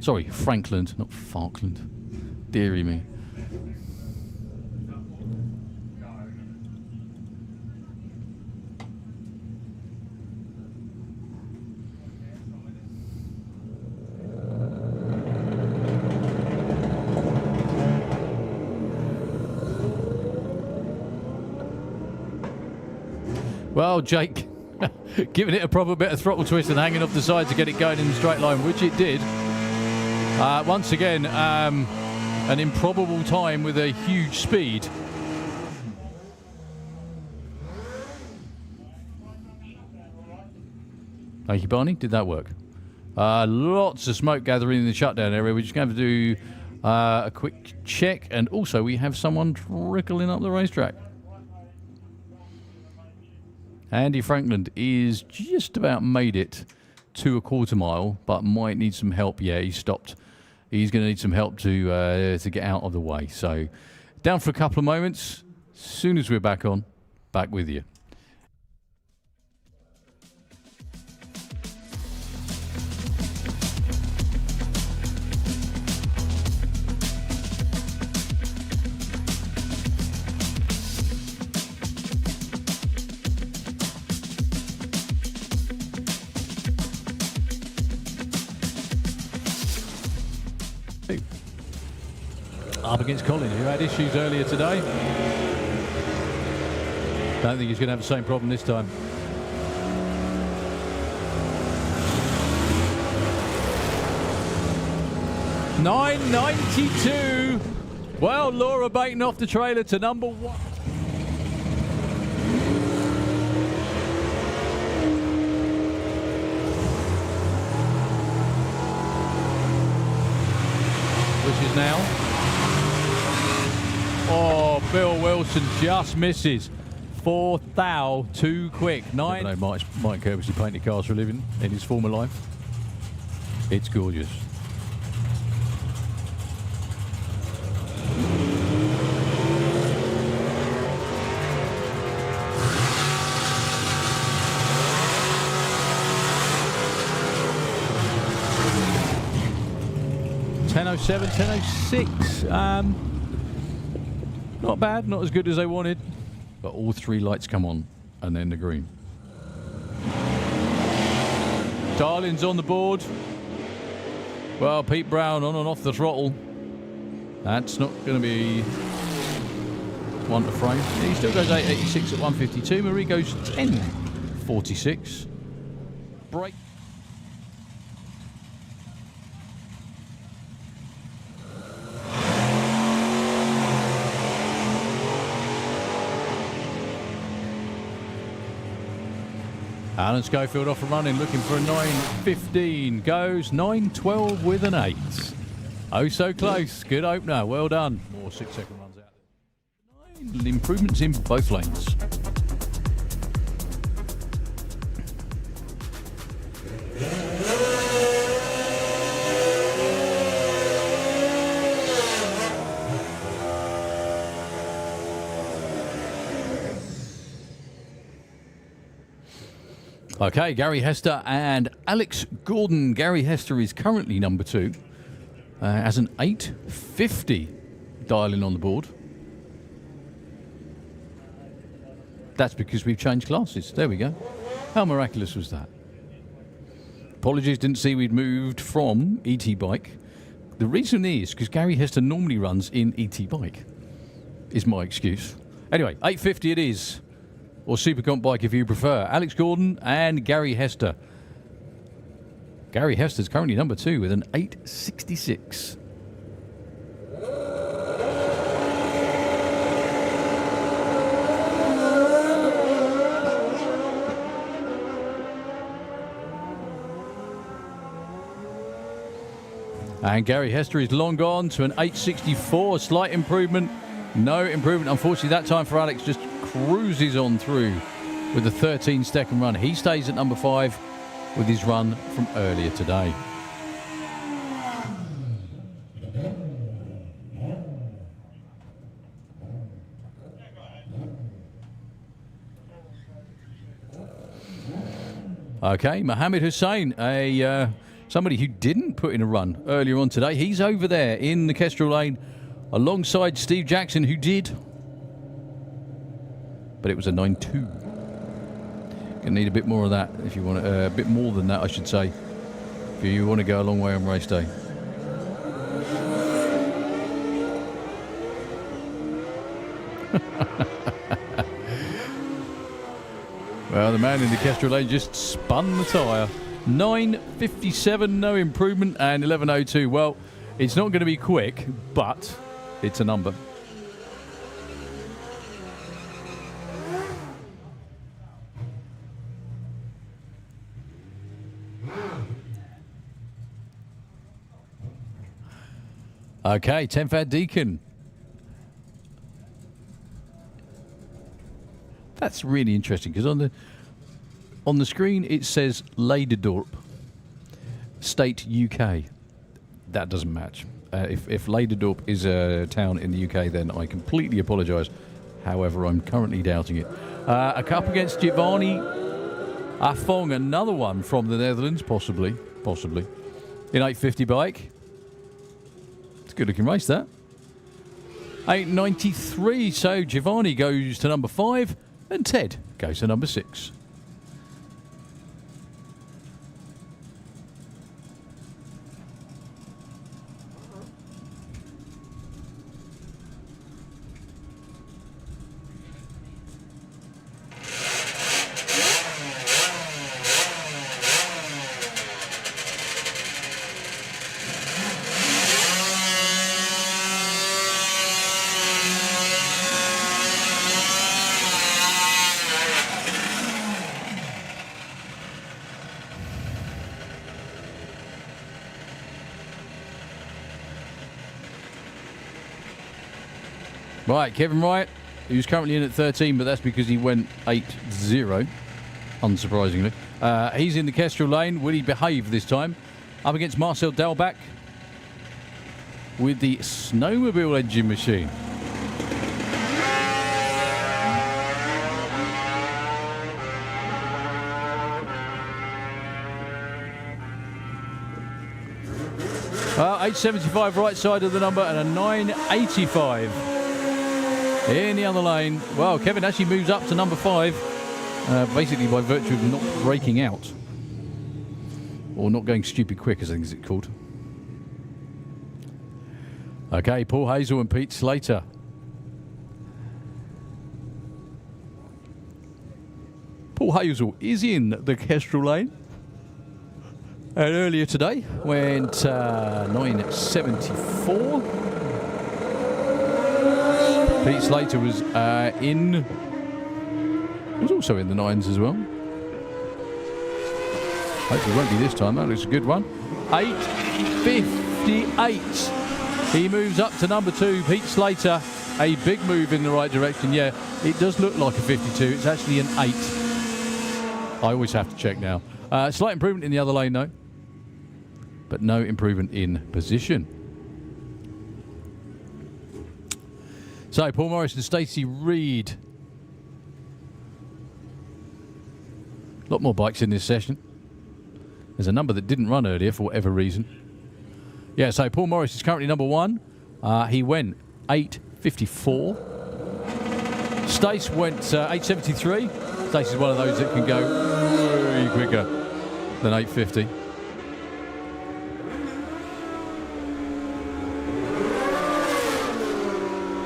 Sorry, Frankland, not Falkland. Deary me. Well, Jake, giving it a proper bit of throttle twist and hanging off the side to get it going in the straight line, which it did. Once again, an improbable time with a huge speed. Thank you, Barney. Did that work? Lots of smoke gathering in the shutdown area. We're just going to have to do a quick check. And also, we have someone trickling up the racetrack. Andy Frankland is just about made it to a quarter mile, but might need some help. Yeah, he stopped. He's going to need some help to get out of the way. So, down for a couple of moments. As soon as we're back on, back with you. Up against Colin, who had issues earlier today. Don't think he's going to have the same problem this time. .992. Well, Laura Baton off the trailer to number 1. Which is now... Oh, Bill Wilson just misses. 4 thou too quick. 9. No, Mike Kirby painted cars for a living in his former life. It's gorgeous. .10.07, 10.06. Not bad, not as good as they wanted, but all 3 lights come on and then the green. Darling's on the board. Well, Pete Brown on and off the throttle. That's not going to be one to frame. He still goes 886 at 152. Marie goes 1046. Break. Alan Schofield off and running, looking for a 9.15. Goes 9.12 with an 8. Oh, so close. Good opener. Well done. More 6-second runs out. 9 improvements in both lanes. Okay, Gary Hester and Alex Gordon. Gary Hester is currently number 2 as an 8.50 dialing on the board. That's because we've changed classes. There we go. How miraculous was that? Apologies, didn't see we'd moved from ET Bike. The reason is because Gary Hester normally runs in ET Bike, is my excuse. Anyway, 8.50 it is. Or Supercomp Bike if you prefer. Alex Gordon and Gary Hester. Gary Hester's currently number 2 with an 8.66. And Gary Hester is long gone to an 864. Slight improvement. No improvement. Unfortunately, that time for Alex just cruises on through with a 13-second run. He stays at number 5 with his run from earlier today. Okay, Mohammed Hussein, somebody who didn't put in a run earlier on today. He's over there in the Kestrel lane alongside Steve Jackson, who did. But it was a 9.2. Gonna need a bit more of that if you want a bit more than that, I should say, if you want to go a long way on race day. Well, the man in the Kestrel lane just spun the tyre. 9.57, no improvement, and 11.02. Well, it's not going to be quick, but it's a number. Okay, Tenfad Deacon. That's really interesting because on the screen it says Leiderdorp, State UK. That doesn't match. If Leiderdorp is a town in the UK, then I completely apologise. However, I'm currently doubting it. A cup against Giovanni Afong, another one from the Netherlands, possibly, in 850 bike. It's a good-looking race, that. 893, so Giovanni goes to number 5, and Ted goes to number 6. Right, Kevin Wright, who's currently in at 13, but that's because he went 8-0, unsurprisingly. He's in the Kestrel lane. Will he behave this time? Up against Marcel Dalbach with the snowmobile engine machine. Well, 875 right side of the number and a 985 in the other lane. Well, Kevin actually moves up to number 5, basically by virtue of not breaking out. Or not going stupid quick, as I think it's called. Okay, Paul Hazel and Pete Slater. Paul Hazel is in the Kestrel lane. And earlier today went 974. Pete Slater was also in the 9s as well. Hopefully it won't be this time. That looks a good one. 858. He moves up to number 2. Pete Slater, a big move in the right direction. Yeah, it does look like a 52. It's actually an 8. I always have to check now. Slight improvement in the other lane, though. But no improvement in position. So, Paul Morris and Stacey Reed. A lot more bikes in this session. There's a number that didn't run earlier for whatever reason. Yeah, so Paul Morris is currently number 1. He went 854. Stace went 873. Stace is one of those that can go way quicker than 850.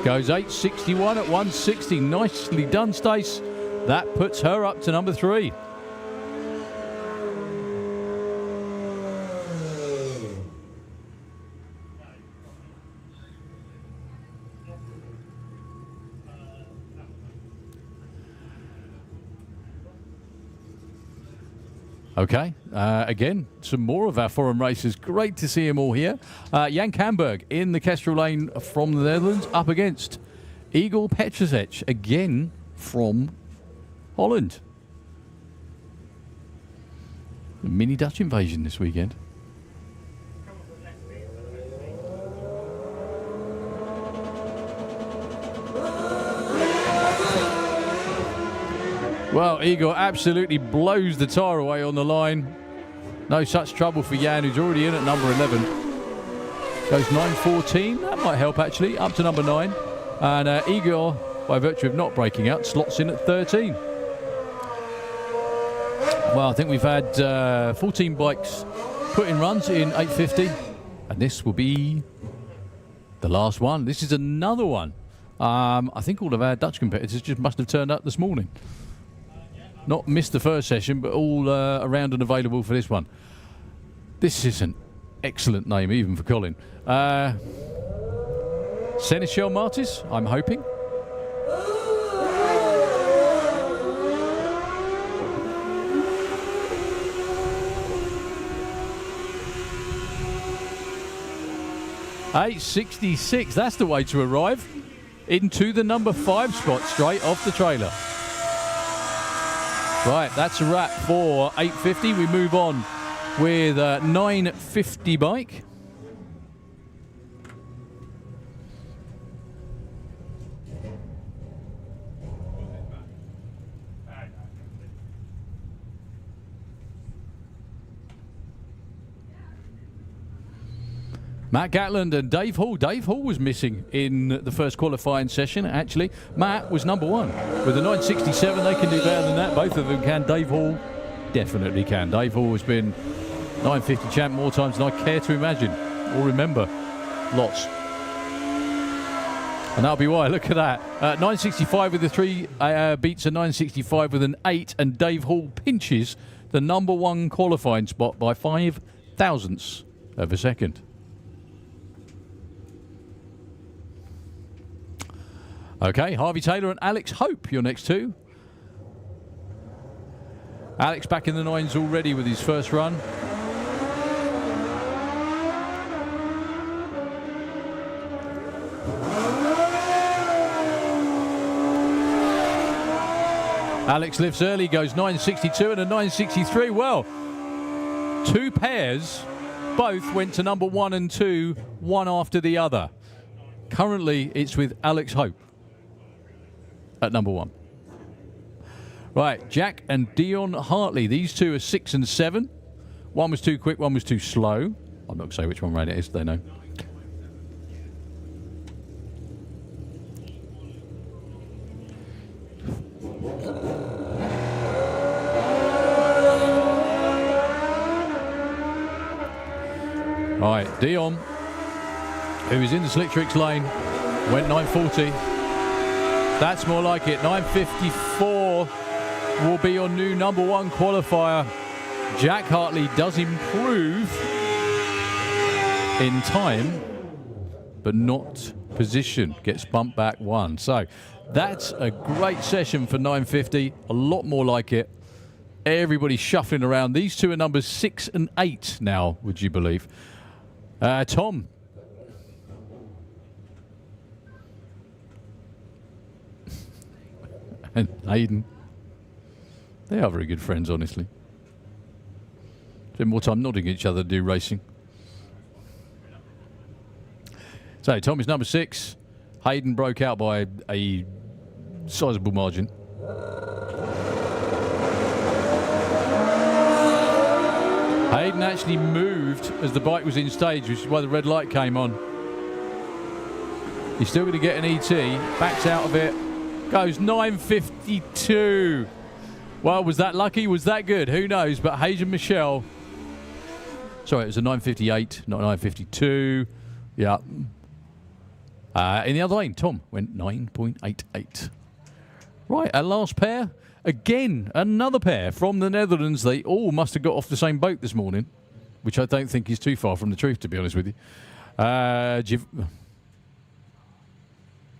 Goes 861 at 160. Nicely done, Stace. That puts her up to number 3. Okay, again, some more of our foreign racers. Great to see them all here. Jan Kamberg in the Kestrel lane from the Netherlands, up against Igor Petrasec, again from Holland. A mini Dutch invasion this weekend. Well, Igor absolutely blows the tyre away on the line. No such trouble for Jan, who's already in at number 11. Goes 9.14. That might help, actually. Up to number 9. And Igor, by virtue of not breaking out, slots in at 13. Well, I think we've had 14 bikes put in runs in 850. And this will be the last one. This is another one. I think all of our Dutch competitors just must have turned up this morning. Not missed the first session, but all around and available for this one. This is an excellent name, even for Colin. Seneschal Martis, I'm hoping. $8.66, that's the way to arrive into the number 5 spot straight off the trailer. Right, that's a wrap for 850. We move on with a 950 bike. Matt Gatland and Dave Hall. Dave Hall was missing in the first qualifying session, actually. Matt was number 1. With a 967, they can do better than that. Both of them can. Dave Hall definitely can. Dave Hall has been 950 champ more times than I care to imagine or remember. Lots. And that'll be why. Look at that. 965 with the 3 beats a 965 with an 8. And Dave Hall pinches the number 1 qualifying spot by 5 thousandths of a second. Okay, Harvey Taylor and Alex Hope, your next 2. Alex back in the 9s already with his first run. Alex lifts early, goes 962 and a 963. Well, 2 pairs, both went to number 1 and 2, one after the other. Currently, it's with Alex Hope at number 1. Right, Jack and Dion Hartley. These 2 are 6 and 7. One was too quick, one was too slow. I'm not going to say which one ran it is, they know. Right, Dion, who is in the Slick Tricks lane, went 940. That's more like it. 954 will be your new number 1 qualifier. Jack Hartley does improve in time, but not position. Gets bumped back 1. So that's a great session for 950. A lot more like it. Everybody shuffling around. These 2 are numbers 6 and 8 now, would you believe? Tom. And Hayden. They are very good friends, honestly. Spend more time nodding at each other to do racing. So, Tom is number 6. Hayden broke out by a sizable margin. Hayden actually moved as the bike was in stage, which is why the red light came on. He's still going to get an ET. Backs out of it. Goes 952. Well, was that lucky? Was that good? Who knows? But Hayden Michelle. Sorry, it was a 958, not 952. Yeah. In the other lane, Tom went 9.88. Right, our last pair. Again, another pair from the Netherlands. They all must have got off the same boat this morning, which I don't think is too far from the truth, to be honest with you.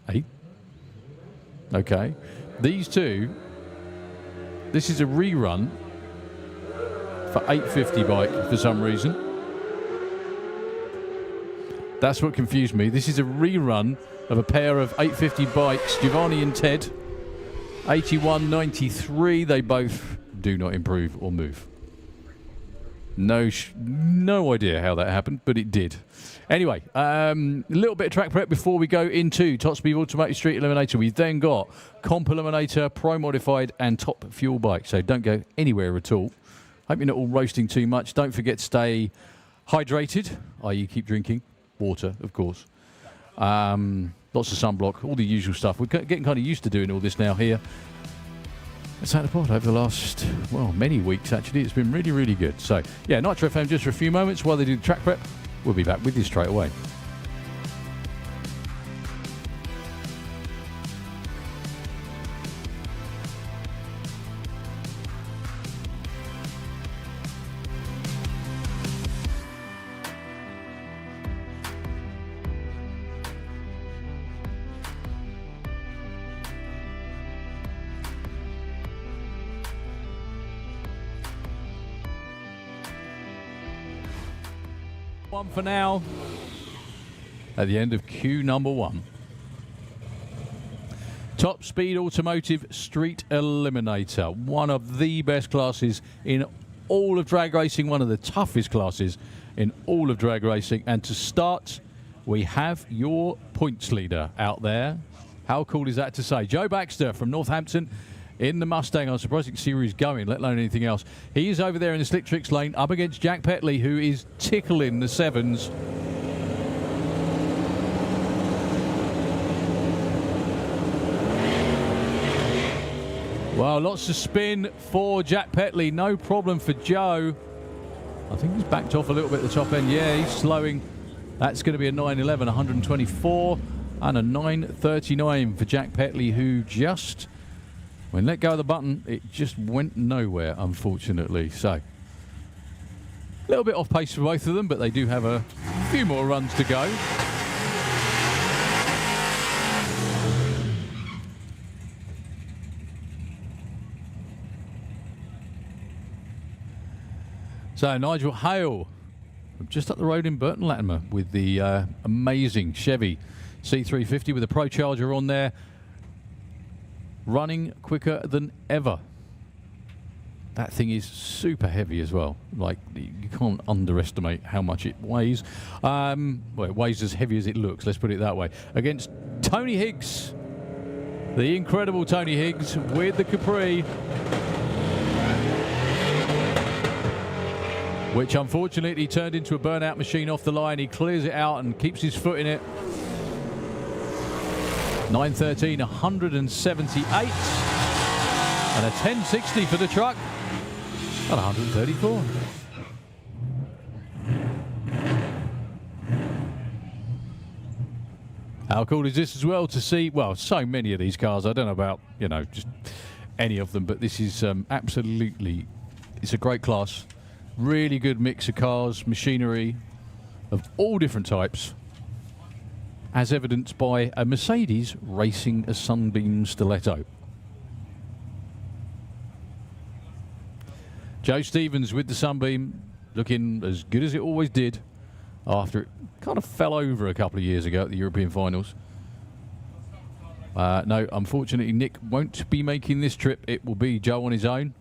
Hey? Okay. These 2, this is a rerun for 850 bike for some reason. That's what confused me. This is a rerun of a pair of 850 bikes, Giovanni and Ted. 81.93. They both do not improve or move. No idea how that happened, but it did. Anyway, a little bit of track prep before we go into Top Speed Automotive Street Eliminator. We've then got Comp Eliminator, Pro Modified, and Top Fuel Bike. So don't go anywhere at all. Hope you're not all roasting too much. Don't forget to stay hydrated, i.e. keep drinking water, of course. Lots of sunblock, all the usual stuff. We're getting kind of used to doing all this now here. It's had a pod over the last, well, many weeks actually. It's been really, really good. So, yeah, Nitro FM just for a few moments while they do the track prep. We'll be back with you straight away. One for now at the end of queue number 1. Top Speed Automotive Street Eliminator, one of the best classes in all of drag racing, one of the toughest classes in all of drag racing. And to start, we have your points leader out there. How cool is that to say? Joe Baxter from Northampton in the Mustang. I'm surprised you can see where he's going, let alone anything else. He is over there in the Slick Tricks lane up against Jack Petley, who is tickling the 7s. Well, lots of spin for Jack Petley. No problem for Joe. I think he's backed off a little bit at the top end. Yeah, he's slowing. That's going to be a 9.11, 124, and a 9.39 for Jack Petley, who just... when let go of the button, it just went nowhere, unfortunately. So, a little bit off pace for both of them, but they do have a few more runs to go. So, Nigel Hale, just up the road in Burton Latimer with the amazing Chevy C350 with a Pro Charger on there. Running quicker than ever. That thing is super heavy as well. Like, you can't underestimate how much it weighs. Well, it weighs as heavy as it looks, let's put it that way. Against Tony Higgs. The incredible Tony Higgs with the Capri. Which unfortunately turned into a burnout machine off the line. He clears it out and keeps his foot in it. 9.13, 178, and a 10.60 for the truck at 134. How cool is this as well to see? Well, so many of these cars. I don't know about, you know, just any of them, but this is absolutely, it's a great class. Really good mix of cars, machinery of all different types, as evidenced by a Mercedes racing a Sunbeam Stiletto. Joe Stevens with the Sunbeam, looking as good as it always did after it kind of fell over a couple of years ago at the European Finals. No, unfortunately, Nick won't be making this trip. It will be Joe on his own.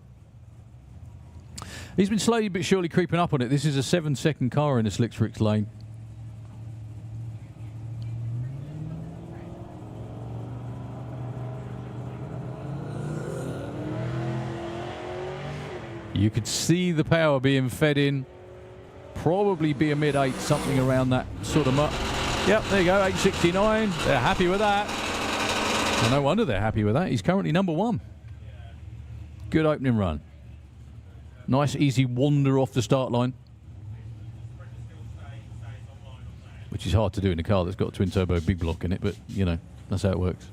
He's been slowly but surely creeping up on it. This is a 7-second car in the Slick Tricks lane. You could see the power being fed in. Probably be a mid-8, something around that sort of mark. Yep, there you go, 8.69. They're happy with that. Well, no wonder they're happy with that. He's currently number 1. Good opening run. Nice, easy wander off the start line. Which is hard to do in a car that's got a twin-turbo big block in it, but, you know, that's how it works.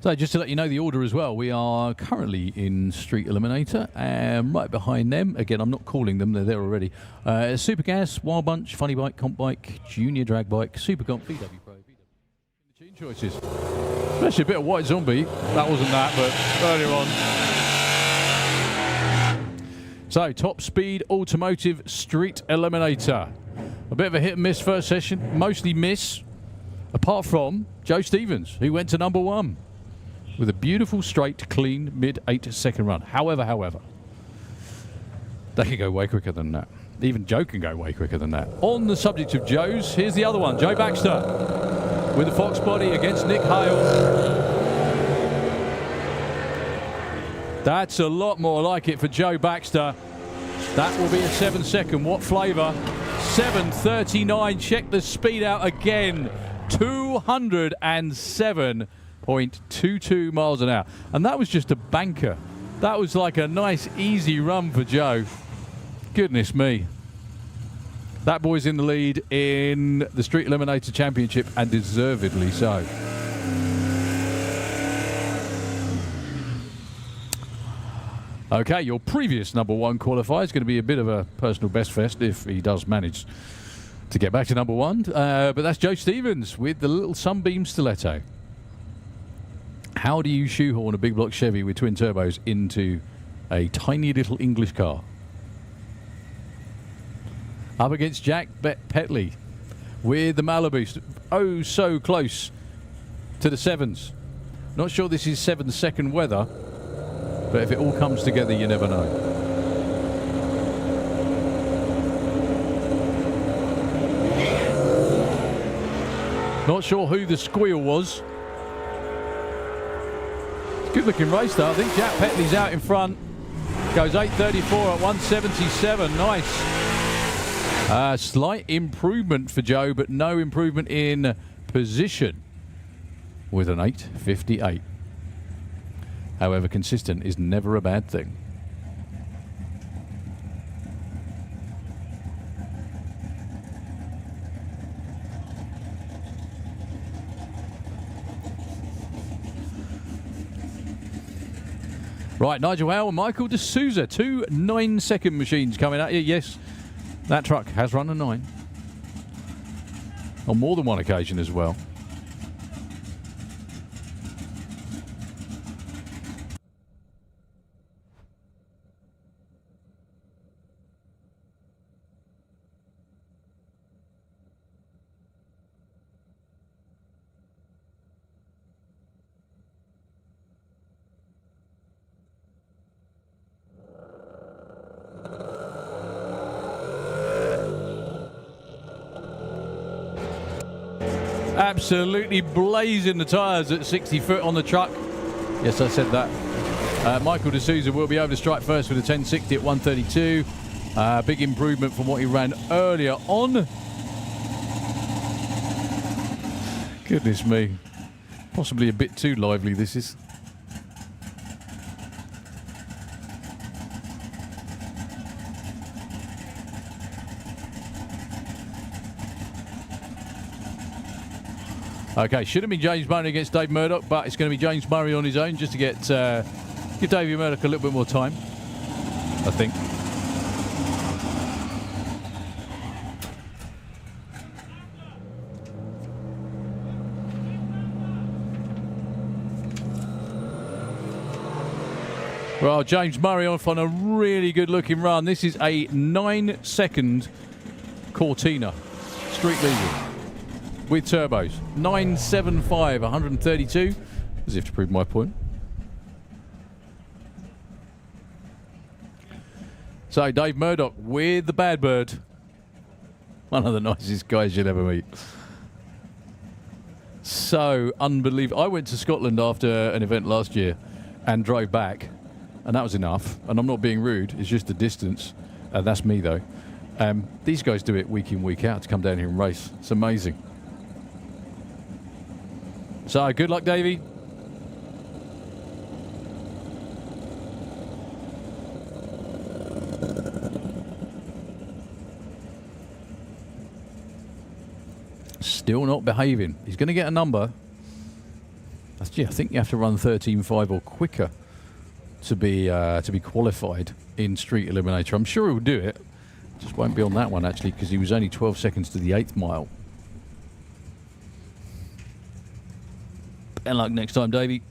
So just to let you know the order as well, we are currently in Street Eliminator, and right behind them, again, I'm not calling them, they're there already, Super Gas, Wild Bunch, Funny Bike, Comp Bike, Junior Drag Bike, Super Comp, VW Pro, VW. Machine choices. Especially a bit of White Zombie. That wasn't that, but earlier on. So, Top Speed Automotive Street Eliminator. A bit of a hit and miss first session. Mostly miss. Apart from Joe Stevens, who went to number 1. With a beautiful, straight, clean, mid-8 second run. However, they can go way quicker than that. Even Joe can go way quicker than that. On the subject of Joe's, here's the other one, Joe Baxter, with the Fox body against Nick Hale. That's a lot more like it for Joe Baxter. That will be a 7-second. What flavour? 7:39. Check the speed out again. 207.22 miles an hour. And that was just a banker. That was like a nice, easy run for Joe. Goodness me. That boy's in the lead in the Street Eliminator Championship, and deservedly so. Okay, your previous number 1 qualifier is going to be a bit of a personal best fest if he does manage to get back to number 1. But that's Joe Stevens with the little Sunbeam Stiletto. How do you shoehorn a big block Chevy with twin turbos into a tiny little English car? Up against Jack Petley with the Malibu. Oh, so close to the 7s. Not sure this is 7-second weather, but if it all comes together, you never know. Not sure who the squeal was. Good looking race though. I think Jack Petley's out in front. Goes 8:34 at 177. Nice. Slight improvement for Joe, but no improvement in position with an 8:58. However, consistent is never a bad thing. Right, Nigel Howe and Michael D'Souza, 2 9-second machines coming at you. Yes, that truck has run a 9. On more than one occasion as well. Absolutely blazing the tyres at 60 foot on the truck. Yes, I said that. Michael D'Souza will be over to strike first with a 1060 at 132. Big improvement from what he ran earlier on. Goodness me. Possibly a bit too lively, this is. Okay, should have been James Murray against Dave Murdoch, but it's going to be James Murray on his own just to give Davey Murdoch a little bit more time, I think. Well, James Murray off on a really good-looking run. This is a 9-second Cortina, street legal. With turbos, 975, 132, as if to prove my point. So Dave Murdoch with the Bad Bird. One of the nicest guys you'll ever meet. So unbelievable. I went to Scotland after an event last year and drove back, and that was enough. And I'm not being rude, it's just the distance. That's me though. These guys do it week in, week out to come down here and race. It's amazing. So, good luck, Davey. Still not behaving. He's going to get a number. I think you have to run 13.5 or quicker to be qualified in Street Eliminator. I'm sure he'll do it. Just won't be on that one, actually, because he was only 12 seconds to the 8th mile. And luck next time, Davey.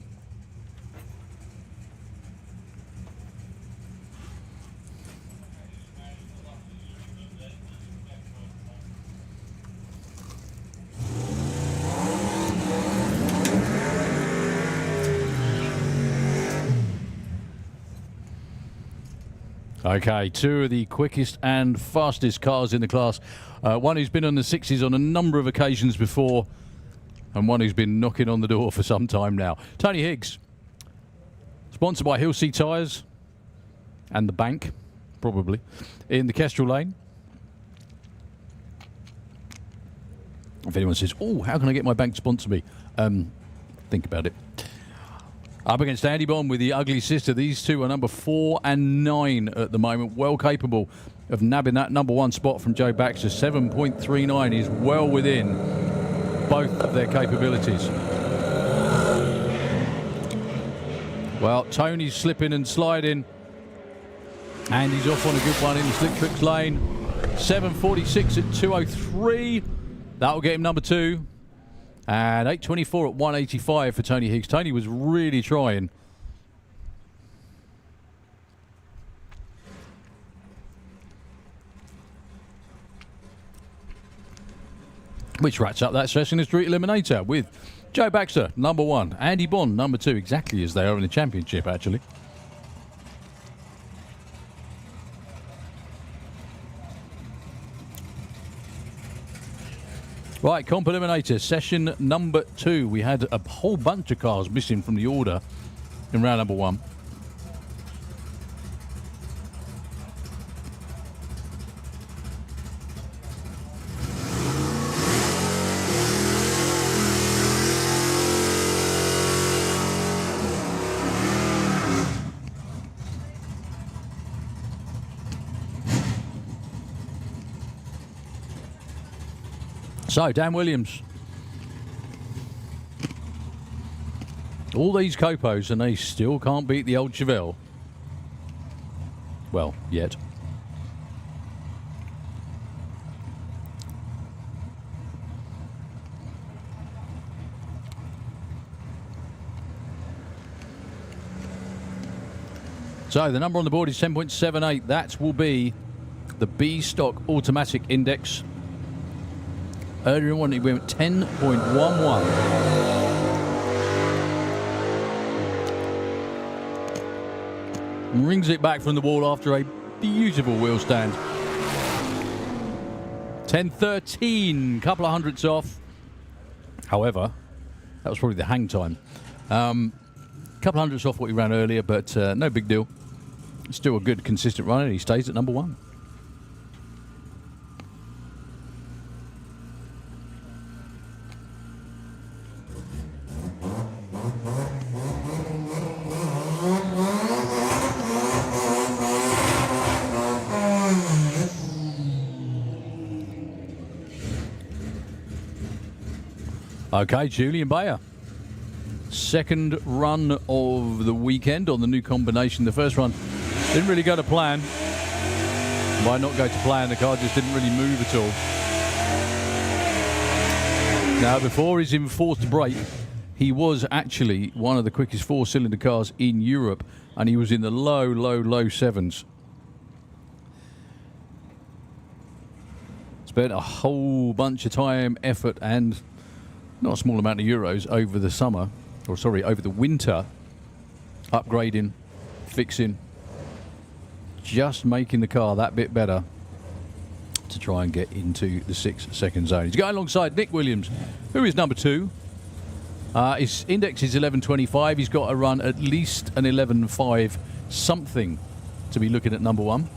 Okay, two of the quickest and fastest cars in the class. One who's been on the 60s on a number of occasions before, and one who's been knocking on the door for some time now. Tony Higgs, sponsored by Hill C Tyres and the bank, probably, in the Kestrel lane. If anyone says, oh, how can I get my bank to sponsor me? Think about it. Up against Andy Bond with the ugly sister. These two are number 4 and 9 at the moment. Well capable of nabbing that number 1 spot from Joe Baxter. 7.39 is well within both of their capabilities. Well, Tony's slipping and sliding. And he's off on a good one in the slick tricks lane. 7.46 at 2.03. That'll get him number 2. And 8.24 at 1.85 for Tony Higgs. Tony was really trying. Which wraps up that session of Street Eliminator with Joe Baxter, number 1. Andy Bond, number 2, exactly as they are in the championship, actually. Right, Comp Eliminator, session number 2. We had a whole bunch of cars missing from the order in round number 1. So, Dan Williams. All these Copos and they still can't beat the old Chevelle. Well, yet. So, the number on the board is 10.78. That will be the B stock automatic index. Earlier on, it went 10.11. Rings it back from the wall after a beautiful wheel stand. 10.13, couple of hundredths off. However, that was probably the hang time. Couple of hundredths off what he ran earlier, but no big deal. Still a good, consistent run, and he stays at number 1. Okay, Julian Bayer. Second run of the weekend on the new combination. The first run didn't really go to plan. Might not go to plan, the car just didn't really move at all. Now, before his enforced brake, he was actually one of the quickest 4-cylinder cars in Europe, and he was in the low 7s. Spent a whole bunch of time, effort, and not a small amount of euros over the summer, or sorry, over the winter, upgrading, fixing, just making the car that bit better to try and get into the 6-second zone. He's going alongside Nick Williams, who is number 2. His index is 11.25. He's got to run at least an 11.5 something to be looking at number 1.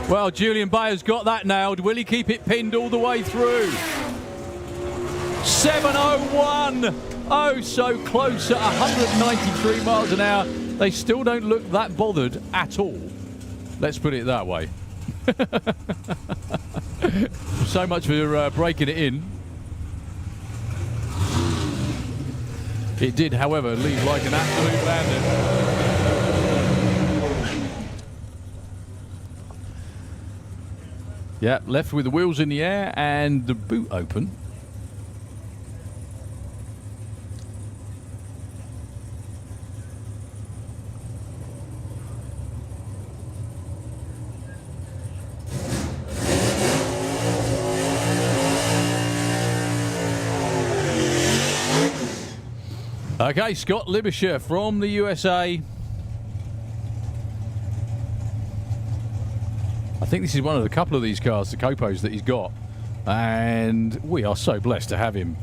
Well, Julian Bayer's got that nailed. Will he keep it pinned all the way through? 7.01. Oh, so close at 193 miles an hour. They still don't look that bothered at all. Let's put it that way. So much for breaking it in. It did, however, leave like an absolute bandit. Yeah, left with the wheels in the air and the boot open. Okay, Scott Libisher from the USA. I think this is one of the couple of these cars, the Copos, that he's got. And we are so blessed to have him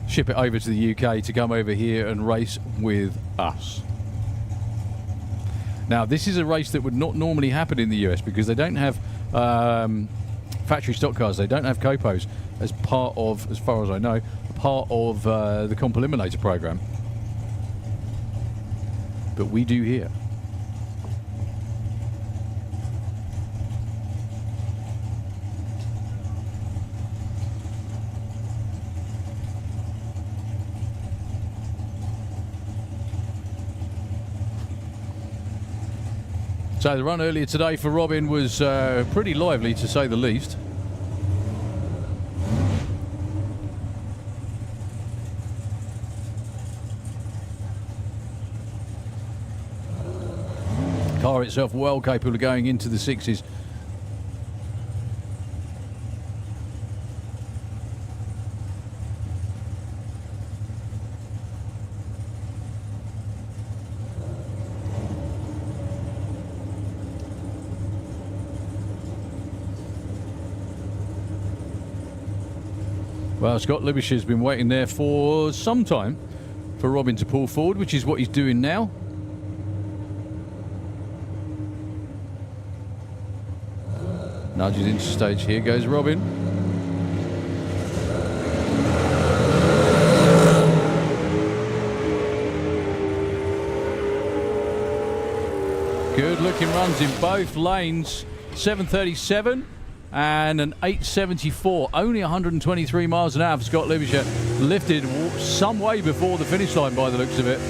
ship it over to the UK to come over here and race with us. Now, this is a race that would not normally happen in the US because they don't have factory stock cars. They don't have Copos as part of, as far as I know, part of the Comp Eliminator program. But we do here. So the run earlier today for Robin was pretty lively, to say the least. Car itself well capable of going into the sixes. Well, Scott Libisher's been waiting there for some time for Robin to pull forward, which is what he's doing now. Nudges into stage. Here goes Robin. Good looking runs in both lanes. 737 and an 874. Only 123 miles an hour for Scott Libisher. Lifted some way before the finish line by the looks of it.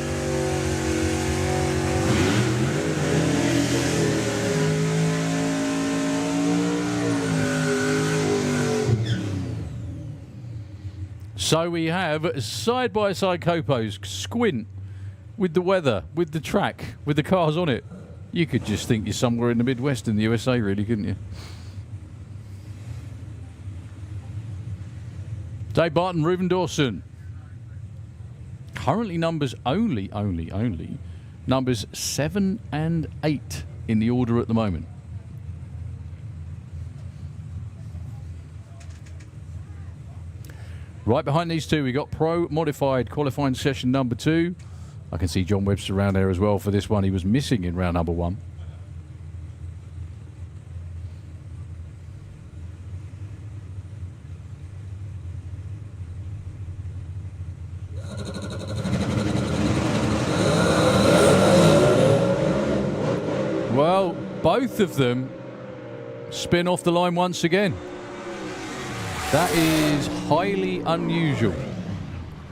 So we have side-by-side Copos, squint with the weather, with the track, with the cars on it. You could just think you're somewhere in the Midwest in the USA, really, couldn't you? Dave Barton, Reuben Dawson. Currently numbers only numbers 7 and 8 in the order at the moment. Right behind these two, we got Pro Modified qualifying session number 2. I can see John Webster around there as well for this one. He was missing in round number 1. Well, both of them spin off the line once again. That is highly unusual.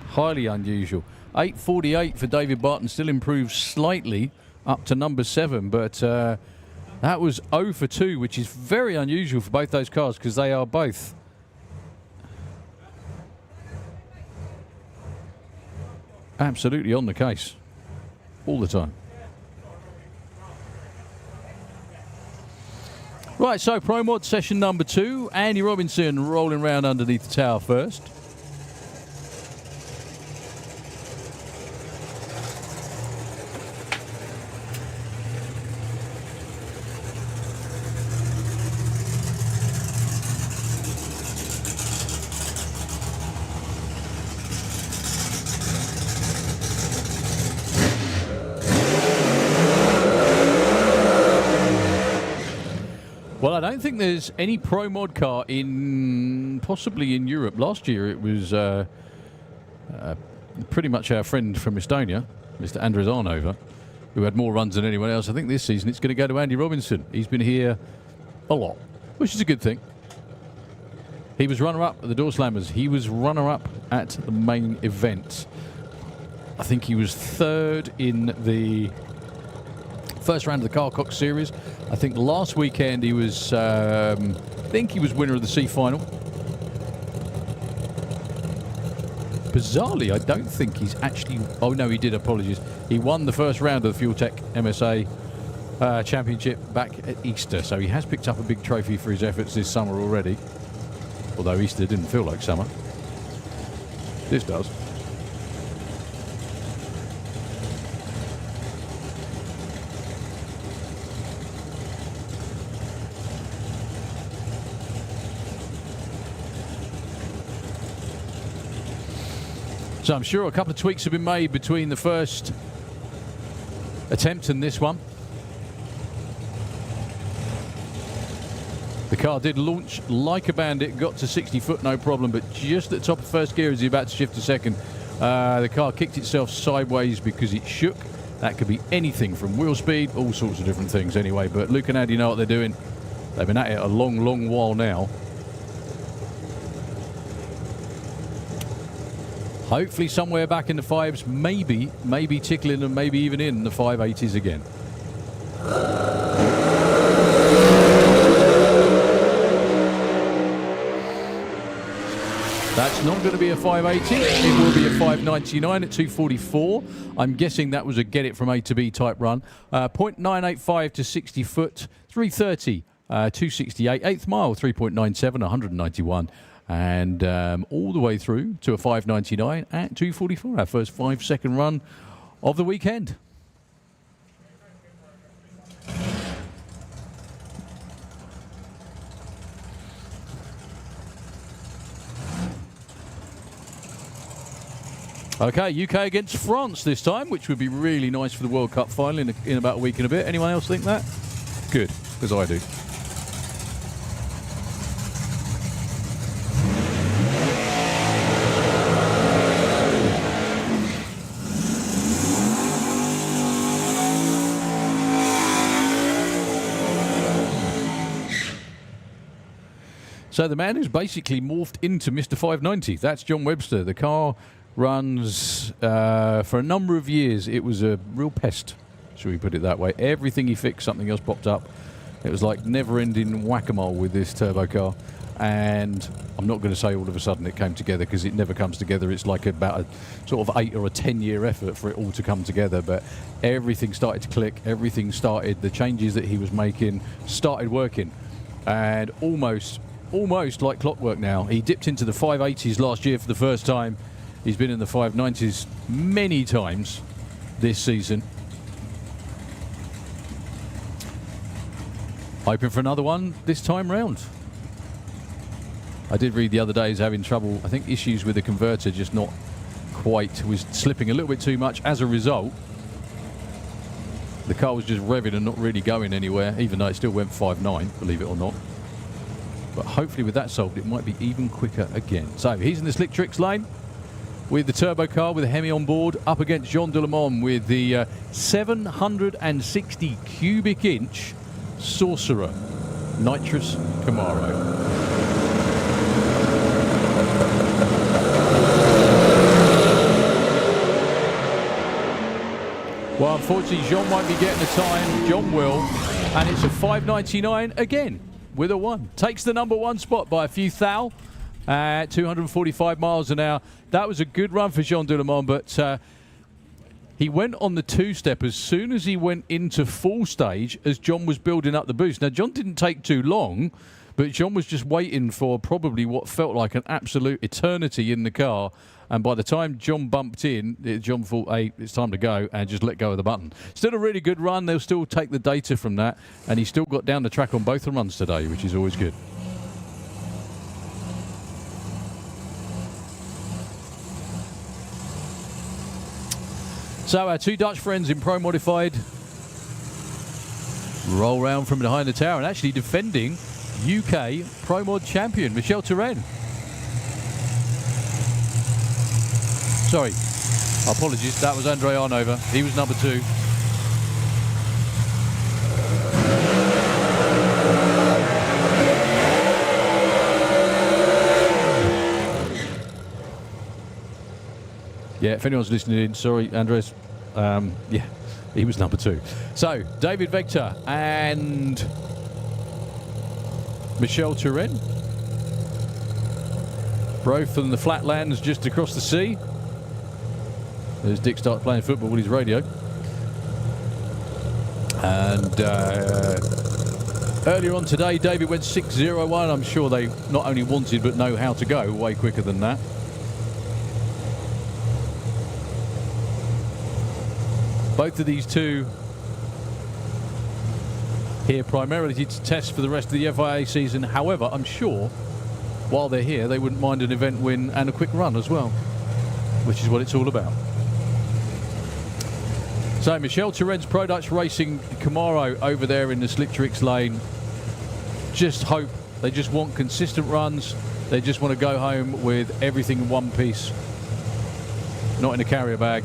Highly unusual. 8:48 for David Barton, still improved slightly up to number 7, but that was 0 for 2, which is very unusual for both those cars because they are both absolutely on the case all the time. Right, so Pro Mod session number 2. Andy Robinson rolling around underneath the tower first. Well, I don't think there's any Pro Mod car possibly in Europe. Last year it was pretty much our friend from Estonia, Mr. Andres Arnova, who had more runs than anyone else. I think this season it's going to go to Andy Robinson. He's been here a lot, which is a good thing. He was runner-up at the Door Slammers. He was runner-up at the main event. I think he was third in the first round of the Carcox Series. I think last weekend he was, I think he was winner of the C final. Bizarrely, I don't think he's actually, oh no, he did, apologies. He won the first round of the Fuel Tech MSA Championship back at Easter, so he has picked up a big trophy for his efforts this summer already. Although Easter didn't feel like summer. This does. So I'm sure a couple of tweaks have been made between the first attempt and this one. The car did launch like a bandit, got to 60 foot, no problem, but just at the top of first gear as he about to shift to second, the car kicked itself sideways because it shook. That could be anything from wheel speed, all sorts of different things anyway, but Luke and Andy know what they're doing. They've been at it a long, long while now. Hopefully somewhere back in the fives, maybe tickling and maybe even in the 580s again. That's not going to be a 580. It will be a 599 at 244. I'm guessing that was a get it from A to B type run. 0.985 to 60 foot, 330, 268, 8th mile, 3.97, 191. And all the way through to a 599 at 244, our first 5-second run of the weekend. Okay, UK against France this time, which would be really nice for the World Cup final in about a week and a bit. Anyone else think that? Good, because I do. So the man who's basically morphed into Mr. 590, that's John Webster. The car runs for a number of years. It was a real pest, shall we put it that way. Everything he fixed, something else popped up. It was like never-ending whack-a-mole with this turbo car. And I'm not going to say all of a sudden it came together, because it never comes together. It's like about a sort of 8 or a 10-year effort for it all to come together. But everything started to click. Everything started. The changes that he was making started working. And almost like clockwork now. He dipped into the 580s last year for the first time. He's been in the 590s many times this season. Hoping for another one this time round. I did read the other day he's having trouble, I think issues with the converter, just not quite, was slipping a little bit too much. As a result, the car was just revving and not really going anywhere, even though it still went 5.9, believe it or not. But hopefully with that solved, it might be even quicker again. So he's in the slick tricks lane with the turbo car with a Hemi on board, up against Jean Delemont with the 760 cubic inch Sorcerer nitrous Camaro. Well, unfortunately, Jean won't be getting the time. John will, and it's a 599 again with a 1. Takes the number 1 spot by a few thou at 245 miles an hour. That was a good run for Jean Delemont, but he went on the 2-step as soon as he went into full stage as John was building up the boost. Now, John didn't take too long, but John was just waiting for probably what felt like an absolute eternity in the car. And by the time John bumped in, John thought, hey, it's time to go, and just let go of the button. Still a really good run. They'll still take the data from that. And he still got down the track on both the runs today, which is always good. So our two Dutch friends in Pro Modified roll round from behind the tower and actually defending UK Pro Mod champion, Michel Turenne. Sorry, apologies, that was Andre Arnova. He was number 2. Yeah, if anyone's listening in, sorry, Andres. Yeah, he was number 2. So, David Vector and Michel Turenne. Both from the flatlands just across the sea. There's Dick starts playing football with his radio. And earlier on today, David went 6:01. I'm sure they not only wanted but know how to go way quicker than that. Both of these two here primarily to test for the rest of the FIA season. However, I'm sure while they're here, they wouldn't mind an event win and a quick run as well, which is what it's all about. So Michel Turenne's Product Racing Camaro over there in the Slictrix lane. Just hope, they just want consistent runs. They just want to go home with everything in one piece, not in a carrier bag.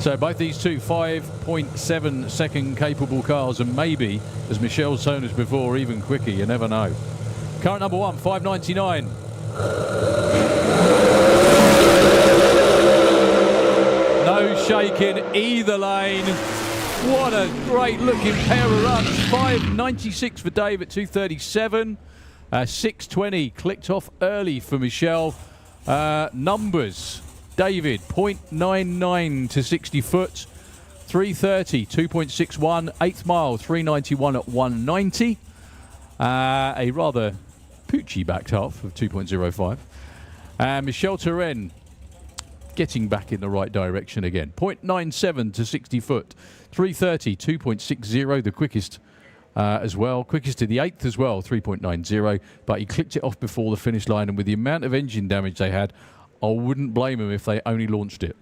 So both these two 5.7 second capable cars, and maybe, as Michel's shown us before, even quicker, you never know. Current number 1, 599. No shaking either lane. What a great looking pair of runs. 5.96 for Dave at 2.37. 6.20 clicked off early for Michel. Numbers. David, 0.99 to 60 foot, 3.30, 2.61, 8th mile, 3.91 at 190. A rather poochy backed half of 2.05. And Michel Turenne getting back in the right direction again. 0.97 to 60 foot, 3.30, 2.60, the quickest as well. Quickest to the 8th as well, 3.90. But he clicked it off before the finish line, and with the amount of engine damage they had, I wouldn't blame him if they only launched it.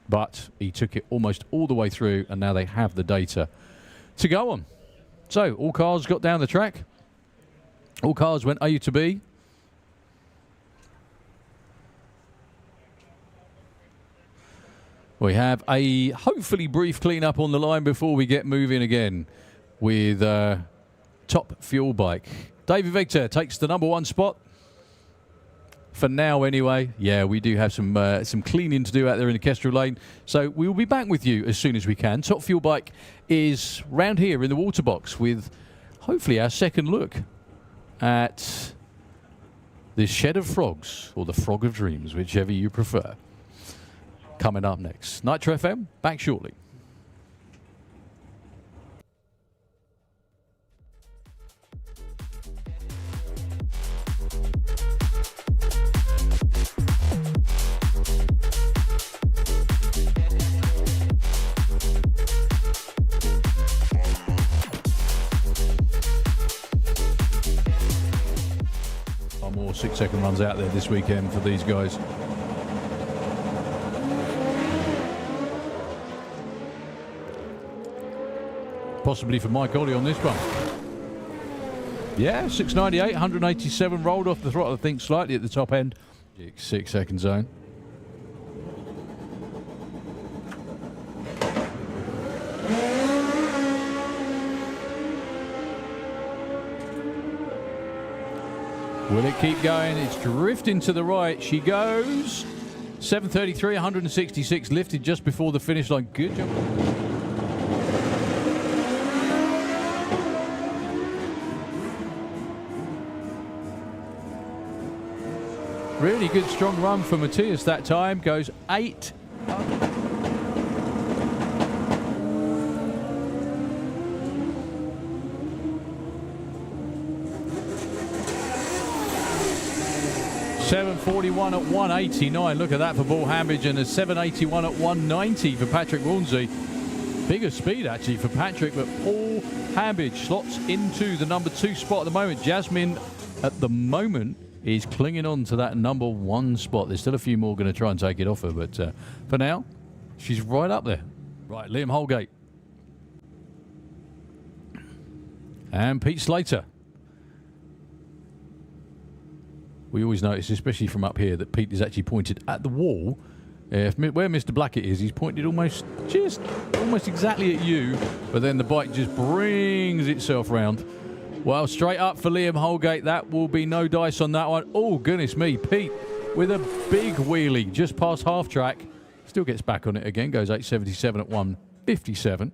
But he took it almost all the way through, and now they have the data to go on. So, all cars got down the track. All cars went A to B. We have a hopefully brief clean-up on the line before we get moving again with Top Fuel Bike. David Victor takes the number 1 spot. For now, anyway. Yeah, we do have some cleaning to do out there in the Kestrel Lane. So we will be back with you as soon as we can. Top Fuel Bike is round here in the water box with hopefully our second look at the Shed of Frogs, or the Frog of Dreams, whichever you prefer. Coming up next. Nitro FM, back shortly. More 6-second runs out there this weekend for these guys. Possibly for Mike Ollie on this one. Yeah, 698, 187, rolled off the throttle, I think, slightly at the top end. 6-second zone. Will it keep going? It's drifting to the right. She goes. 7.33, 166, lifted just before the finish line. Good job. Really good, strong run for Matthias that time. Goes 8. 7.41 at 189. Look at that for Paul Hambidge, and a 7.81 at 190 for Patrick Woolsey. Bigger speed actually for Patrick, but Paul Hambidge slots into the number 2 spot at the moment. Jasmine at the moment is clinging on to that number 1 spot. There's still a few more going to try and take it off her, but for now, she's right up there. Right, Liam Holgate. And Pete Slater. We always notice, especially from up here, that Pete is actually pointed at the wall. Where Mr. Blackett is, he's pointed almost exactly at you, but then the bike just brings itself round Well, straight up for Liam Holgate. That will be no dice on that one. Oh, goodness me. Pete with a big wheelie just past half track. Still gets back on it again. Goes 877 at 157.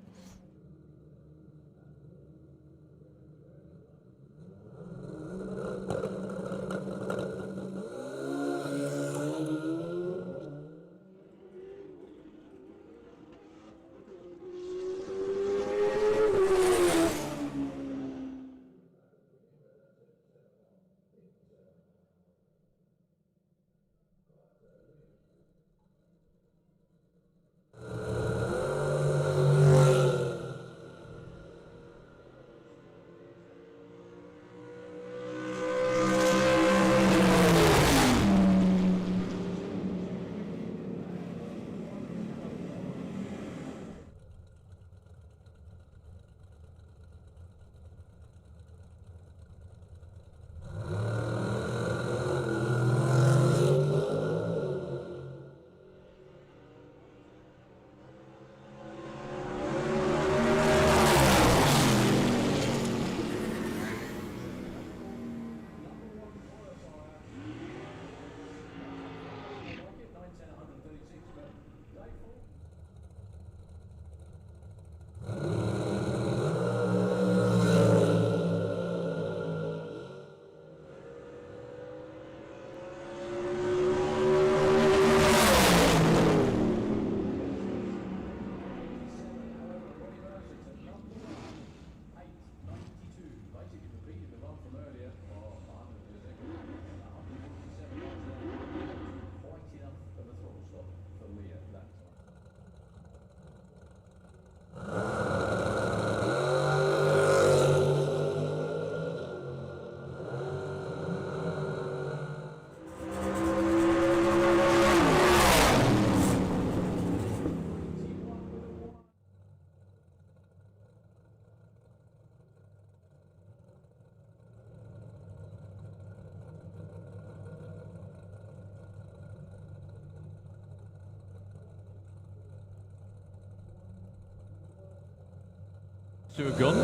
To have gone.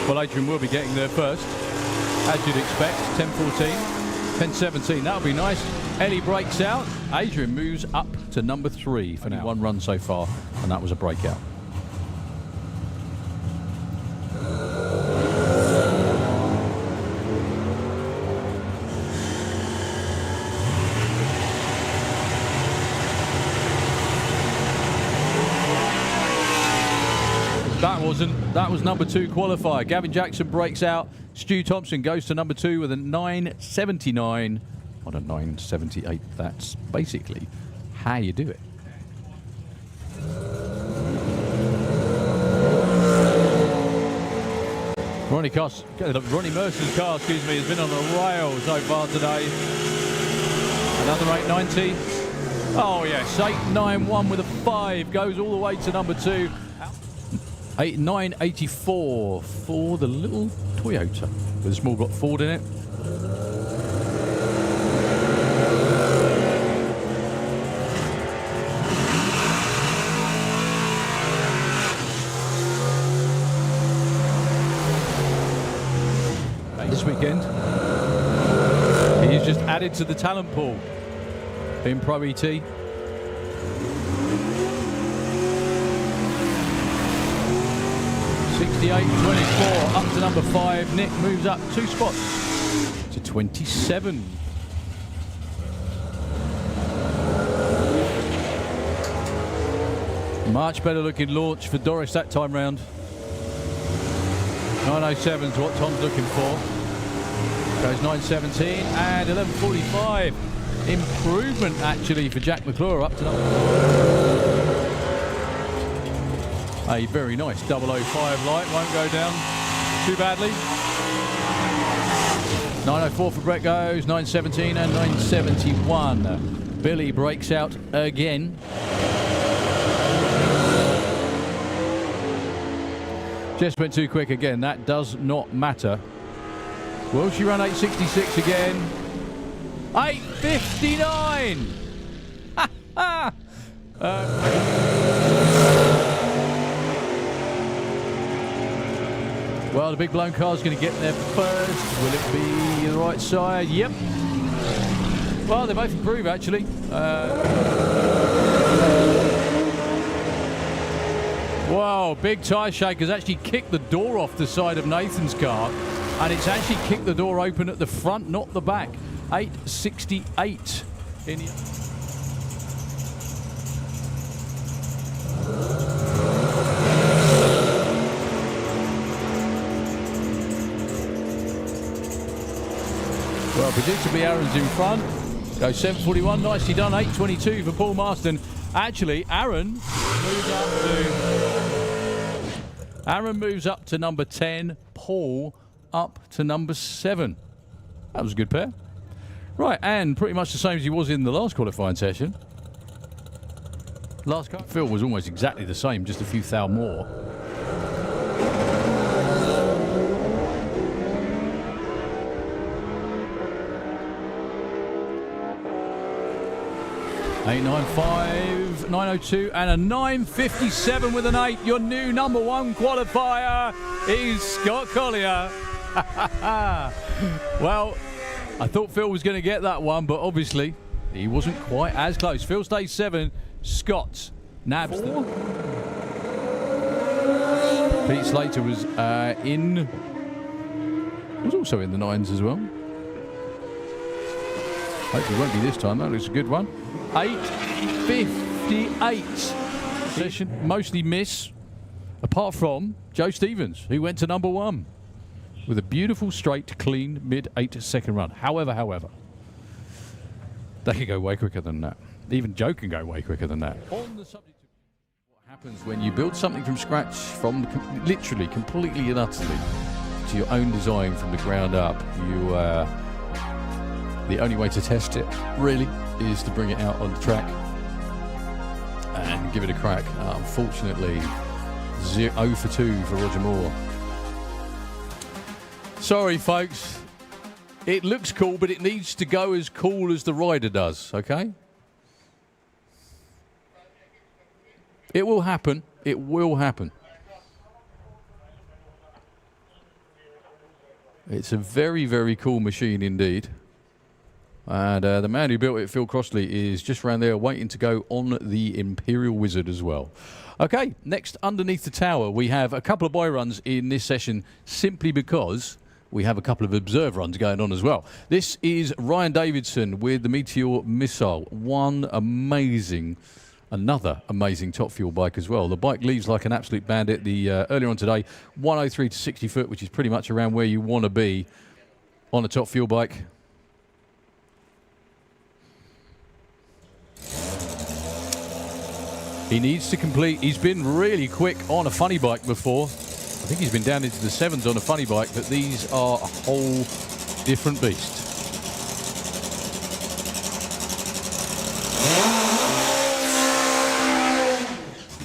Well, Adrian will be getting there first, as you'd expect. 10:14, 10:17. That'll be nice. Ellie breaks out. Adrian moves up to number 3 for now. One run so far, and that was a breakout. That was number 2 qualifier. Gavin Jackson breaks out. Stu Thompson goes to number 2 with a 9.79 on a 9.78. That's basically how you do it. Ronnie Mercer's car, has been on a rail so far today. Another 890. Oh yes, 891 with a 5 goes all the way to number 2. 984 for the little Toyota with a small block Ford in it. This weekend, he's just added to the talent pool in Pro ET. 68.24 up to number 5. Nick moves up 2 spots to 27. Much better looking launch for Doris that time round. 907 is what Tom's looking for. Goes 917 and 11:45. Improvement actually for Jack McClure up to number. A very nice 005 light, won't go down too badly. 904 for Brett goes, 917 and 971. Billy breaks out again. Just went too quick again, that does not matter. Will she run 866 again? 859! Well, the big blown car's going to get there first. Will it be the right side? Yep. Well, they both improve, actually. Wow, big tyre shaker's actually kicked the door off the side of Nathan's car, and it's actually kicked the door open at the front, not the back. 868 in the... Well, predictably, Aaron's in front. Goes 7:41, nicely done. 8:22 for Paul Marston. Actually, Aaron moves up to number 10. Paul up to number 7. That was a good pair. Right, and pretty much the same as he was in the last qualifying session. Last car, Phil was almost exactly the same, just a few thou more. .895, 902, and a 957 with an 8. Your new number 1 qualifier is Scott Collier. Well, I thought Phil was going to get that one, but obviously he wasn't quite as close. Phil stays 7. Scott nabs the... Pete Slater was also in the 9s as well. Hopefully it won't be this time. That looks a good one. 858. Session mostly miss, apart from Joe Stevens, who went to number 1 with a beautiful, straight, clean, mid-8 second run. However, they can go way quicker than that. Even Joe can go way quicker than that. On the subject of what happens when you build something from scratch, from literally, completely and utterly, to your own design from the ground up, the only way to test it, really, is to bring it out on the track and give it a crack. Unfortunately, 0 for 2 for Roger Moore. Sorry, folks. It looks cool, but it needs to go as cool as the rider does, okay? It will happen. It will happen. It's a very, very cool machine indeed. And the man who built it, Phil Crossley, is just around there waiting to go on the Imperial Wizard as well. Okay, next, underneath the tower, we have a couple of buy runs in this session simply because we have a couple of observe runs going on as well. This is Ryan Davidson with the Meteor Missile. Another amazing top fuel bike as well. The bike leaves like an absolute bandit. Earlier on today, 103 to 60 foot, which is pretty much around where you want to be on a top fuel bike. He needs to complete. He's been really quick on a funny bike before. I think he's been down into the 7s on a funny bike, but these are a whole different beast.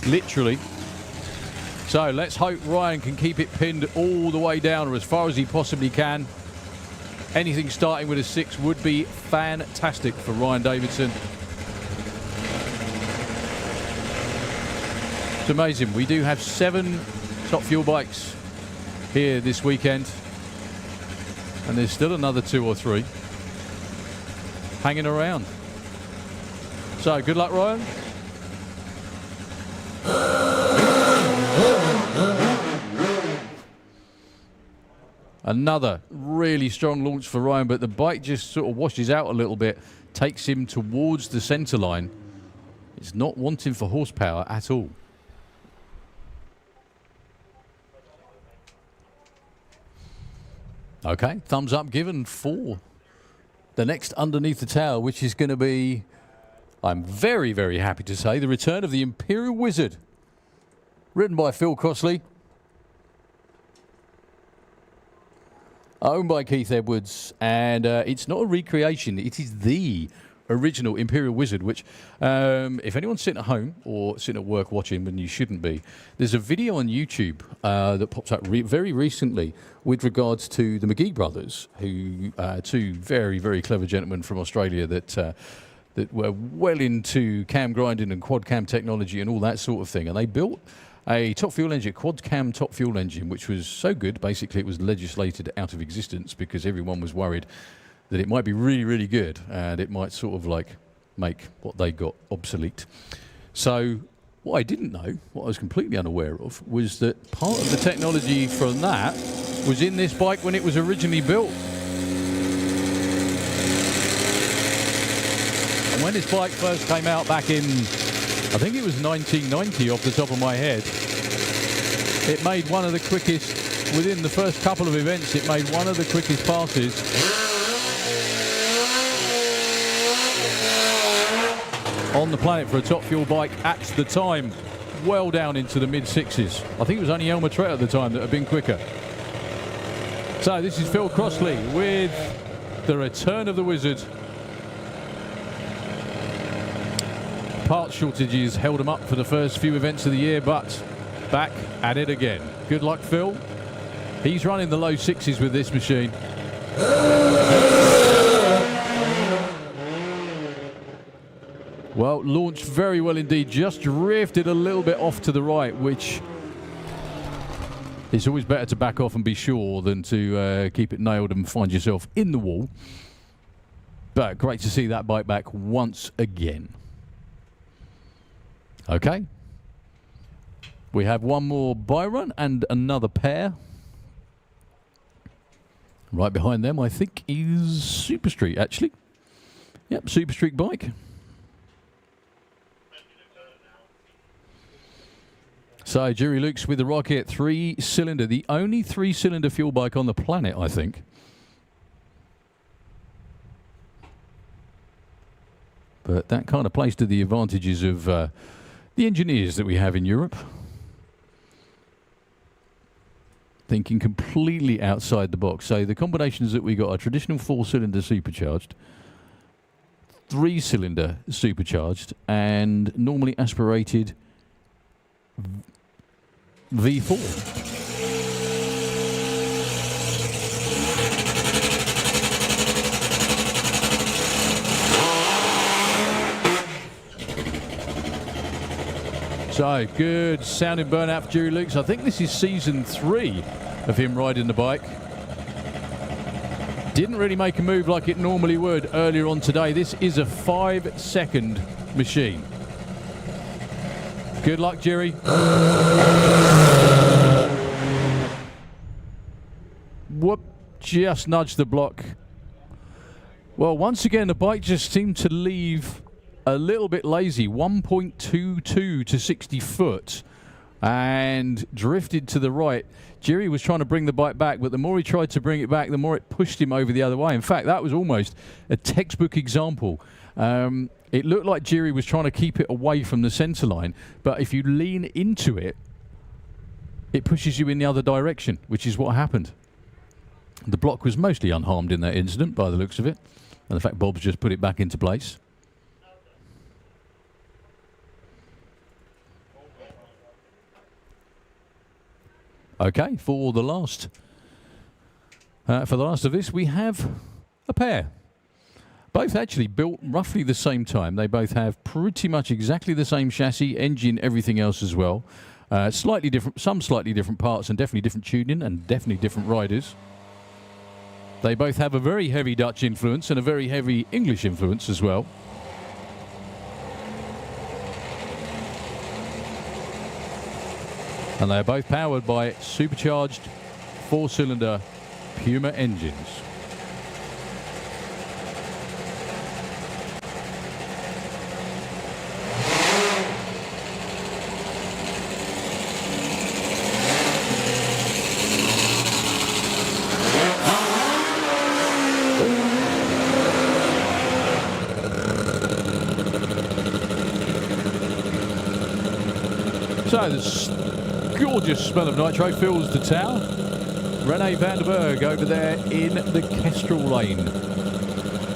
Literally. So let's hope Ryan can keep it pinned all the way down, or as far as he possibly can. Anything starting with a 6 would be fantastic for Ryan Davidson. It's amazing. We do have 7 top fuel bikes here this weekend, and there's still another 2 or 3 hanging around. So good luck, Ryan. Another really strong launch for Ryan, but the bike just sort of washes out a little bit, takes him towards the centre line. It's not wanting for horsepower at all. Okay, thumbs up given for the next underneath the tower, which is going to be, I'm very, very happy to say, the return of the Imperial Wizard. Written by Phil Crossley. Owned by Keith Edwards. And it's not a recreation, it is the original Imperial Wizard, which if anyone's sitting at home or sitting at work watching, when you shouldn't be, there's a video on YouTube that pops up very recently with regards to the McGee brothers, who 2 very, very clever gentlemen from Australia that were well into cam grinding and quad cam technology and all that sort of thing. And they built a top fuel engine, quad cam top fuel engine, which was so good, basically it was legislated out of existence because everyone was worried that it might be really, really good and it might sort of like make what they got obsolete. So what I didn't know, what I was completely unaware of, was that part of the technology from that was in this bike when it was originally built. And when this bike first came out back in, I think it was 1990 off the top of my head, it made one of the quickest, within the first couple of events, it made one of the quickest passes on the planet for a top fuel bike at the time, well down into the mid-60s. I think it was only Elmer Trett at the time that had been quicker. So this is Phil Crossley with the return of the Wizard. Part shortages held him up for the first few events of the year, but back at it again. Good luck, Phil. He's running the low 60s with this machine. Well, launched very well indeed. Just drifted a little bit off to the right, which it's always better to back off and be sure than to keep it nailed and find yourself in the wall. But great to see that bike back once again. Okay. We have one more buy run and another pair. Right behind them, I think, is Super Street, actually. Yep, Super Street bike. So, Jerry Lukes with the Rocket 3-cylinder, the only 3-cylinder fuel bike on the planet, I think. But that kind of plays to the advantages of the engineers that we have in Europe. Thinking completely outside the box. So, the combinations that we got are traditional 4-cylinder supercharged, 3-cylinder supercharged, and normally aspirated V4. So, good sounding burnout for Jerry Lukes. I think this is season 3 of him riding the bike. Didn't really make a move like it normally would earlier on today. This is a 5-second machine. Good luck, Jerry. Whoop, just nudged the block. Well, once again, the bike just seemed to leave a little bit lazy. 1.22 to 60 foot and drifted to the right. Jerry was trying to bring the bike back, but the more he tried to bring it back, the more it pushed him over the other way. In fact, that was almost a textbook example. It looked like Jerry was trying to keep it away from the centre line, but if you lean into it, it pushes you in the other direction, which is what happened. The block was mostly unharmed in that incident, by the looks of it, and the fact Bob's just put it back into place. Okay, for the last of this, we have a pair. Both actually built roughly the same time. They both have pretty much exactly the same chassis, engine, everything else as well. Slightly different, some slightly different parts and definitely different tuning and definitely different riders. They both have a very heavy Dutch influence and a very heavy English influence as well. And they are both powered by supercharged 4-cylinder Puma engines. So this gorgeous smell of nitro fills the tower. Rene van der Berg over there in the Kestrel lane.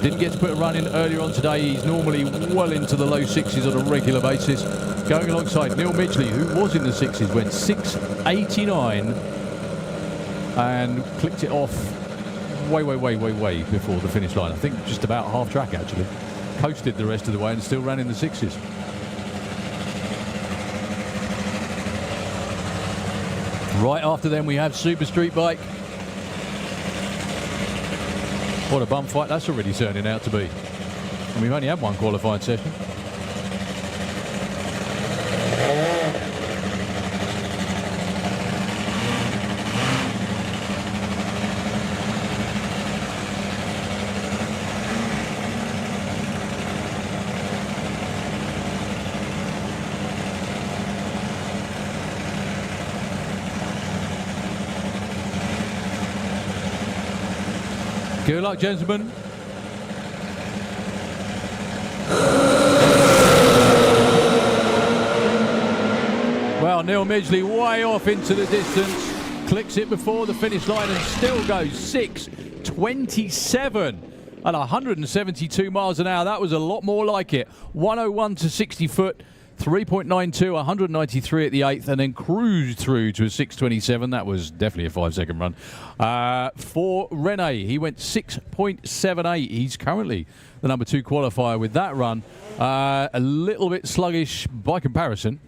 Didn't get to put a run in earlier on today. He's normally well into the low 60s on a regular basis. Going alongside Neil Midgley, who was in the 60s, went 6.89 and clicked it off way before the finish line. I think just about half track actually. Coasted the rest of the way and still ran in the 60s. Right after them, we have Super Street Bike. What a bum fight that's already turning out to be. And we've only had one qualifying session. Good luck, gentlemen. Well, Neil Midgley way off into the distance. Clicks it before the finish line and still goes 6:27 at 172 miles an hour. That was a lot more like it. 101 to 60 foot. 3.92, 193 at the 8th, and then cruised through to a 6:27. That was definitely a 5-second run. For Rene, he went 6.78. He's currently the number 2 qualifier with that run. A little bit sluggish by comparison.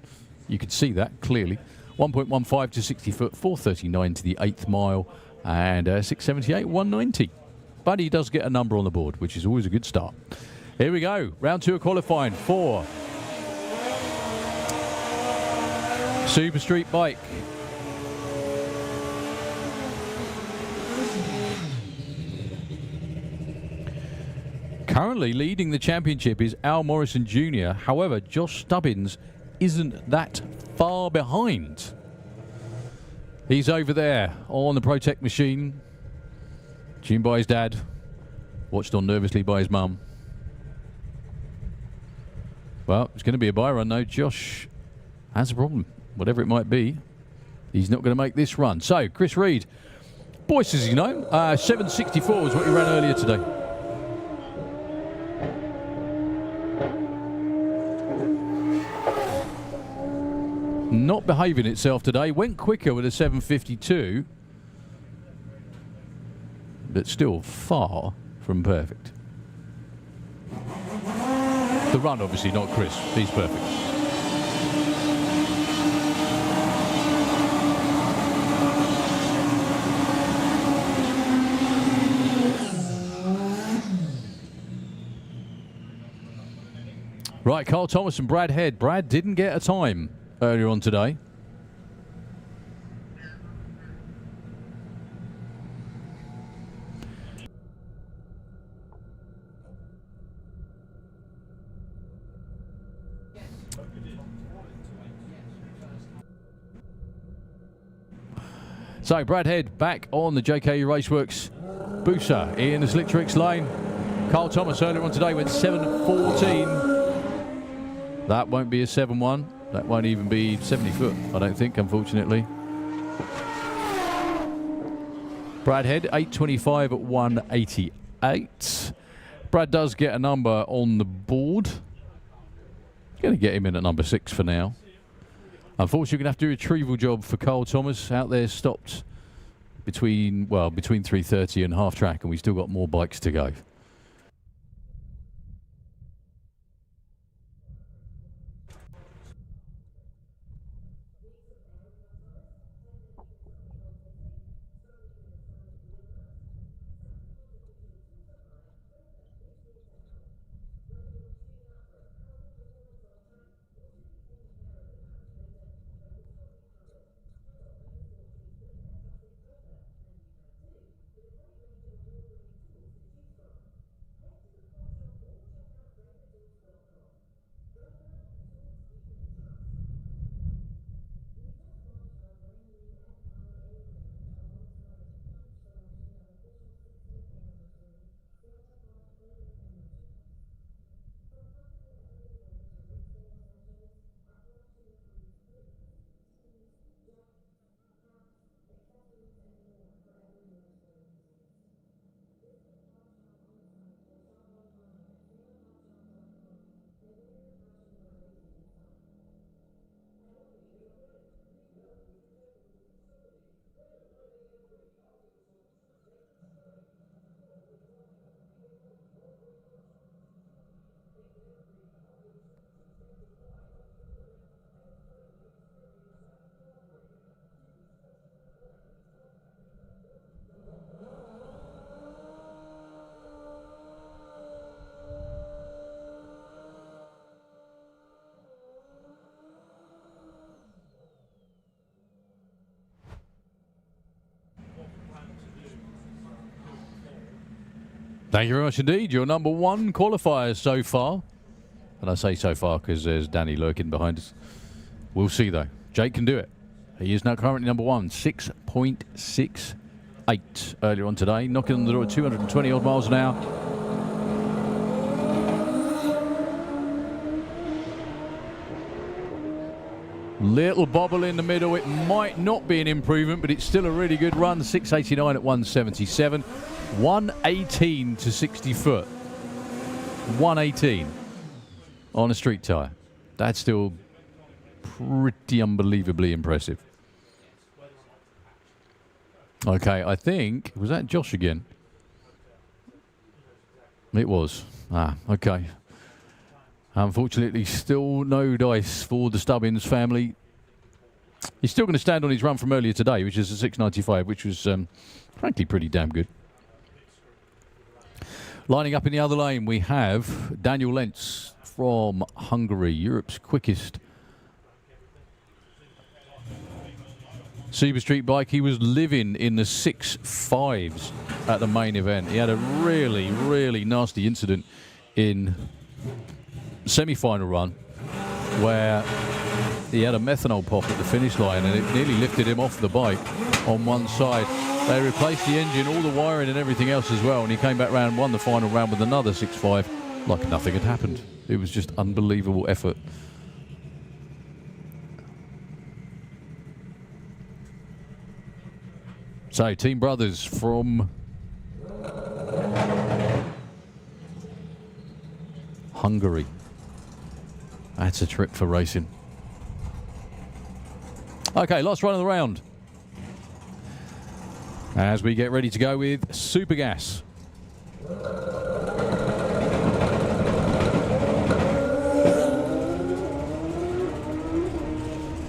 You can see that clearly. 1.15 to 60 foot, 4:39 to the 8th mile, and 6:78, 190. But he does get a number on the board, which is always a good start. Here we go. Round 2 of qualifying for Super Street Bike. Currently leading the championship is Al Morrison Jr. However, Josh Stubbins isn't that far behind. He's over there on the Protect machine, tuned by his dad, watched on nervously by his mum. Well, it's going to be a bye run though. Josh has a problem. Whatever it might be, he's not going to make this run. So, Chris Reed, Boyce, as you know, 7:64 was what he ran earlier today. Not behaving itself today. Went quicker with a 7:52, but still far from perfect. The run, obviously, not Chris. He's perfect. Right, Carl Thomas and Brad Head. Brad didn't get a time earlier on today. So Brad Head back on the JKU Raceworks Booster in the Slick Tricks lane. Carl Thomas earlier on today went 7:14. That won't be a 7-1. That won't even be 70 foot, I don't think, unfortunately. Brad Head, 8:25 at 1:88. Brad does get a number on the board. Going to get him in at number 6 for now. Unfortunately, we're going to have to do a retrieval job for Carl Thomas out there, stopped between 3:30 and half track, and we've still got more bikes to go. Thank you very much indeed. Your number one qualifier so far. And I say so far because there's Danny lurking behind us. We'll see though. Jake can do it. He is now currently number one, 6.68 earlier on today, knocking on the door at 220 odd miles an hour. Little bobble in the middle. It might not be an improvement, but it's still a really good run. 689 at 177. 118 to 60 foot. 118 on a street tyre. That's still pretty unbelievably impressive. Okay, I think, was that Josh again? It was. Okay. Unfortunately, still no dice for the Stubbins family. He's still going to stand on his run from earlier today, which is a 695, which was, frankly, pretty damn good. Lining up in the other lane, we have Daniel Lentz from Hungary, Europe's quickest Super Street bike. He was living in the 6.5s at the main event. He had a really, really nasty incident in semi-final run where he had a methanol pop at the finish line and it nearly lifted him off the bike on one side. They replaced the engine, all the wiring and everything else as well, and he came back round and won the final round with another 6.5 like nothing had happened. It was just unbelievable effort. So, Team Brothers from Hungary. That's a trip for racing. Okay, last run of the round. As we get ready to go with Super Gas.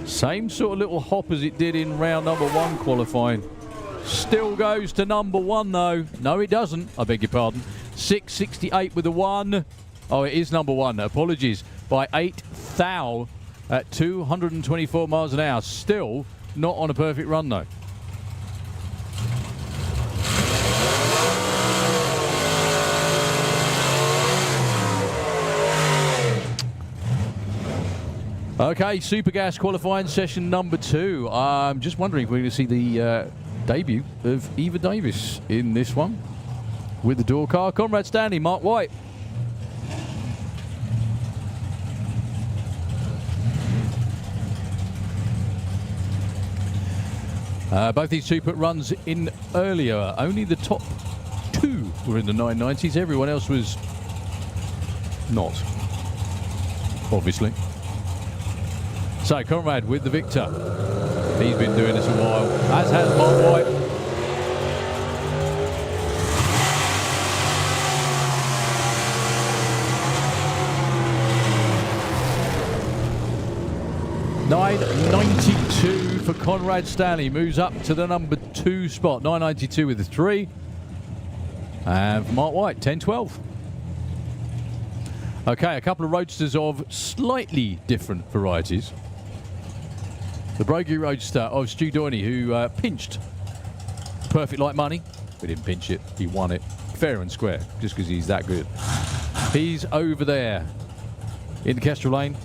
Same sort of little hop as it did in round number one qualifying. Still goes to number one though. No, it doesn't. I beg your pardon. 668 with a one. Oh, it is number one. Apologies. By 8 thou at 224 miles an hour. Still not on a perfect run though. Okay, Super Gas qualifying session number two. I'm just wondering if we're going to see the debut of Eva Davis in this one with the door car. Conrad Stanley, Mark White. Both these two put runs in earlier. Only the top two were in the 990s. Everyone else was not, obviously. So, Conrad with the victor. He's been doing this a while, as has Mark White. .992 for Conrad Stanley. Moves up to the number 2 spot. 992 with a 3. And for Mark White, 10-12. Okay, a couple of roadsters of slightly different varieties. The Brogy Roadster of Stu Doiney, who pinched Perfect Like Money. We didn't pinch it, he won it fair and square, just because he's that good. He's over there in the Kestrel lane.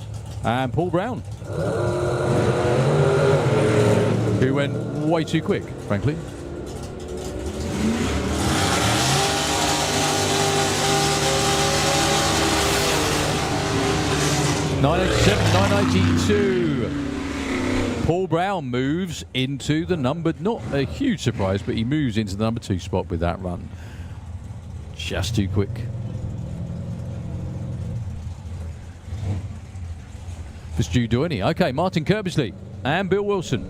And Paul Brown, who went way too quick, frankly. .987, 992. Paul Brown moves into the number, not a huge surprise, but he moves into the number 2 spot with that run. Just too quick. For Stu Doiney. Okay, Martin Kirbysley and Bill Wilson.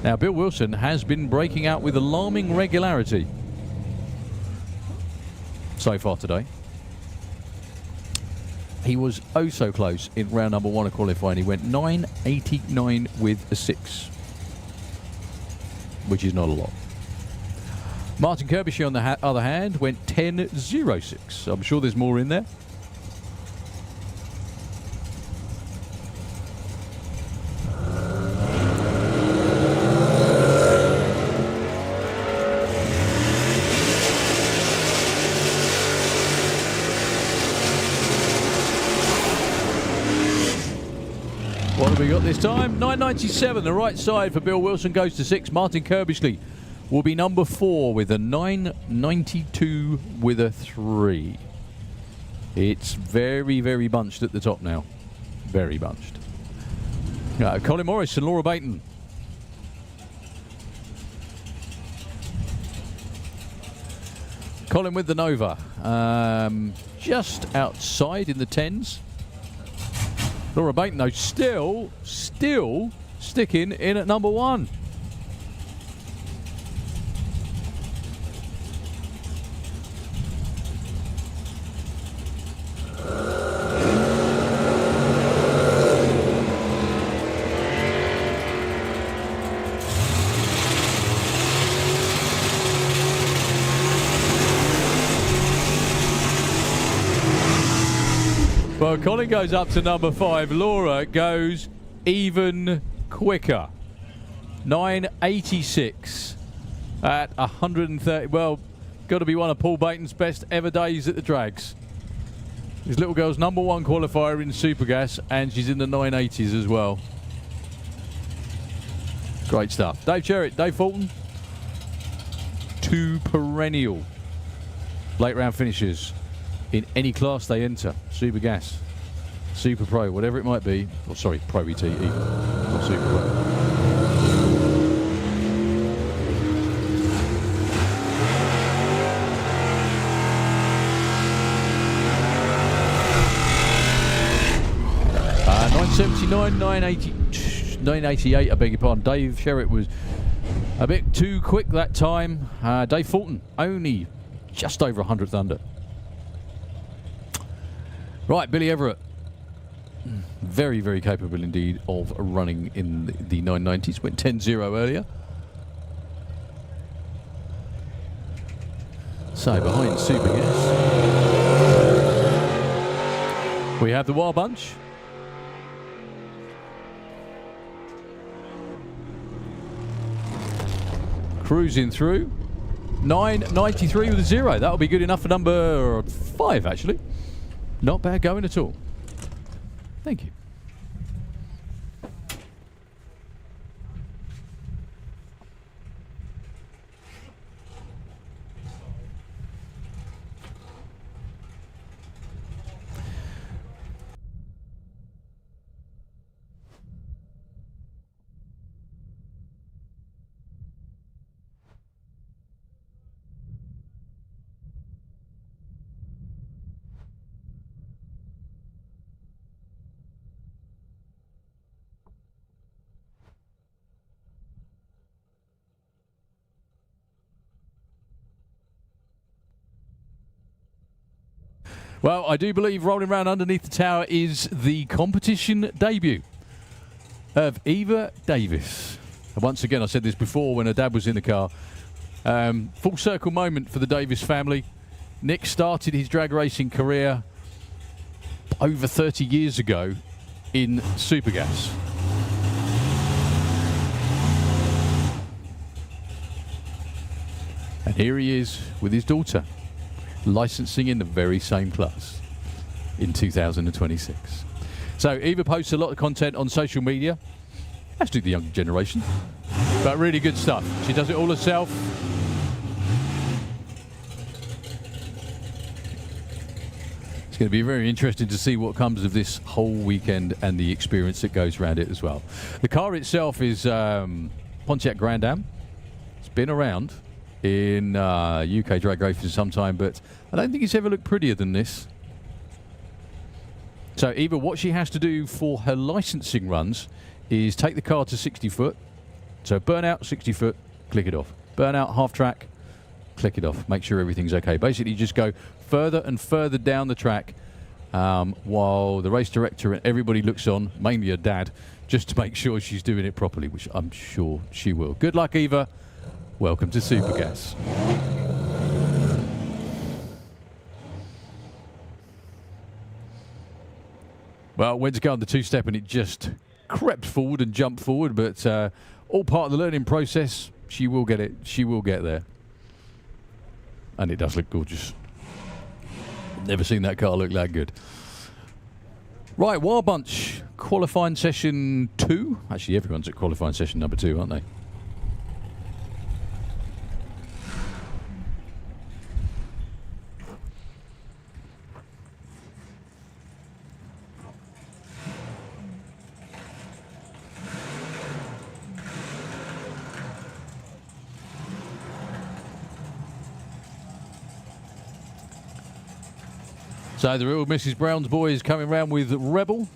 Now, Bill Wilson has been breaking out with alarming regularity so far today. He was oh so close in round number 1 of qualifying. He went 989 with a 6, which is not a lot. Martin Kirbysley, on the other hand, went 10.06. I'm sure there's more in there. we got this time? 997, the right side for Bill Wilson goes to 6. Martin Kirbishley will be number 4 with a 992 with a 3. It's very, very bunched at the top now. Very bunched. Colin Morris and Laura Baton. Colin with the Nova. Just outside in the 10s. Laura Baton, though, still sticking in at number 1. Well, Colin goes up to number 5. Laura goes even quicker. 986 at 130. Well, got to be one of Paul Baton's best ever days at the drags. His little girl's number 1 qualifier in Supergas, and she's in the 980s as well. Great stuff. Dave Sherritt, Dave Fulton. 2 perennial late round finishers in any class they enter. Super Gas, Super Pro, whatever it might be. Oh, sorry, Pro ET even, not Super Pro. $979, 988, I beg your pardon. Dave Sherritt was a bit too quick that time. Dave Fulton only just over 100th under. Right, Billy Everett. Very, very capable indeed of running in the 990s. Went 10-0 earlier. So, behind Super Gas, we have the Wild Bunch. Cruising through. 993 with a 0. That'll be good enough for number 5, actually. Not bad going at all. Thank you. Well, I do believe rolling around underneath the tower is the competition debut of Eva Davis. And once again, I said this before when her dad was in the car. Full circle moment for the Davis family. Nick started his drag racing career over 30 years ago in Supergas. And here he is with his daughter, licensing in the very same class in 2026. So Eva posts a lot of content on social media, as do the younger generation, but really good stuff. She does it all herself. It's going to be very interesting to see what comes of this whole weekend and the experience that goes around it as well. The car itself is Pontiac Grand Am. It's been around in UK drag racing for some time, but I don't think it's ever looked prettier than this. So Eva, what she has to do for her licensing runs is take the car to 60 foot. So burnout, 60 foot, click it off. Burnout, half track, click it off. Make sure everything's okay. Basically, just go further and further down the track while the race director and everybody looks on, mainly her dad, just to make sure she's doing it properly, which I'm sure she will. Good luck, Eva. Welcome to Supergas. Well, went to go on the two-step and it just crept forward and jumped forward, but all part of the learning process. She will get it. She will get there. And it does look gorgeous. Never seen that car look that good. Right, Wild Bunch, qualifying session 2. Actually, everyone's at qualifying session number 2, aren't they? So the real Mrs. Brown's boys coming round with Rebel.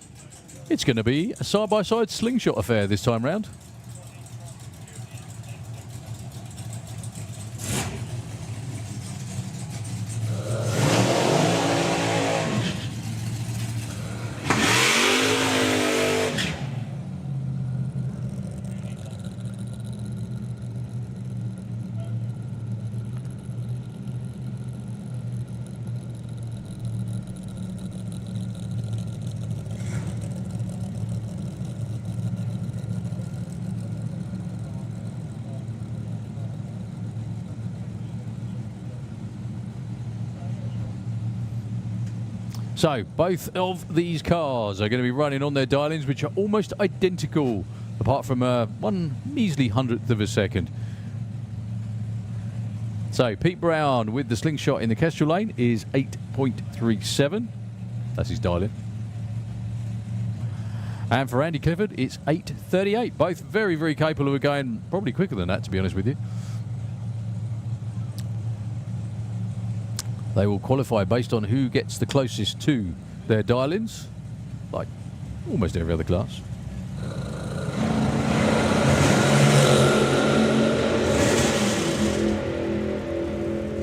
It's going to be a side-by-side slingshot affair this time round. So, both of these cars are going to be running on their dial-ins, which are almost identical, apart from one measly hundredth of a second. So, Pete Brown with the slingshot in the Kestrel lane is 8.37. That's his dial-in. And for Andy Clifford, it's 8.38. Both very, very capable of going probably quicker than that, to be honest with you. They will qualify based on who gets the closest to their dial-ins, like almost every other class.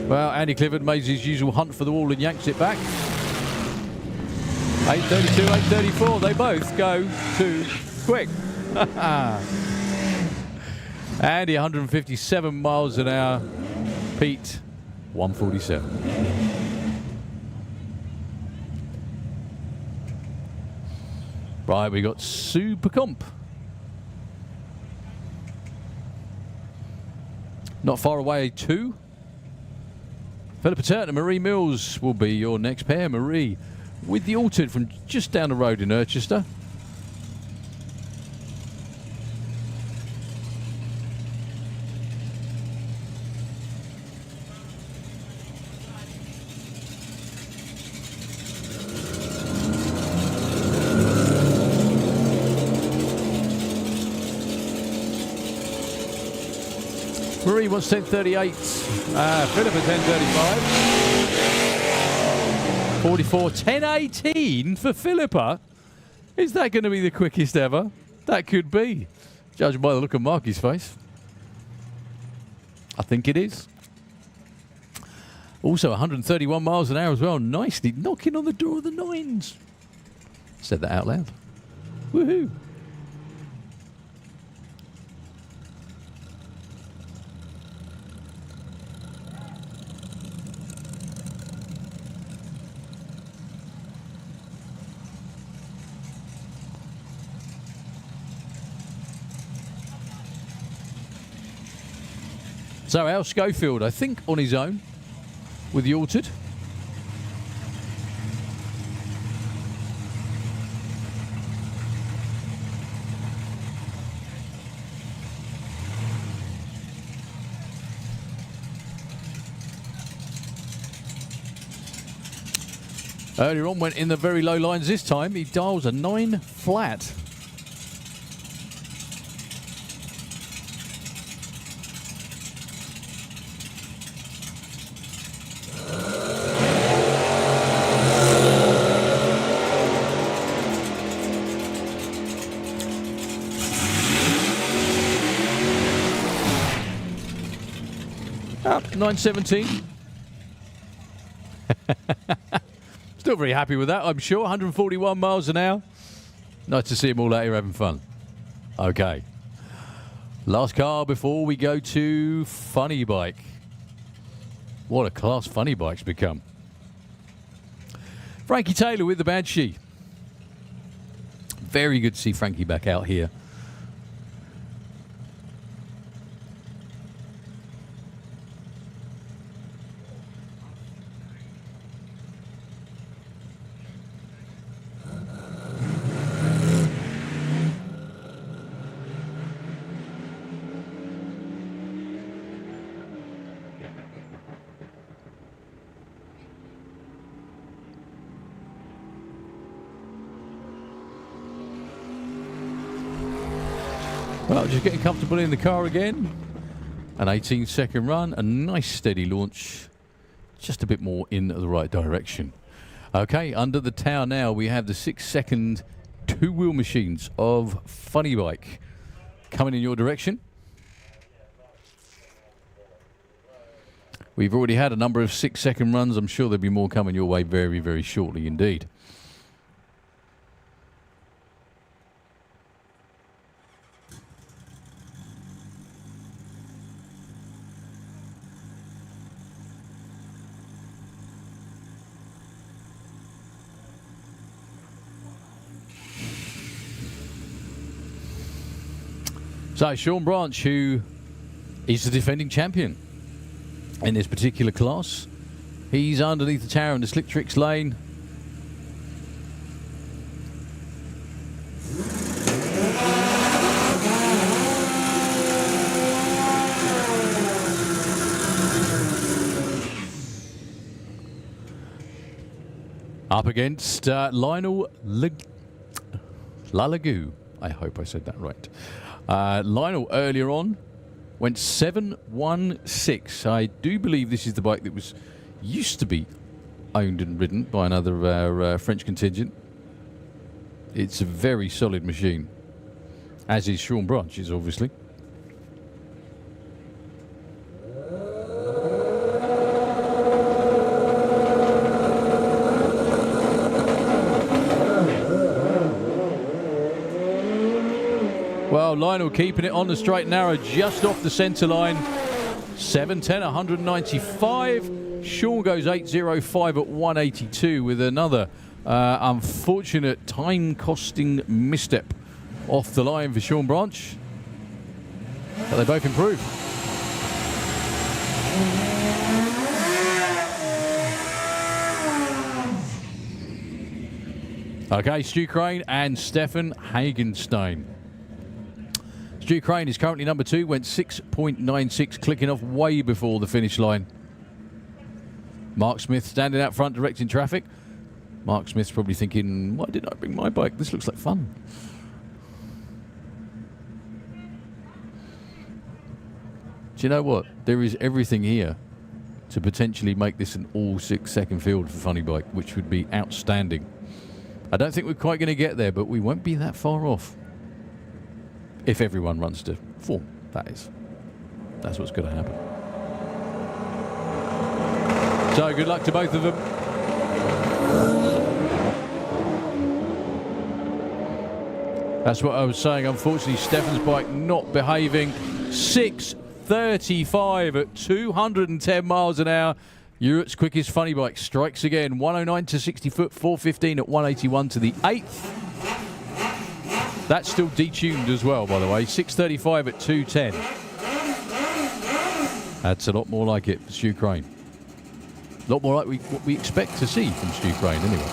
Well, Andy Clifford made his usual hunt for the wall and yanks it back. 8.32, 8.34, they both go too quick. Andy, 157 miles an hour. Pete, 147. Right, we got Super Comp. Not far away too. Philippa Turton and Marie Mills will be your next pair. Marie with the altered from just down the road in Urchester. Marie wants 10.38. Philippa 10.35. 44. 10.18 for Philippa. Is that going to be the quickest ever? That could be, judging by the look of Marky's face. I think it is. Also 131 miles an hour as well. Nicely knocking on the door of the nines. Said that out loud. Woohoo. So Al Schofield, I think, on his own with the altered. Earlier on went in the very low lines this time. He dials a 9 flat. Up 9.17. Still very happy with that, I'm sure. 141 miles an hour. Nice to see them all out here having fun. Okay. Last car before we go to Funny Bike. What a class Funny Bike's become. Frankie Taylor with the Banshee. Very good to see Frankie back out here. Well, just getting comfortable in the car again. An 18-second run, a nice steady launch. Just a bit more in the right direction. Okay, under the tower now, we have the 6-second two-wheel machines of Funny Bike coming in your direction. We've already had a number of 6-second runs. I'm sure there'll be more coming your way very, very shortly indeed. So, Sean Branch, who is the defending champion in this particular class, he's underneath the tower in the Slick Tricks lane. Up against Lionel Lalagou. I hope I said that right. Lionel earlier on went 7.16. I do believe this is the bike that was used to be owned and ridden by another of our French contingent. It's a very solid machine, as is Sean Branch's, obviously. Well, Lionel keeping it on the straight and narrow, just off the centre line. 7.10, 195. Sean goes 8.05 at 182 with another unfortunate time-costing misstep off the line for Sean Branch. But they both improve. Okay, Stu Crane and Stefan Hagenstein. Stu Crane is currently number 2, went 6.96, clicking off way before the finish line. Mark Smith standing out front, directing traffic. Mark Smith's probably thinking, why didn't I bring my bike? This looks like fun. Do you know what? There is everything here to potentially make this an all 6-second field for Funny Bike, which would be outstanding. I don't think we're quite going to get there, but we won't be that far off. If everyone runs to form, that is. That's what's going to happen. So good luck to both of them. That's what I was saying. Unfortunately, Stefan's bike not behaving. 6.35 at 210 miles an hour. Europe's quickest Funny Bike strikes again. 109 to 60 foot, 4.15 at 181 to the 8th. That's still detuned as well, by the way. 6.35 at 2.10. That's a lot more like it for Stu Crane. A lot more like what we expect to see from Stu Crane, anyway.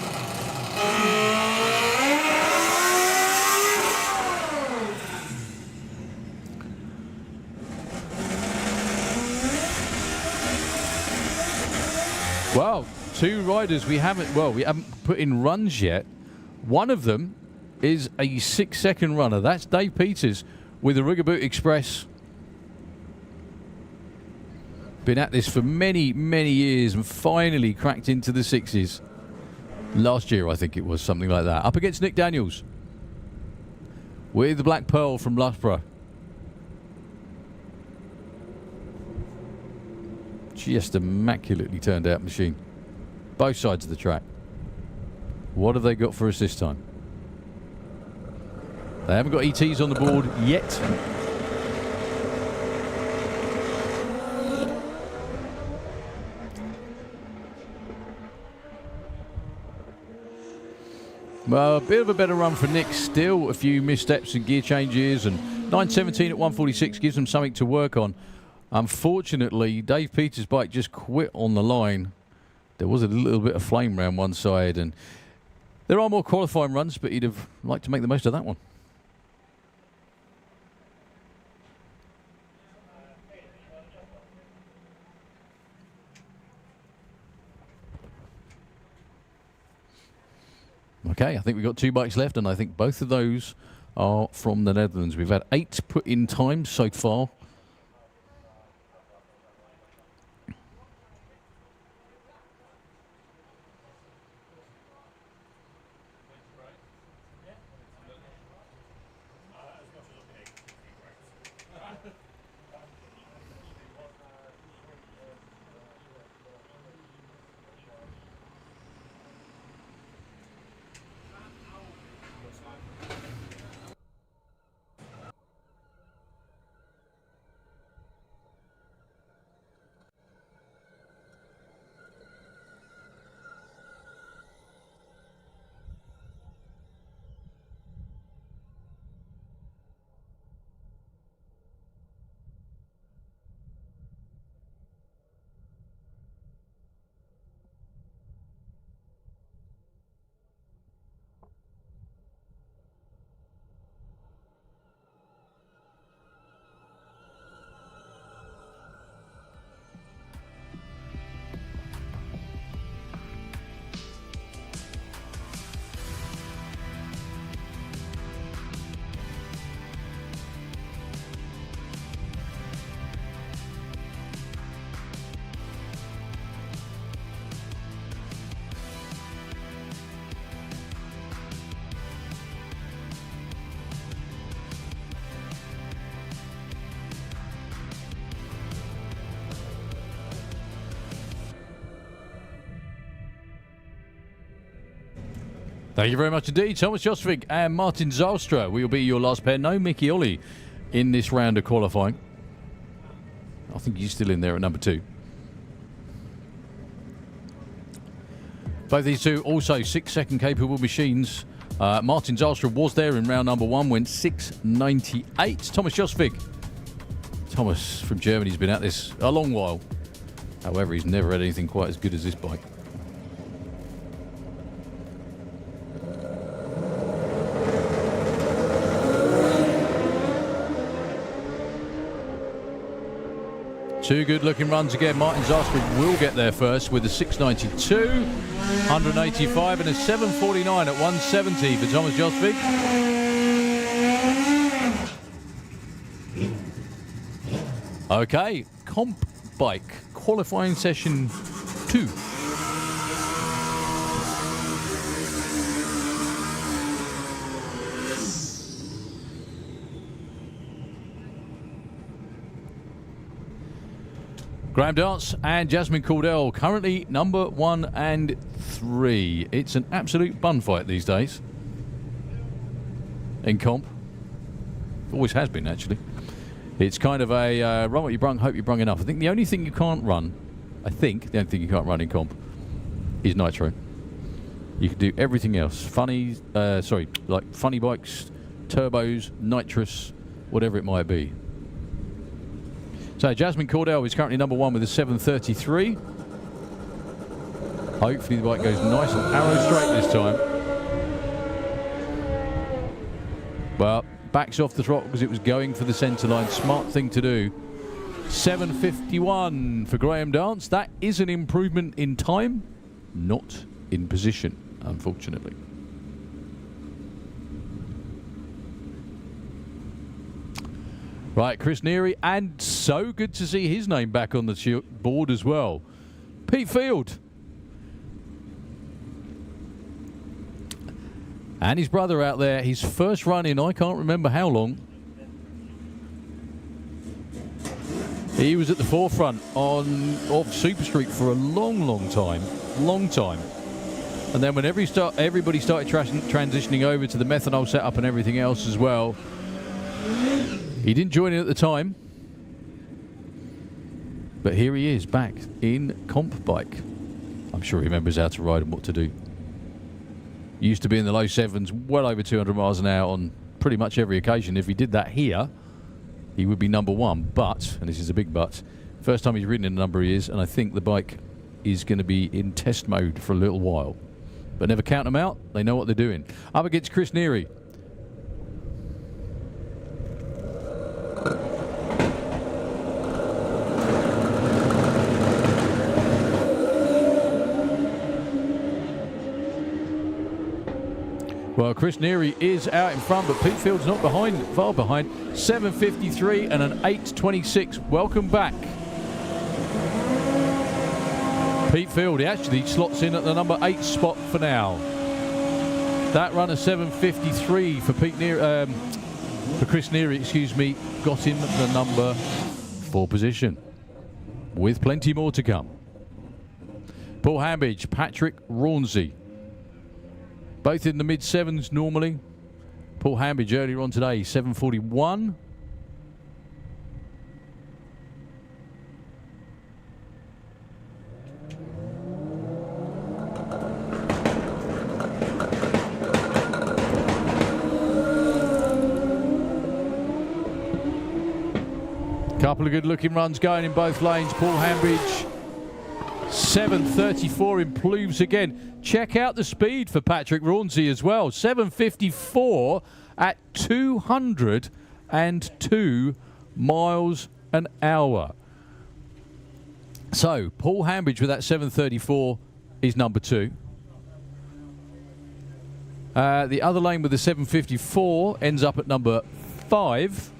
Well, two riders we haven't put in runs yet. One of them is a 6-second runner. That's Dave Peters with the Rigaboot Express. Been at this for many, many years and finally cracked into the 6s. Last year, I think it was, something like that. Up against Nick Daniels with the Black Pearl from Loughborough. Just immaculately turned out machine. Both sides of the track. What have they got for us this time? They haven't got ETs on the board yet. Well, a bit of a better run for Nick still. A few missteps and gear changes, and 9.17 at 146 gives them something to work on. Unfortunately, Dave Peters' bike just quit on the line. There was a little bit of flame around one side, and there are more qualifying runs, but he'd have liked to make the most of that one. Okay, I think we've got 2 bikes left, and I think both of those are from the Netherlands. We've had 8 put in time so far. Thank you very much indeed. Thomas Josvig and Martin Zylstra will be your last pair. No Mickey Ollie in this round of qualifying. I think he's still in there at number 2. Both these two also 6-second capable machines. Martin Zylstra was there in round number 1, went 6.98. Thomas Josvig. Thomas from Germany has been at this a long while. However, he's never had anything quite as good as this bike. Two good-looking runs again. Martin Zylstra will get there first with a 692, 185, and a 749 at 170 for Thomas Josvig. Okay, comp bike qualifying session 2. Graham Dance and Jasmine Cordell currently number 1 and 3. It's an absolute bun fight these days in comp. Always has been, actually. It's kind of a run what you brung, hope you brung enough. I think the only thing you can't run, in comp is nitro. You can do everything else. Funny bikes, turbos, nitrous, whatever it might be. So Jasmine Cordell is currently number 1 with a 733. Hopefully the bike goes nice and arrow straight this time. Well, backs off the throttle because it was going for the centre line. Smart thing to do. 751 for Graham Dance. That is an improvement in time, not in position, unfortunately. Right, Chris Neary, and so good to see his name back on the board as well. Pete Field. And his brother out there, his first run in, I can't remember how long. He was at the forefront of Super Street for a long time. And then when everybody started transitioning over to the methanol setup and everything else as well, he didn't join in at the time, but here he is back in comp bike. I'm sure he remembers how to ride and what to do. Used to be in the low 7s, well over 200 miles an hour on pretty much every occasion. If he did that here, he would be number 1. But, and this is a big but, first time he's ridden in a number of years, and I think the bike is going to be in test mode for a little while. But never count them out. They know what they're doing. Up against Chris Neary. Well, Chris Neary is out in front, but Pete Field's not behind, far behind. 7:53 and an 8:26. Welcome back. Pete Field, he actually slots in at the number 8 spot for now. That run of 7:53 for for Chris Neary, excuse me, got him the number 4 position, with plenty more to come. Paul Hambidge, Patrick Rauncey, both in the mid-7s normally. Paul Hambidge earlier on today, 7:41. Couple of good-looking runs going in both lanes. Paul Hambidge, 7:34, improves again. Check out the speed for Patrick Rauncey as well. 7:54 at 202 miles an hour. So Paul Hambidge with that 7:34 is number 2. The other lane with the 7:54 ends up at number 5.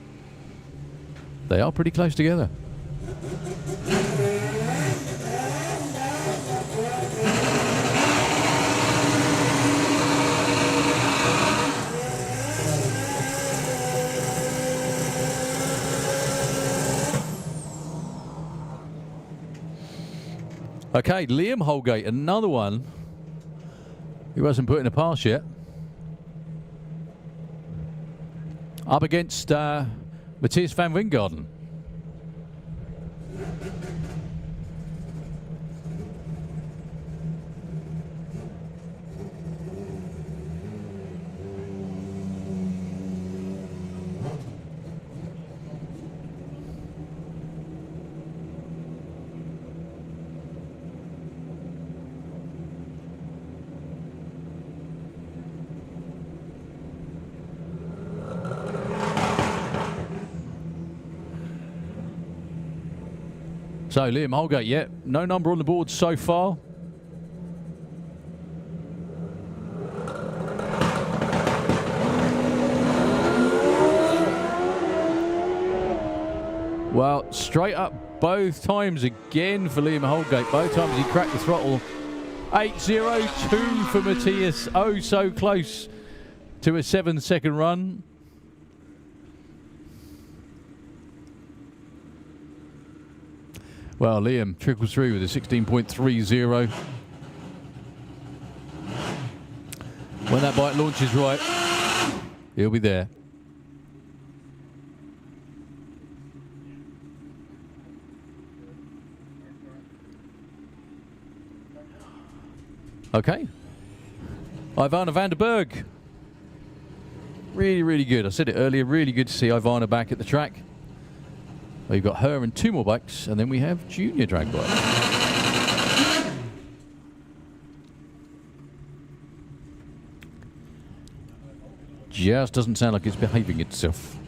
They are pretty close together. Okay, Liam Holgate, another one who hasn't put in a pass yet. Up against Matthias van Wijngaarden. So Liam Holgate, yeah, no number on the board so far. Well, straight up both times again for Liam Holgate. Both times he cracked the throttle. 8:02 for Matthias. Oh, so close to a 7-second run. Well, Liam trickles through with a 16.30. When that bike launches right, he'll be there. Okay. Ivana van der Berg. Really, really good. I said it earlier, really good to see Ivana back at the track. We've got her and 2 more bikes, and then we have junior drag bikes. Just doesn't sound like it's behaving itself.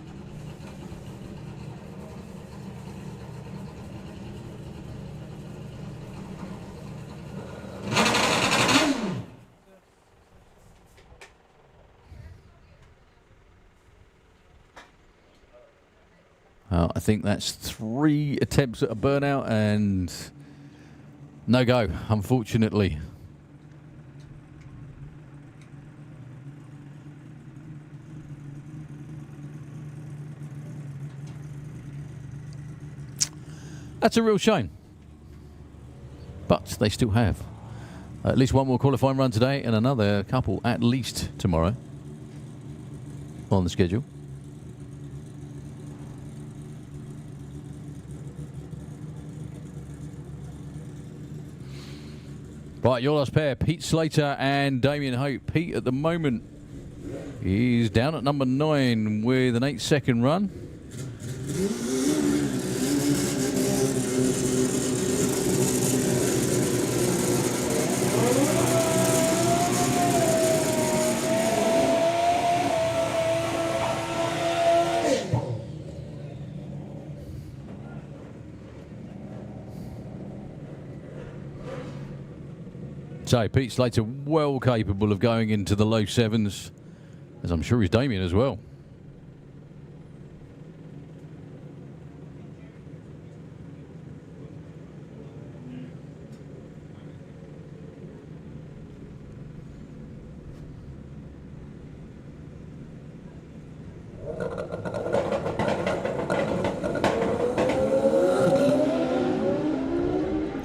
I think that's 3 attempts at a burnout and no go, unfortunately. That's a real shame. But they still have at least 1 more qualifying run today and another couple at least tomorrow on the schedule. Right, your last pair, Pete Slater and Damien Hope. Pete at the moment is down at number 9 with an 8-second run. So Pete Slater well capable of going into the low 7s. as I'm sure is Damien as well.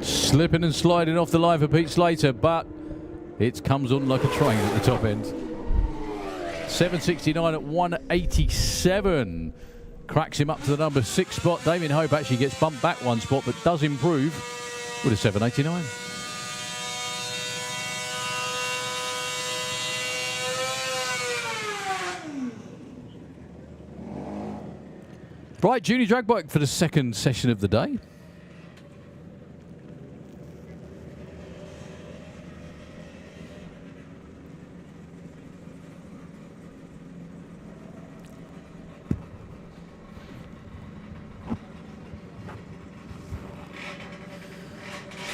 Slipping and sliding off the line for Pete Slater, but it comes on like a train at the top end. 769 at 187. Cracks him up to the number 6 spot. Damien Hope actually gets bumped back 1 spot, but does improve with a 789. Right, junior drag bike for the second session of the day.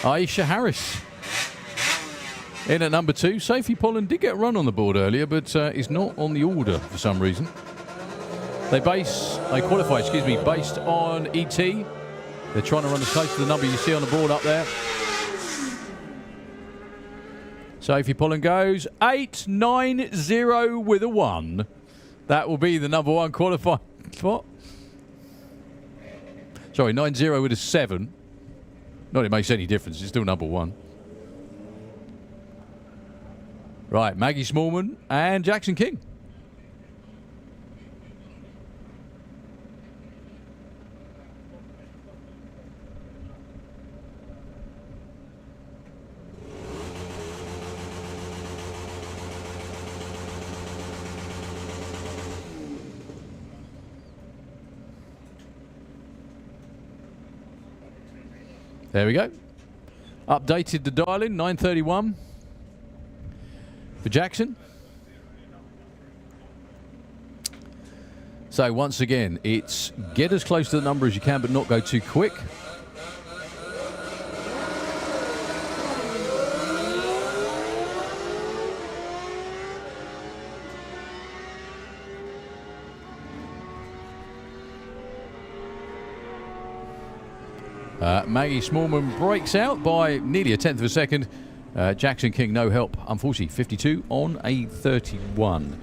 Aisha Harris in at number 2. Sophie Pollen did get a run on the board earlier, but is not on the order for some reason. They qualify, based on ET. They're trying to run as close to the number you see on the board up there. Sophie Pollen goes 890 with a 1. That will be the number 1 qualifying spot. Sorry, 90 with a 7. Not that it makes any difference, it's still number 1. Right, Maggie Smallman and Jackson King. There we go. Updated the dial-in, 931 for Jackson. So once again, it's get as close to the number as you can, but not go too quick. Maggie Smallman breaks out by nearly a 1/10 of a second. Jackson King, no help, unfortunately, 52 on a 31.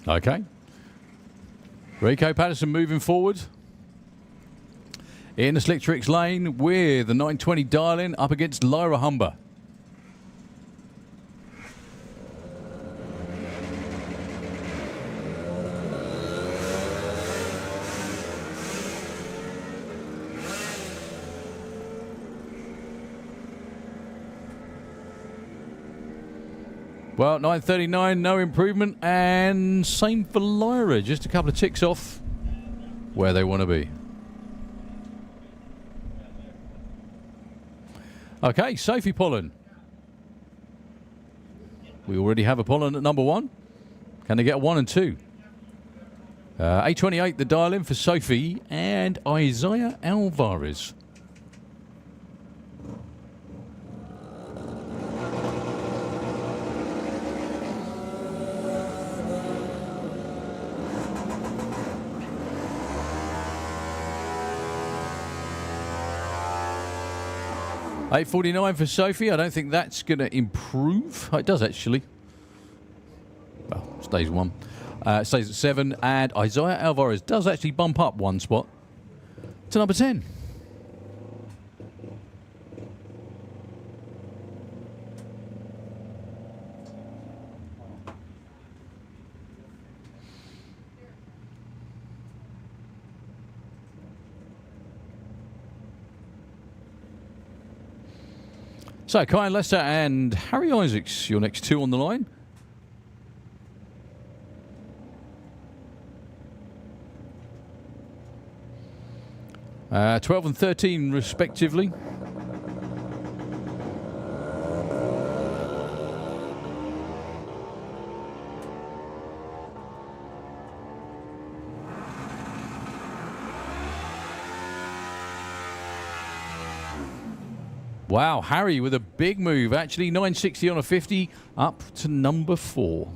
Okay. Rico Patterson moving forward in the Slick Tricks lane with the 920 dial-in up against Lyra Humber. Well, 939, no improvement, and same for Lyra, just a couple of ticks off where they want to be. Okay, Sophie Pollen. We already have a Pollen at number 1. Can they get a 1 and 2? 828, the dial-in for Sophie and Isaiah Alvarez. $8.49 for Sophie. I don't think that's going to improve. Oh, it does, actually. Well, stays 1. Stays at 7. And Isaiah Alvarez does actually bump up 1 spot to number 10. So, Kyle Lester and Harry Isaacs, your next 2 on the line. Uh, 12 and 13, respectively. Wow, Harry with a big move. Actually, 960 on a 50, up to number 4.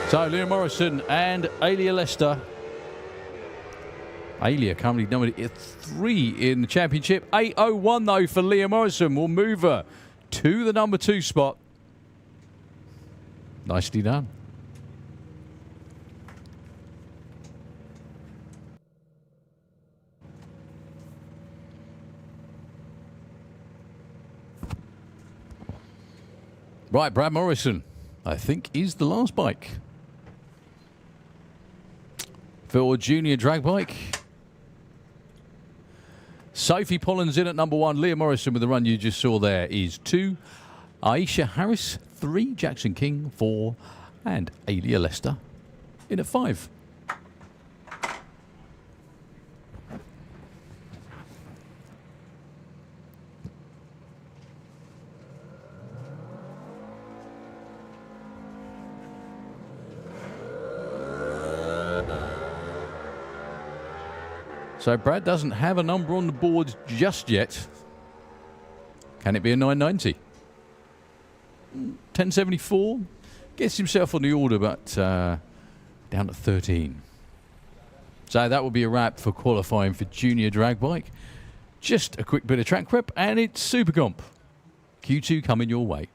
So, Liam Morrison and Alia Lester. Alia currently numbered 3 in the championship. 8:01 though for Liam Morrison. Will move her to the number 2 spot. Nicely done. Right, Brad Morrison, I think, is the last bike for junior drag bike. Sophie Pollen's in at number 1. Leah Morrison with the run you just saw there is 2. Aisha Harris, 3. Jackson King, 4. And Alia Lester in at 5. So Brad doesn't have a number on the board just yet. Can it be a 990? 1074. Gets himself on the order, but down to 13. So that will be a wrap for qualifying for junior drag bike. Just a quick bit of track prep, and it's Super Comp. Q2 coming your way.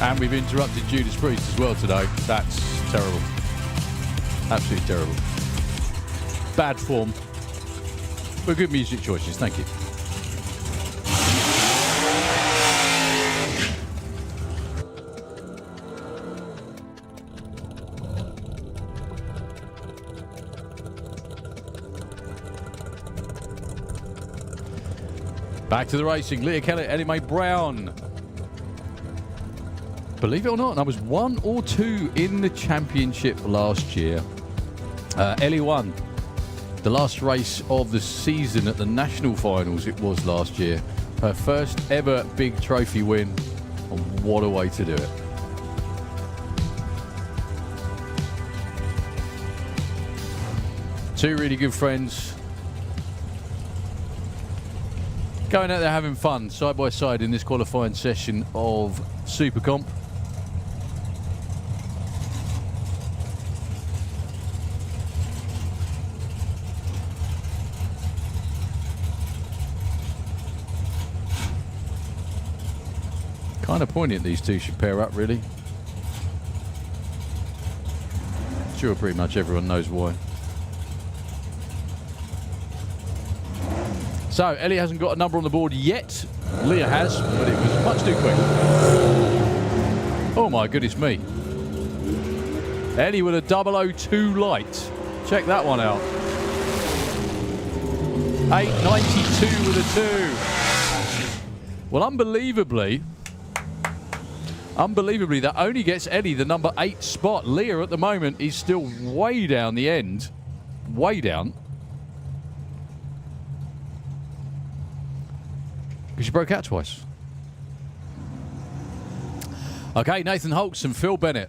And we've interrupted Judas Priest as well today. That's terrible. Absolutely terrible. Bad form. But good music choices. Thank you. Back to the racing. Leah Kelly, Ellie Mae Brown. Believe it or not, I was 1 or 2 in the championship last year. Ellie won the last race of the season at the national finals. It was last year. Her first ever big trophy win. And what a way to do it. Two really good friends. Going out there having fun, side by side in this qualifying session of Super Comp. Kind of poignant these two should pair up, really. Sure, pretty much everyone knows why. So, Ellie hasn't got a number on the board yet. Leah has, but it was much too quick. Oh my goodness me. Ellie with a 002 light. Check that one out. 892 with a 2. Well, unbelievably, that only gets Ellie the number 8 spot. Leah at the moment is still way down the end. Way down. Because she broke out twice. Okay, Nathan Holtz and Phil Bennett.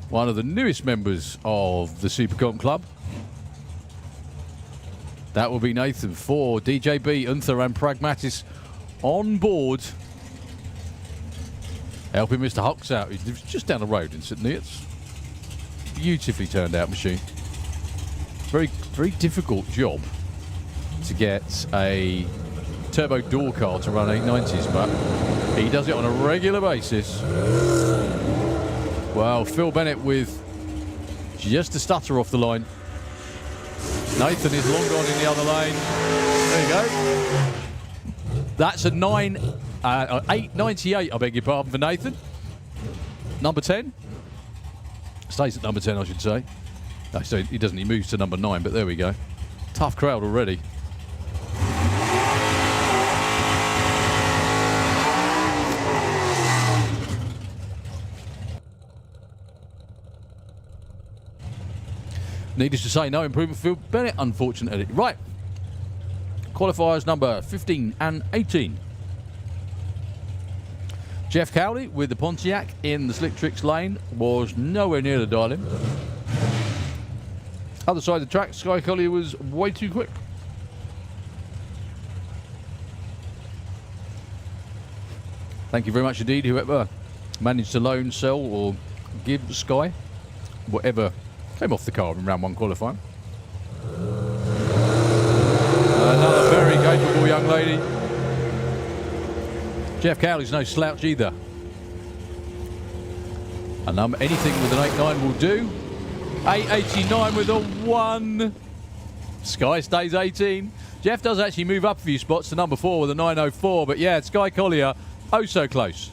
One of the newest members of the Super Comp Club. That will be Nathan for DJB, Unther and Pragmatis on board. Helping Mr. Holtz out. He lives just down the road in St. Neots. Beautifully turned out machine. Very, very difficult job to get a turbo door car to run 890s, but he does it on a regular basis. Well, Phil Bennett with just a stutter off the line. Nathan is long gone in the other lane. There you go. That's a 898, I beg your pardon, for Nathan. Number 10. Stays at number 10, I should say. No, so he doesn't. He moves to number 9, but there we go. Tough crowd already. Needless to say, no improvement for Phil Bennett, unfortunately. Right. Qualifiers number 15 and 18. Jeff Cowley with the Pontiac in the Slick Tricks lane was nowhere near the dial-in. Other side of the track, Sky Collier was way too quick. Thank you very much indeed, whoever managed to loan, sell or give Sky whatever came off the car in round 1 qualifying. Another very capable young lady. Jeff Cowley's no slouch either. And anything with an 8.9 will do. 8.89 with a 1. Sky stays 18. Jeff does actually move up a few spots to number 4 with a 9.04. But yeah, Sky Collier, oh so close.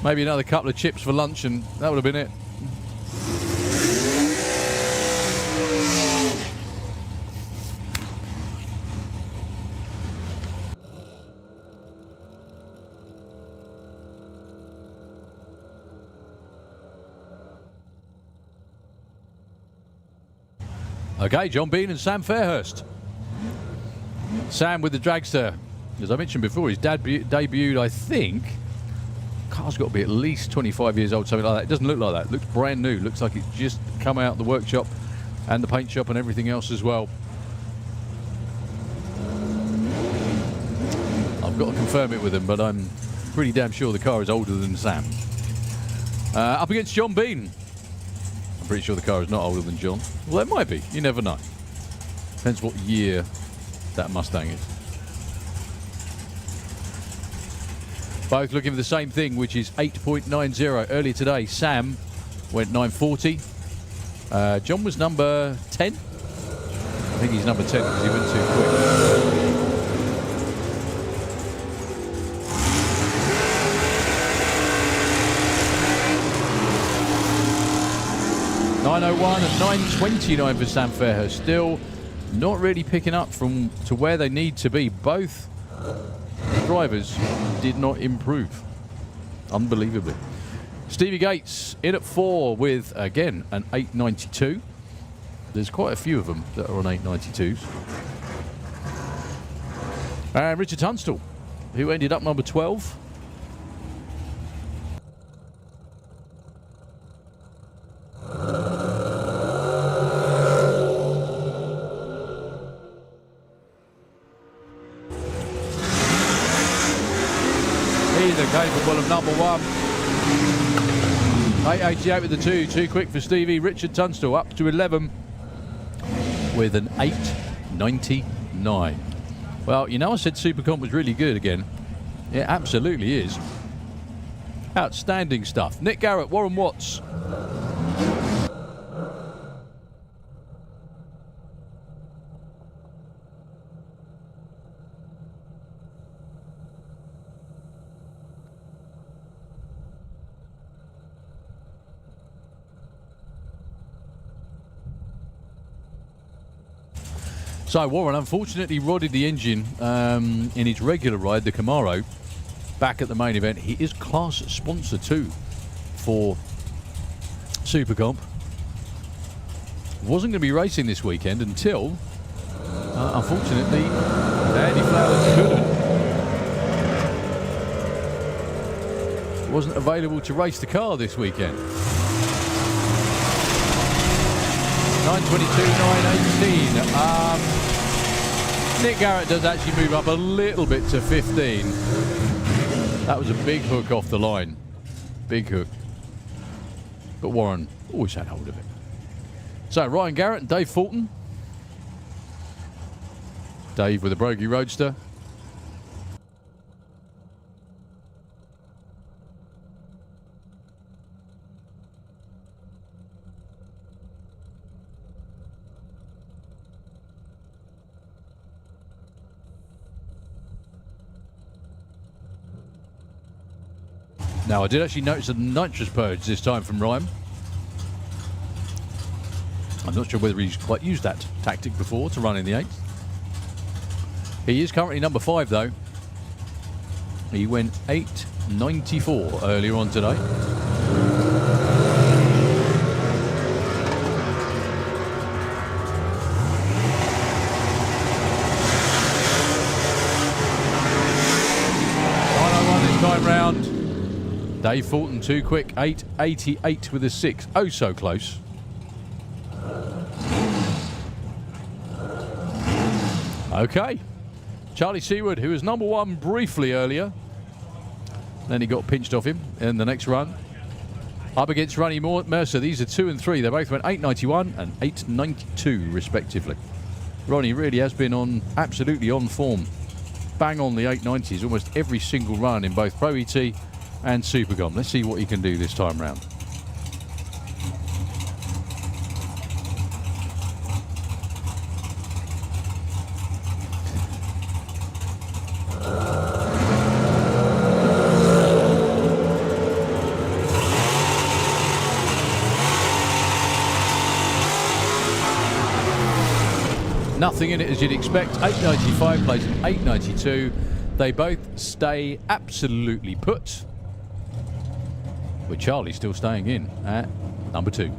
Maybe another couple of chips for lunch and that would have been it. Okay, John Bean and Sam Fairhurst. Sam with the dragster. As I mentioned before, his dad debuted, I think. Car's got to be at least 25 years old, something like that. It doesn't look like that. It looks brand new. Looks like it's just come out of the workshop and the paint shop and everything else as well. I've got to confirm it with him, but I'm pretty damn sure the car is older than Sam. Up against John Bean. I'm pretty sure the car is not older than John. Well, it might be. You never know. Depends what year that Mustang is. Both looking for the same thing, which is 8.90. Earlier today, Sam went 940. John was number 10. I think he's number 10 because he went too quick. 901 and 929 for Sam Fairhurst. Still not really picking up to where they need to be. Both drivers did not improve. Unbelievably. Stevie Gates in at 4 with, again, an 892. There's quite a few of them that are on 892s. And Richard Tunstall, who ended up number 12. He's capable of number 1. 888 with the 2. Too quick for Stevie. Richard Tunstall up to 11 with an 899. Well, you know I said Supercomp was really good again. It absolutely is. Outstanding stuff. Nick Garrett, Warren Watts. So Warren unfortunately rodded the engine in his regular ride, the Camaro, back at the main event. He is class sponsor too for Supercomp. Wasn't going to be racing this weekend until, unfortunately, Andy Flowers couldn't. Wasn't available to race the car this weekend. 922, 918. Nick Garrett does actually move up a little bit to 15. That was a big hook off the line. Big hook. But Warren always had hold of it. So Ryan Garrett and Dave Fulton. Dave with a Brogy Roadster. Now, I did actually notice a nitrous purge this time from Ryan. I'm not sure whether he's quite used that tactic before to run in the 8th. He is currently number 5, though. He went 894 earlier on today. Time round. Dave Fulton too quick. 888 with a 6. Oh, so close. Okay. Charlie Seward, who was number 1 briefly earlier. Then he got pinched off him in the next run. Up against Ronnie Mercer. These are 2 and 3. They both went 891 and 892 respectively. Ronnie really has been absolutely on form. Bang on the 890s almost every single run in both Pro ET and Supercomp. Let's see what he can do this time round. Nothing in it as you'd expect. 895 plays an 892. They both stay absolutely put, with Charlie still staying in at number 2.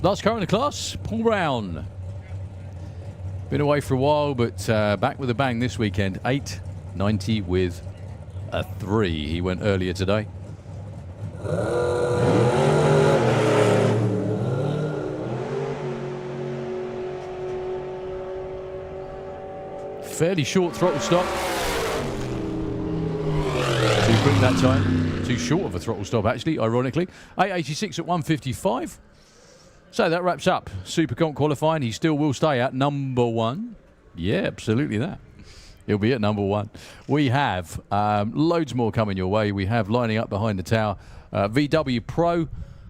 Last car in the class, Paul Brown. Been away for a while, but back with a bang this weekend. 890 with a 3. He went earlier today. Fairly short throttle stop. Too sprint that time. Too short of a throttle stop, actually, ironically. 886 at 155. So that wraps up Super Comp qualifying. He still will stay at number 1. Yeah, absolutely that. He'll be at number 1. We have loads more coming your way. We have lining up behind the tower VW Pro.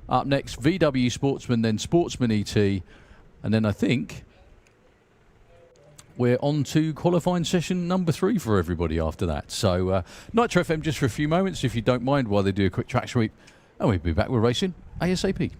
Up next, VW Sportsman, then Sportsman ET. And then I think we're on to qualifying session number 3 for everybody after that. So Nitro FM just for a few moments, if you don't mind, while they do a quick track sweep. And we'll be back with racing ASAP.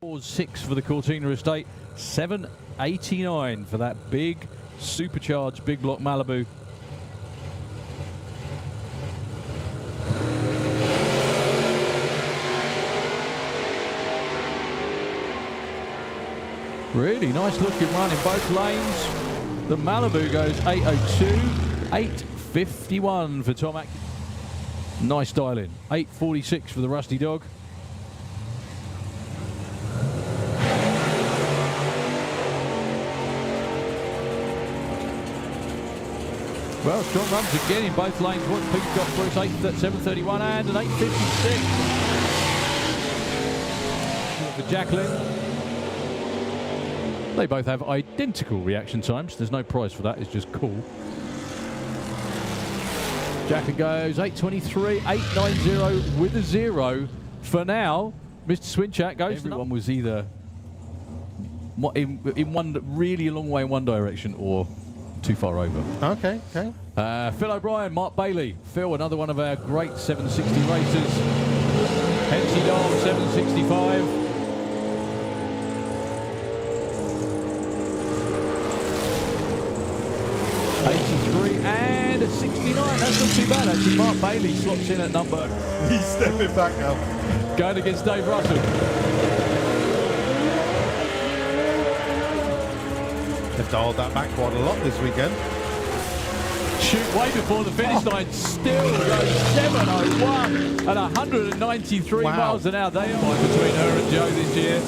$6 for the Cortina estate, $7.89 for that big supercharged big block Malibu. Really nice looking run in both lanes. The Malibu goes 8:02, 8:51 for Tom Atkins. Nice styling. 8:46 for the Rusty Dog. Well, strong runs again in both lanes. What Pete's got for us, 7:31 and an 8:56. For Jacqueline. They both have identical reaction times. There's no prize for that. It's just cool. Jacqueline goes 8:23, 8:90 with a 0. For now, Mr. Swinchak goes. Everyone was either in one really long way in one direction or too far over. Okay. Phil O'Brien, Mark Bailey. Phil, another one of our great 760 racers. Hensi Dahl, 765. And a 69, that's not too bad actually. Mark Bailey slots in at number. He's stepping back now. Going against Dave Russell. They've dialed that back quite a lot this weekend. Shoot way before the finish line, still goes 7:01 at 193 miles an hour. They are between her and Joe this year.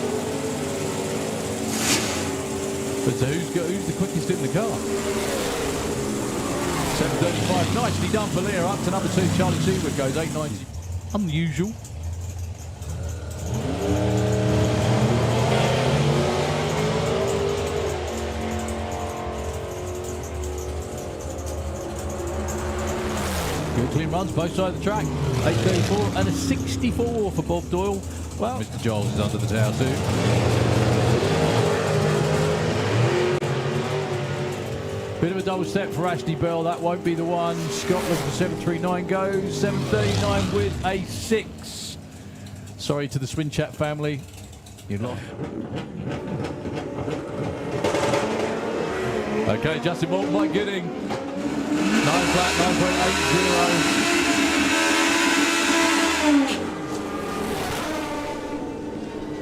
But so who's the quickest in the car? 7:35, nicely done for Leah. Up to number 2, Charlie Seawood goes 8:90. Unusual. Good clean runs, both sides of the track. 8:34 and a 64 for Bob Doyle. Well, Mr. Giles is under the tower too. Bit of a double step for Ashley Bell. That won't be the one. Scott looking for 739 goes. 739 with a 6. Sorry to the Swin Chat family. You're lost. Okay, Justin Morton, Mike Gooding. 9 flat,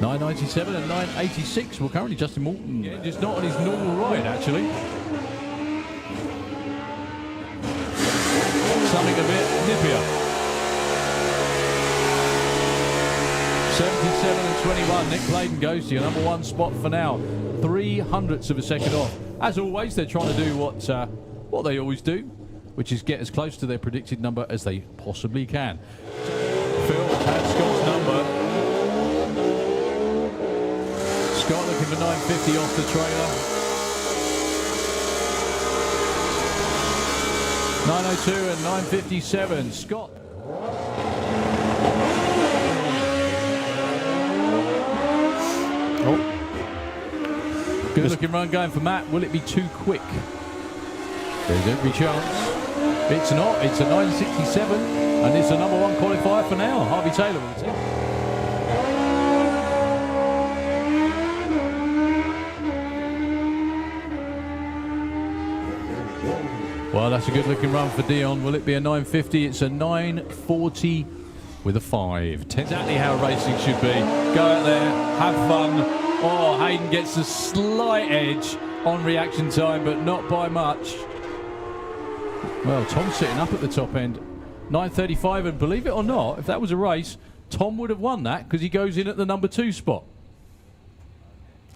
9.80. 997 and 986. Well, currently Justin Morton just not on his normal ride, actually. Something a bit nippier. 77 and 21. Nick Clayton goes to your number 1 spot for now. 3/100ths of a second off. As always, they're trying to do what they always do, which is get as close to their predicted number as they possibly can. Phil has Scott's number. Scott looking for 950 off the trailer. 902 and 957. Scott. Oh. Good looking run going for Matt. Will it be too quick? There's every chance. It's not. It's a 967 and it's the number 1 qualifier for now. Harvey Taylor will take. Well, that's a good looking run for Dion. Will it be a 950? It's a 940 with a 5. Exactly how racing should be. Go out there, have fun. Oh, Hayden gets a slight edge on reaction time, but not by much. Well, Tom's sitting up at the top end. 935, and believe it or not, if that was a race, Tom would have won that because he goes in at the number 2 spot.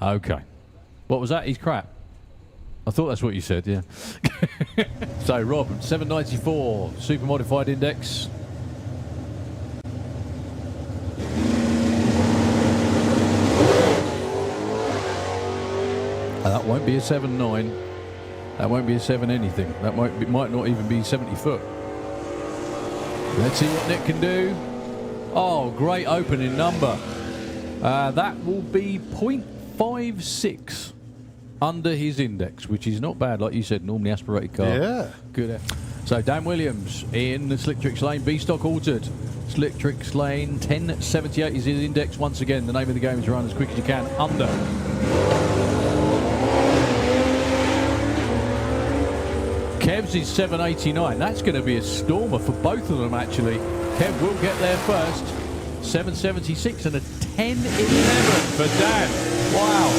Okay. What was that? He's crap. I thought that's what you said, yeah. So, Rob, 794, super modified index. That won't be a 7.9. That won't be a 7 anything. That might not even be 70 foot. Let's see what Nick can do. Oh, great opening number. That will be 0.56 under his index, which is not bad, like you said, normally aspirated car. Yeah. Good effort. So Dan Williams in the Slicktrix lane, B-stock altered. Slicktrix lane, 1078 is his index. Once again, the name of the game is run as quick as you can, under. Kev's is 789. That's going to be a stormer for both of them, actually. Kev will get there first. 776 and a 1011 for Dan. Wow.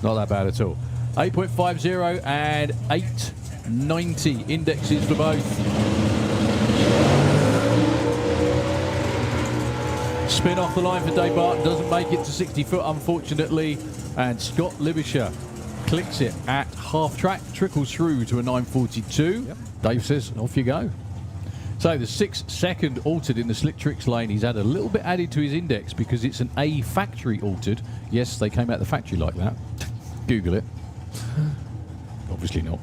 Not that bad at all. 8.50 and 890 indexes for both. Spin off the line for Dave Barton. Doesn't make it to 60 foot, unfortunately. And Scott Libisher clicks it at half track, trickles through to a 942. Yep. Dave says, off you go. So the 6-second altered in the Slicktrix lane. He's had a little bit added to his index because it's an A factory altered. Yes, they came out the factory like that. Google it. Obviously not.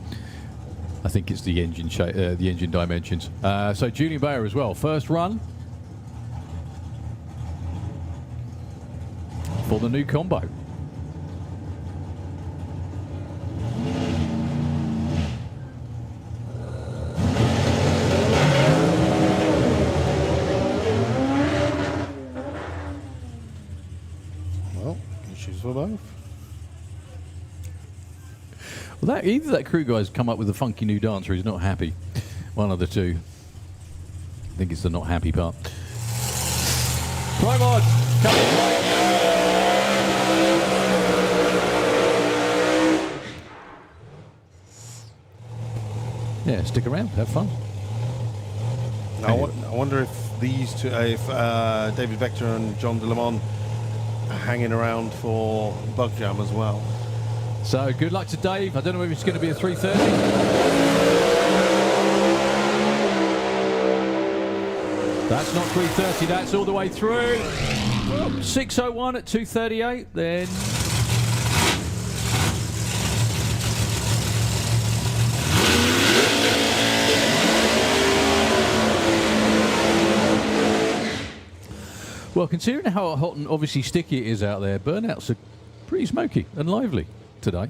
I think it's the engine the engine dimensions. So Julian Bayer as well. First run for the new combo. Well, issues for both. Well, either that crew guy's come up with a funky new dance or he's not happy. One of the two. I think it's the not happy part. Pro Mod, coming. Yeah, stick around, have fun. Now, I wonder if these two, if David Vector and John de Le Mans are hanging around for Bug Jam as well. So good luck to Dave. I don't know if it's going to be a 330. That's not 330, that's all the way through. 601 at 238, then. Well, considering how hot and obviously sticky it is out there, burnouts are pretty smoky and lively. today,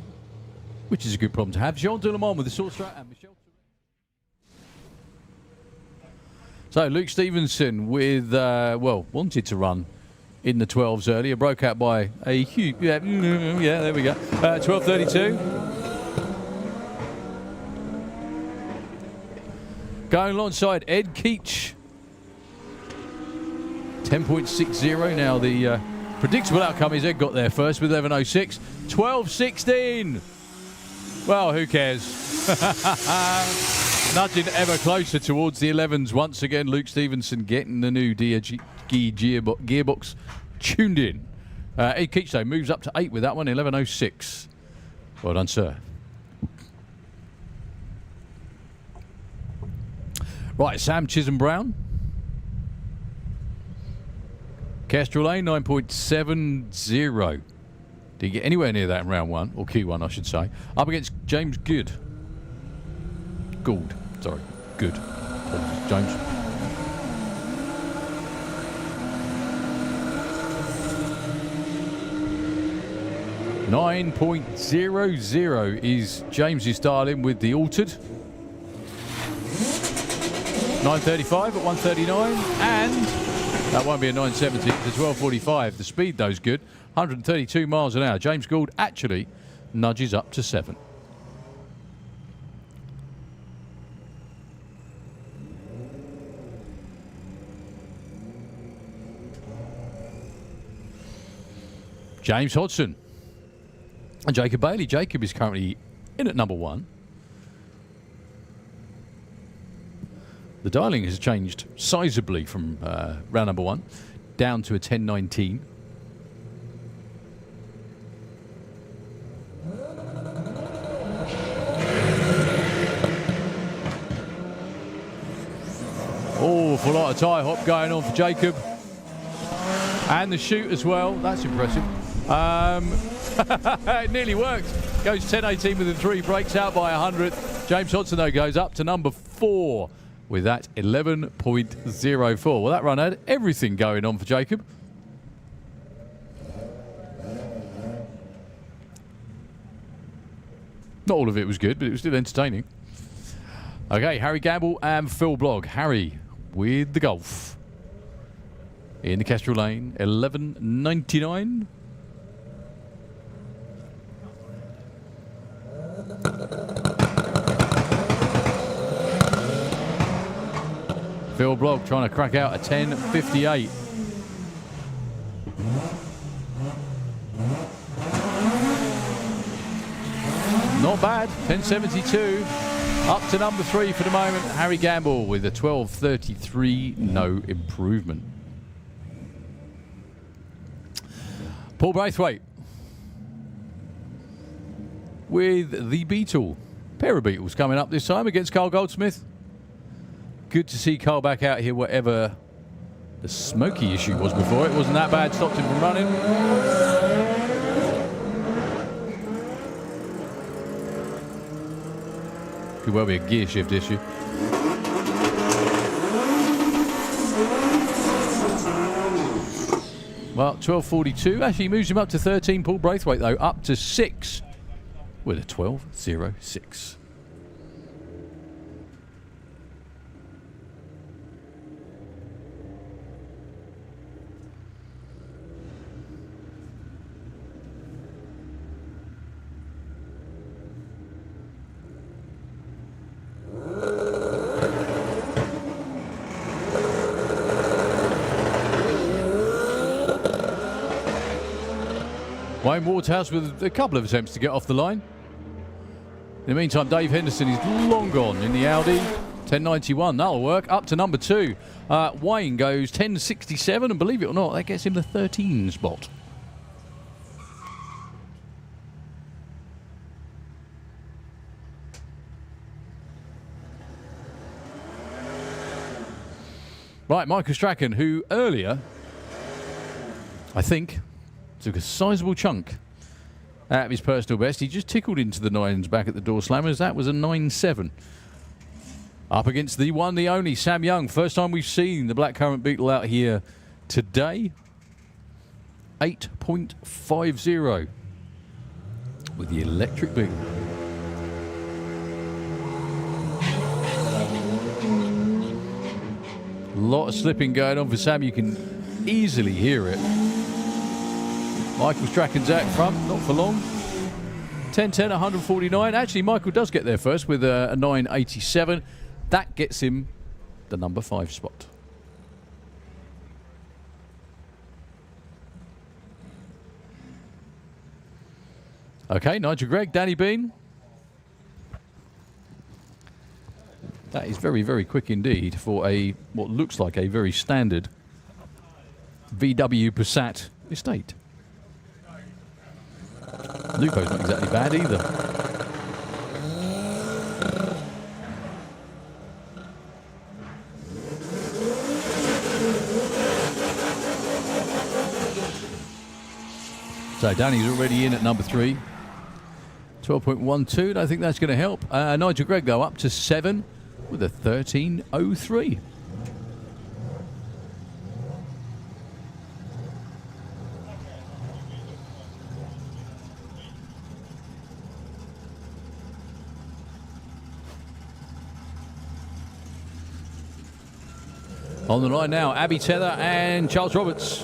which is a good problem to have. Jean Delemont with the Source Strat and Michelle. So Luke Stevenson with, well, wanted to run in the 12s earlier, broke out by a huge, yeah, there we go, 12:32. Going alongside Ed Keach, 10.60. Now the predictable outcome is Ed got there first with 11.06. 12.16. Well, who cares? Nudging ever closer towards the 11s once again. Luke Stevenson getting the new DG gearbox tuned in. Ed Keach, though, moves up to 8 with that one, 11.06. Well done, sir. Right, Sam Chisholm-Brown. Kestrel Lane, 9.70. Didn't get anywhere near that in round 1, or Q1, I should say. Up against James Gould. Sorry, Good. James. .00 is James's styling with the altered. 9.35 at 139, and that won't be a 9.70 to 12.45. The speed, though, is good. 132 miles an hour. James Gould actually nudges up to 7. James Hodson and Jacob Bailey. Jacob is currently in at number 1. The dialing has changed sizably from round number 1 down to a 10.19. Awful lot of tie hop going on for Jacob. And the shoot as well. That's impressive. It nearly worked. Goes 10.18 with the 3, breaks out by 100. James Hodson, though, goes up to number 4 with that 11.04. Well, that run had everything going on for Jacob. Not all of it was good, but it was still entertaining. Okay, Harry Gamble and Phil Blogg. Harry with the Golf. In the Kestrel Lane, 11.99. Phil Blogg trying to crack out a 10.58. Not bad, 10.72. Up to number 3 for the moment. Harry Gamble with a 12.33, no improvement. Paul Braithwaite with the Beetle. Pair of Beetles coming up this time against Carl Goldsmith. Good to see Carl back out here, whatever the smoky issue was before. It wasn't that bad, stopped him from running. Could well be a gear shift issue. Well, 12.42. Actually moves him up to 13. Paul Braithwaite, though, up to 6 with a 12.06. Wayne Waterhouse with a couple of attempts to get off the line. In the meantime, Dave Henderson is long gone in the Audi. 10.91, that'll work. Up to number 2. Wayne goes 10.67, and believe it or not, that gets him the 13 spot. Right, Michael Strachan, who earlier, I think, took a sizable chunk out of his personal best. He just tickled into the 9s back at the door slammers. That was a 9.7. Up against the one, the only, Sam Young. First time we've seen the Blackcurrant Beetle out here today. 8.50. with the electric beam. A lot of slipping going on for Sam. You can easily hear it. Michael's tracking Zach front, not for long. 10-10, 149. Actually, Michael does get there first with a 987. That gets him the number 5 spot. Okay, Nigel Gregg, Danny Bean. That is very, very quick indeed for a what looks like a very standard VW Passat estate. Lupo's not exactly bad either. So Danny's already in at number 3. 12.12, I think that's going to help. Nigel Gregg, though, up to 7 with a 13.03. On the line now, Abby Tether and Charles Roberts.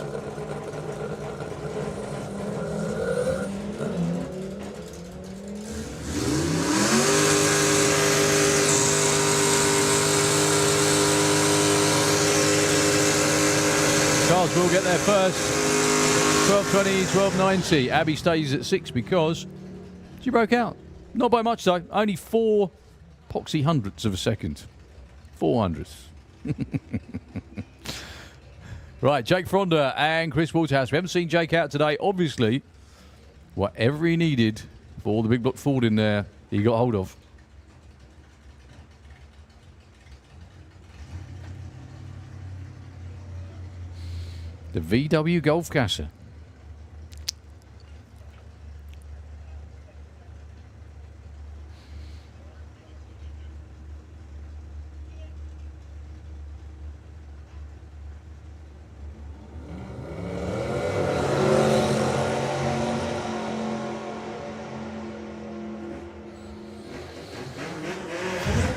Charles will get there first. 12.20, 12.90. Abby stays at 6 because she broke out. Not by much though. Only 4 poxy hundredths of a second. 4 hundredths. Right, Jake Fronda and Chris Waterhouse. We haven't seen Jake out today. Obviously, whatever he needed for the big block Ford in there, he got hold of. The VW Golf Gasser.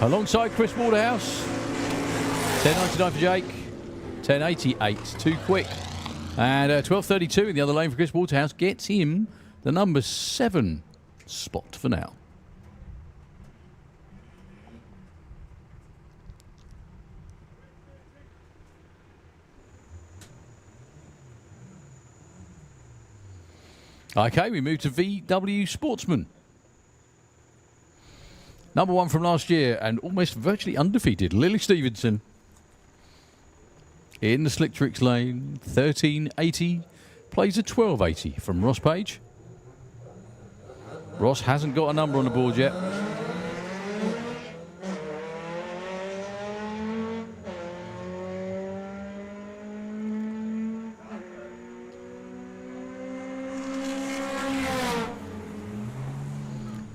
Alongside Chris Waterhouse, 10.99 for Jake, 10.88, too quick. And 12.32 in the other lane for Chris Waterhouse gets him the number 7 spot for now. Okay, we move to VW Sportsman. Number 1 from last year and almost virtually undefeated, Lily Stevenson. In the Slick Tricks lane, 13.80, plays a 12.80 from Ross Page. Ross hasn't got a number on the board yet.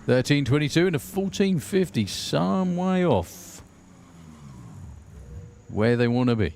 $13.22 and a $14.50, some way off where they want to be.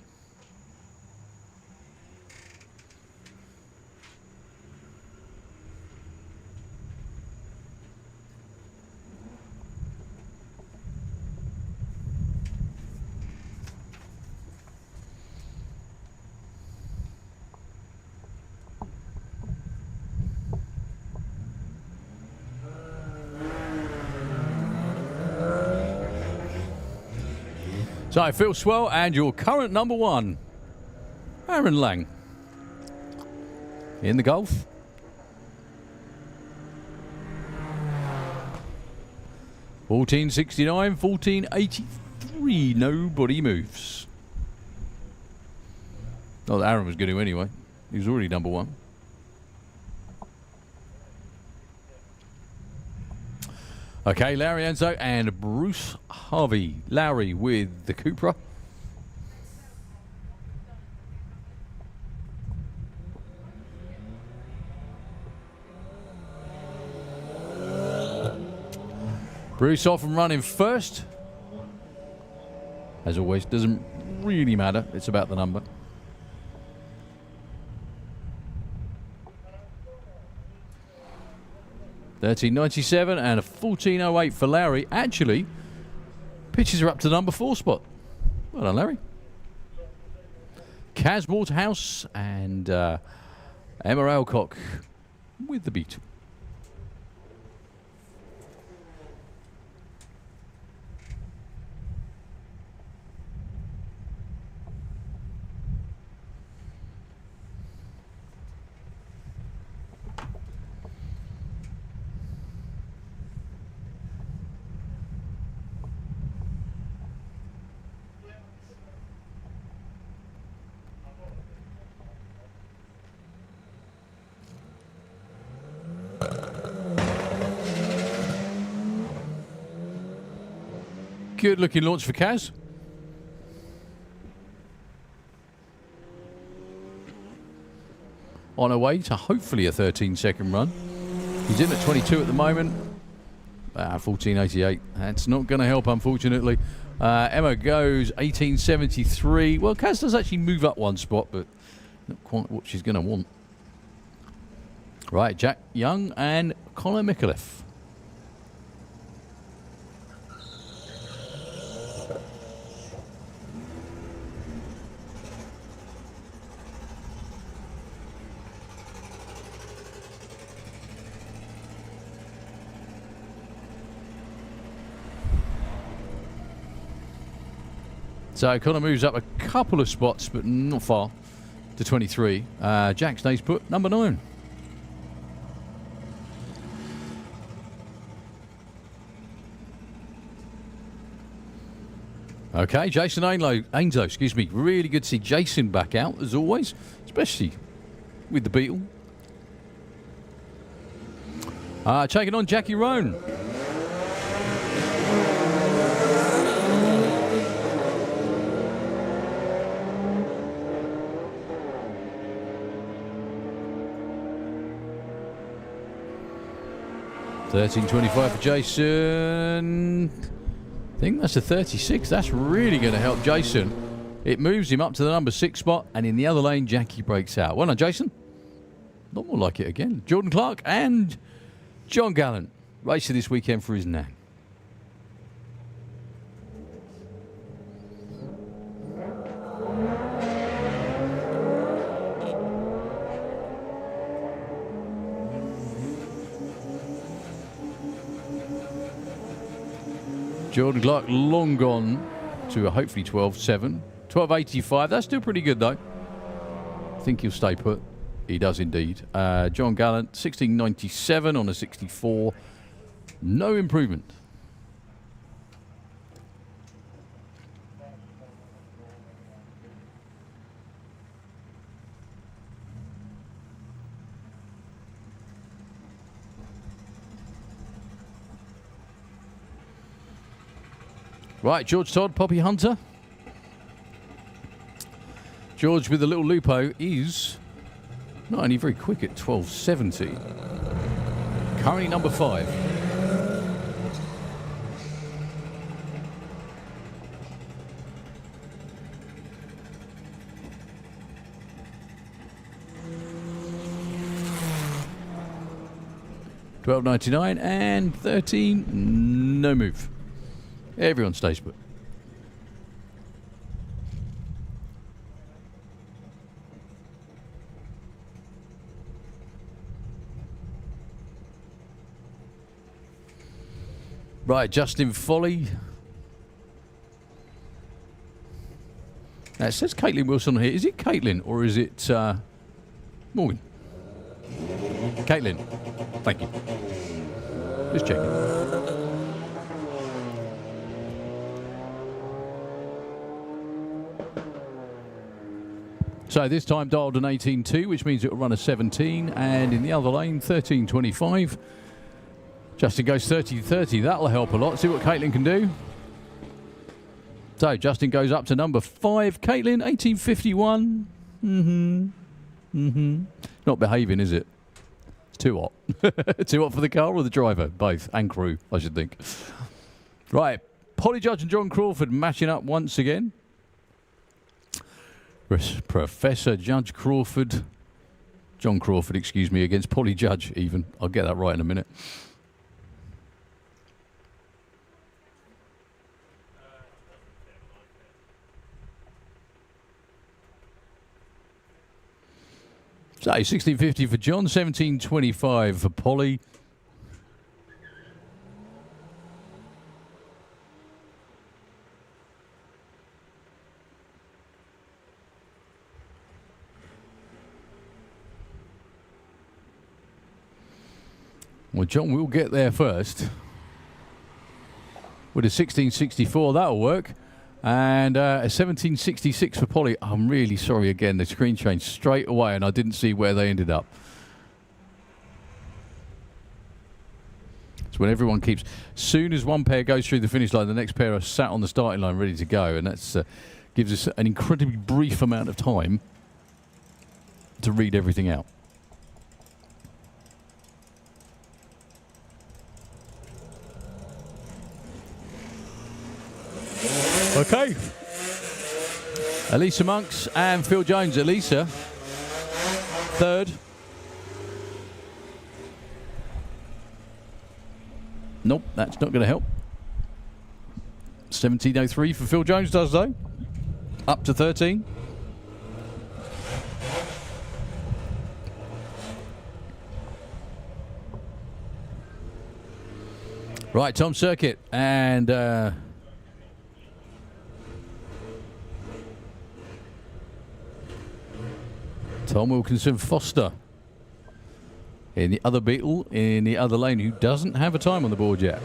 So Phil Swell and your current number 1, Aaron Lang. In the Golf. $14.69, $14.83. Nobody moves. Not that Aaron was going to anyway. He was already number 1. Okay, Larry Enzo and Bruce Harvey. Larry with the Cupra. Bruce off and running first. As always, doesn't really matter. It's about the number. 13.97 and a 14.08 for Larry. Actually, pitches are up to the number 4 spot. Well done, Larry. Kaz Waterhouse and Emma Alcock with the beat. Good looking launch for Kaz. On her way to hopefully a 13-second run. He's in at 22 at the moment. 14.88. That's not going to help, unfortunately. Emma goes 18.73. Well, Kaz does actually move up 1 spot, but not quite what she's going to want. Right, Jack Young and Colin Mikulev. So Connor moves up a couple of spots, but not far, to 23. Jack stays put, number 9. Okay, Jason Ainslow, excuse me. Really good to see Jason back out, as always, especially with the Beetle. Taking on Jackie Roan. $13.25 for Jason. I think that's a 36. That's really going to help Jason. It moves him up to the number 6 spot, and in the other lane, Jackie breaks out. Well done, Jason. Not more like it again. Jordan Clark and John Gallant racing this weekend for his nan. Jordan Clark long gone to a hopefully 12.7. 12.85. That's still pretty good, though. I think he'll stay put. He does indeed. John Gallant, 16.97 on a 64. No improvement. Right, George Todd, Poppy Hunter. George with the little Lupo is not only very quick at 12.70. Currently number 5. $12.99 and 13. No move. Everyone stays put. Right, Justin Foley. Now it says Caitlin Wilson here. Is it Caitlin or is it Morgan? Caitlin. Thank you. Just checking. So this time dialed an 18.2, which means it will run a 17, and in the other lane, 13.25. Justin goes 30.30. That'll help a lot. See what Caitlin can do. So Justin goes up to number 5. Caitlin, 18.51. Not behaving, is it? It's too hot. Too hot for the car or the driver? Both. And crew, I should think. Right. Polly Judge and John Crawford matching up once again. Professor Judge Crawford, John Crawford, excuse me, against Polly Judge even. I'll get that right in a minute. So 1650 for John, 1725 for Polly. Well, John will get there first. With a 1664, that'll work. And a 1766 for Polly. I'm really sorry again. The screen changed straight away and I didn't see where they ended up. So when everyone keeps... Soon as one pair goes through the finish line, the next pair are sat on the starting line ready to go. And that's gives us an incredibly brief amount of time to read everything out. Okay. Elisa Monks and Phil Jones. Elisa, third. Nope, that's not going to help. 1703 for Phil Jones does, though. Up to 13. Right, Tom Circuit and... Tom Wilkinson Foster in the other Beetle in the other lane, who doesn't have a time on the board yet.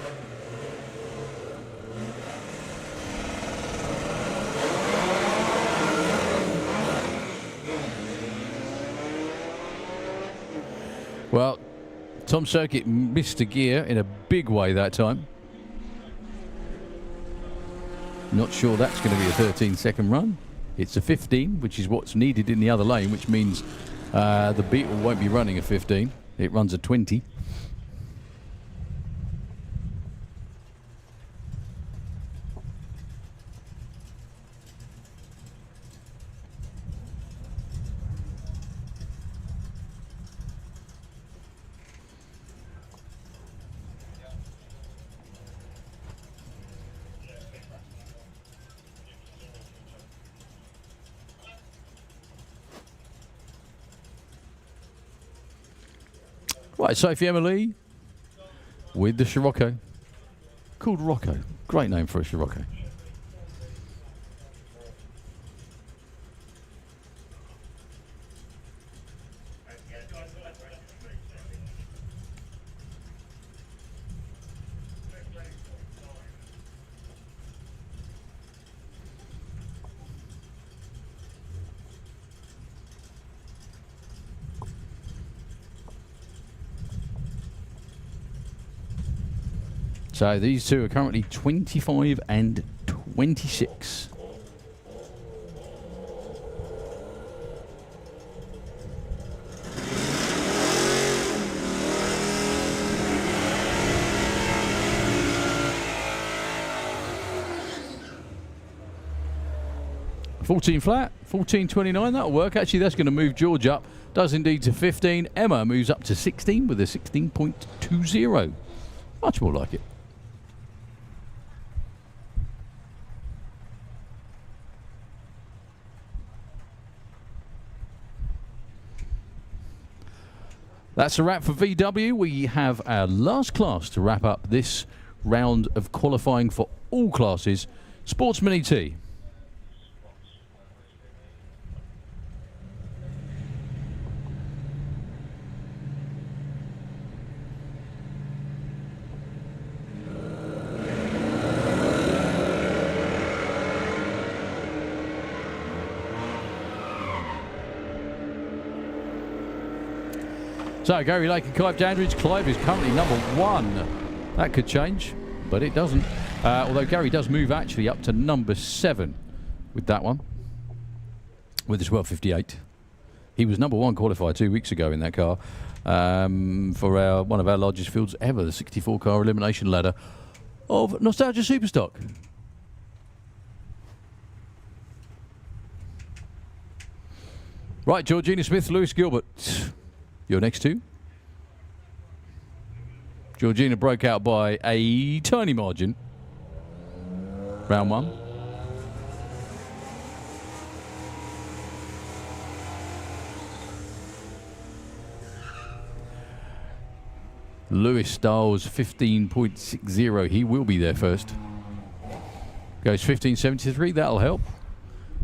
Well, Tom Circuit missed a gear in a big way that time. Not sure that's going to be a 13-second run. It's a 15, which is what's needed in the other lane, which means the Beetle won't be running a 15. It runs a 20. Right, Sophie Emily with the Scirocco. Called Rocco. Great name for a Scirocco. So these two are currently 25 and 26. $14 flat, $14.29, that'll work. Actually, that's going to move George up. Does indeed to 15. Emma moves up to 16 with a 16.20. Much more like it. That's a wrap for VW. We have our last class to wrap up this round of qualifying for all classes. Sportsman ET. So, Gary Lake and Clive Dandridge. Clive is currently number 1. That could change, but it doesn't. Although Gary does move actually up to number 7 with that one, with the 1258. He was number 1 qualifier 2 weeks ago in that car for one of our largest fields ever, the 64-car elimination ladder of Nostalgia Superstock. Right, Georgina Smith, Lewis Gilbert. Your next two. Georgina broke out by a tiny margin. Round 1. Lewis Stiles 15.60. He will be there first. Goes 15.73. That'll help.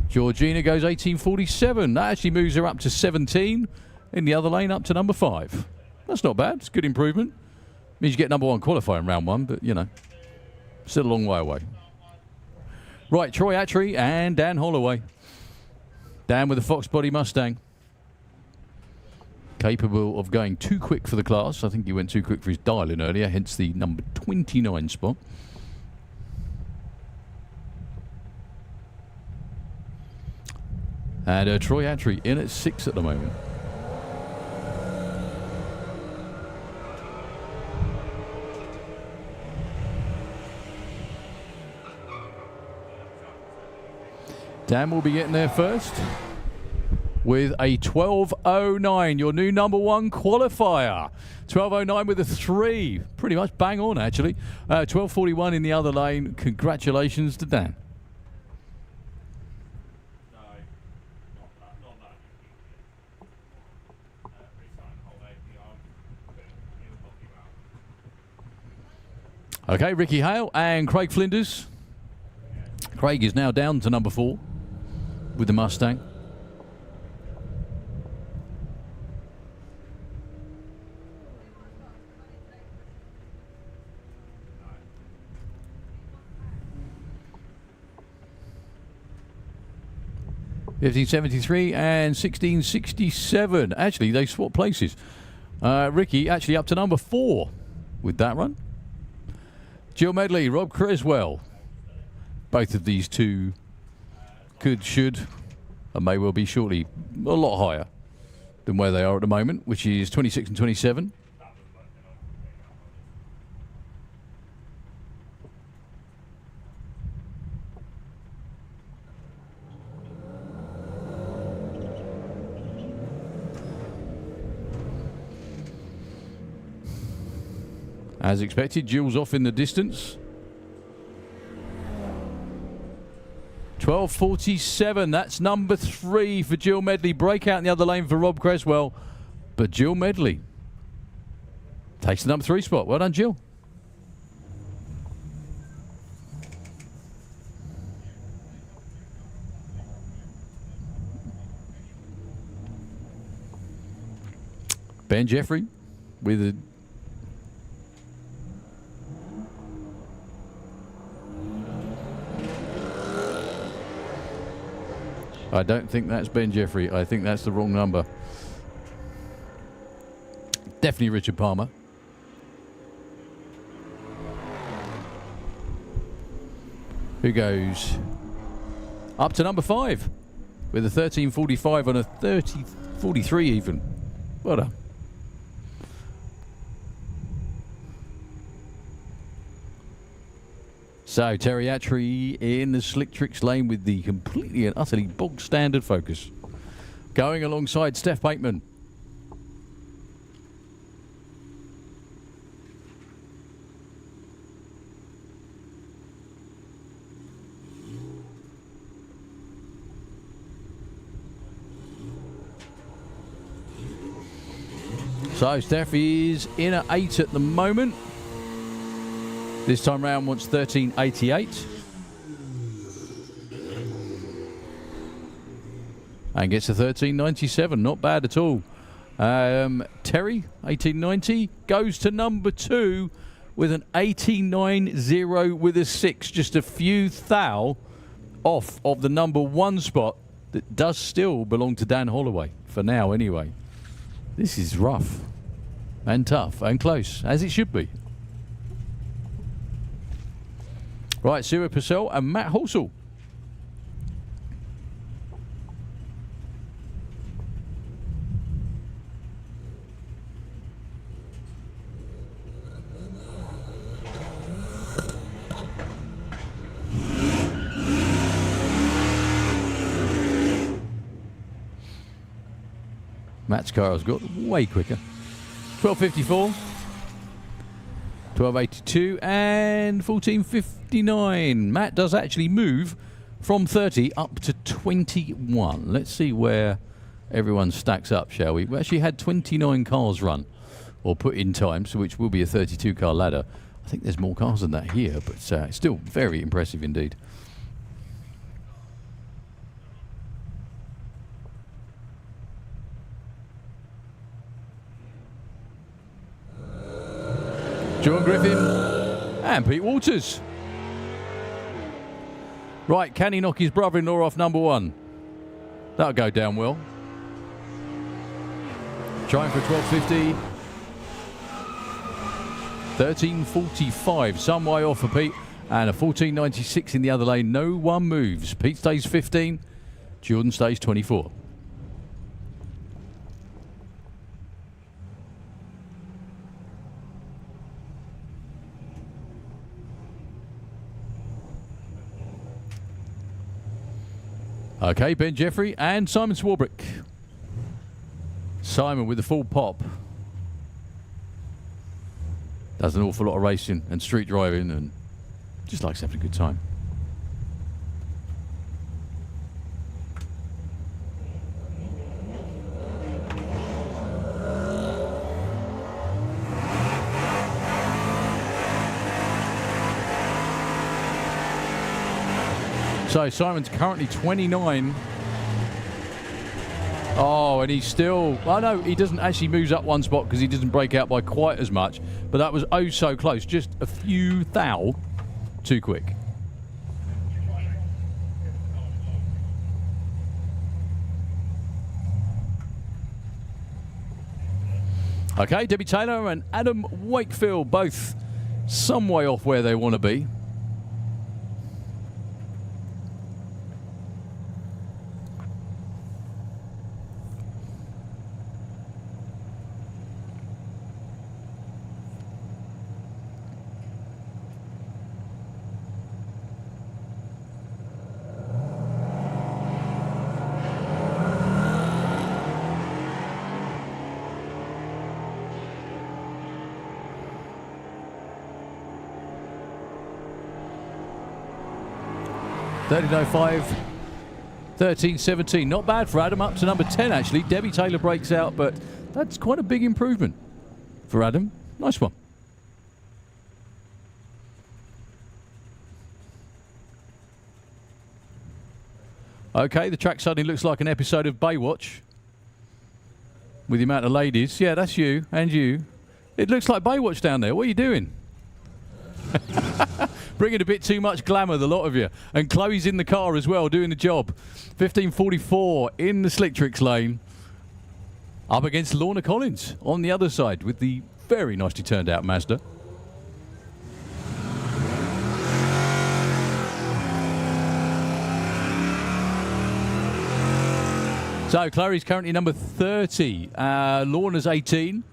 Georgina goes 18.47. That actually moves her up to 17. In the other lane, up to number 5. That's not bad. It's a good improvement. Means you get number 1 qualifying round 1, but, you know, still a long way away. Right, Troy Attree and Dan Holloway. Dan with a Fox body Mustang. Capable of going too quick for the class. I think he went too quick for his dial-in earlier, hence the number 29 spot. And Troy Attree in at 6 at the moment. Dan will be getting there first with a 12.09, your new number 1 qualifier. 12.09 with a 3. Pretty much bang on, actually. 12.41 in the other lane. Congratulations to Dan. Okay, Ricky Hale and Craig Flinders. Craig is now down to number 4 with the Mustang. $15.73 and $16.67. Actually, they swap places. Ricky actually up to number 4 with that run. Jill Medley, Rob Creswell. Both of these two could, should, and may well be shortly a lot higher than where they are at the moment, which is 26 and 27. As expected, Jill's off in the distance. 12.47, that's number 3 for Jill Medley. Breakout in the other lane for Rob Creswell. But Jill Medley takes the number 3 spot. Well done, Jill. Ben Jeffrey with a I don't think that's Ben Jeffrey. I think that's the wrong number. Definitely Richard Palmer. Who goes up to number 5 with a 13.45 and a 30.43 even. Well done. So, Terry Attree in the Slick Tricks lane with the completely and utterly bog standard Focus. Going alongside Steph Bateman. So, Steph is in at 8 at the moment. This time round wants 13.88. And gets a 13.97. Not bad at all. Terry, 18.90. Goes to number 2 with an 18.90 with a 6. Just a few thou off of the number 1 spot that does still belong to Dan Holloway. For now, anyway. This is rough and tough and close, as it should be. Right, Stuart Purcell and Matt Halsall. Matt's car has got way quicker. 12.54. 12.82 and 14.59. Matt does actually move from 30 up to 21. Let's see where everyone stacks up, shall we? We actually had 29 cars run or put in times, which will be a 32-car ladder. I think there's more cars than that here, but it's still very impressive indeed. John Griffin and Pete Walters. Right, can he knock his brother-in-law off number 1? That'll go down well. Trying for a 12.50. 13.45, some way off for Pete. And a 14.96 in the other lane. No one moves. Pete stays 15. Jordan stays 24. Okay, Ben Jeffrey and Simon Swarbrick. Simon with the full pop. Does an awful lot of racing and street driving and just likes having a good time. So Simon's currently 29. Oh, and he's still... Oh, no, he doesn't actually move up one spot because he doesn't break out by quite as much. But that was oh so close. Just a few thou too quick. Okay, Debbie Taylor and Adam Wakefield, both some way off where they want to be. .13.05, 13.17. Not bad for Adam, up to number 10 actually. Debbie Taylor breaks out, but that's quite a big improvement for Adam. Nice one. Okay, the track suddenly looks like an episode of Baywatch with the amount of ladies. Yeah, that's you and you. It looks like Baywatch down there. What are you doing? Bringing a bit too much glamour, the lot of you. And Chloe's in the car as well, doing the job. 15.44 in the Slick Tricks lane. Up against Lorna Collins on the other side with the very nicely turned out Mazda. So Chloe's currently number 30. Lorna's 18.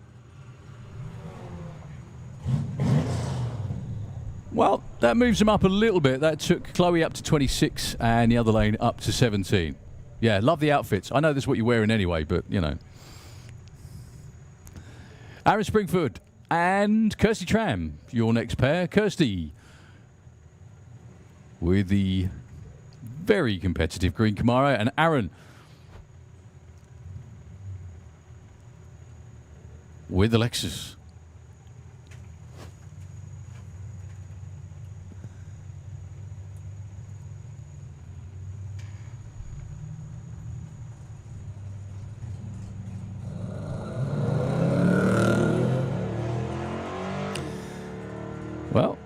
Well, that moves them up a little bit. That took Chloe up to 26 and the other lane up to 17. Yeah, love the outfits. I know this is what you're wearing anyway, but, you know. Aaron Springford and Kirsty Tram, your next pair. Kirsty with the very competitive green Camaro, and Aaron with the Lexus. Well,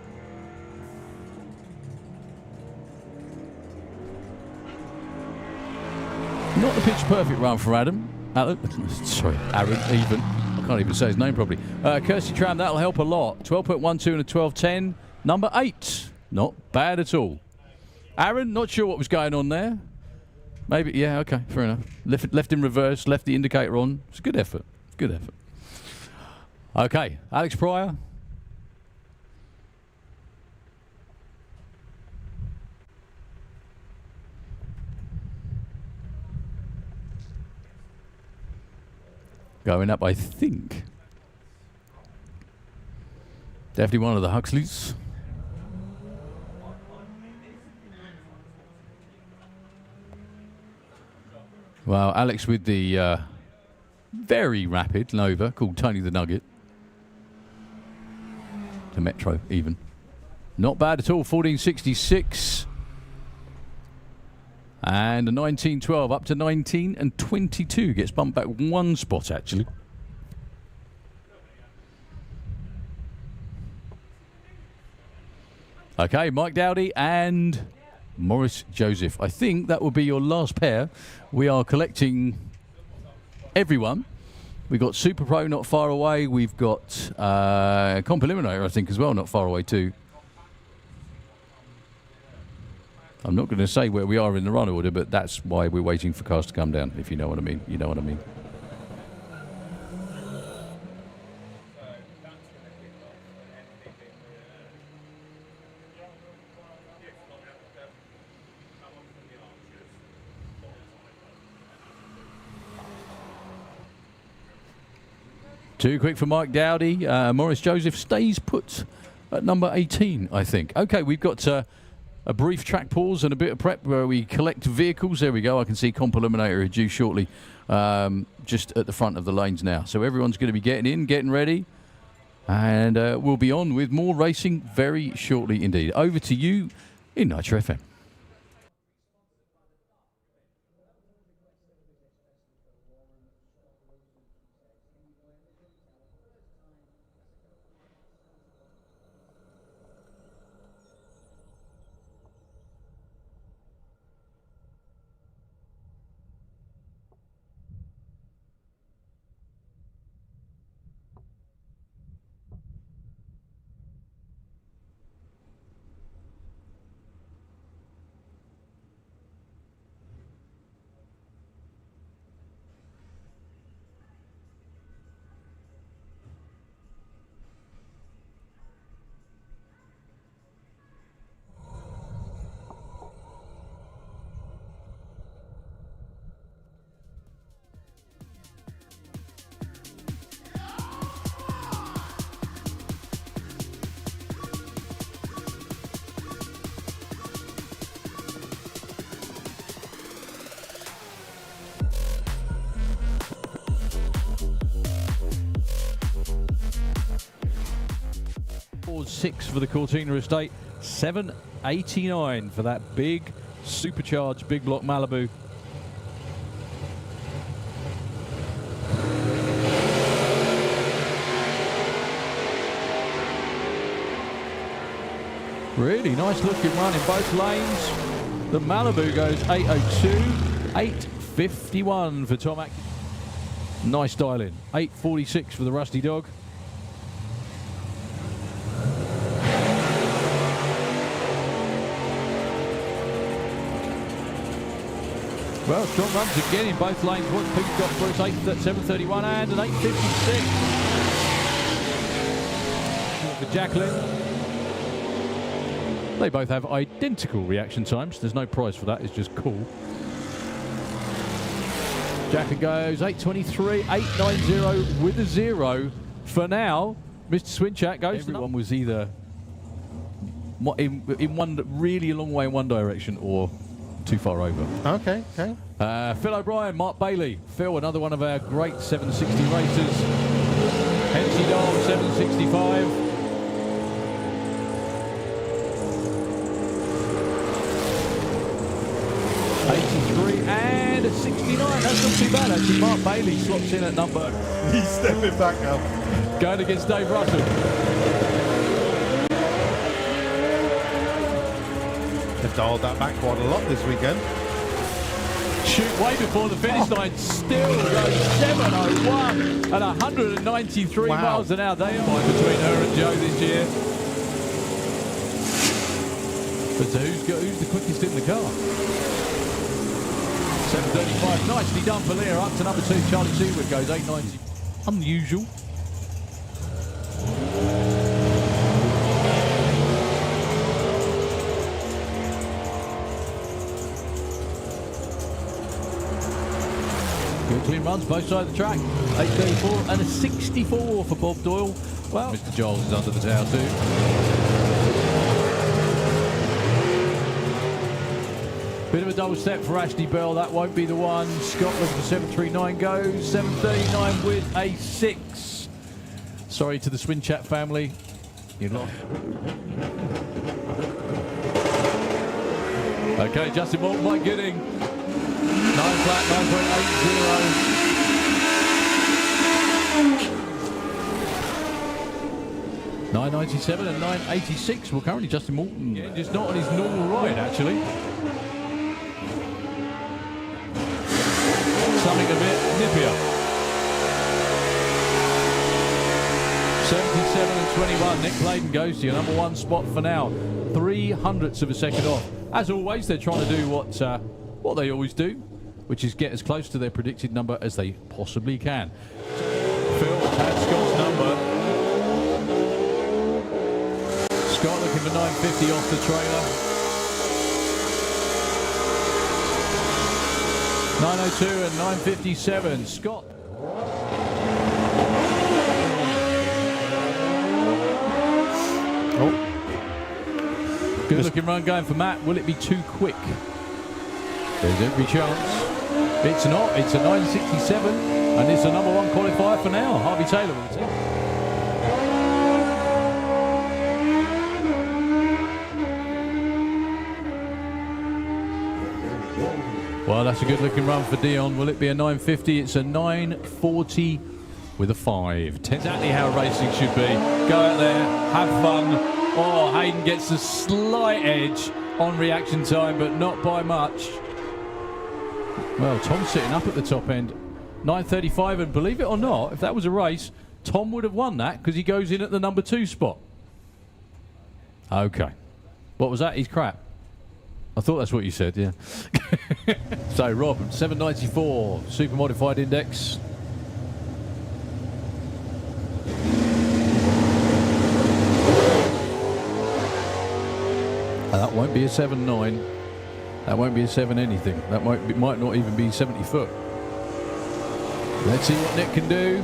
not the pitch perfect run for Adam. Sorry, Aaron, even. I can't even say his name properly. Kirsty Tram, that'll help a lot. 12.12 and a 12.10. Number 8. Not bad at all. Aaron, not sure what was going on there. Maybe, yeah, okay, fair enough. Left in reverse, left the indicator on. It's a good effort. Good effort. Okay, Alex Pryor. Going up, I think. Definitely one of the Huxleys. Well, Alex with the very rapid Nova called Tony the Nugget. to Metro even. Not bad at all, 1466. And a 1912 up to 19 and 22. Gets bumped back one spot actually. Okay, Mike Dowdy and Morris Joseph. I think that will be your last pair. We are collecting everyone. We've got Super Pro not far away. We've got Comp Eliminator, I think, as well, not far away too. I'm not going to say where we are in the run order, but that's why we're waiting for cars to come down, if you know what I mean. You know what I mean. Too quick for Mike Dowdy. Morris Joseph stays put at number 18, I think. Okay, we've got a brief track pause and a bit of prep where we collect vehicles. There we go. I can see Comp Eliminator due shortly, just at the front of the lanes now. So everyone's going to be getting in, getting ready. And we'll be on with more racing very shortly indeed. Over to you in Nitro FM. $6 for the Cortina estate, $7.89 for that big supercharged big block Malibu. Really nice looking run in both lanes. The Malibu goes 8.02, 8.51 for Tomac. Nice dial in. 8.46 for the Rusty Dog. Well, strong runs again in both lanes. What Pete got for us, 7.31 and an 8.56. For Jacqueline. They both have identical reaction times. There's no prize for that. It's just cool. Jacqueline goes 8.23, 8.90 with a 0. For now, Mr. Swinchak goes. Everyone was either in one really a long way in one direction or too far over. Okay. Phil O'Brien, Mark Bailey. Phil, another one of our great 760 racers. Hensi Dahl, 765. And a 69. That's not too bad actually. Mark Bailey slots in at number. He's stepping back now. Going against Dave Russell. They've dialed that back quite a lot this weekend. Shoot way before the finish line. Still goes 7.01 at 193 miles an hour. They are between her and Joe this year. But so who's the quickest in the car? 7.35, nicely done for Leah. Up to number 2, Charlie Seawood goes 8.90. Unusual. Good clean runs both sides of the track. 8.34 and a 64 for Bob Doyle. Well, Mr. Giles is under the tower too. Bit of a double step for Ashley Bell. That won't be the one. Scotland for 7.39 goes. 7.39 with a 6. Sorry to the Swin Chat family. You'd lost. Okay, Justin Morton, Mike Gooding. 9 flat, 9.80. 9.97 and 9.86. Well, currently Justin Morton just not on his normal ride, actually. Something a bit nippier. 77 and 21. Nick Clayton goes to your number 1 spot for now. 3/100ths of a second off. As always, they're trying to do what they always do, which is get as close to their predicted number as they possibly can. Phil has Scott's number. Scott looking for 950 off the trailer. 902 and 957. Scott. Oh. Good looking run going for Matt. Will it be too quick? There's every chance. It's not. It's a 967 and it's the number 1 qualifier for now. Harvey Taylor with the team. Well, that's a good looking run for Dion. Will it be a 950? It's a 940 with a 5. Exactly how racing should be. Go out there, have fun. Oh, Hayden gets a slight edge on reaction time, but not by much. Well, Tom's sitting up at the top end. 935, and believe it or not, if that was a race, Tom would have won that because he goes in at the number 2 spot. Okay. What was that? He's crap. I thought that's what you said, yeah. So, Rob, 794, super modified index. That won't be a 7.9. That won't be a 7 anything. That might not even be 70 foot. Let's see what Nick can do.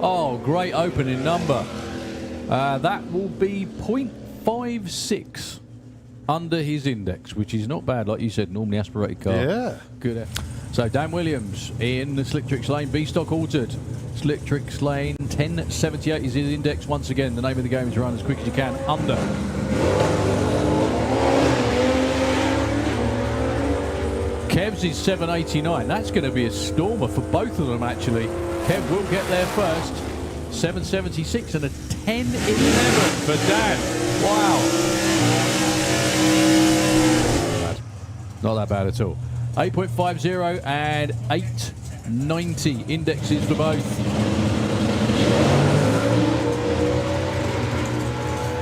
Oh, great opening number. That will be 0.56 under his index, which is not bad, like you said, normally aspirated car. Yeah. Good effort. So Dan Williams in the Slicktrix lane, B-Stock altered. Slicktrix lane, 1078 is his index. Once again, the name of the game is run as quick as you can, under. Kev's is 789. That's going to be a stormer for both of them, actually. Kev will get there first. 776 and a 1011 for Dan. Wow. Not that bad at all. 8.50 and 890 indexes for both.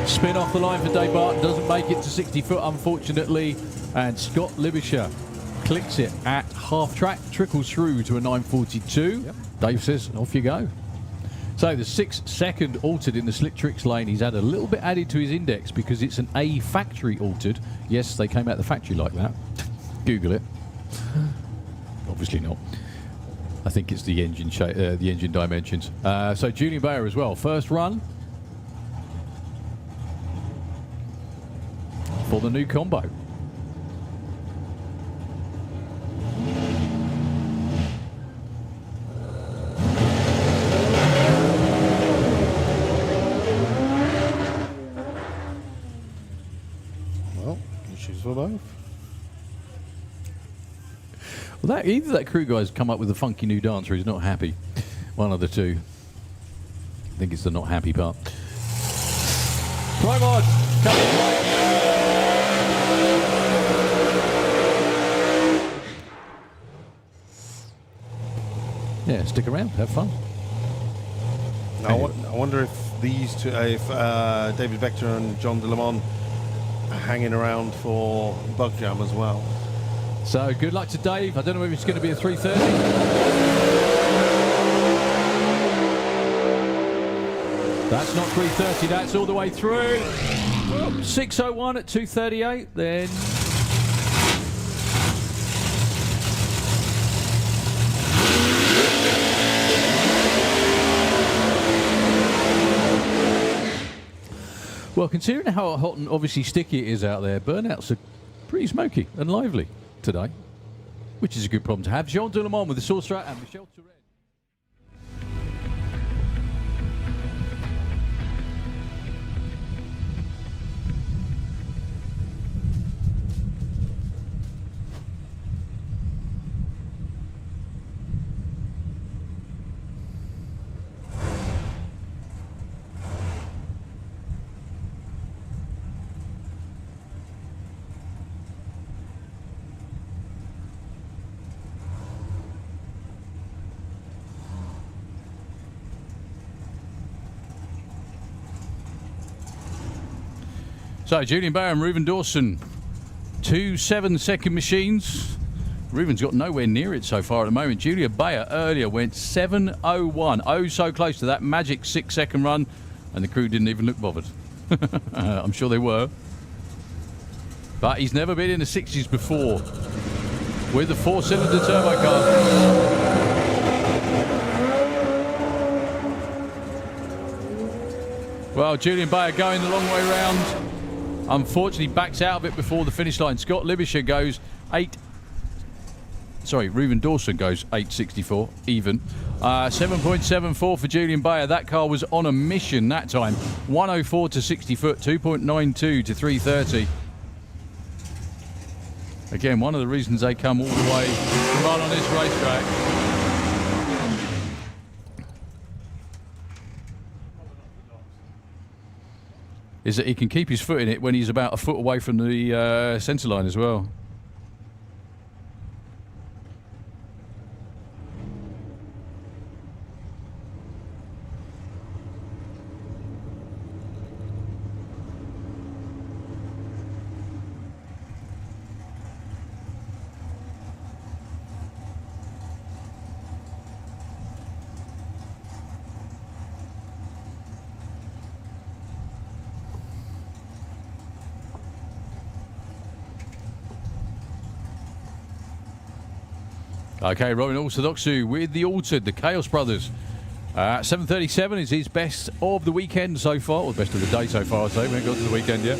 Spin off the line for Dave Barton, doesn't make it to 60 foot, unfortunately. And Scott Libisher clicks it at half track, trickles through to a 942. Yep. Dave says, off you go. So the 6 second altered in the Slicktrix lane. He's had a little bit added to his index because it's an A factory altered. Yes, they came out the factory like that. Google it. Obviously not. I think it's the engine the engine dimensions. So Julian Bayer as well. First run for the new combo. Well, issues for both. Well, either that crew guy's come up with a funky new dance or he's not happy. One of the two. I think it's the not happy part. Pro Mod, come in. Yeah, stick around, have fun. I wonder if these two, if David Vector and John De Lemon are hanging around for Bug Jam as well. So good luck to Dave. I don't know if it's going to be a 330. That's not 330, that's all the way through. 601 at 238, then. Well, considering how hot and obviously sticky it is out there, burnouts are pretty smoky and lively today, which is a good problem to have. Jean De Le Mans with the Sauce Rat and Michelle Tourette. So Julian Bayer and Reuben Dawson, 2 7-second machines. Reuben's got nowhere near it so far at the moment. Julian Bayer earlier went 7:01. Oh, so close to that magic 6-second run, and the crew didn't even look bothered. I'm sure they were. But he's never been in the 60s before with the 4-cylinder turbo car. Well, Julian Bayer going the long way round. Unfortunately, backs out of it before the finish line. Scott Libisher goes Reuben Dawson goes 8.64 even. 7.74 for Julian Bayer. That car was on a mission that time. 104 to 60 foot, 2.92 to 330. Again, one of the reasons they come all the way to run on this racetrack. Is that he can keep his foot in it when he's about a foot away from the centre line as well. Okay, Robin Orthodoxu with the altered, the Chaos Brothers. 7:37 is his best of the weekend so far, or best of the day so far, I'd say. We haven't got to the weekend yet.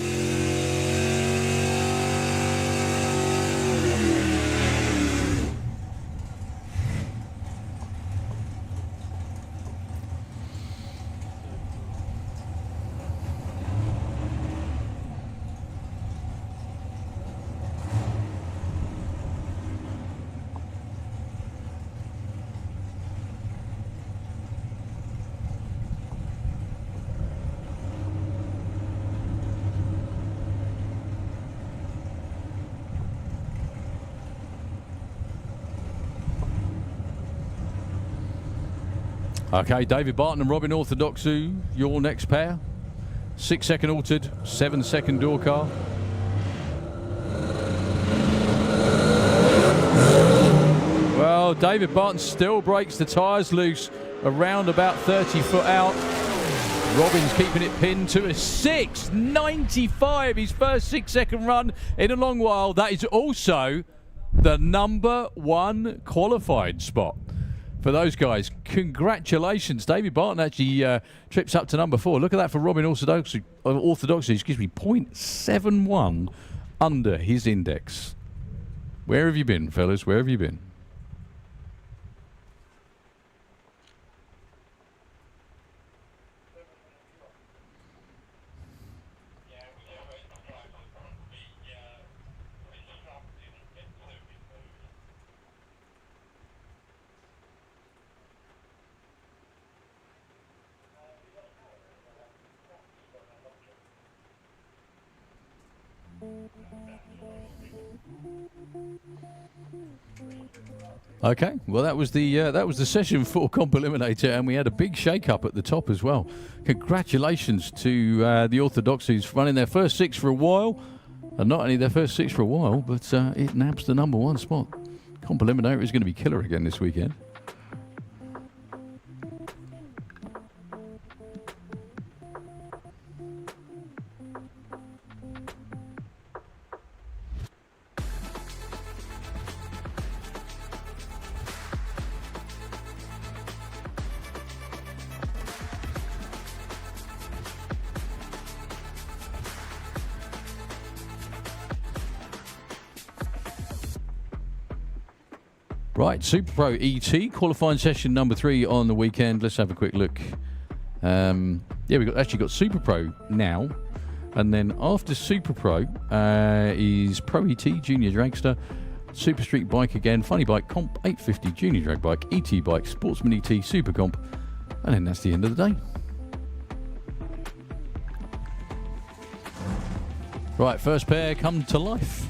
Okay, David Barton and Robin Orthodoxu, your next pair. 6-second altered, 7-second door car. Well, David Barton still breaks the tyres loose around about 30 foot out. Robin's keeping it pinned to a 6.95, his first 6-second run in a long while. That is also the number 1 qualified spot for those guys. Congratulations. David Barton actually trips up to number 4. Look at that for Robin Orthodoxy, excuse me, 0.71 under his index. Where have you been, fellas? Where have you been? Okay, well that was the session for Comp Eliminator, and we had a big shake-up at the top as well. Congratulations to the Orthodoxies running their first 6 for a while, and not only their first 6 for a while, but it naps the number 1 spot. Comp Eliminator is going to be killer again this weekend. Right, Super Pro ET, qualifying session number 3 on the weekend. Let's have a quick look. Yeah, we've actually got Super Pro now. And then after Super Pro is Pro ET, Junior Dragster, Super Street Bike again, Funny Bike, Comp 850, Junior Drag Bike, ET Bike, Sportsman ET, Super Comp. And then that's the end of the day. Right, first pair come to life.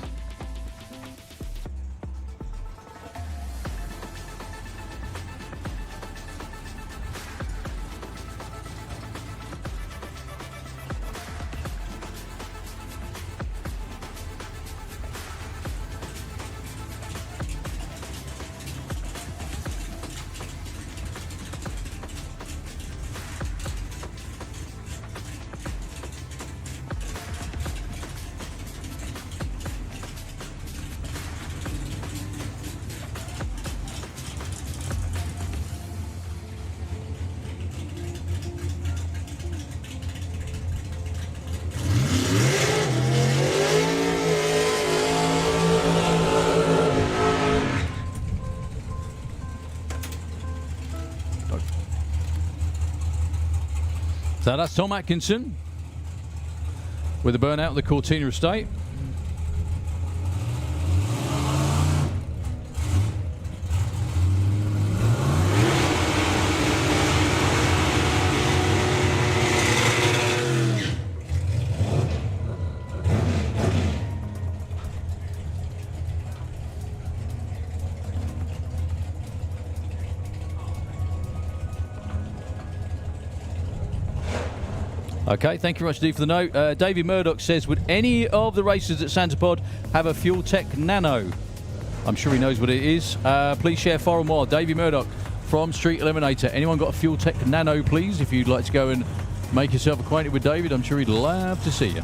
So that's Tom Atkinson with a burnout of the Cortina estate. Okay, thank you very much, Steve, for the note. David Murdoch says, would any of the racers at Santa Pod have a Fuel Tech Nano? I'm sure he knows what it is. Please share far and wide. David Murdoch from Street Eliminator. Anyone got a Fuel Tech Nano, please? If you'd like to go and make yourself acquainted with David, I'm sure he'd love to see you.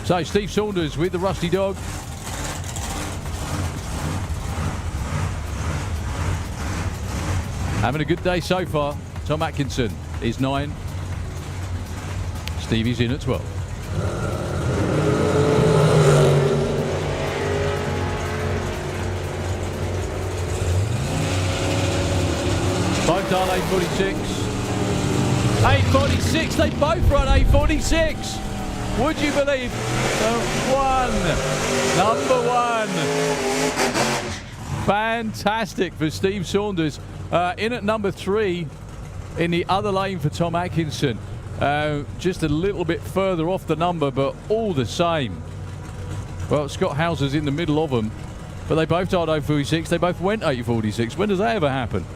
So, Steve Saunders with the Rusty Dog. Having a good day so far. Tom Atkinson is 9. Stevie's in at 12. Both done 846. 846, they both run 846. Would you believe? Number one. Fantastic for Steve Saunders. In at number 3. In the other lane for Tom Atkinson. Just a little bit further off the number, but all the same. Well, Scott Hauser's in the middle of them, but they both died 846. They both went 846. When does that ever happen?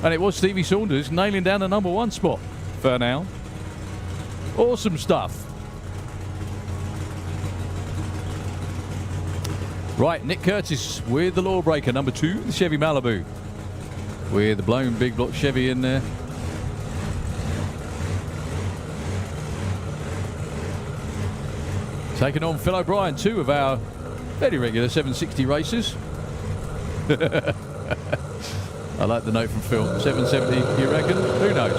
And it was Stevie Saunders nailing down the number 1 spot for now. Awesome stuff. Right, Nick Curtis with the Lawbreaker, number 2, the Chevy Malibu. With the blown big block Chevy in there. Taking on Phil O'Brien, 2 of our very regular 760 races. I like the note from Phil. 770, you reckon? Who knows?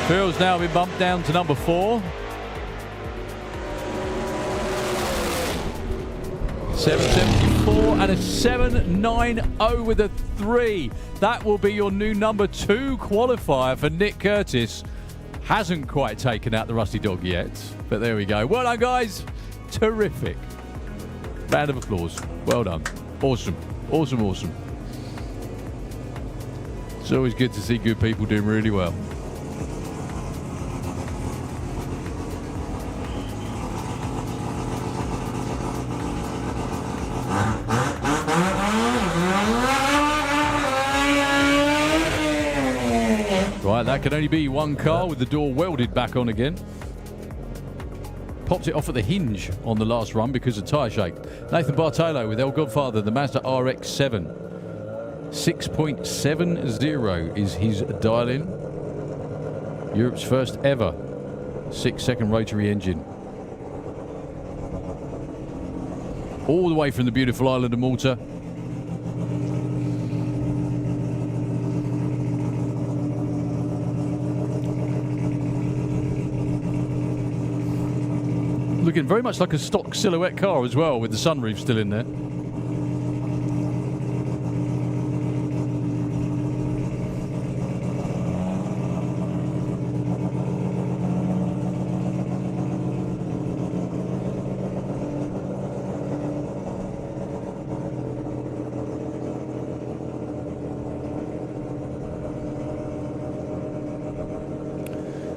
Phil's now been bumped down to number 4. 774 and a 790 with a 3. That will be your new number 2 qualifier for Nick Curtis. Hasn't quite taken out the Rusty Dog yet, but there we go. Well done, guys. Terrific. Round of applause. Well done. Awesome. Awesome, awesome. It's always good to see good people doing really well. Right, that can only be one car with the door welded back on again. Popped it off at the hinge on the last run because of tyre shake. Nathan Bartolo with El Godfather, the Mazda RX-7. 6.70 is his dial-in. Europe's first ever 6-second rotary engine. All the way from the beautiful island of Malta. Looking very much like a stock silhouette car as well, with the sunroof still in there.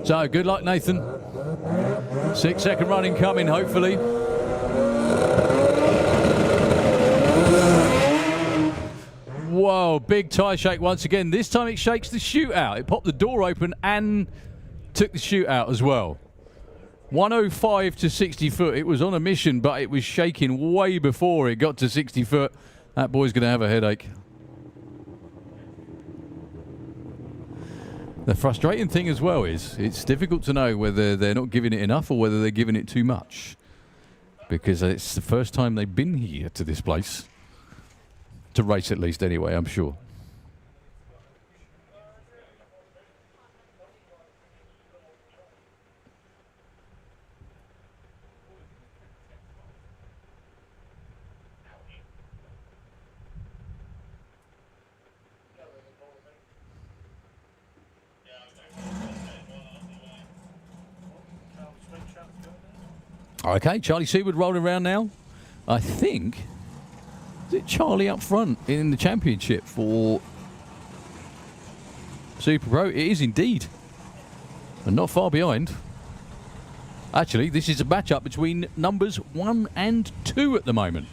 So, good luck, Nathan. 6-second running coming, hopefully. Whoa, big tyre shake once again. This time it shakes the chute out. It popped the door open and took the chute out as well. 105 to 60 foot. It was on a mission, but it was shaking way before it got to 60 foot. That boy's going to have a headache. The frustrating thing as well is it's difficult to know whether they're not giving it enough or whether they're giving it too much. Because it's the first time they've been here to this place. To race at least anyway, I'm sure. Okay, Charlie Seaward rolling around now. I think, is it Charlie up front in the championship for Super Pro? It is indeed. And not far behind. Actually, this is a matchup between numbers 1 and 2 at the moment.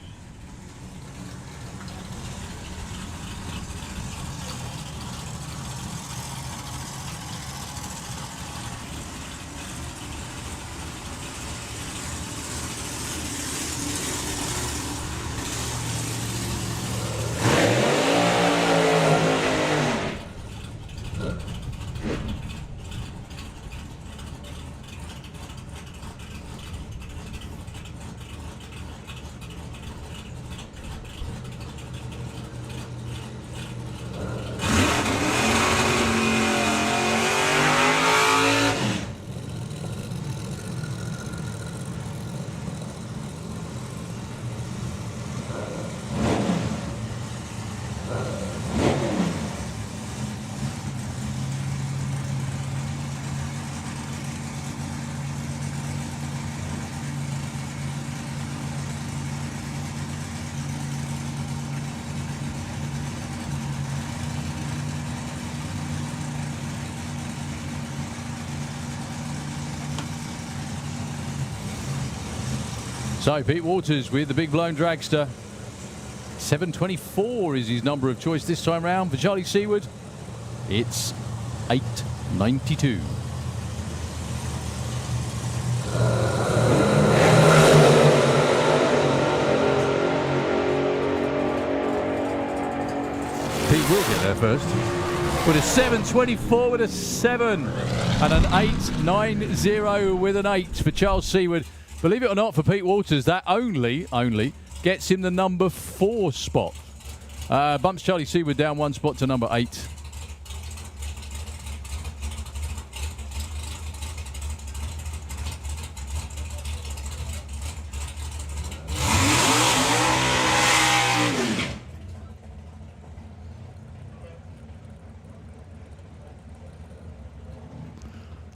So Pete Waters with the big blown dragster. 724 is his number of choice this time round. For Charlie Seaward, it's 892. Pete will get there first. With a 724 with a 7. And an 890 with an 8 for Charles Seaward. Believe it or not, for Pete Waters, that only gets him the number 4 spot. Bumps Charlie Seaward down 1 spot to number 8.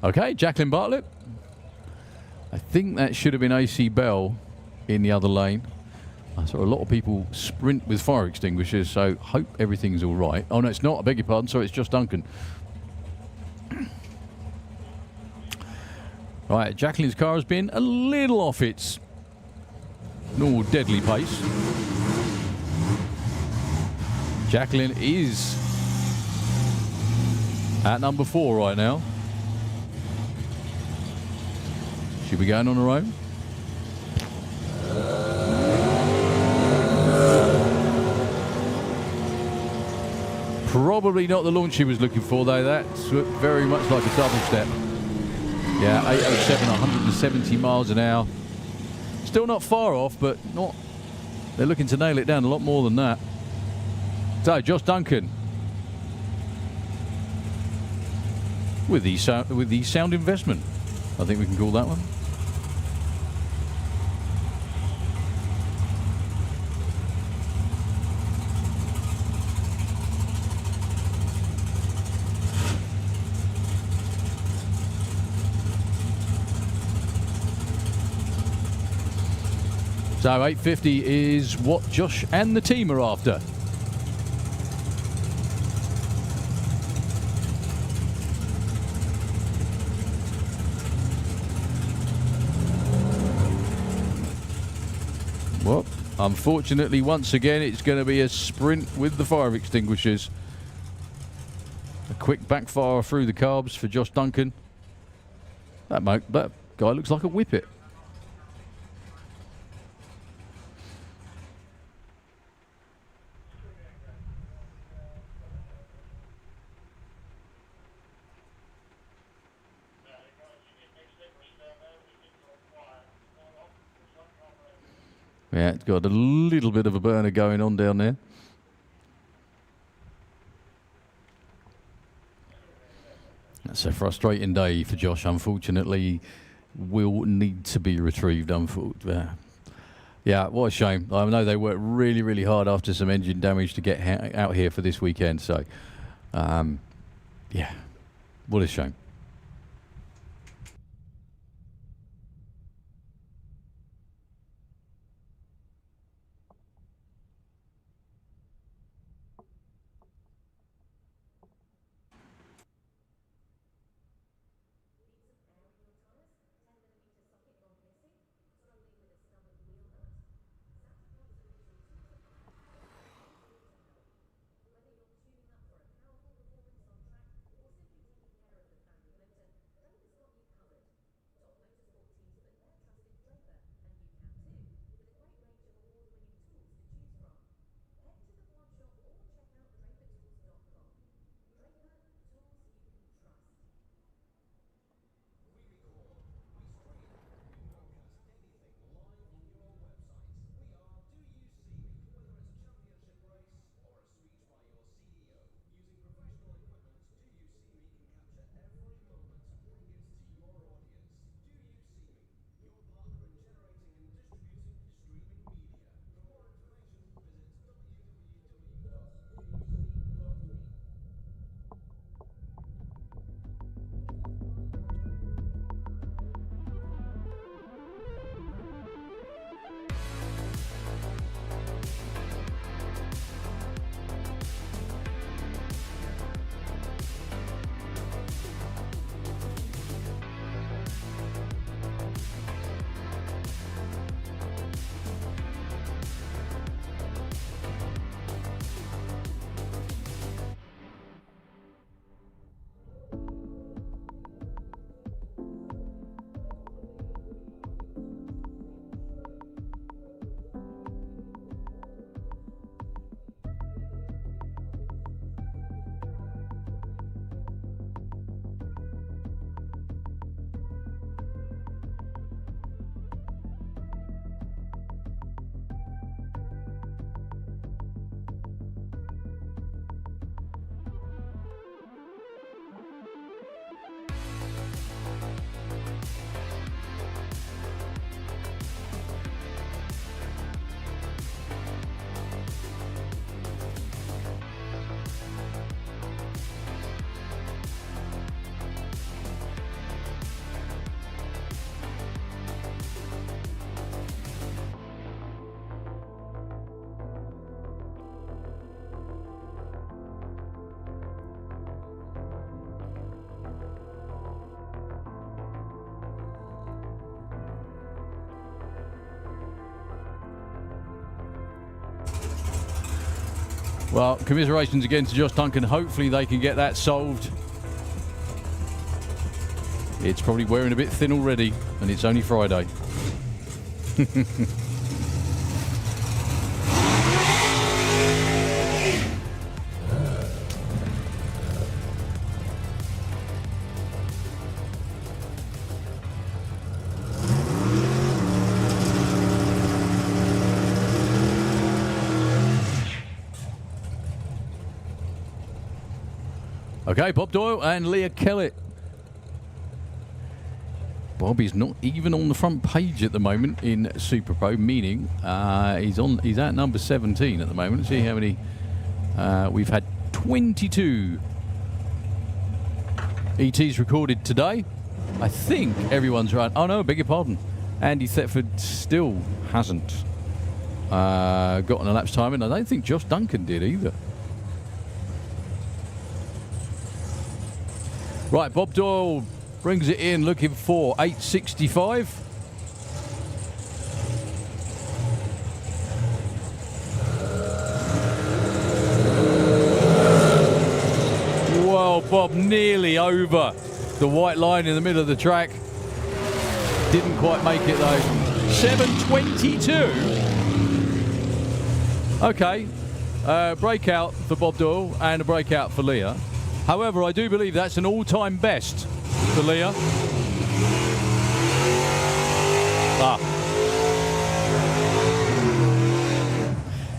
Okay, Jacqueline Bartlett. I think that should have been AC Bell in the other lane. I saw a lot of people sprint with fire extinguishers, so hope everything's all right. Oh, no, it's not. I beg your pardon. So it's just Duncan. Right, Jacqueline's car has been a little off its normal deadly pace. Jacqueline is at number 4 right now. She'll be going on her own. Probably not the launch she was looking for, though. That's very much like a double step. Yeah, 807, 170 miles an hour. Still not far off, but not. They're looking to nail it down a lot more than that. So, Josh Duncan with the sound investment, I think we can call that one. So 850 is what Josh and the team are after. Well, unfortunately, once again, it's going to be a sprint with the fire extinguishers. A quick backfire through the carbs for Josh Duncan. That guy looks like a whippet. Yeah, it's got a little bit of a burner going on down there. That's a frustrating day for Josh. Unfortunately, will need to be retrieved. Yeah, what a shame. I know they worked really, really hard after some engine damage to get out here for this weekend. So, yeah, what a shame. Well, commiserations again to Josh Duncan. Hopefully they can get that solved. It's probably wearing a bit thin already, and it's only Friday. Okay, Bob Doyle and Leah Kellett. Bob is not even on the front page at the moment in Super Pro, meaning he's at number 17 at the moment. See how many we've had. 22 ETs recorded today. I think everyone's right. Oh no, beg your pardon. Andy Thetford still hasn't gotten a lapse time, and I don't think Josh Duncan did either. Right, Bob Doyle brings it in, looking for 865. Well, Bob nearly over the white line in the middle of the track. Didn't quite make it though. 722. Okay, breakout for Bob Doyle and a breakout for Leah. However, I do believe that's an all-time best for Leah.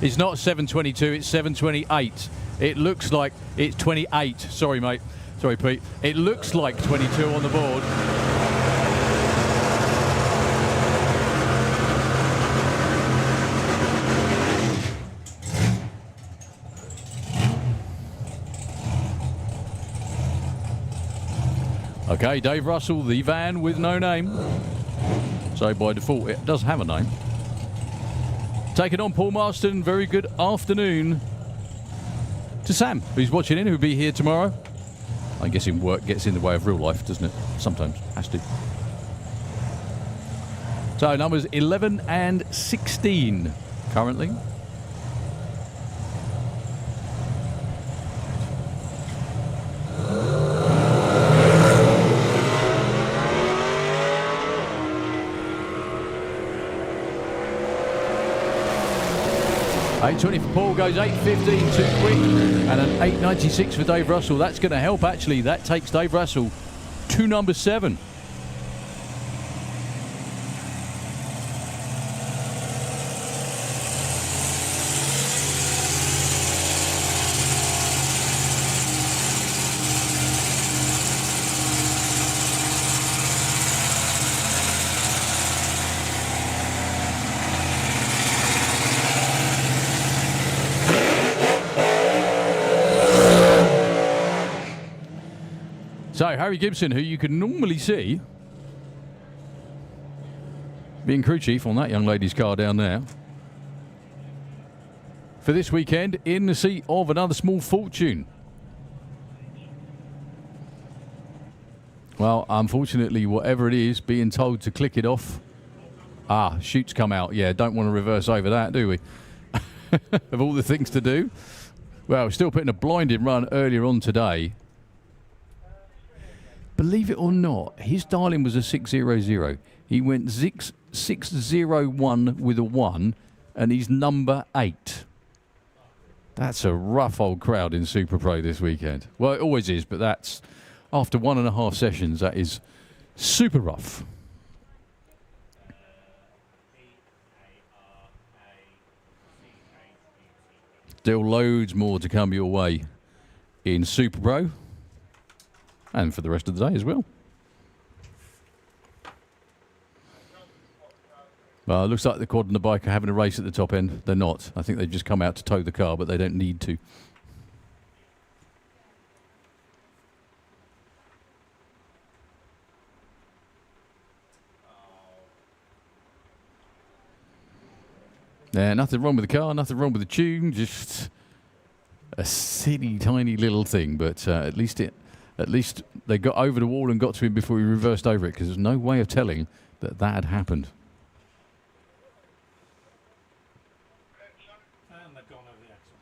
It's not 722, it's 728. It looks like it's 28. Sorry, mate. Sorry, Pete. It looks like 22 on the board. Okay, Dave Russell, the van with no name. So by default, it does have a name. Taking on Paul Marston. Very good afternoon to Sam, who's watching in, who'll be here tomorrow. I'm guessing work gets in the way of real life, doesn't it? Sometimes, has to. So numbers 11 and 16 currently. $8.20 for Paul, goes 8.15 too quick, and an 8.96 for Dave Russell. That's going to help, actually. That takes Dave Russell to number 7. So, Harry Gibson, who you can normally see being crew chief on that young lady's car down there, for this weekend in the seat of another small fortune. Well, unfortunately, whatever it is, being told to click it off. Chute's come out. Yeah, don't want to reverse over that, do we? Of all the things to do. Well, still putting a blinding run earlier on today. Believe it or not, his dialing was a 600. He went 601 with a 1, and he's number 8. That's a rough old crowd in Super Pro this weekend. Well, it always is, but that's after 1.5 sessions. That is super rough. Still loads more to come your way in Super Pro. And for the rest of the day as well. Well, it looks like the quad and the bike are having a race at the top end. They're not. I think they've just come out to tow the car, but they don't need to. Yeah, nothing wrong with the car, nothing wrong with the tune, just a silly, tiny little thing. But at least they got over the wall and got to him before he reversed over it, because there's no way of telling that that had happened. And they've gone over the axle.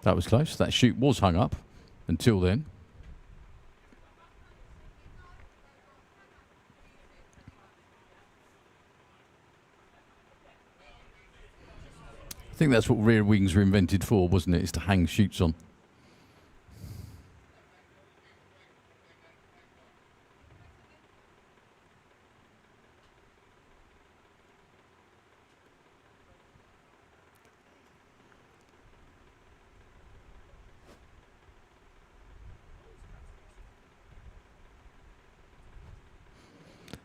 That was close. That chute was hung up until then. I think that's what rear wings were invented for, wasn't it? Is to hang chutes on.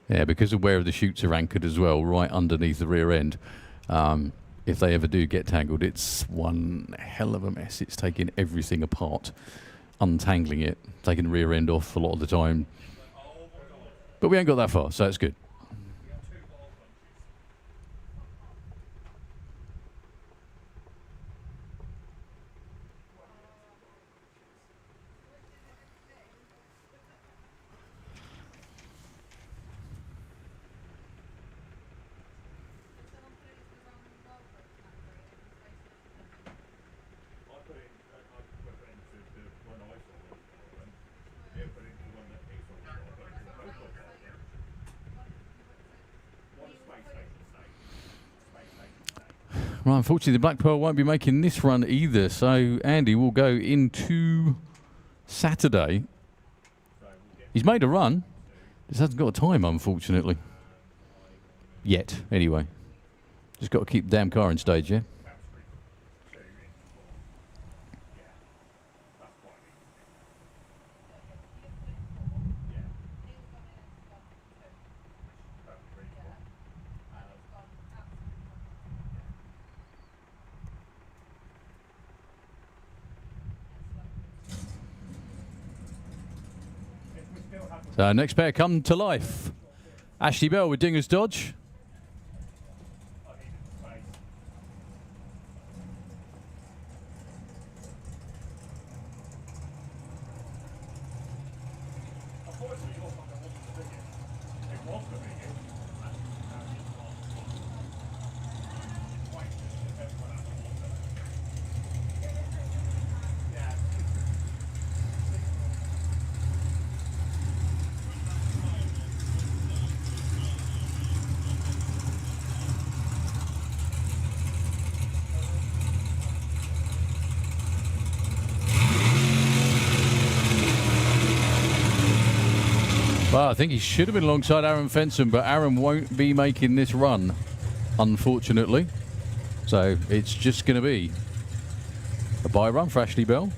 Yeah, because of where the chutes are anchored as well, right underneath the rear end. If they ever do get tangled, it's one hell of a mess. It's taking everything apart, untangling it, taking the rear end off a lot of the time. But we ain't got that far, so it's good. Right, unfortunately, the Black Pearl won't be making this run either, so Andy will go into Saturday. He's made a run, just hasn't got a time, unfortunately. Yet, anyway. Just got to keep the damn car in stage, yeah? So next pair come to life. Ashley Bell with Dinger's Dodge. Well, I think he should have been alongside Aaron Fenson, but Aaron won't be making this run, unfortunately. So it's just going to be a bye run for Ashley Bell.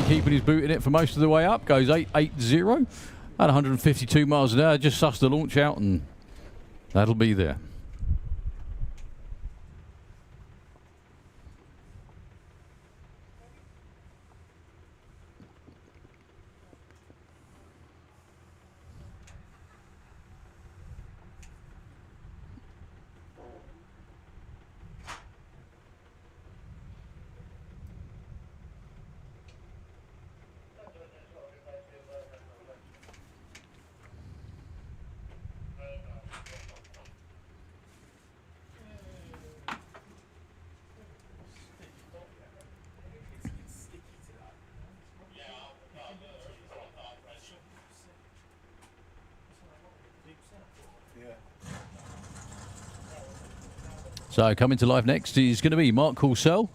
Keeping his boot in it for most of the way up, goes 880 at 152 miles an hour. Just suss the launch out and that'll be there. So coming to life next is going to be Mark Coulsell.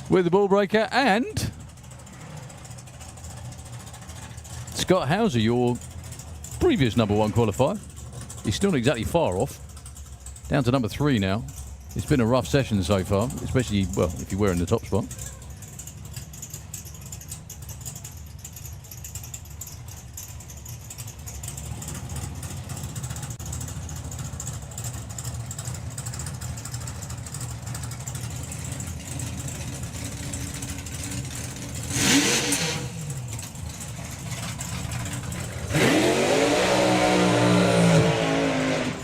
With the ball breaker, and Scott Hauser, your previous #1 qualifier. He's still not exactly far off. Down to #3 now. It's been a rough session so far, especially, well, if you're wearing the top spot.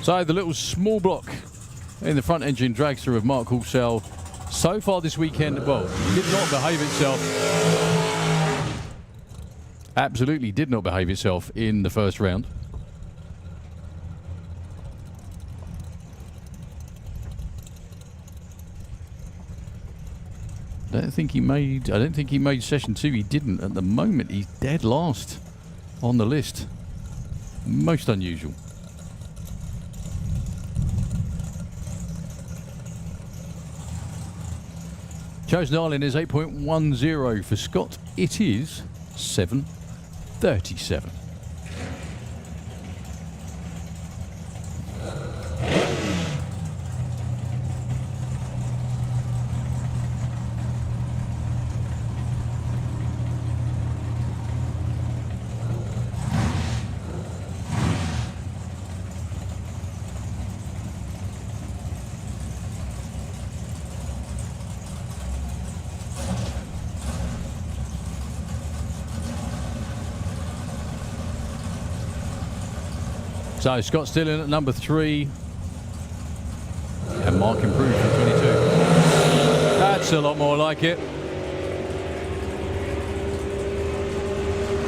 So the little small block in the front engine dragster of Mark Halsell so far this weekend, well, did not behave itself. Absolutely did not behave itself in the first round. I don't think he made session 2. He didn't. At the moment, he's dead last on the list. Most unusual. Chosen Island is 8.10 for Scott. It is 7:37. So Scott still in at number 3. And Mark improved from 22. That's a lot more like it.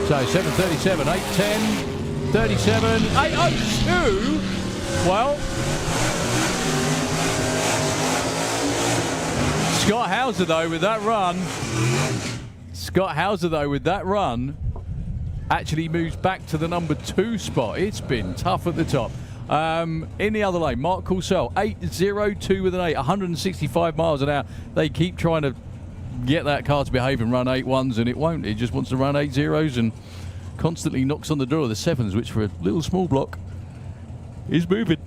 So 7:37, 8:10, 37, 8:02. Well, Scott Hauser though with that run. Actually moves back to the number 2 spot. It's been tough at the top. In the other lane, Mark Halsell, 8:02 with an 8, 165 miles an hour. They keep trying to get that car to behave and run 8.1s, and it won't. It just wants to run 8.0s and constantly knocks on the door of the 7s, which for a little small block is moving.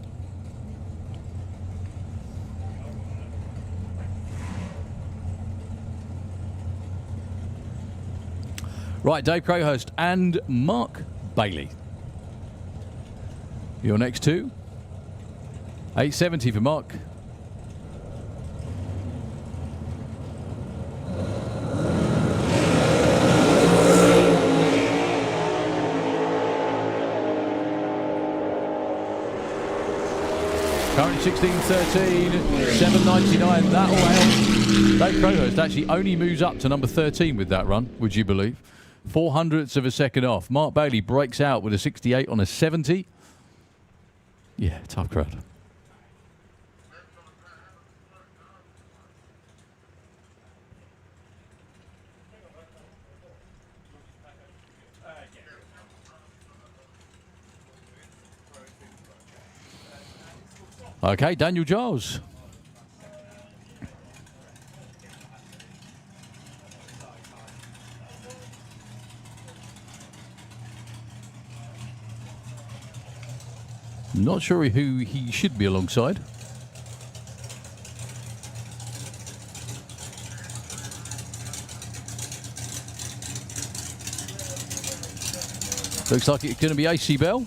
Right, Dave Crowhurst and Mark Bailey. Your next two. 870 for Mark. Current 16.13, 7.99. That will help. Dave Crowhurst actually only moves up to number 13 with that run, would you believe? 0.04 of a second off. Mark Bailey breaks out with a 68 on a 70. Yeah, tough crowd. Okay, Daniel Giles. Not sure who he should be alongside. Looks like it's going to be AC Bell.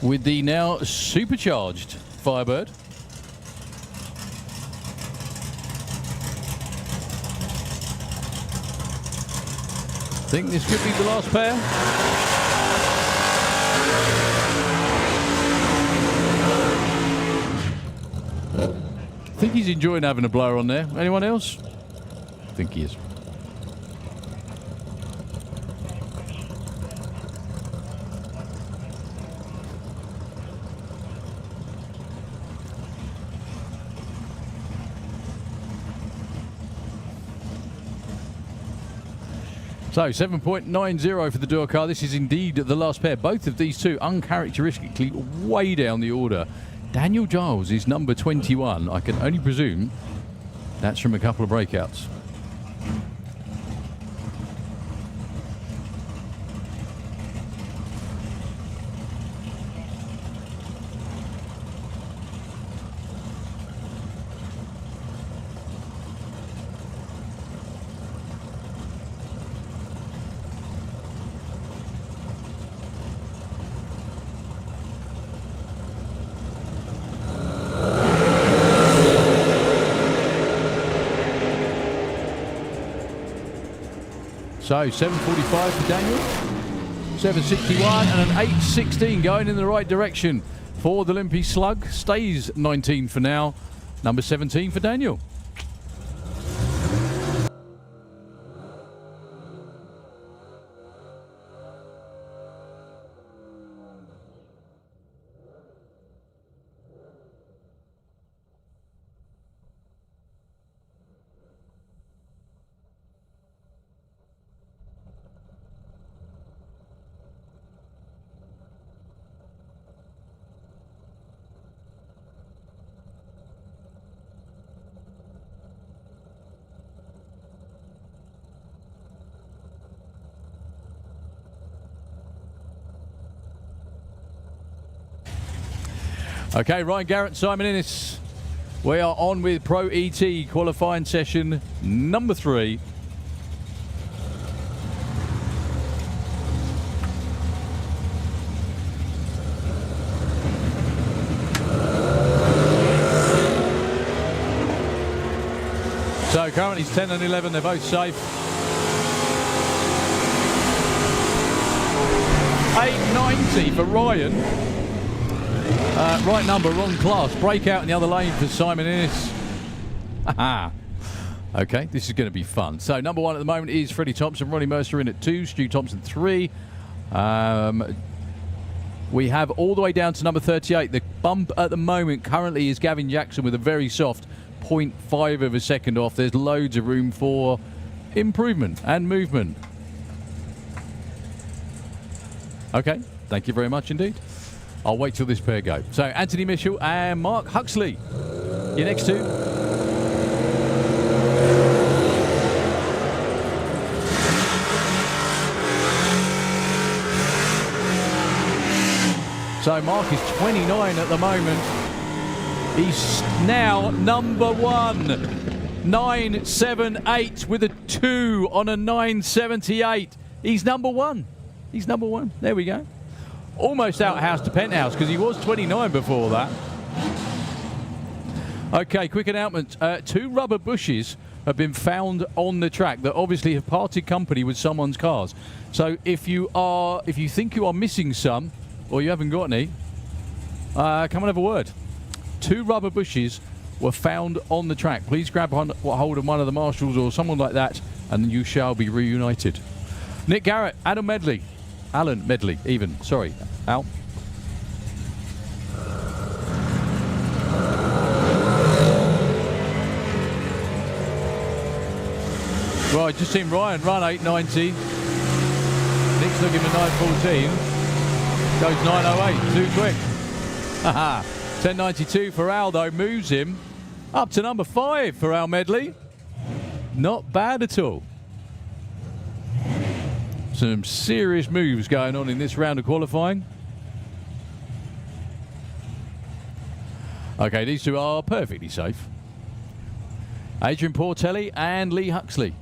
With the now supercharged Firebird. Think this could be the last pair. I think he's enjoying having a blower on there. Anyone else? I think he is. So 7.90 for the dual car. This is indeed the last pair. Both of these two uncharacteristically way down the order Daniel Giles is number 21. I can only presume that's from a couple of breakouts. So 7:45 for Daniel, 7:61 and an 8:16 going in the right direction for the Limpy Slug. Stays 19 for now. Number 17 for Daniel. Okay, Ryan Garrett, Simon Innes. We are on with Pro ET qualifying session number 3. So currently it's 10 and 11, they're both safe. 890 for Ryan. Right number, wrong class. Breakout in the other lane for Simon Innes. Okay, this is going to be fun. So number 1 at the moment is Freddie Thompson. Ronnie Mercer in at 2. Stu Thompson 3. We have all the way down to number 38. The bump at the moment currently is Gavin Jackson with a very soft 0.5 of a second off. There's loads of room for improvement and movement. Okay, thank you very much indeed. I'll wait till this pair go. So Anthony Mitchell and Mark Huxley, your next two. So Mark is 29 at the moment. He's now number 1. 978 with a 2 on a 978. He's number 1. He's number 1. There we go. Almost outhouse to penthouse because he was 29 before that. Okay, quick announcement. 2 rubber bushes have been found on the track that obviously have parted company with someone's cars. So if you think you are missing some or you haven't got any, come and have a word. 2 rubber bushes were found on the track. Please grab hold of one of the marshals or someone like that and you shall be reunited. Nick Garrett, Alan Medley, even. Sorry, Al. Well, I just seen Ryan run 890. Nick's looking for 914. Goes 908, too quick. Haha. 1092 for Al, though, moves him up to number 5 for Al Medley. Not bad at all. Some serious moves going on in this round of qualifying. Okay, these two are perfectly safe. Adrian Portelli and Lee Huxley.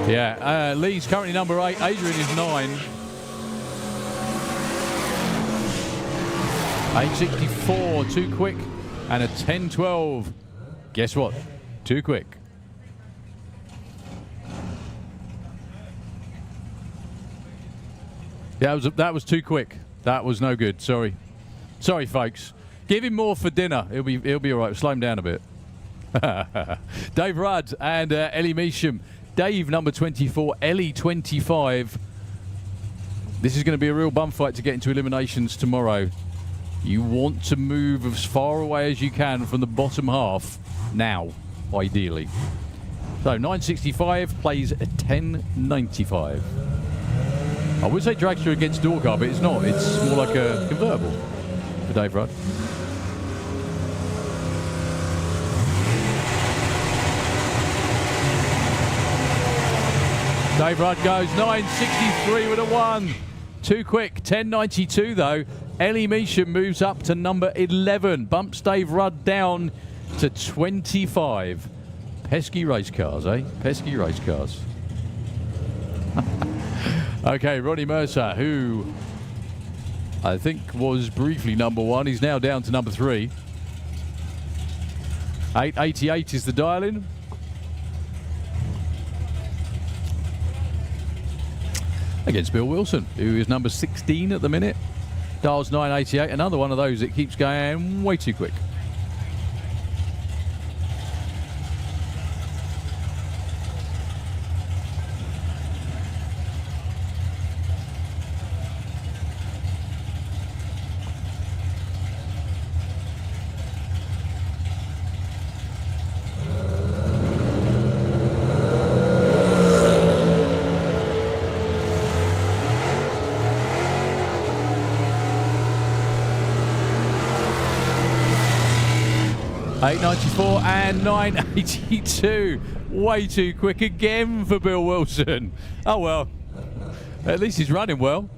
Yeah, Lee's currently number 8. Adrian is 9. 864, too quick. And a 1012. Guess what? Too quick. Yeah, that was too quick. That was no good. Sorry, folks. Give him more for dinner. He'll be all right. Slow him down a bit. Dave Rudd and Ellie Measham. Dave, number 24, Ellie, 25. This is going to be a real bum fight to get into eliminations tomorrow. You want to move as far away as you can from the bottom half now, ideally. So 965 plays a 1095. I would say dragster against door car, but it's not. It's more like a convertible for Dave Rudd. Dave Rudd goes 963 with a 1. Too quick. 1092 though. Ellie Measham moves up to number 11. Bumps Dave Rudd down to 25. Pesky race cars, eh? Pesky race cars. Okay, Ronnie Mercer, who I think was briefly number 1. He's now down to number 3. 888 is the dial-in. Against Bill Wilson, who is number 16 at the minute. Dials 988, another one of those that keeps going way too quick. .894 and 982. Way too quick again for Bill Wilson. Oh well, at least he's running well.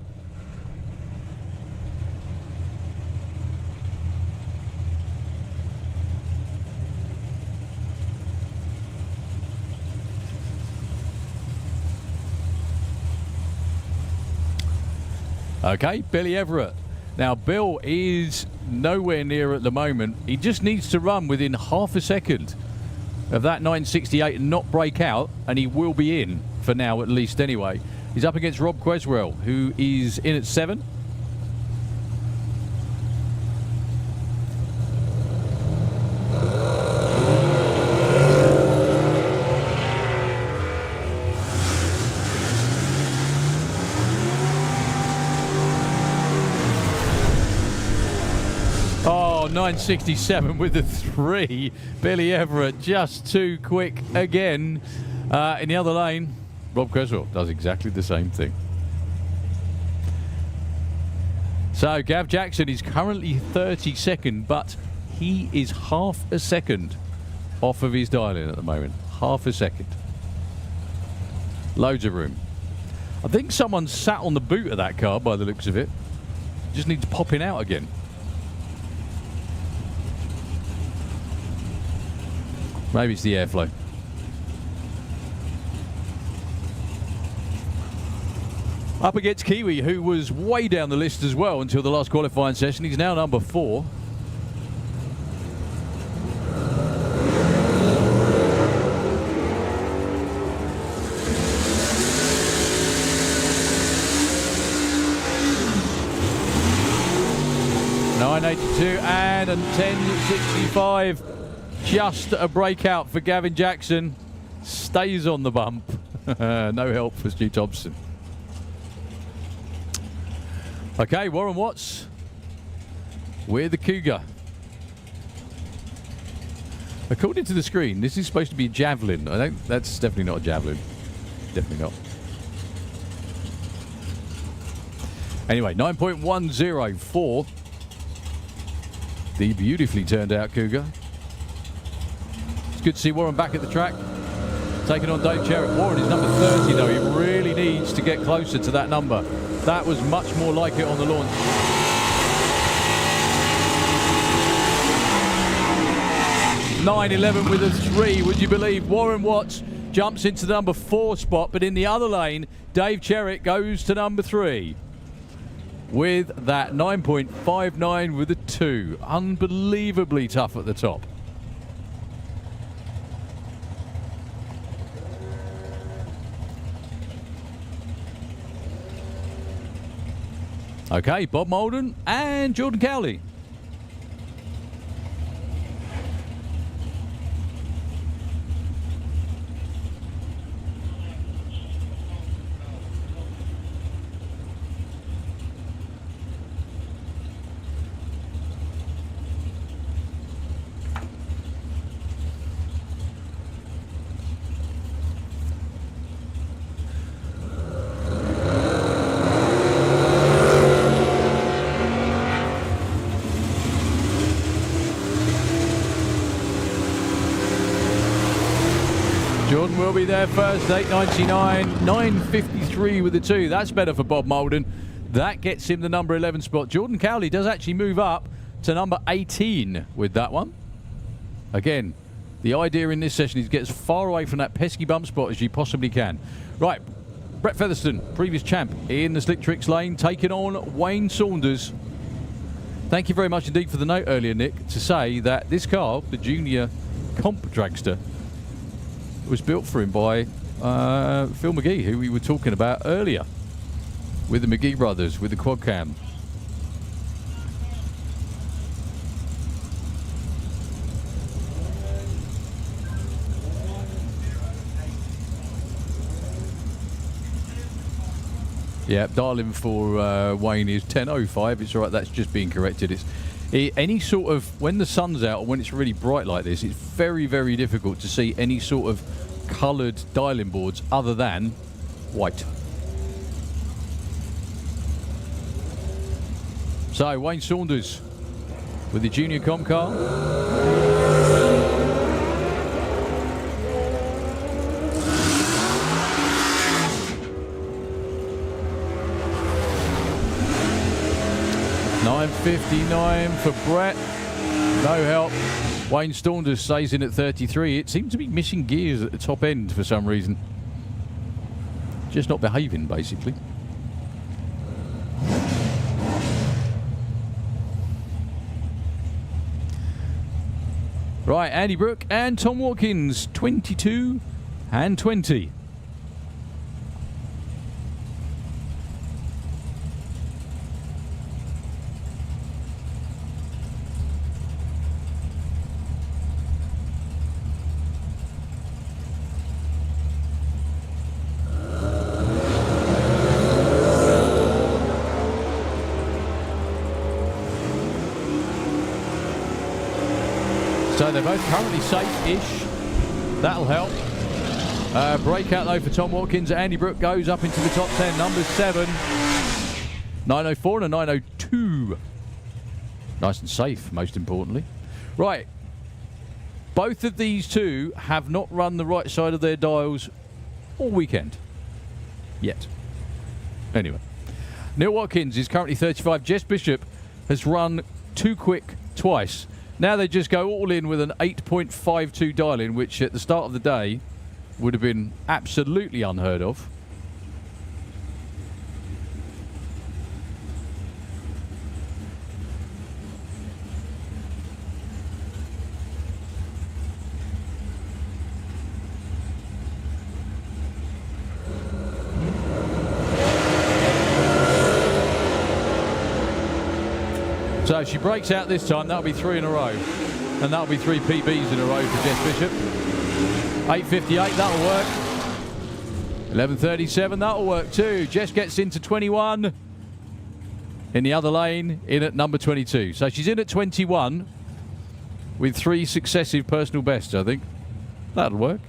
Okay, Billy Everett. Now, Bill is nowhere near at the moment. He just needs to run within half a second of that 968 and not break out, and he will be in for now, at least anyway. He's up against Rob Creswell, who is in at 7. Oh, 967 with the 3. Billy Everett just too quick again. In the other lane, Rob Creswell does exactly the same thing. So Gav Jackson is currently 32nd, but he is half a second off of his dial-in at the moment. Half a second. Loads of room. I think someone sat on the boot of that car by the looks of it. Just needs popping out again. Maybe it's the airflow. Up against Kiwi, who was way down the list as well until the last qualifying session. He's now number 4. .982 and a 1065. Just a breakout for Gavin Jackson. Stays on the bump. No help for Stu Thompson. Okay, Warren Watts with the Cougar. According to the screen, this is supposed to be a javelin. I think that's definitely not a javelin. Definitely not. Anyway, 9.10 for the beautifully turned out Cougar. It's good to see Warren back at the track, taking on Dave Cherritt. Warren is number 30 though. He really needs to get closer to that number. That was much more like it on the launch. .911 with a 3, would you believe? Warren Watts jumps into the number 4 spot, but in the other lane, Dave Cherritt goes to number 3 with that 9.59 with a 2. Unbelievably tough at the top. Okay, Bob Molden and Jordan Cowley. will be there first, 8.99, 9.53 with the 2. That's better for Bob Molden. That gets him the number 11 spot. Jordan Cowley does actually move up to number 18 with that one. Again, the idea in this session is to get as far away from that pesky bump spot as you possibly can. Right, Brett Featherstone, previous champ in the Slick Tricks lane, taking on Wayne Saunders. Thank you very much indeed for the note earlier, Nick, to say that this car, the Junior Comp Dragster, was built for him by Phil McGee, who we were talking about earlier, with the McGee brothers, with the quad cam. Yeah, dialing for Wayne is 10.05. It's all right, that's just being corrected. It's any sort of, when the sun's out or when it's really bright like this, it's very, very difficult to see any sort of coloured dialing boards other than white. So, Wayne Saunders with the Junior Comp car. $9.59 for Brett. No help. Wayne Saunders stays in at 33. It seems to be missing gears at the top end for some reason. Just not behaving, basically. Right, Andy Brook and Tom Watkins, 22 and 20. So they're both currently safe-ish. That'll help. Breakout though for Tom Watkins. Andy Brook goes up into the top 10. Number 7. 9.04 and a 9.02. Nice and safe, most importantly. Right. Both of these two have not run the right side of their dials all weekend. Yet. Anyway. Neil Watkins is currently 35. Jess Bishop has run too quick twice. Now they just go all in with an 8.52 dial-in, which at the start of the day would have been absolutely unheard of. So she breaks out this time. That'll be 3 in a row. And that'll be 3 PBs in a row for Jess Bishop. 8.58, that'll work. 11.37, that'll work too. Jess gets into 21. In the other lane, in at number 22. So she's in at 21 with 3 successive personal bests, I think. That'll work.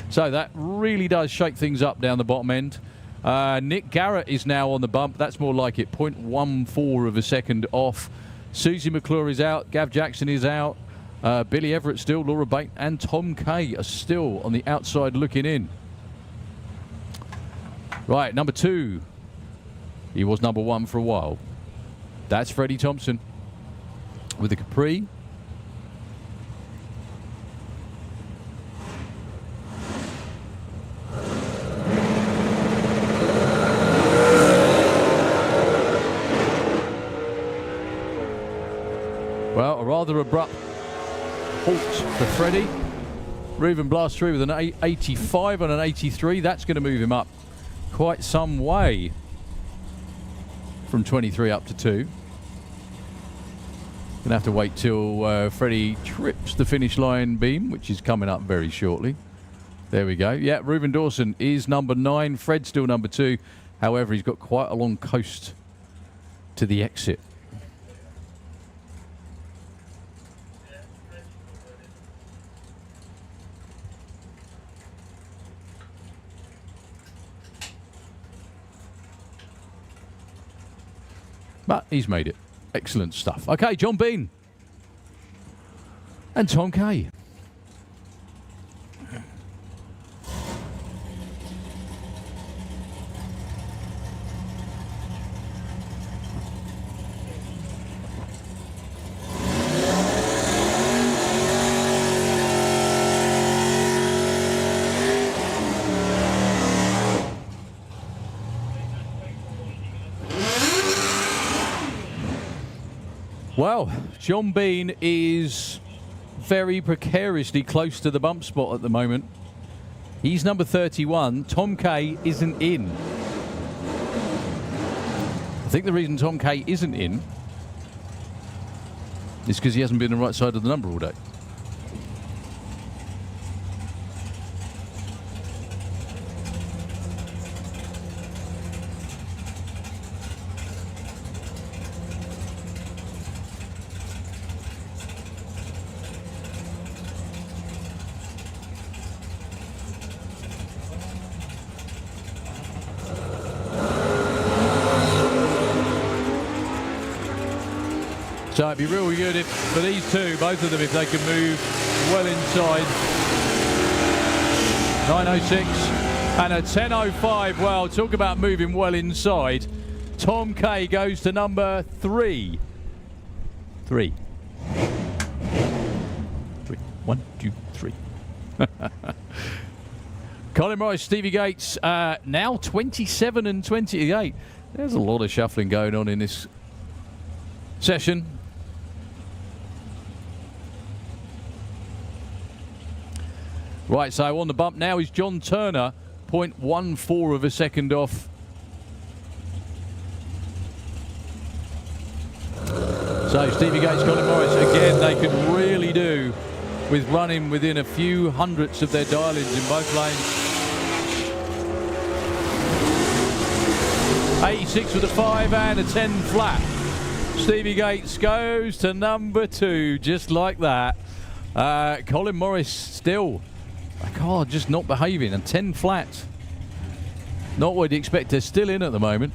So that really does shake things up down the bottom end. Nick Garrett is now on the bump. That's more like it. 0.14 of a second off. Susie McClure is out. Gav Jackson is out. Billy Everett still. Laura Bate and Tom Kay are still on the outside looking in. Right, number 2. He was number 1 for a while. That's Freddie Thompson with the Capri. Well, a rather abrupt halt for Freddie. Reuben blasts through with an 85 and an 83. That's going to move him up quite some way from 23 up to 2. Gonna have to wait till Freddie trips the finish line beam, which is coming up very shortly. There we go. Yeah, Reuben Dawson is number 9. Fred's still number 2. However, he's got quite a long coast to the exit. But he's made it. Excellent stuff. Okay, John Bean. And Tom Kay. Well, John Bean is very precariously close to the bump spot at the moment. He's number 31. Tom Kay isn't in. I think the reason Tom Kay isn't in is because he hasn't been on the right side of the number all day. So it'd be really good if, for these two, both of them, if they can move well inside. 9:06 and a 10:05. Well, talk about moving well inside. Tom Kay goes to number 3. 3. 3. 1, 2, 3. Colin Morris, Stevie Gates, now 27 and 28. There's a lot of shuffling going on in this session. Right, so on the bump now is John Turner, 0.14 of a second off. So Stevie Gates, Colin Morris, again, they could really do with running within a few hundredths of their dial-ins in both lanes. 86 with a 5 and a 10 flat. Stevie Gates goes to number 2, just like that. Colin Morris still, just not behaving. And 10 flat. Not what you'd expect. They're still in at the moment.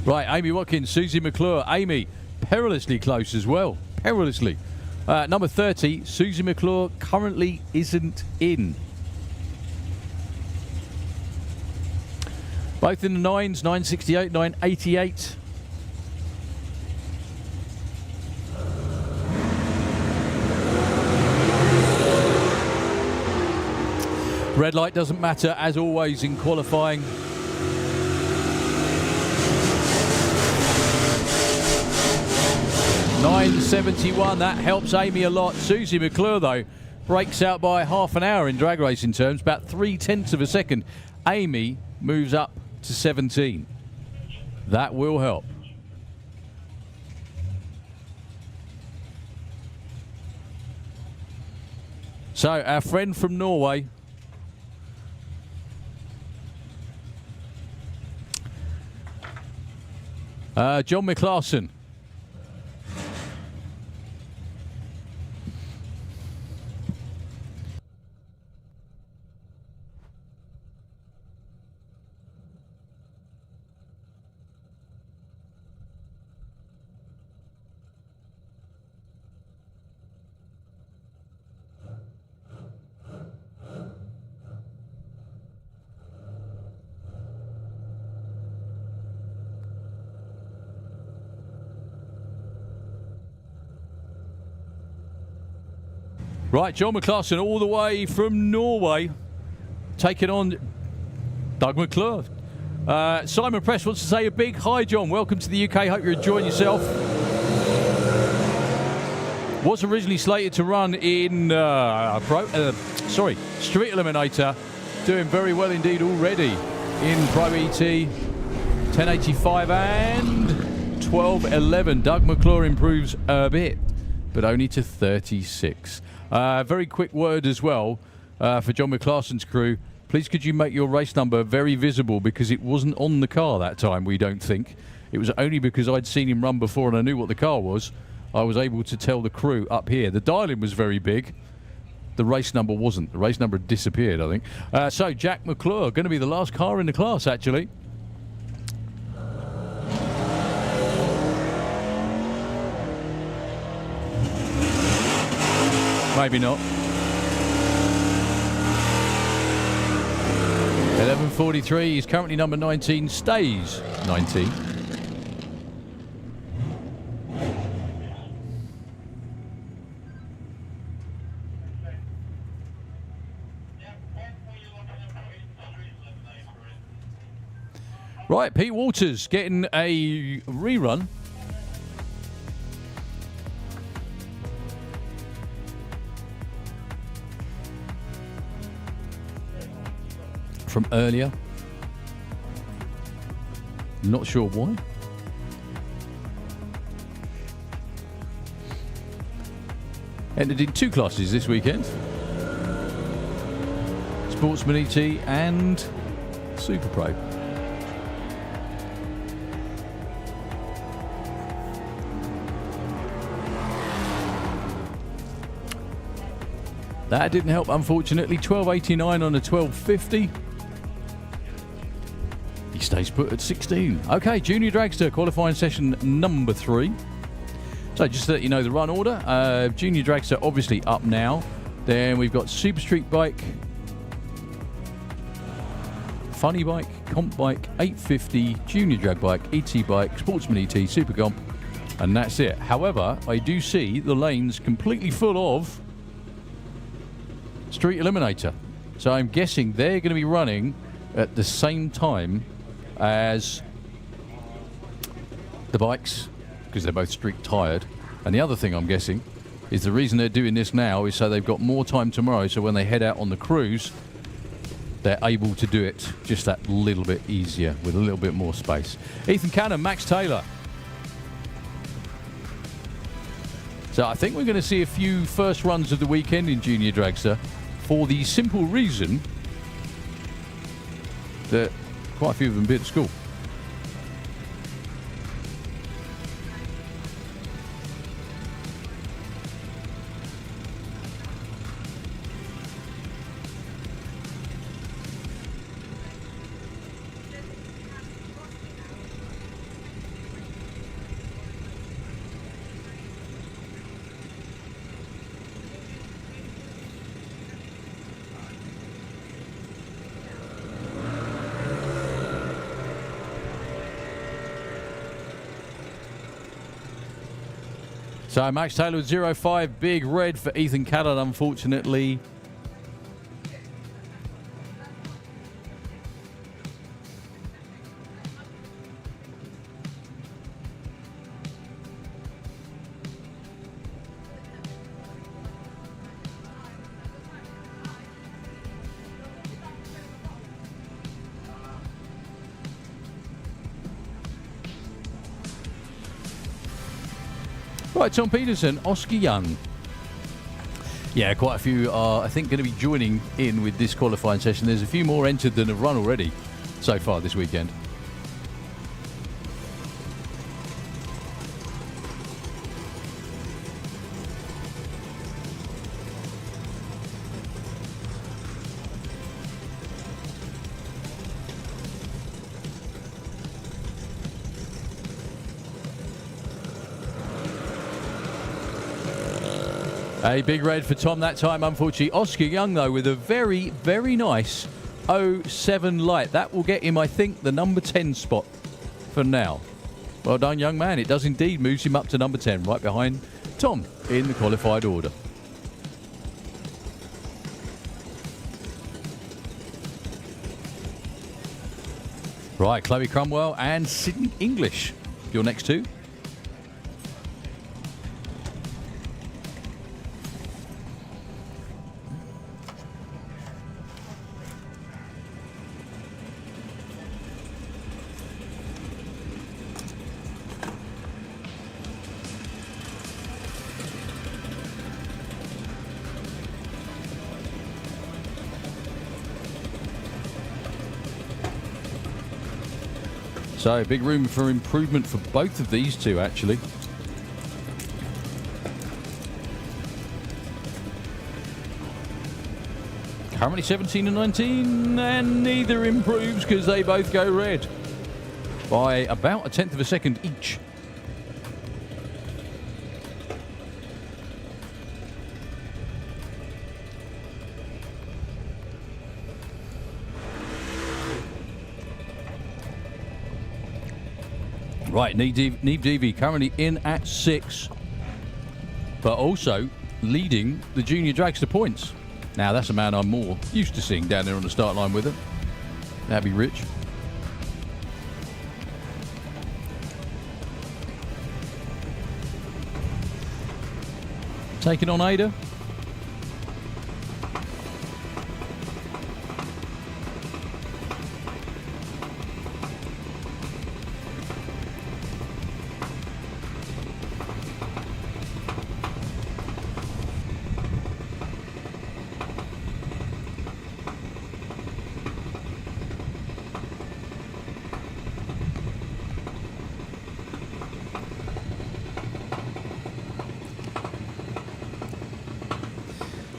Right, Amy Watkins, Susie McClure. Amy, perilously close as well. Perilously. Number 30, Susie McClure currently isn't in. Both in the 9s, 968, 988. Red light doesn't matter, as always, in qualifying. .971, that helps Amy a lot. Susie McClure, though, breaks out by half an hour in drag racing terms, about 0.3 of a second. Amy moves up to 17. That will help. So, our friend from Norway, John McClarson. Right, John McClarson all the way from Norway, taking on Doug McClure. Simon Press wants to say a big hi, John. Welcome to the UK. Hope you're enjoying yourself. Was originally slated to run in Street Eliminator. Doing very well indeed already in Pro ET. 1085 and 1211. Doug McClure improves a bit, but only to 36. Very quick word as well for John McClarson's crew. Please could you make your race number very visible, because it wasn't on the car that time, we don't think. It was only because I'd seen him run before and I knew what the car was. I was able to tell the crew up here. The dial-in was very big. The race number wasn't. The race number had disappeared, I think. So Jack McClure, going to be the last car in the class, actually. Maybe not. 11:43. He's currently number 19. Stays 19. Right, Pete Walters getting a rerun. From earlier. Not sure why. Entered in 2 classes this weekend. Sportsman ET and Super Pro. That didn't help, unfortunately. 12.89 on a 12.50. He stays put at 16. Okay, Junior Dragster qualifying session number 3. So just to let you know the run order, Junior Dragster obviously up now. Then we've got Super Street Bike, Funny Bike, Comp Bike, 850, Junior Drag Bike, ET Bike, Sportsman ET, Super Comp, and that's it. However, I do see the lanes completely full of Street Eliminator. So I'm guessing they're going to be running at the same time as the bikes, because they're both street tired. And the other thing I'm guessing is the reason they're doing this now is so they've got more time tomorrow, so when they head out on the cruise, they're able to do it just that little bit easier with a little bit more space. Ethan Cannon, Max Taylor. So I think we're going to see a few first runs of the weekend in Junior Dragster for the simple reason that quite a few of them been at school. So Max Taylor with 0.5, big red for Ethan Cannon, unfortunately. Right, Tom Peterson, Oscar Young. Yeah, quite a few are, I think, going to be joining in with this qualifying session. There's a few more entered than have run already so far this weekend. A big red for Tom that time, unfortunately. Oscar Young, though, with a very, very nice 07 light. That will get him, I think, the number 10 spot for now. Well done, young man. It does indeed. Moves him up to number 10, right behind Tom in the qualified order. Right, Chloe Cromwell and Sydney English, your next two. So big room for improvement for both of these two, actually. Currently 17 and 19, and neither improves because they both go red by about 1/10 of a second each. Right, Neve Devi currently in at 6, but also leading the Junior Dragster points. Now, that's a man I'm more used to seeing down there on the start line with her. That'd be Rich. Taking on Ada.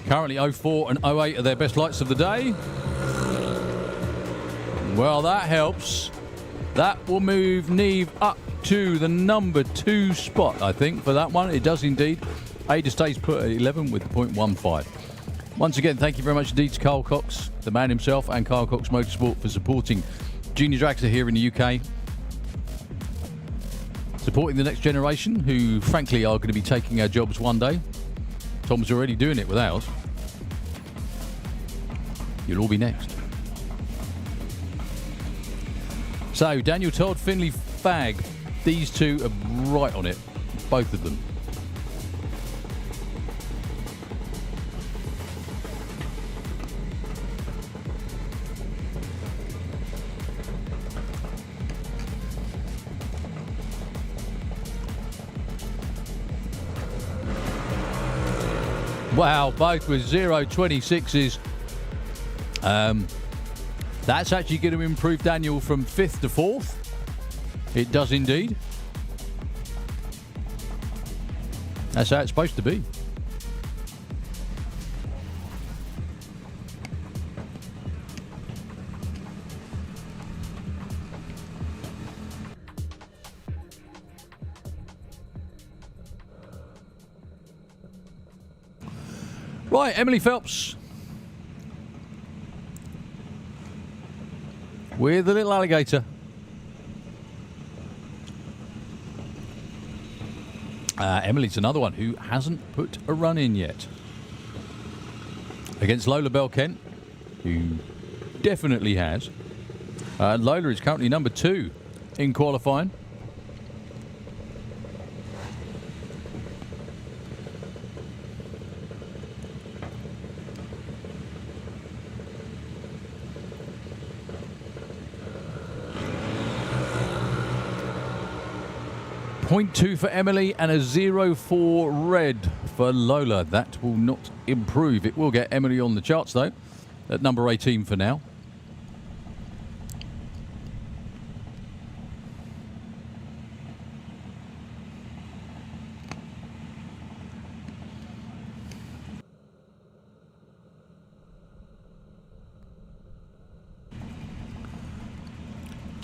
Currently 04 and 08 are their best lights of the day. Well, that helps. That will move Neve up to the number 2 spot, I think, for that one. It does indeed. Ada stays put at 11 with 0.15. Once again, thank you very much indeed to Carl Cox, the man himself, and Carl Cox Motorsport for supporting Junior Dragster here in the UK. Supporting the next generation, who frankly are going to be taking our jobs one day. Tom's already doing it with ours. You'll all be next. So, Daniel Todd, Finley Fag. These two are right on it. Both of them. Wow, both with 0.26s. That's actually going to improve Daniel from 5th to 4th. It does indeed. That's how it's supposed to be. Right, Emily Phelps. With the little alligator. Emily's another one who hasn't put a run in yet. Against Lola Bell Kent, who definitely has. Lola is currently number 2 in qualifying. .2 for Emily and a 0.4 red for Lola. That will not improve. It will get Emily on the charts though, at number 18 for now.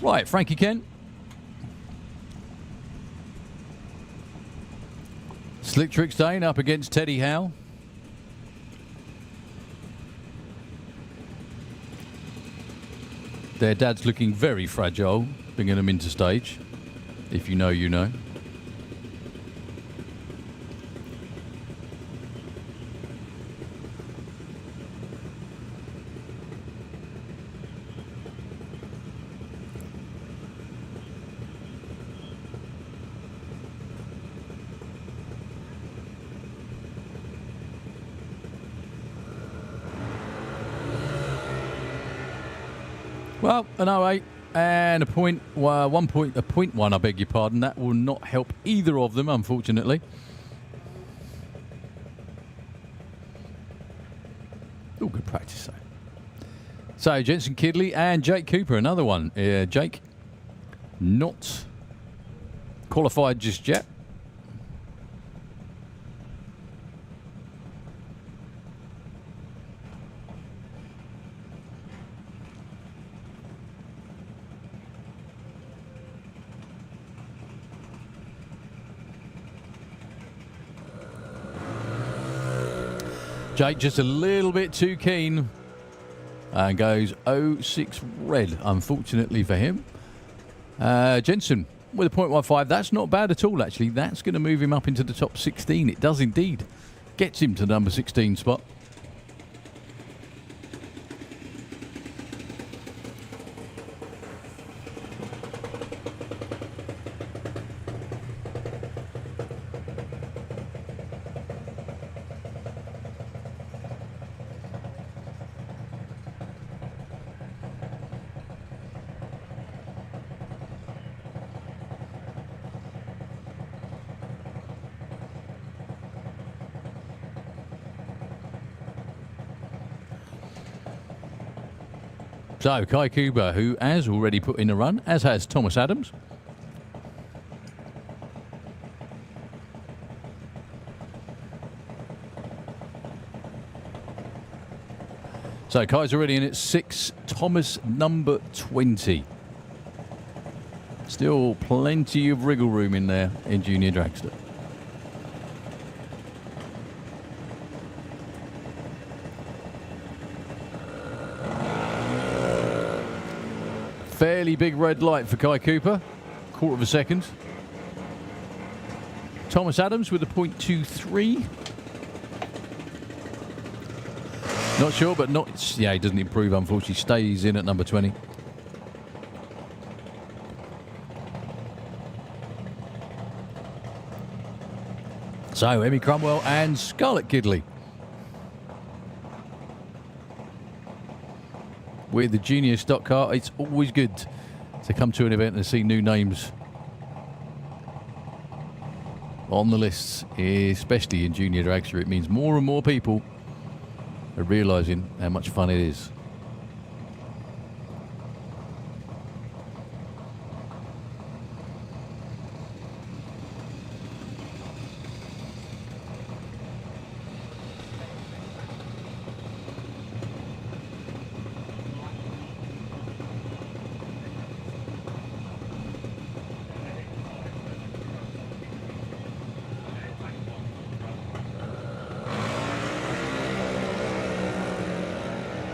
Right, Frankie Kent. Slick Trick Dane up against Teddy Howe. Their dad's looking very fragile, bringing them into stage. If you know, you know. Well, an 08 and a 0.1, I beg your pardon. That will not help either of them, unfortunately. Oh, good practice, though. So, Jensen Kidley and Jake Cooper, another one. Jake, not qualified just yet. Jake just a little bit too keen and goes 0.6 red, unfortunately for him. Jensen with a 0.15, that's not bad at all actually. That's going to move him up into the top 16. It does indeed. Gets him to the number 16 spot. So Kai Cooper, who has already put in a run, as has Thomas Adams. So Kai's already in at 6, Thomas number 20. Still plenty of wriggle room in there in Junior Dragster. Fairly big red light for Kai Cooper, quarter of a second. Thomas Adams with a .23. Not sure, but not. Yeah, he doesn't improve, unfortunately. Stays in at number 20. So, Emmy Cromwell and Scarlett Gidley with the junior stock car. It's always good to come to an event and see new names on the lists, especially in junior dragster. It means more and more people are realising how much fun it is.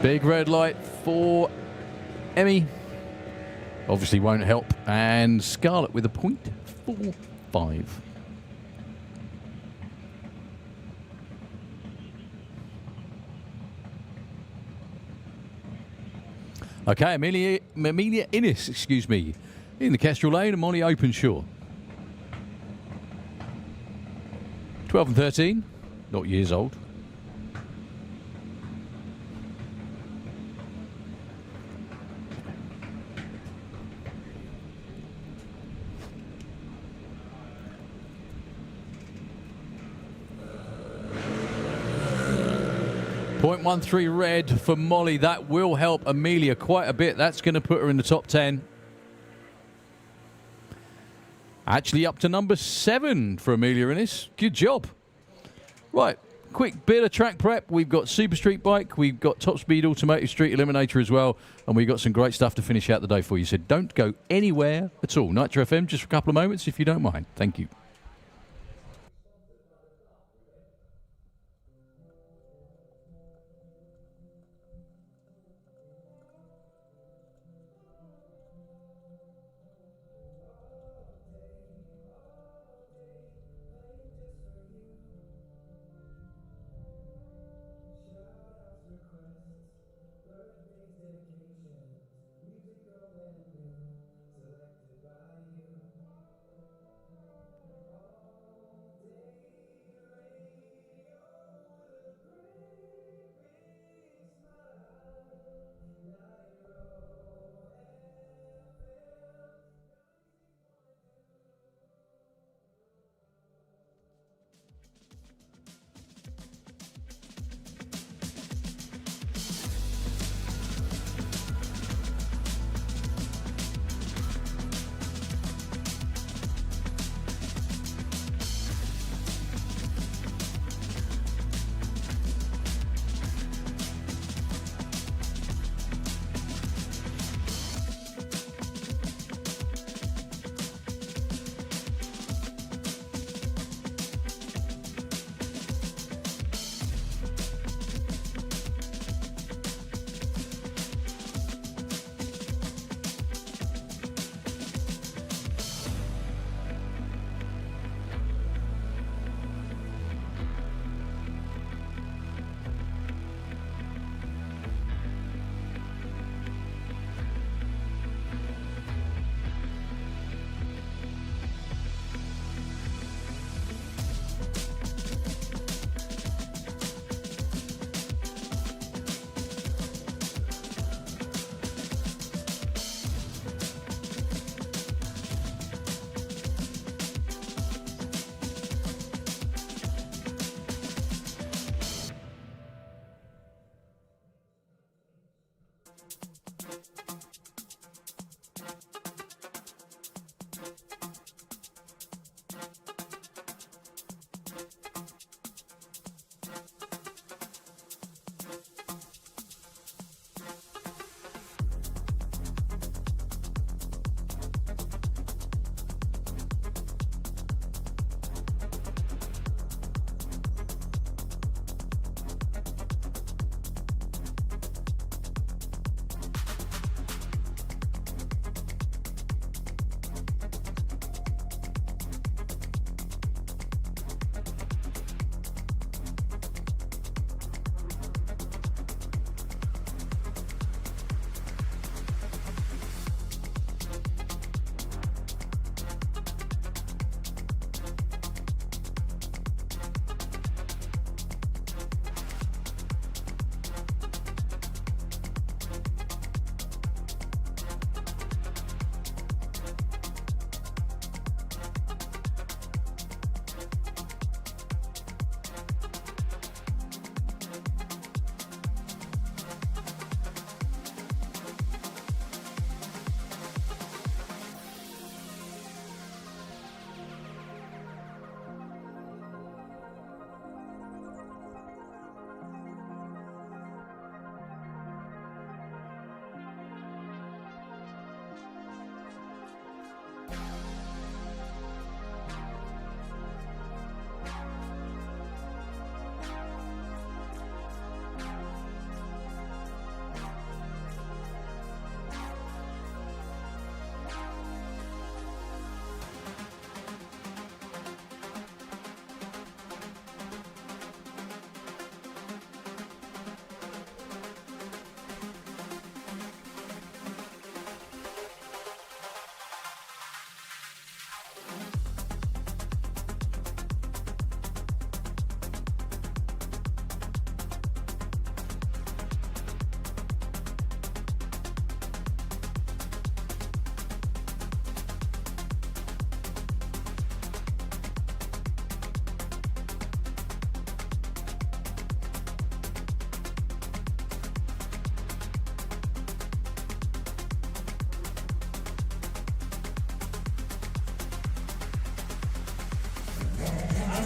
Big red light for Emmy. Obviously won't help. And Scarlett with a .45. Okay, Amelia Innes, excuse me, in the Kestrel Lane and Molly Openshaw. 12 and 13, not years old. .13 red for Molly. That will help Amelia quite a bit. That's going to put her in the top 10. Actually up to number 7 for Amelia Innes. Good job. Right, quick bit of track prep. We've got Super Street Bike. We've got Top Speed Automotive Street Eliminator as well. And we've got some great stuff to finish out the day for you. So don't go anywhere at all. Nitro FM, just for a couple of moments if you don't mind. Thank you.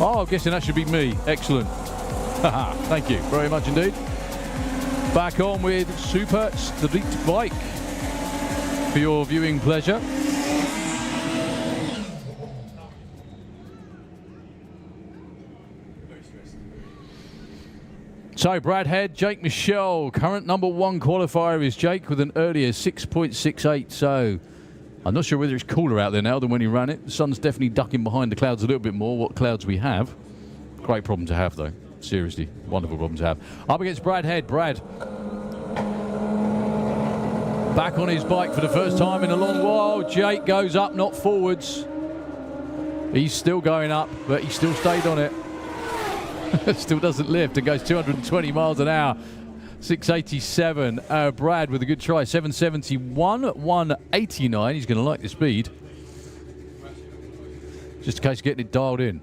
Oh, I'm guessing that should be me. Excellent. Thank you very much indeed. Back on with Super Street Bike for your viewing pleasure. So Brad Head, Jake Michelle, current #1 qualifier is Jake with an earlier 6.68. So I'm not sure whether it's cooler out there now than when he ran it. The sun's definitely ducking behind the clouds a little bit more. What clouds we have. Great problem to have though. Seriously, wonderful problem to have. Up against Brad Head. Brad back on his bike for the first time in a long while. Jake goes up, not forwards. He's still going up, but he still stayed on it. Still doesn't lift and goes 220 miles an hour. 687. Brad with a good try. 771, 189. He's going to like the speed. Just in case of getting it dialed in.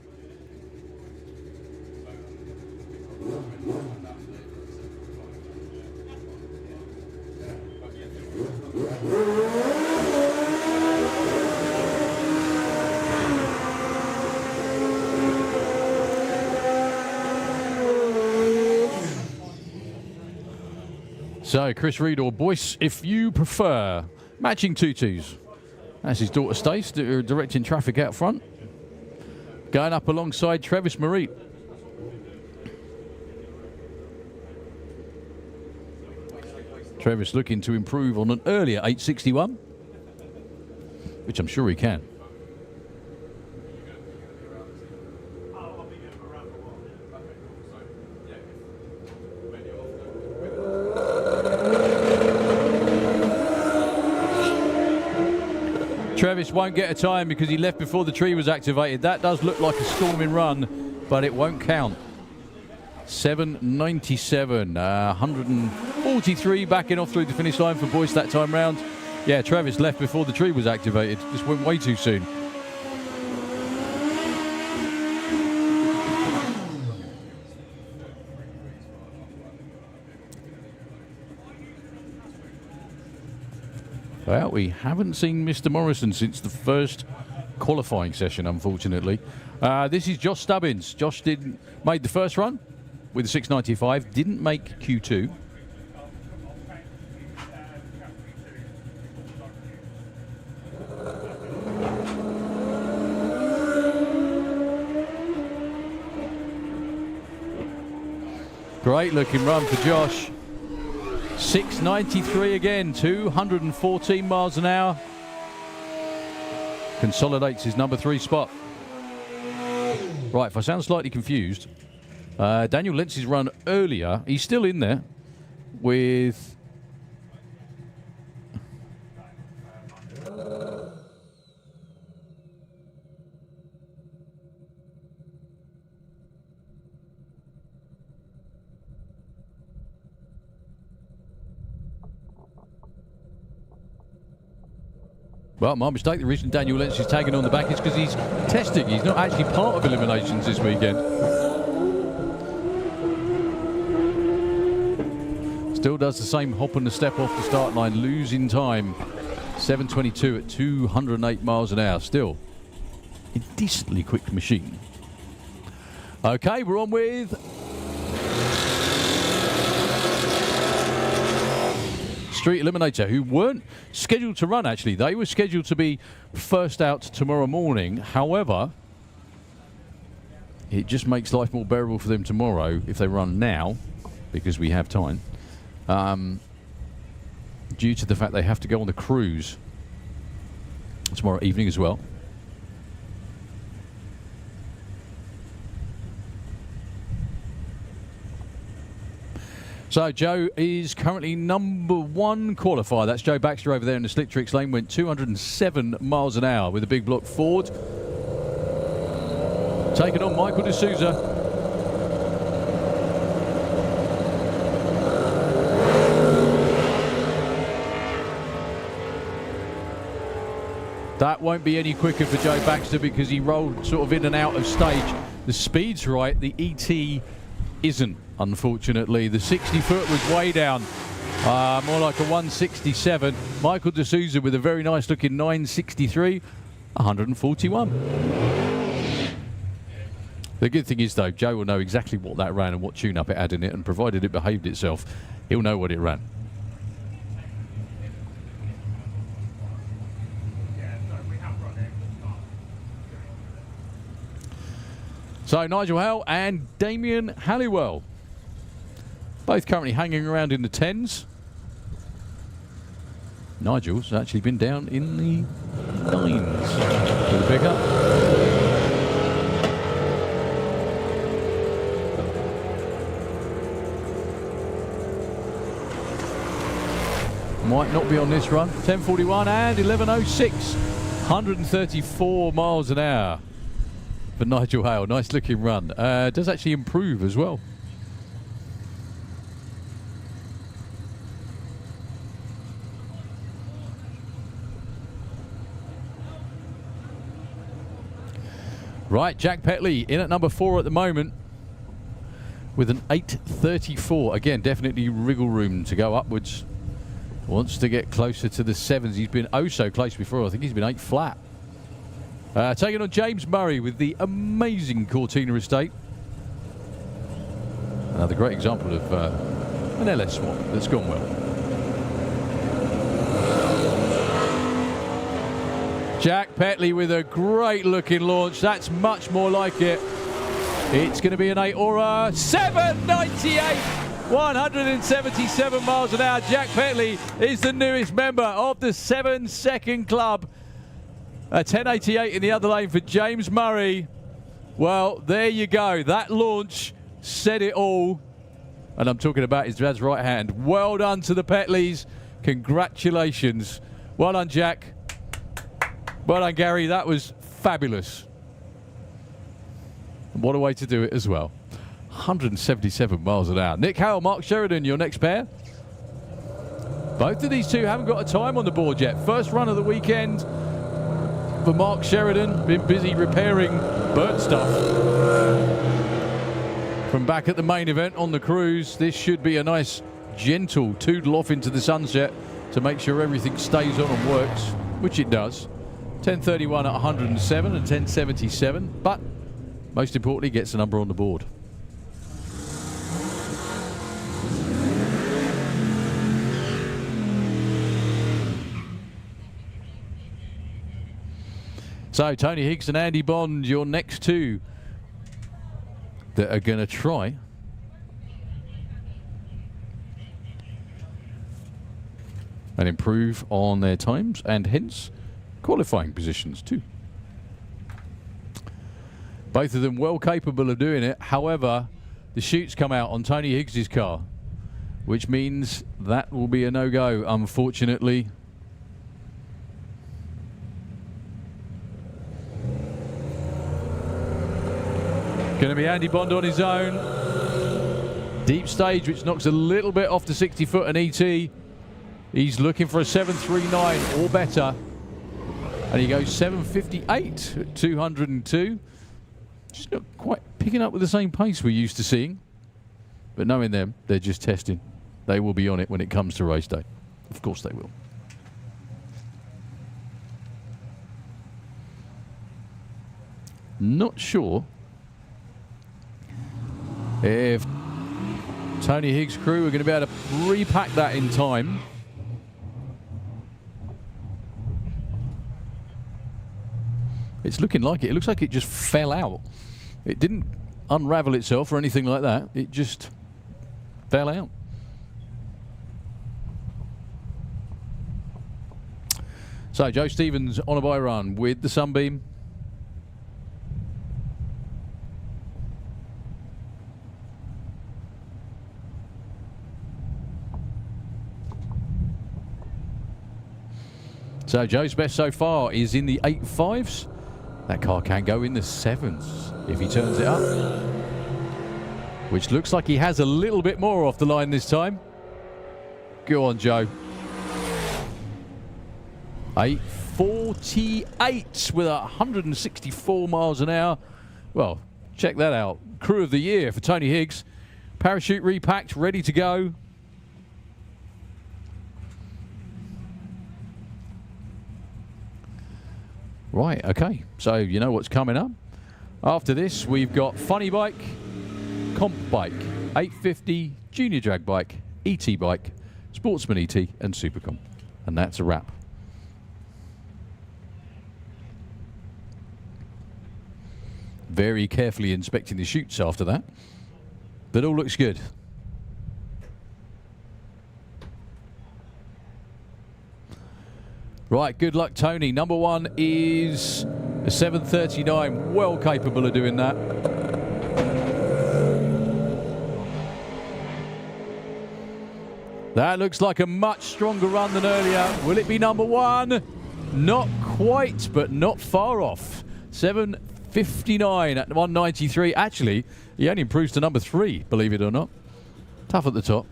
So, Chris Reed or Boyce, if you prefer, matching tutus. That's his daughter Stace, directing traffic out front. Going up alongside Travis Marie. Travis looking to improve on an earlier 861, which I'm sure he can. Travis won't get a time because he left before the tree was activated. That does look like a storming run, but it won't count. 797, 143 backing off through the finish line for Boyce that time round. Yeah, Travis left before the tree was activated. Just went way too soon. Well, we haven't seen Mr. Morrison since the first qualifying session, unfortunately. This is Josh Stubbins. Josh made the first run with a 695, didn't make Q2. Great looking run for Josh. 693 again, 214 miles an hour. Consolidates his #3 spot. Right, if I sound slightly confused, Daniel Lentz's run earlier, he's still in there with... Well, my mistake. The reason Daniel Lentz is tagging on the back is because he's testing. He's not actually part of eliminations this weekend. Still does the same hop and the step off the start line, losing time. 722 at 208 miles an hour. Still a decently quick machine. Okay, we're on with... Street Eliminator, who weren't scheduled to run, actually. They were scheduled to be first out tomorrow morning. However, it just makes life more bearable for them tomorrow if they run now, because we have time, due to the fact they have to go on the cruise tomorrow evening as well. So Joe is currently #1 qualifier. That's Joe Baxter over there in the Slick Tricks lane. Went 207 miles an hour with a big block forward. Taking on Michael D'Souza. That won't be any quicker for Joe Baxter because he rolled sort of in and out of stage. The speed's right, the ET isn't, unfortunately. The 60-foot was way down, more like a 167. Michael D'Souza with a very nice looking 963, 141. The good thing is, though, Joe will know exactly what that ran and what tune-up it had in it, and provided it behaved itself, he'll know what it ran. So Nigel Hale and Damien Halliwell, both currently hanging around in the 10s. Nigel's actually been down in the 9s with a pickup. Might not be on this run. 10:41 and 11:06. 134 miles an hour for Nigel Hale. Nice looking run. Does actually improve as well. Right, Jack Petley in at number 4 at the moment with an 8:34. Again, definitely wriggle room to go upwards. Wants to get closer to the 7s. He's been oh so close before. I think he's been 8 flat. Taking on James Murray with the amazing Cortina estate. Another great example of an LS swap that's gone well. Jack Petley with a great looking launch. That's much more like it. It's going to be an 8 or a 798. 177 miles an hour. Jack Petley is the newest member of the 7-second club. A 1088 in the other lane for James Murray. Well, there you go. That launch said it all. And I'm talking about his dad's right hand. Well done to the Petleys. Congratulations. Well done, Jack. Well done, Gary. That was fabulous. And what a way to do it as well. 177 miles an hour. Nick Howell, Mark Sheridan, your next pair. Both of these two haven't got a time on the board yet. First run of the weekend for Mark Sheridan. Been busy repairing burnt stuff from back at the main event on the cruise. This should be a nice, gentle toodle off into the sunset to make sure everything stays on and works, which it does. 10:31 at 107 and 10:77, but most importantly, gets a number on the board. So Tony Higgs and Andy Bond, your next two that are going to try and improve on their times and hence qualifying positions too. Both of them well capable of doing it. However, the chutes come out on Tony Higgs's car, which means that will be a no-go, unfortunately. Going to be Andy Bond on his own. Deep stage, which knocks a little bit off the 60-foot and ET. He's looking for a 739 or better. And he goes 758 at 202. Just not quite picking up with the same pace we're used to seeing. But knowing them, they're just testing. They will be on it when it comes to race day. Of course they will. Not sure if Tony Higgs' crew are going to be able to repack that in time. It's looking like it. It looks like it just fell out. It didn't unravel itself or anything like that. It just fell out. So Joe Stevens on a bye run with the Sunbeam. So Joe's best so far is in the 8.5s. That car can go in the 7s if he turns it up. Which looks like he has a little bit more off the line this time. Go on, Joe. 8.48 with 164 miles an hour. Well, check that out. Crew of the year for Tony Higgs. Parachute repacked, ready to go. Right, okay. So you know what's coming up. After this, we've got funny bike, comp bike, 850, junior drag bike, ET bike, Sportsman ET, and Super Comp. And that's a wrap. Very carefully inspecting the chutes after that, but all looks good. Right, good luck, Tony. Number one is a 739, well capable of doing that. That looks like a much stronger run than earlier. Will it be number one? Not quite, but not far off. 759 at 193. Actually, he only improves to number 3, believe it or not. Tough at the top.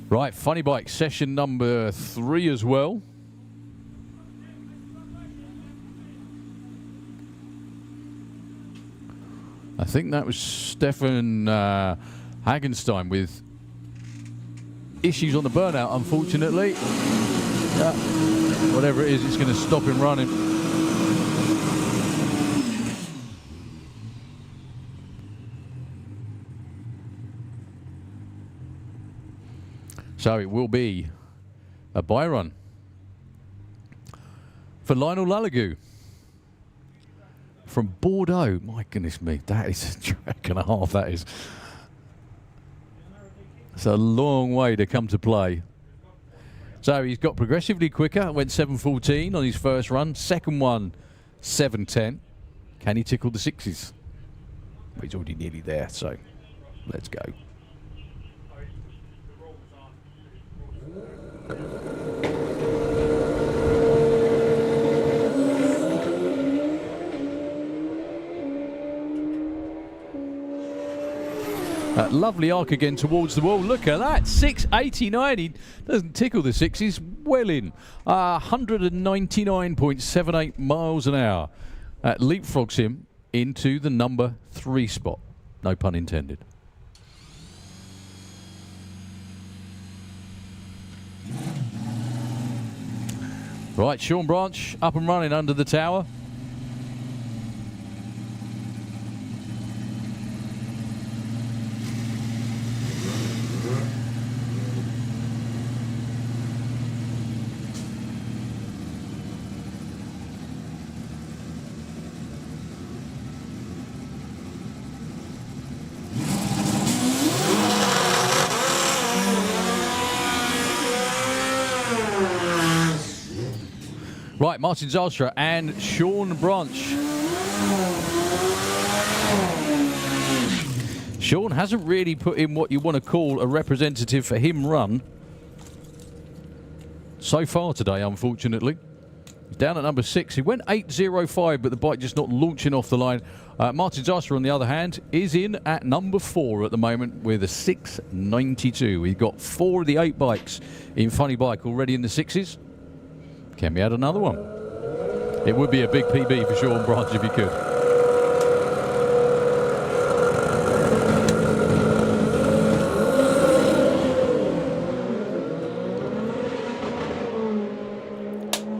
Right, funny bike, session number 3 as well. I think that was Stefan Hagenstein with issues on the burnout, unfortunately. Whatever it is, it's going to stop him running. So it will be a bye run for Lionel Lalagu from Bordeaux. My goodness me, that is a track and a half, that is. It's a long way to come to play. So he's got progressively quicker, went 7:14 on his first run. Second one, 7:10. Can he tickle the 6s? Well, he's already nearly there, so let's go. That lovely arc again towards the wall. Look at that, 689. He doesn't tickle the 6s. Well in. 199.78 miles an hour. That leapfrogs him into the number 3 spot. No pun intended. Right, Sean Branch up and running under the tower. Right, Martin Zalstra and Sean Branch. Sean hasn't really put in what you want to call a representative for him run so far today, unfortunately. He's down at number 6. He went 8.05, but the bike just not launching off the line. Martin Zalstra, on the other hand, is in at number 4 at the moment with a 6.92. We've got 4 of the 8 bikes in Funny Bike already in the 6s. Can we add another one? It would be a big PB for Sean Branch if he could.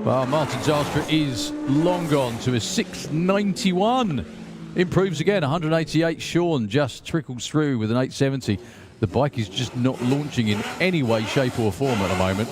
Well, Martin Zalstra is long gone to a 691. Improves again, 188. Sean just trickles through with an 870. The bike is just not launching in any way, shape or form at the moment.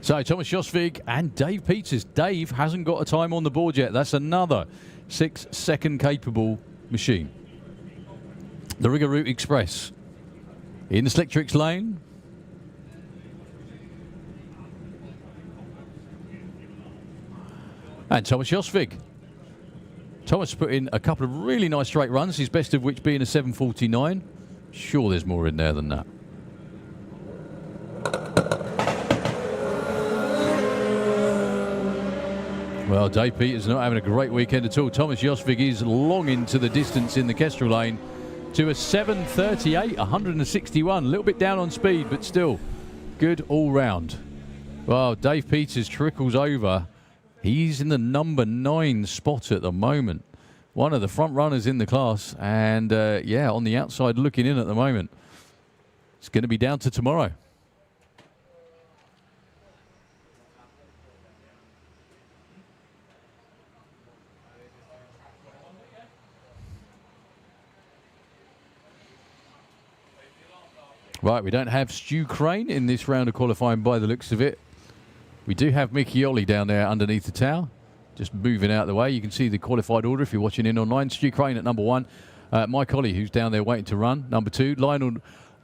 So Thomas Josvig and Dave Peters. Dave hasn't got a time on the board yet. That's another 6-second capable machine. The Rigger Route Express in the Slick Tricks lane. And Thomas Josvig. Thomas put in a couple of really nice straight runs, his best of which being a 7:49. Sure there's more in there than that. Well, Dave Peters not having a great weekend at all. Thomas Josvig is long into the distance in the Kestrel lane. to a 7:38, 161. A little bit down on speed, but still good all round. Well, Dave Peters trickles over. He's in the number 9 spot at the moment. One of the front runners in the class, and yeah, on the outside looking in at the moment. It's going to be down to tomorrow. Right, we don't have Stu Crane in this round of qualifying by the looks of it. We do have Mickey Ollie down there underneath the tower, just moving out of the way. You can see the qualified order if you're watching in online. Stu Crane at number 1. Mike Ollie, who's down there waiting to run, number 2. Lionel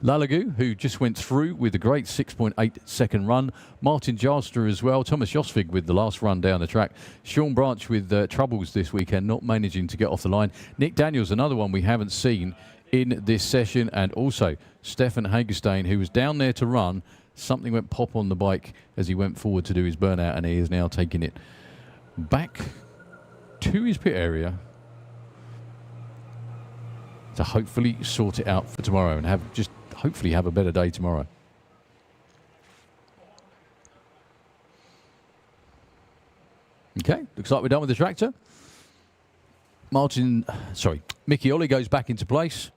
Lalagu, who just went through with a great 6.8 second run. Martin Jarster as well. Thomas Josvig with the last run down the track. Sean Branch with troubles this weekend, not managing to get off the line. Nick Daniels, another one we haven't seen in this session, and also Stefan Hagerstein, who was down there to run. Something went pop on the bike as he went forward to do his burnout, and he is now taking it back to his pit area to hopefully sort it out for tomorrow and hopefully have a better day tomorrow. Okay, looks like we're done with the tractor. Mickey Ollie goes back into place.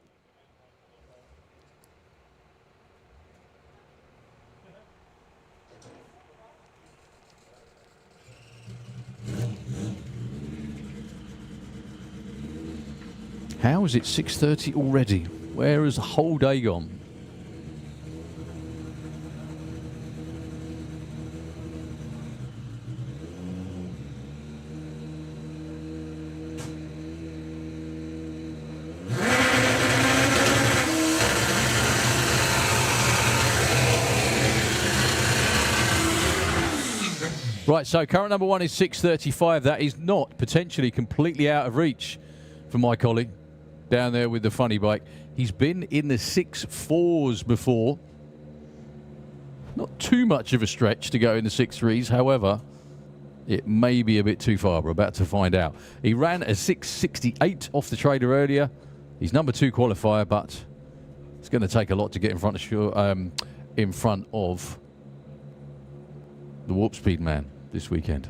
How is it 6:30 already? Where has the whole day gone? Right, so current number 1 is 6:35. That is not potentially completely out of reach for Mike Ollie down there with the funny bike. He's been in the 6.4s before. Not too much of a stretch to go in the 6.3s. However, it may be a bit too far. We're about to find out. He ran a 6.68 off the trailer earlier. He's number 2 qualifier, but it's going to take a lot to get in front of the Warp Speed man this weekend.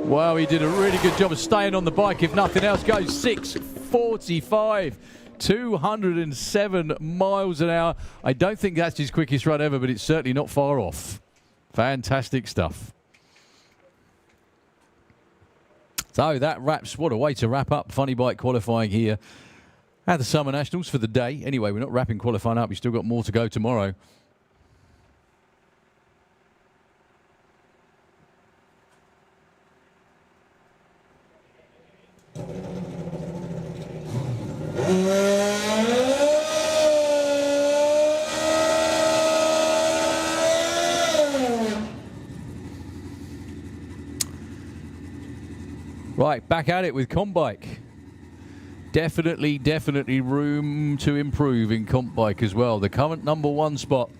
Wow, he did a really good job of staying on the bike, if nothing else. Goes 6:45, 207 miles an hour. I don't think that's his quickest run ever, but it's certainly not far off. Fantastic stuff. So that wraps, what a way to wrap up funny bike qualifying here at the Summer Nationals for the day. Anyway, we're not wrapping qualifying up. We've still got more to go tomorrow. Right, back at it with comp bike. Definitely room to improve in comp bike as well. The current number 1 spot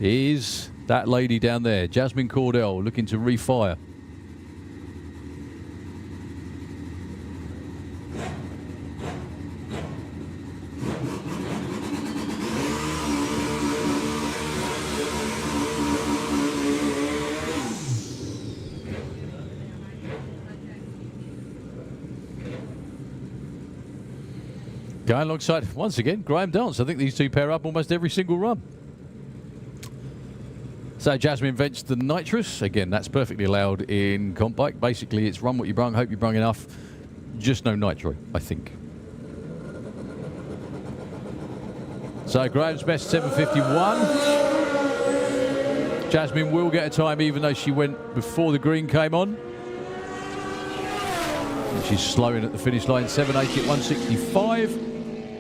is that lady down there, Jasmine Cordell, looking to refire. Going alongside, once again, Graham Dance. I think these two pair up almost every single run. So Jasmine vents the nitrous. Again, that's perfectly allowed in comp bike. Basically, it's run what you brung, hope you brung enough. Just no nitro, I think. So Graham's best 7:51. Jasmine will get a time even though she went before the green came on. And she's slowing at the finish line, 7:80 at 165.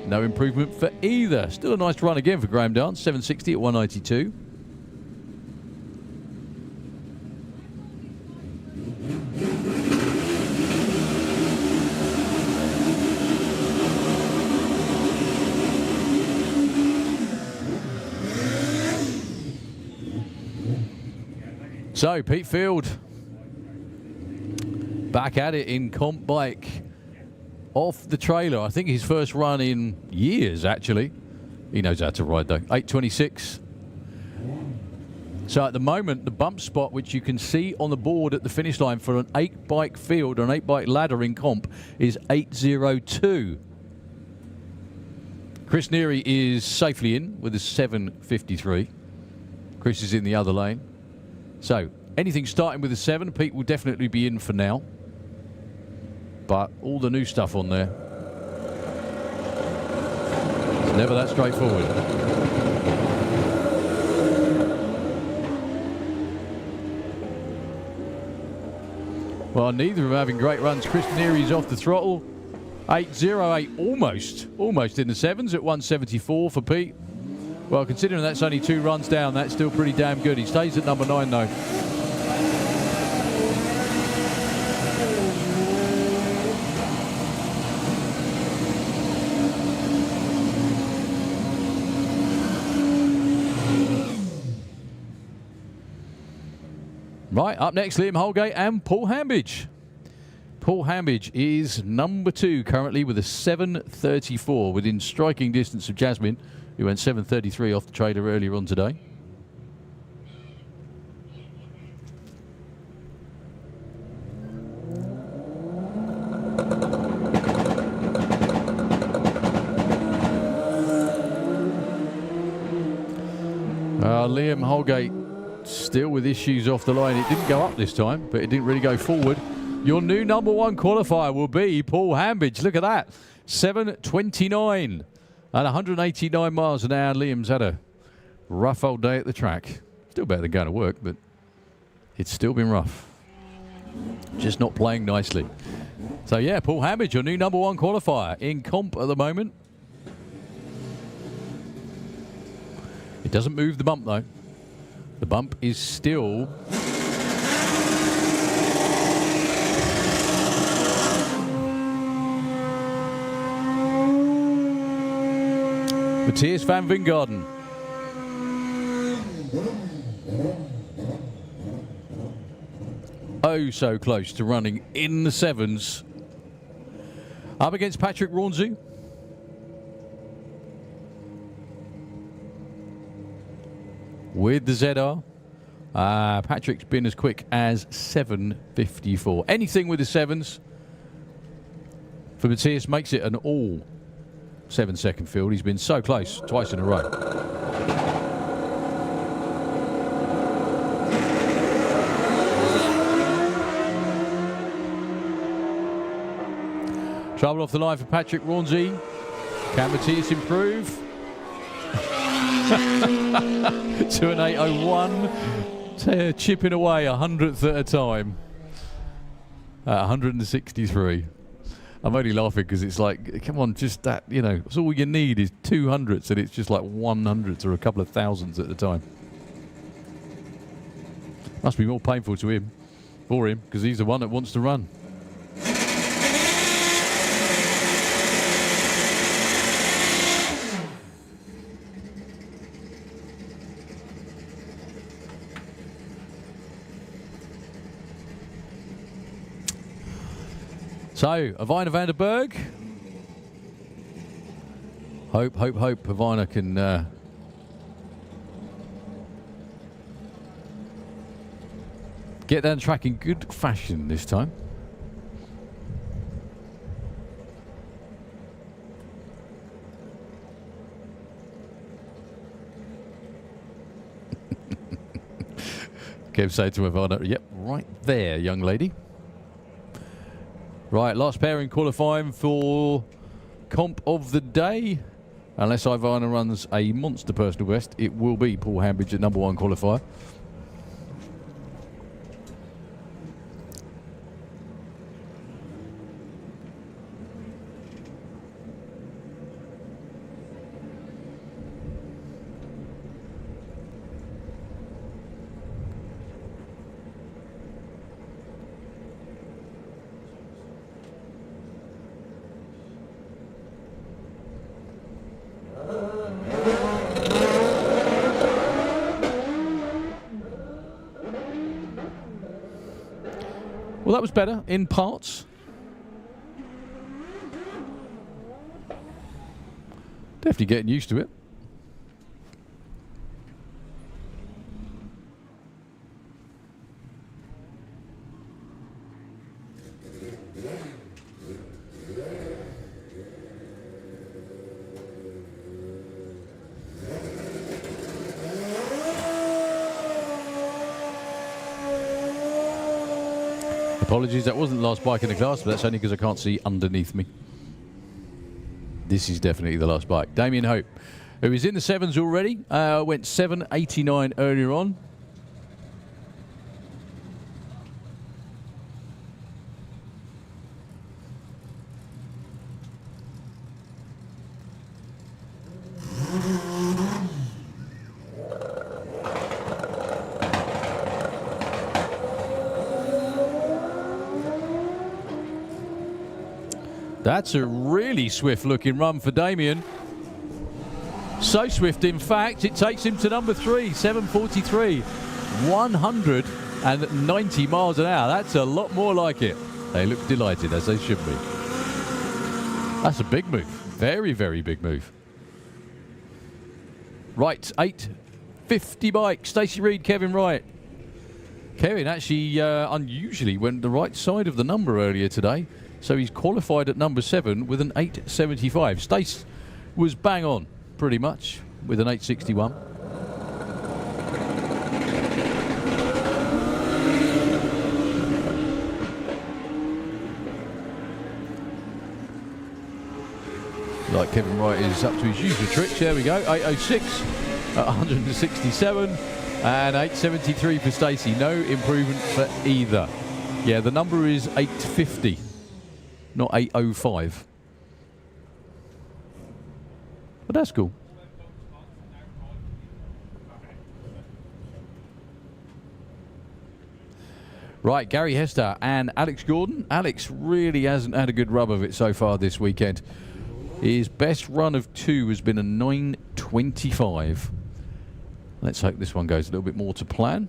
No improvement for either. Still a nice run again for Graham Dance, 7:60 at 192. So, Pete Field, back at it in comp bike, off the trailer. I think his first run in years, actually. He knows how to ride, though. 8:26. So at the moment, the bump spot, which you can see on the board at the finish line for an 8-bike field or an 8-bike ladder in comp, is 8:02. Chris Neary is safely in with a 7:53. Chris is in the other lane. So anything starting with a 7, Pete will definitely be in for now. But all the new stuff on there, it's never that straightforward. Well, neither of them having great runs. Chris Neary's off the throttle. 8:08, almost in the 7s at 174 for Pete. Well, considering that's only 2 runs down, that's still pretty damn good. He stays at number 9, though. Right, up next, Liam Holgate and Paul Hambidge. Paul Hambidge is number 2 currently with a 7:34, within striking distance of Jasmine, who went 7:33 off the trailer earlier on today. Liam Holgate still with issues off the line. It didn't go up this time, but it didn't really go forward. Your new number 1 qualifier will be Paul Hambidge. Look at that. 7:29 at 189 miles an hour. Liam's had a rough old day at the track. Still better than going to work, but it's still been rough. Just not playing nicely. So yeah, Paul Hambidge, your new number 1 qualifier in comp at the moment. It doesn't move the bump though. The bump is still Matthias van Vingarden. Oh, so close to running in the 7s. Up against Patrick Rawnzu. With the ZR. Patrick's been as quick as 7:54. Anything with the 7s for Matthias makes it an all 7-second field. He's been so close twice in a row. Trouble off the line for Patrick Rawnzu. Can Matthias improve? To an 8:01, chipping away 100th at a time at 163. I'm only laughing because it's like, come on, just that, you know, it's all you need is 200ths, and it's just like 100ths or a couple of thousands at the time. Must be more painful to him, for him, because he's the one that wants to run. So, Avina van der Berg. Hope Avina can get down the track in good fashion this time. Kev said to Avina, yep, right there, young lady. Right, last pair in qualifying for comp of the day. Unless Ivana runs a monster personal best, it will be Paul Hambidge at number 1 qualifier. Well, that was better in parts. Definitely getting used to it. Apologies, that wasn't the last bike in the class, but that's only because I can't see underneath me. This is definitely the last bike. Damien Hope, who is in the 7s already, went 7.89 earlier on. That's a really swift-looking run for Damien. So swift, in fact, it takes him to number 3, 7:43, 190 miles an hour. That's a lot more like it. They look delighted, as they should be. That's a big move. Very, very big move. Right, 8:50 bike. Stacey Reed, Kevin Wright. Kevin actually unusually went the right side of the number earlier today. So he's qualified at number 7 with an 8.75. Stace was bang on, pretty much, with an 8.61. Like Kevin Wright is up to his usual tricks. There we go, 8.06 at 167 and 8.73 for Stacey. No improvement for either. Yeah, the number is 8.50. Not 8.05. But that's cool. Right, Gary Hester and Alex Gordon. Alex really hasn't had a good rub of it so far this weekend. His best run of 2 has been a 9.25. Let's hope this one goes a little bit more to plan.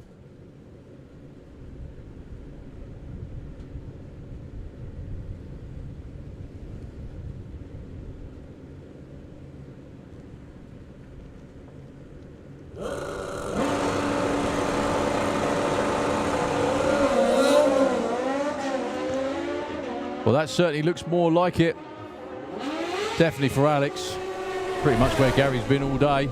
Well, that certainly looks more like it. Definitely for Alex. Pretty much where Gary's been all day.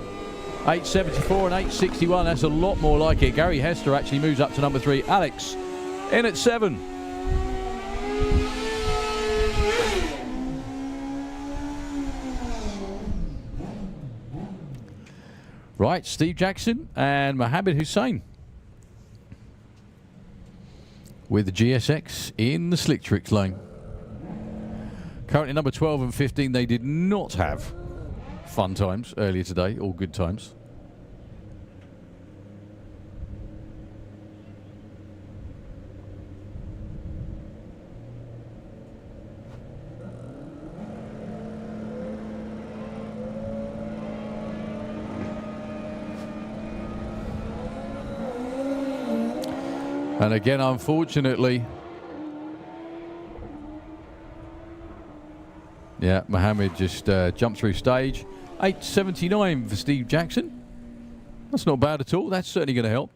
8.74 and 8.61. That's a lot more like it. Gary Hester actually moves up to number 3. Alex in at 7. Right, Steve Jackson and Mohammed Hussein with the GSX in the Slick Tricks lane. Currently number 12 and 15, they did not have fun times earlier today, or good times. And again, unfortunately, yeah, Mohammed just jumped through stage. 8.79 for Steve Jackson. That's not bad at all. That's certainly going to help.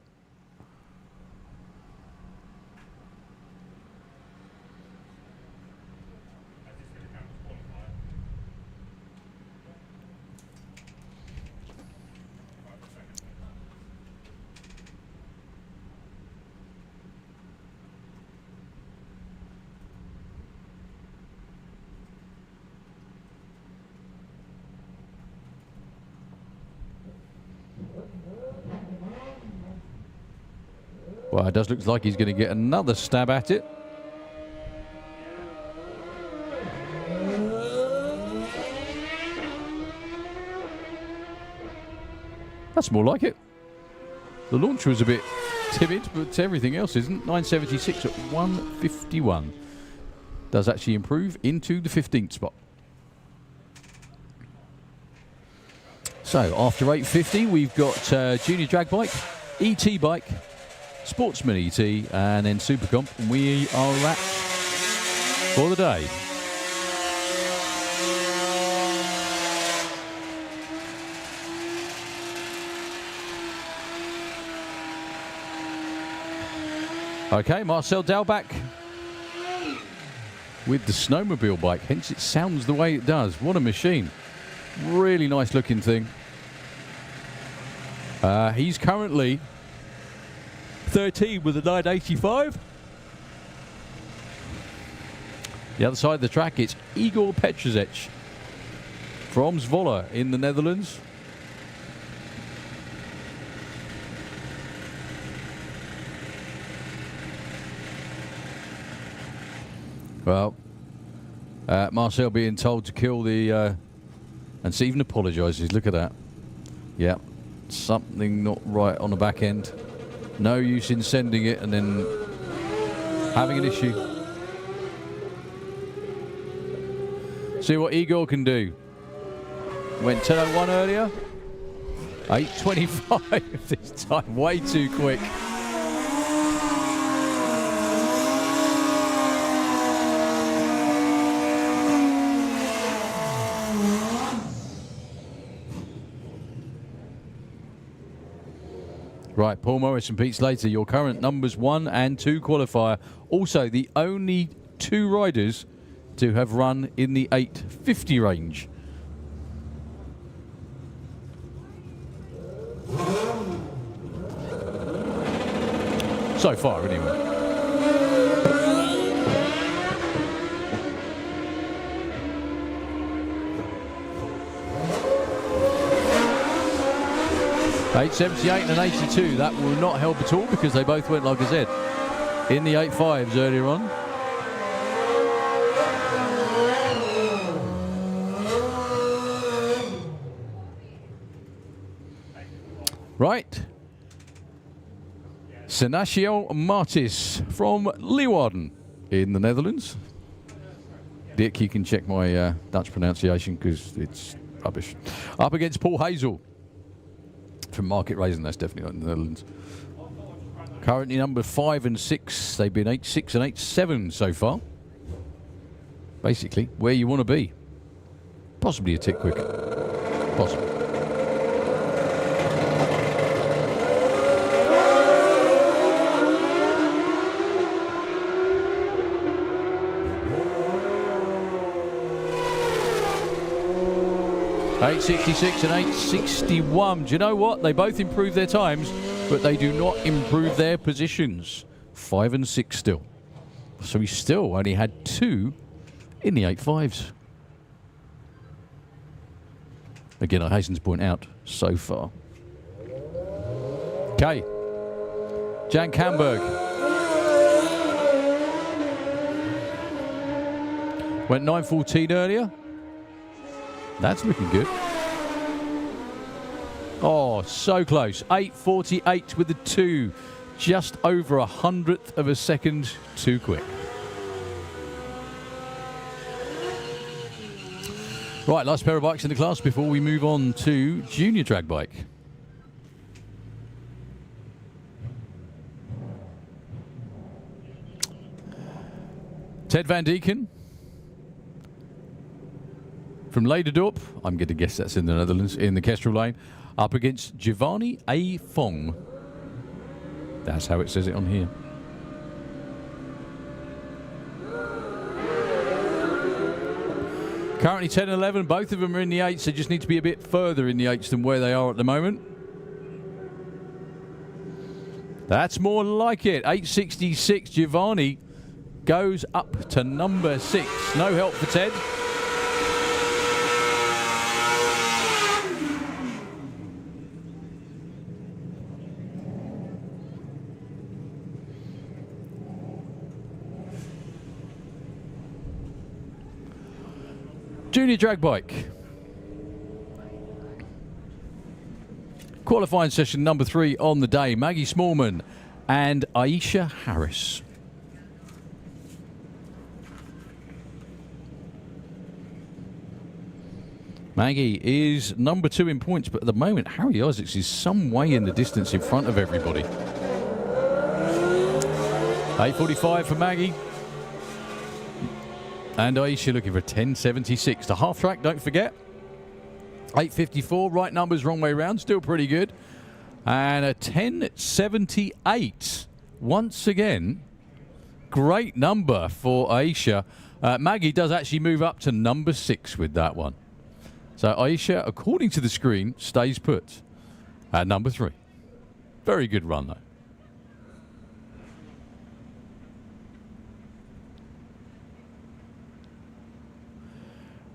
Well, it does look like he's going to get another stab at it. That's more like it. The launch was a bit timid, but everything else isn't. 9.76 at 1.51. Does actually improve into the 15th spot. So, after 8.50, we've got Junior Drag Bike, ET Bike, Sportsman ET, and then Super Comp. And we are wrapped for the day. Okay, Marcel Dalbach with the snowmobile bike, hence it sounds the way it does. What a machine. Really nice looking thing. He's currently 13 with a 985. The other side of the track, it's Igor Petrozec from Zwolle in the Netherlands. Well, Marcel being told to kill the... and Stephen apologises. Look at that. Yeah, something not right on the back end. No use in sending it and then having an issue. See what Igor can do. Went 10:01 earlier. 8:25 this time. Way too quick. Right, Paul Morris and Pete Slater, your current numbers 1 and 2 qualifier. Also, the only 2 riders to have run in the 850 range. So far, anyway. .878 and 82, that will not help at all because they both went, like I said, in the 8.5s earlier on. Right. Senacio Martis from Leeuwarden in the Netherlands. Dick, you can check my Dutch pronunciation because it's rubbish. Up against Paul Hazel from Market Raisin, that's definitely not in the Netherlands. Currently number 5 and 6. They've been 8.6 and 8.7 so far. Basically, where you want to be. Possibly a tick quicker. Possibly. .866 and 861. Do you know what? They both improve their times, but they do not improve their positions. 5 and 6 still. So he still only had 2 in the 8.5s. Again, I hasten to point out, so far. Okay. Jan Kamberg. Went 9.14 earlier. That's looking good. Oh, so close. 8.48 with the 2. Just over 100th of a second too quick. Right, last pair of bikes in the class before we move on to junior drag bike. Ted Van Deeken from Leiderdorp, I'm going to guess that's in the Netherlands, in the Kestrel lane, up against Giovanni A. Fong. That's how it says it on here. Currently 10 and 11, both of them are in the 8s, they just need to be a bit further in the 8s than where they are at the moment. That's more like it. 8.66, Giovanni goes up to number 6. No help for Ted. Junior drag bike. Qualifying session number 3 on the day. Maggie Smallman and Aisha Harris. Maggie is number 2 in points, but at the moment, Harry Isaacs is some way in the distance in front of everybody. 8:45 for Maggie. And Aisha looking for a 10.76. The half track, don't forget. 8:54, right numbers, wrong way round, still pretty good. And a 10.78. Once again, great number for Aisha. Maggie does actually move up to number 6 with that one. So Aisha, according to the screen, stays put at number 3. Very good run, though.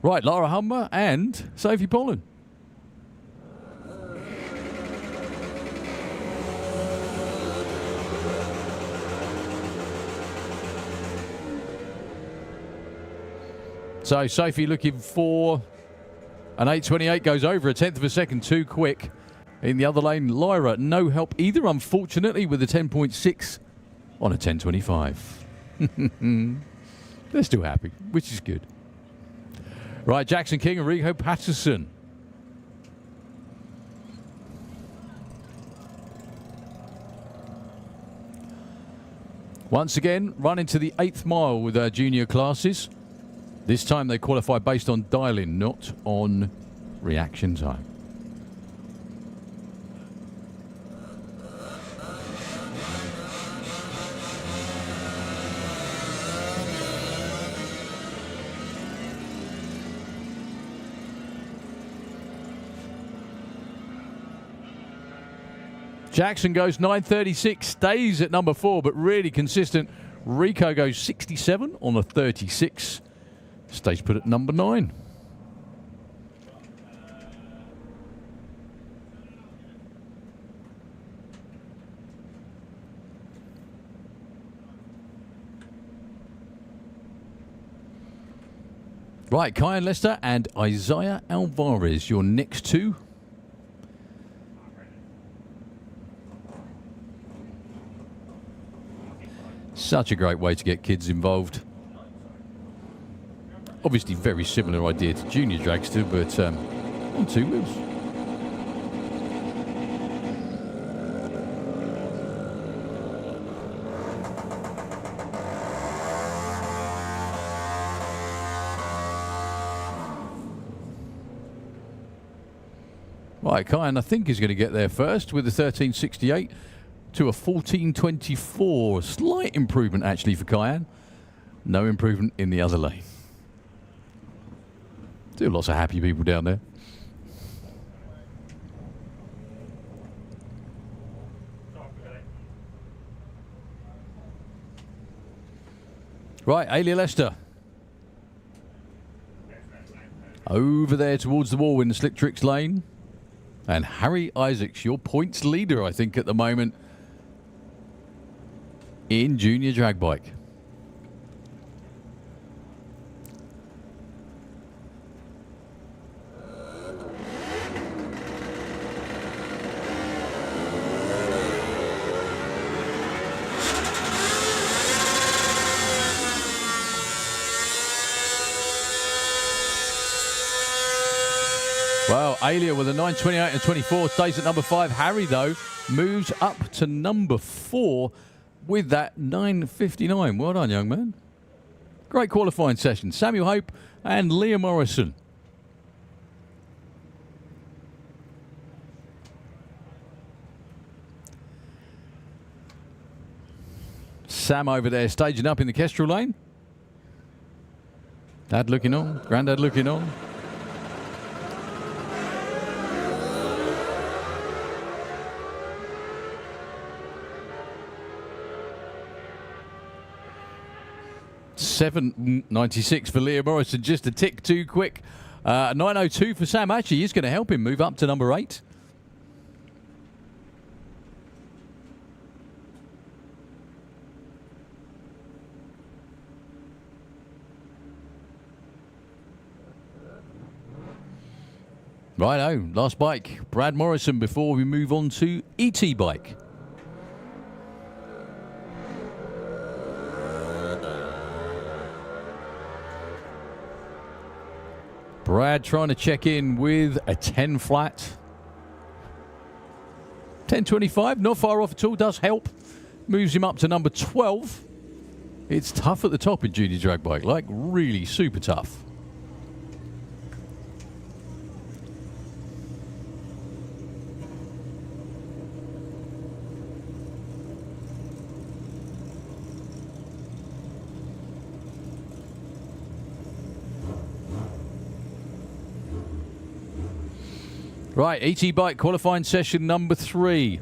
Right, Lara Humber and Sophie Pollen. So Sophie looking for an 8.28, goes over a tenth of a second too quick. In the other lane, Lyra, no help either, unfortunately, with a 10.6 on a 10.25. They're still happy, which is good. Right, Jackson King and Rico Patterson. Once again, run into the 8th mile with our junior classes. This time they qualify based on dial-in, not on reaction time. Jackson goes 9.36, stays at number 4, but really consistent. Rico goes 67 on a 36, stays put at number 9. Right, Kyan Lester and Isaiah Alvarez, your next two. Such a great way to get kids involved. Obviously very similar idea to junior dragster, but on 2 wheels. Right, Kyan I think is going to get there first with the 13.68. To a 14.24. Slight improvement actually for Kyan. No improvement in the other lane. Still lots of happy people down there. Right, Alia Lester. Over there towards the wall in the Slick Tricks lane. And Harry Isaacs, your points leader, I think, at the moment. In junior drag bike. Well, Alia with a 9.28 and 24 stays at number 5. Harry, though, moves up to number 4. With that 9.59. Well done, young man. Great qualifying session. Samuel Hope and Leah Morrison. Sam over there staging up in the Kestrel lane. Dad looking on. Granddad looking on. $7.96 for Leah Morrison, just a tick too quick. 9.02 for Sam. Actually, is going to help him move up to number 8. Righto, last bike, Brad Morrison, before we move on to ET bike. Brad trying to check in with a 10 flat. 10.25, not far off at all, does help. Moves him up to number 12. It's tough at the top in junior drag bike, like really super tough. Right, ET bike qualifying session number 3.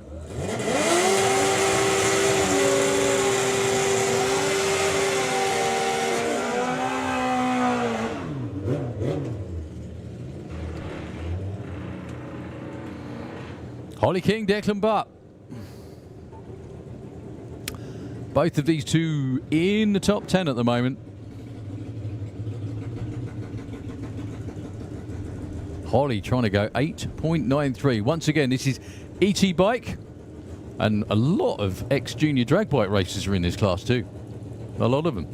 Holly King, Declan Butt. Both of these two in the top 10 at the moment. Holly trying to go 8.93. Once again, this is ET bike, and a lot of ex-junior drag bike racers are in this class too. A lot of them.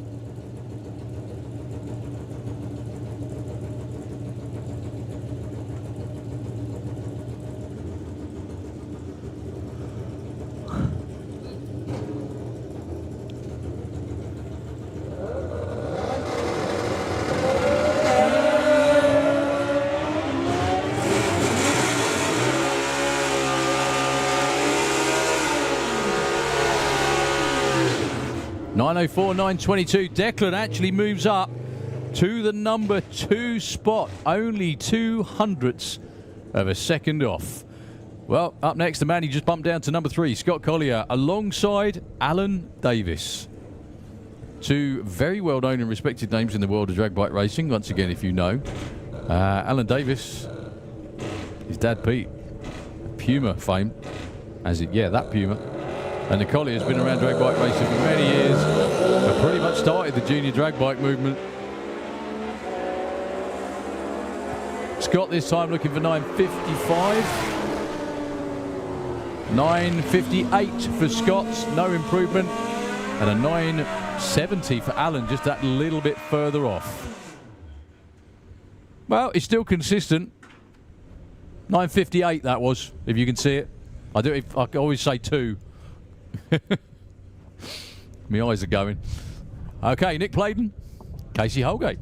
.904, 922. Declan actually moves up to the number 2 spot. Only 2/100ths of a second off. Well, up next, the man he just bumped down to number 3, Scott Collier, alongside Alan Davis. Two very well-known and respected names in the world of drag bike racing. Once again, if you know. Alan Davis, his dad Pete, Puma fame. That Puma. And the Collier's been around drag bike racing for many years. And pretty much started the junior drag bike movement. Scott this time looking for 955. 958 for Scott's, no improvement. And a 970 for Alan, just that little bit further off. Well, it's still consistent. 958 that was, if you can see it. I always say 2. My eyes are going. Okay, Nick Playden, Casey Holgate.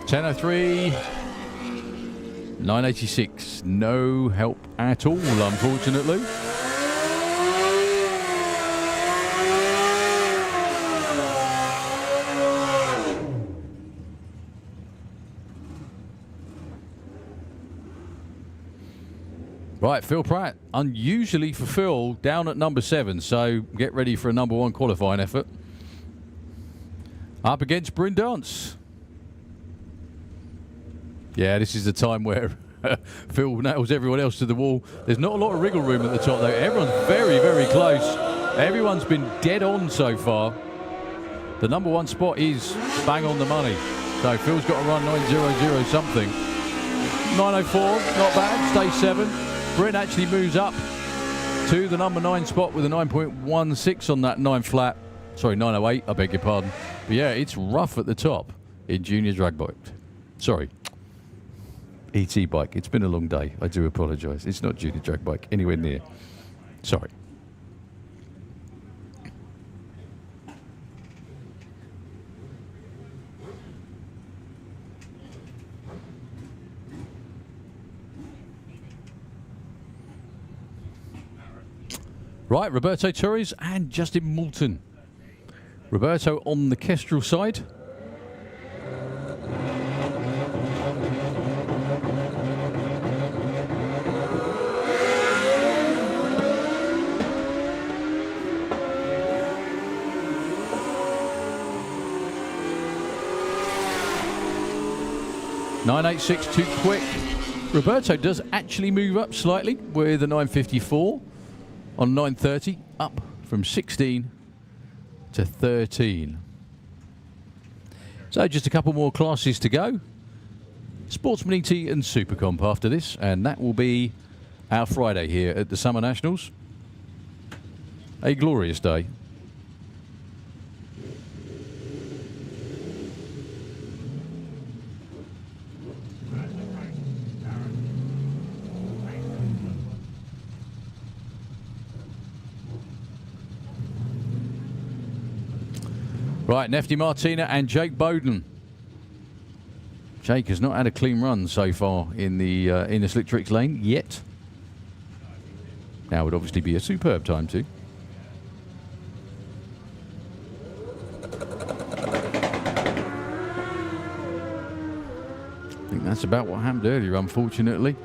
.1003, 986. No help at all, unfortunately. Right, Phil Pratt, unusually for Phil, down at number 7, so get ready for a number 1 qualifying effort. Up against Bryn Dance. Yeah, this is the time where Phil nails everyone else to the wall. There's not a lot of wriggle room at the top, though. Everyone's very, very close. Everyone's been dead on so far. The number 1 spot is bang on the money. So Phil's got to run 900 something. 904, not bad, stays 7. Bryn actually moves up to the number 9 spot with a 9.16 on that 9 flat. Sorry, 908, I beg your pardon. But yeah, it's rough at the top in junior drag bike. Sorry. ET bike. It's been a long day. I do apologise. It's not junior drag bike anywhere near. Sorry. Right, Roberto Torres and Justin Moulton. Roberto on the Kestrel side. .986 too quick. Roberto does actually move up slightly with a 954 on 930, up from 16 to 13. So just a couple more classes to go. Sportsman ET and Super Comp after this, and that will be our Friday here at the Summer Nationals. A glorious day. Right, Nefty Martina and Jake Bowden. Jake has not had a clean run so far in the Slick Tricks lane yet. Now would obviously be a superb time too. I think that's about what happened earlier, unfortunately.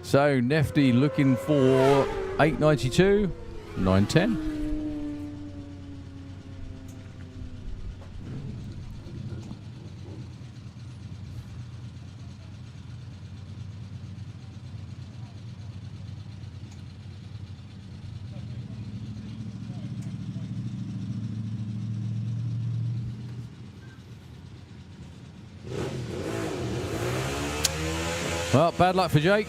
So Nefty looking for 892, 910. Well, bad luck for Jake.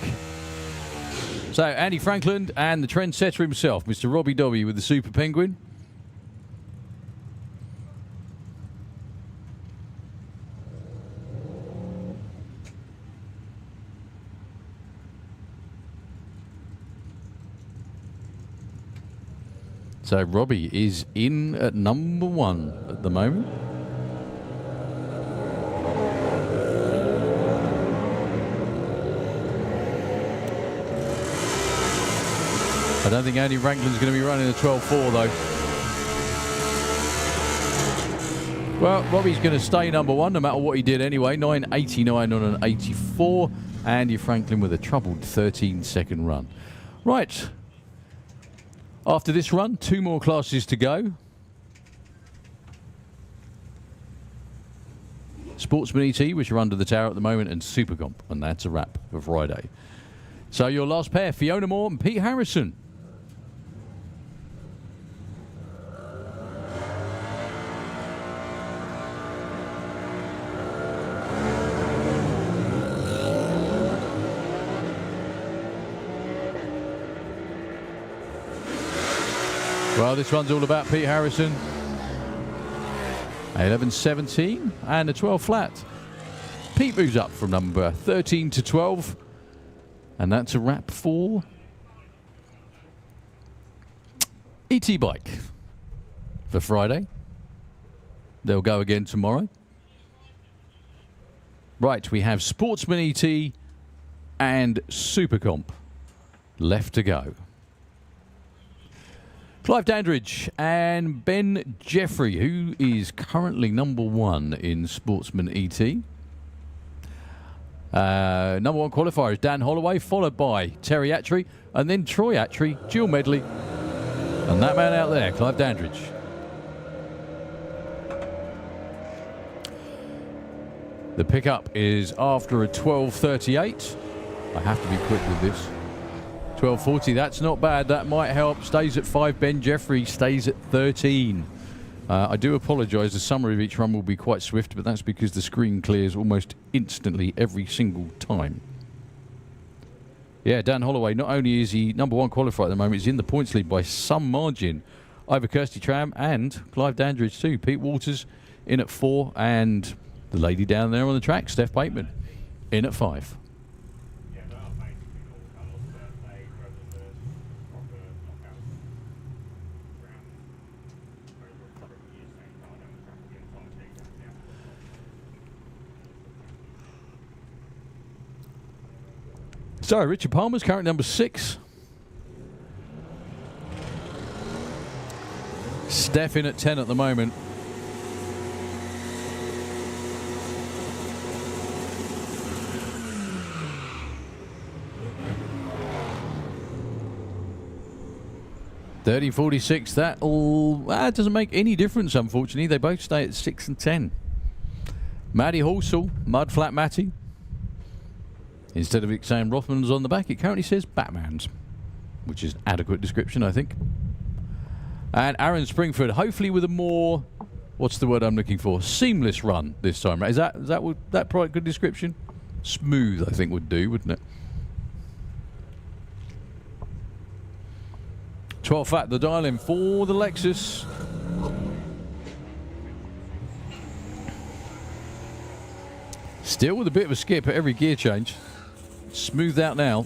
So, Andy Franklin and the trendsetter himself, Mr. Robbie Dobby with the Super Penguin. So, Robbie is in at number 1 at the moment. I don't think Andy Franklin's going to be running a 12.4 though. Well, Robbie's going to stay number 1 no matter what he did anyway. 9.89 on an 84. Andy Franklin with a troubled 13-second run. Right. After this run, 2 more classes to go. Sportsman ET, which are under the tower at the moment, and Super Comp, and that's a wrap for Friday. So your last pair, Fiona Moore and Pete Harrison. Well, this one's all about Pete Harrison. 11.17 and a 12 flat. Pete moves up from number 13 to 12. And that's a wrap for ET Bike for Friday. They'll go again tomorrow. Right, we have Sportsman ET and Super Comp left to go. Clive Dandridge and Ben Jeffrey, who is currently number 1 in Sportsman ET. Number 1 qualifier is Dan Holloway, followed by Terry Attree, and then Troy Attree, Jill Medley, and that man out there, Clive Dandridge. The pickup is after a 12.38. I have to be quick with this. 12.40, that's not bad. That might help. Stays at 5. Ben Jeffrey stays at 13. I do apologise. The summary of each run will be quite swift, but that's because the screen clears almost instantly every single time. Yeah, Dan Holloway, not only is he number 1 qualifier at the moment, he's in the points lead by some margin over Kirsty Tram and Clive Dandridge too. Pete Walters in at 4, and the lady down there on the track, Steph Bateman, in at 5. So, Richard Palmer's current number 6. Steph in at 10 at the moment. .30.46, that doesn't make any difference, unfortunately. They both stay at 6 and 10. Matty Halsall, Mud Flat Matty. Instead of it saying Rothman's on the back, it currently says Batman's, which is adequate description, I think. And Aaron Springford, hopefully with a more what's the word I'm looking for? Seamless run this time. Is that probably a good description? Smooth, I think, would do, wouldn't it? 12 fat the dial-in for the Lexus. Still with a bit of a skip at every gear change. Smoothed out now.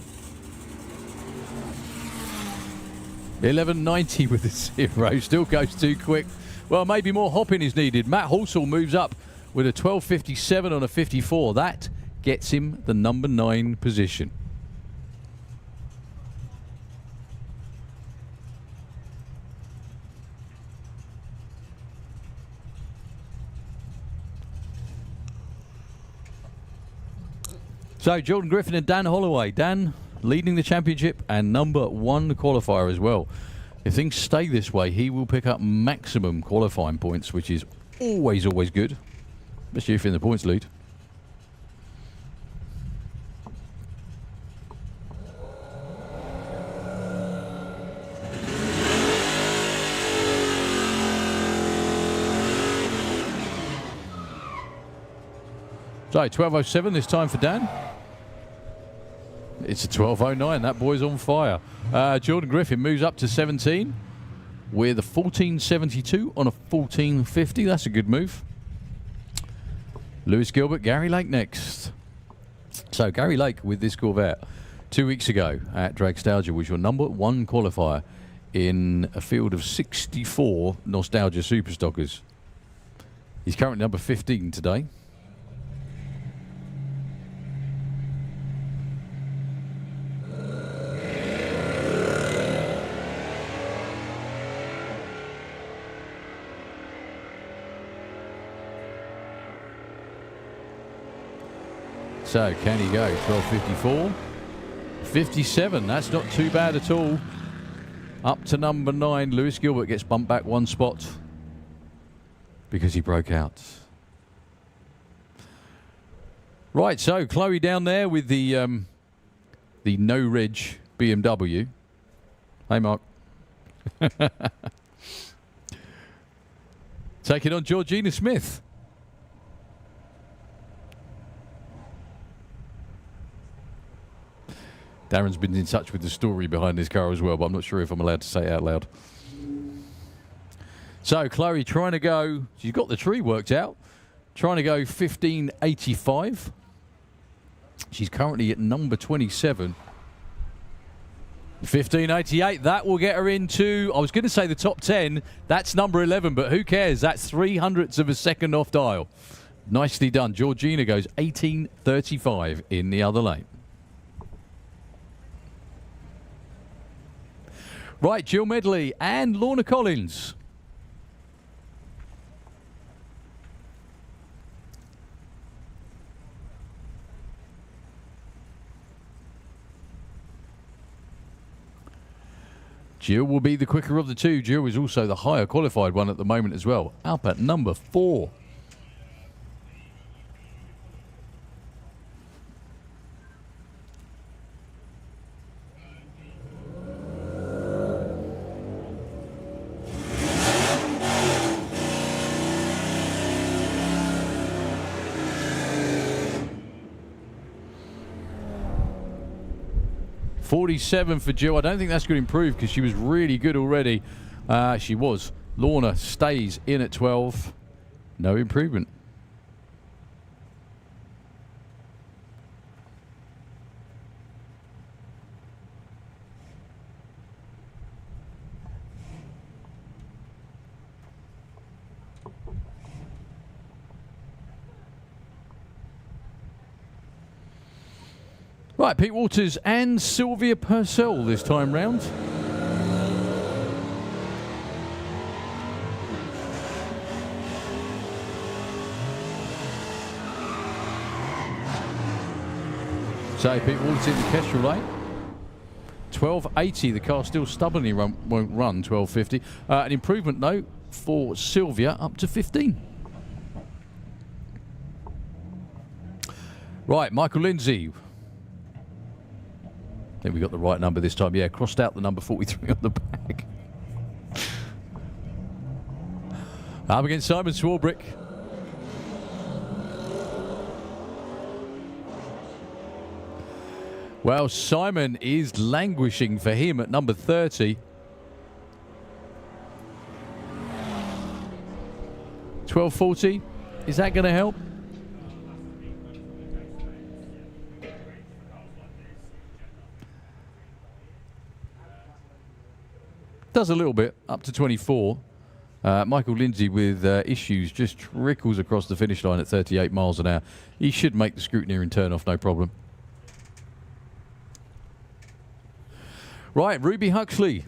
1190 with the 0. Still goes too quick. Well, maybe more hopping is needed. Matt Halsall moves up with a 1257 on a 54. That gets him the number 9 position. So, Jordan Griffin and Dan Holloway. Dan leading the championship and number 1 qualifier as well. If things stay this way, he will pick up maximum qualifying points, which is always good, especially if you're in the points lead. So, 12:07 this time for Dan. It's a 12:09. That boy's on fire. Jordan Griffin moves up to 17 with a 1472 on a 1450. That's a good move. Lewis Gilbert, Gary Lake next. So Gary Lake with this Corvette 2 weeks ago at Dragstalgia was your number 1 qualifier in a field of 64 Nostalgia Superstockers. He's currently number 15 today. So, can he go? 12:54. 57, that's not too bad at all. Up to number 9, Lewis Gilbert gets bumped back 1 spot because he broke out. Right, so Chloe down there with the No Ridge BMW. Hey, Mark. Taking on Georgina Smith. Darren's been in touch with the story behind this car as well, but I'm not sure if I'm allowed to say it out loud. So Chloe trying to go, she's got the tree worked out, trying to go 1585. She's currently at number 27. 1588, that will get her into, I was going to say the top 10, that's number 11, but who cares? That's 0.03 of a second off dial. Nicely done. Georgina goes 1835 in the other lane. Right, Jill Medley and Lorna Collins. Jill will be the quicker of the two. Jill is also the higher qualified one at the moment as well. Up at number 4. .47 for Jill. I don't think that's going to improve because she was really good already. She was. Lorna stays in at 12. No improvement. Right, Pete Walters and Sylvia Purcell this time round. So Pete Walters in the Kestrel lane. 1280, the car still stubbornly won't run 1250. An improvement though for Sylvia up to 15. Right, Michael Lindsay. I think we got the right number this time. Yeah, crossed out the number 43 on the back. Up against Simon Swarbrick. Well, Simon is languishing for him at number 30. 12:40. Is that going to help? Does a little bit, up to 24. Michael Lindsay with issues just trickles across the finish line at 38 miles an hour. He should make the scrutineering turn off, no problem. Right, Ruby Huxley.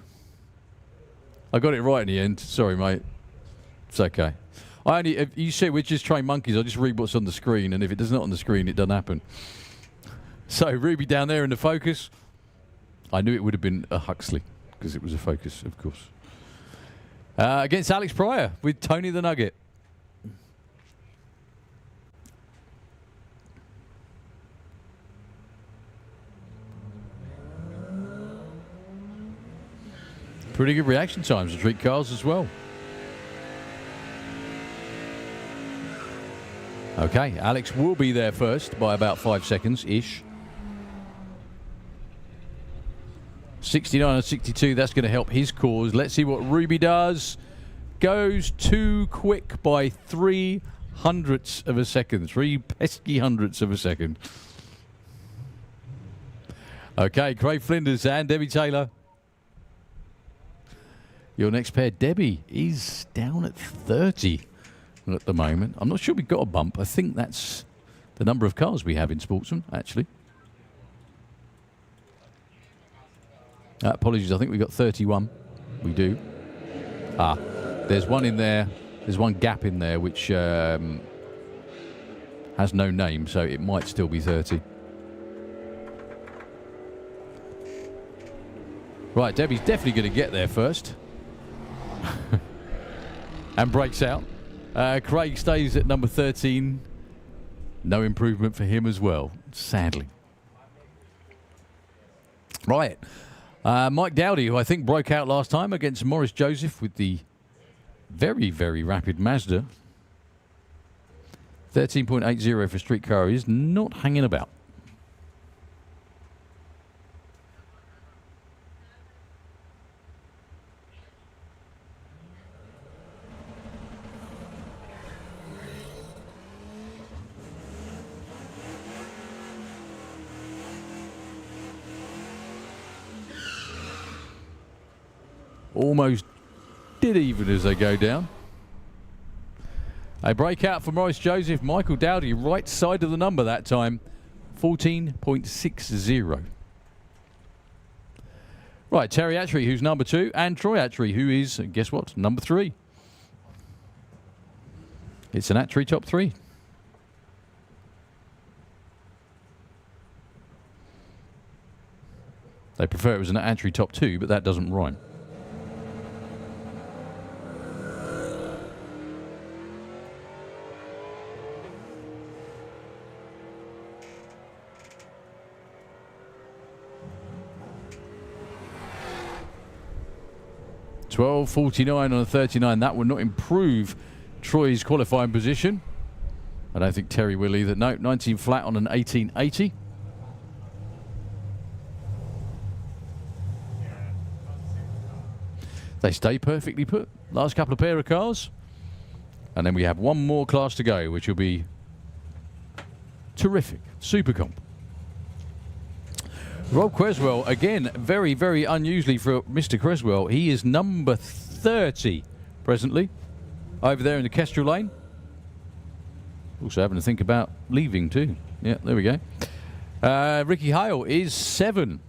I got it right in the end. Sorry, mate. It's okay. If you say we're just trained monkeys, I just read what's on the screen, and if it does not on the screen, it doesn't happen. So Ruby down there in the Focus. I knew it would have been a Huxley because it was a Focus, of course. Against Alex Pryor with Tony the Nugget. Pretty good reaction times to street cars as well. Okay, Alex will be there first by about 5 seconds-ish. 69 and 62, that's going to help his cause. Let's see what Ruby does. Goes too quick by 3 hundredths of a second. 3 pesky hundredths of a second. Okay, Craig Flinders and Debbie Taylor. Your next pair, Debbie, is down at 30 at the moment. I'm not sure we've got a bump. I think that's the number of cars we have in Sportsman, actually. Apologies, I think we've got 31. We do. There's one in there. There's one gap in there which has no name, so it might still be 30. Right, Debbie's definitely going to get there first. And breaks out. Craig stays at number 13. No improvement for him as well, sadly. Right. Mike Dowdy, who I think broke out last time against Maurice Joseph with the very, very rapid Mazda. 13.80 for street car is not hanging about. Almost did even as they go down. A breakout for Maurice Joseph. Michael Dowdy, right side of the number that time. 14.60. Right, Terry Attree, who's number 2, and Troy Attree, who is, guess what, number 3. It's an Attree top 3. They prefer it was an Attree top 2, but that doesn't rhyme. $12.49 on a 39. That will not improve Troy's qualifying position. I don't think Terry will either. No, 19 flat on an 1880. They stay perfectly put. Last couple of pair of cars. And then we have one more class to go, which will be terrific. Super Comp. Rob Creswell, again, very, very unusually for Mr. Creswell. He is number 30 presently over there in the Kestrel lane. Also having to think about leaving too. Yeah, there we go. Ricky Hale is 7.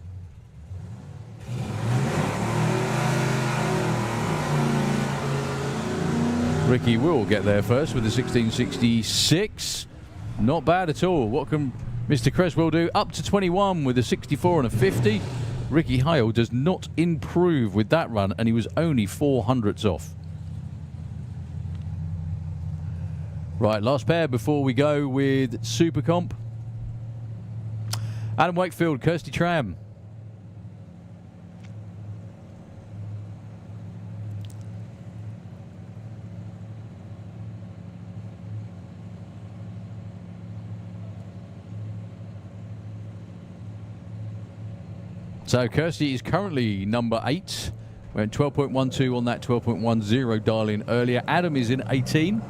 Ricky will get there first with the 1666. Not bad at all. What can Mr. Creswell do? Up to 21 with a 64 and a 50. Ricky Hale does not improve with that run, and he was only 4 hundredths off. Right, last pair before we go with Super Comp. Adam Wakefield, Kirsty Tram. So Kirsty is currently number 8. Went 12.12 on that 12.10 dial in earlier. Adam is in 18.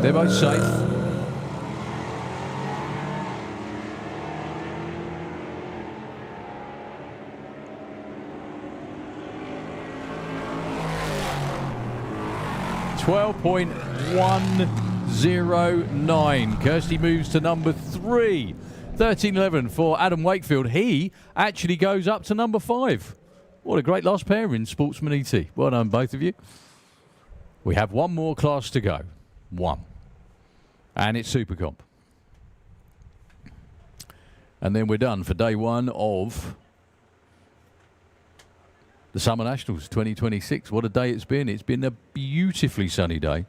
They're both safe. .109. Kirsty moves to number 3. 13.11 for Adam Wakefield. He actually goes up to number 5. What a great last pair in Sportsman ET. Well done, both of you. We have one more class to go. One. And it's Super Comp. And then we're done for day one of the Summer Nationals 2026. What a day it's been. It's been a beautifully sunny day.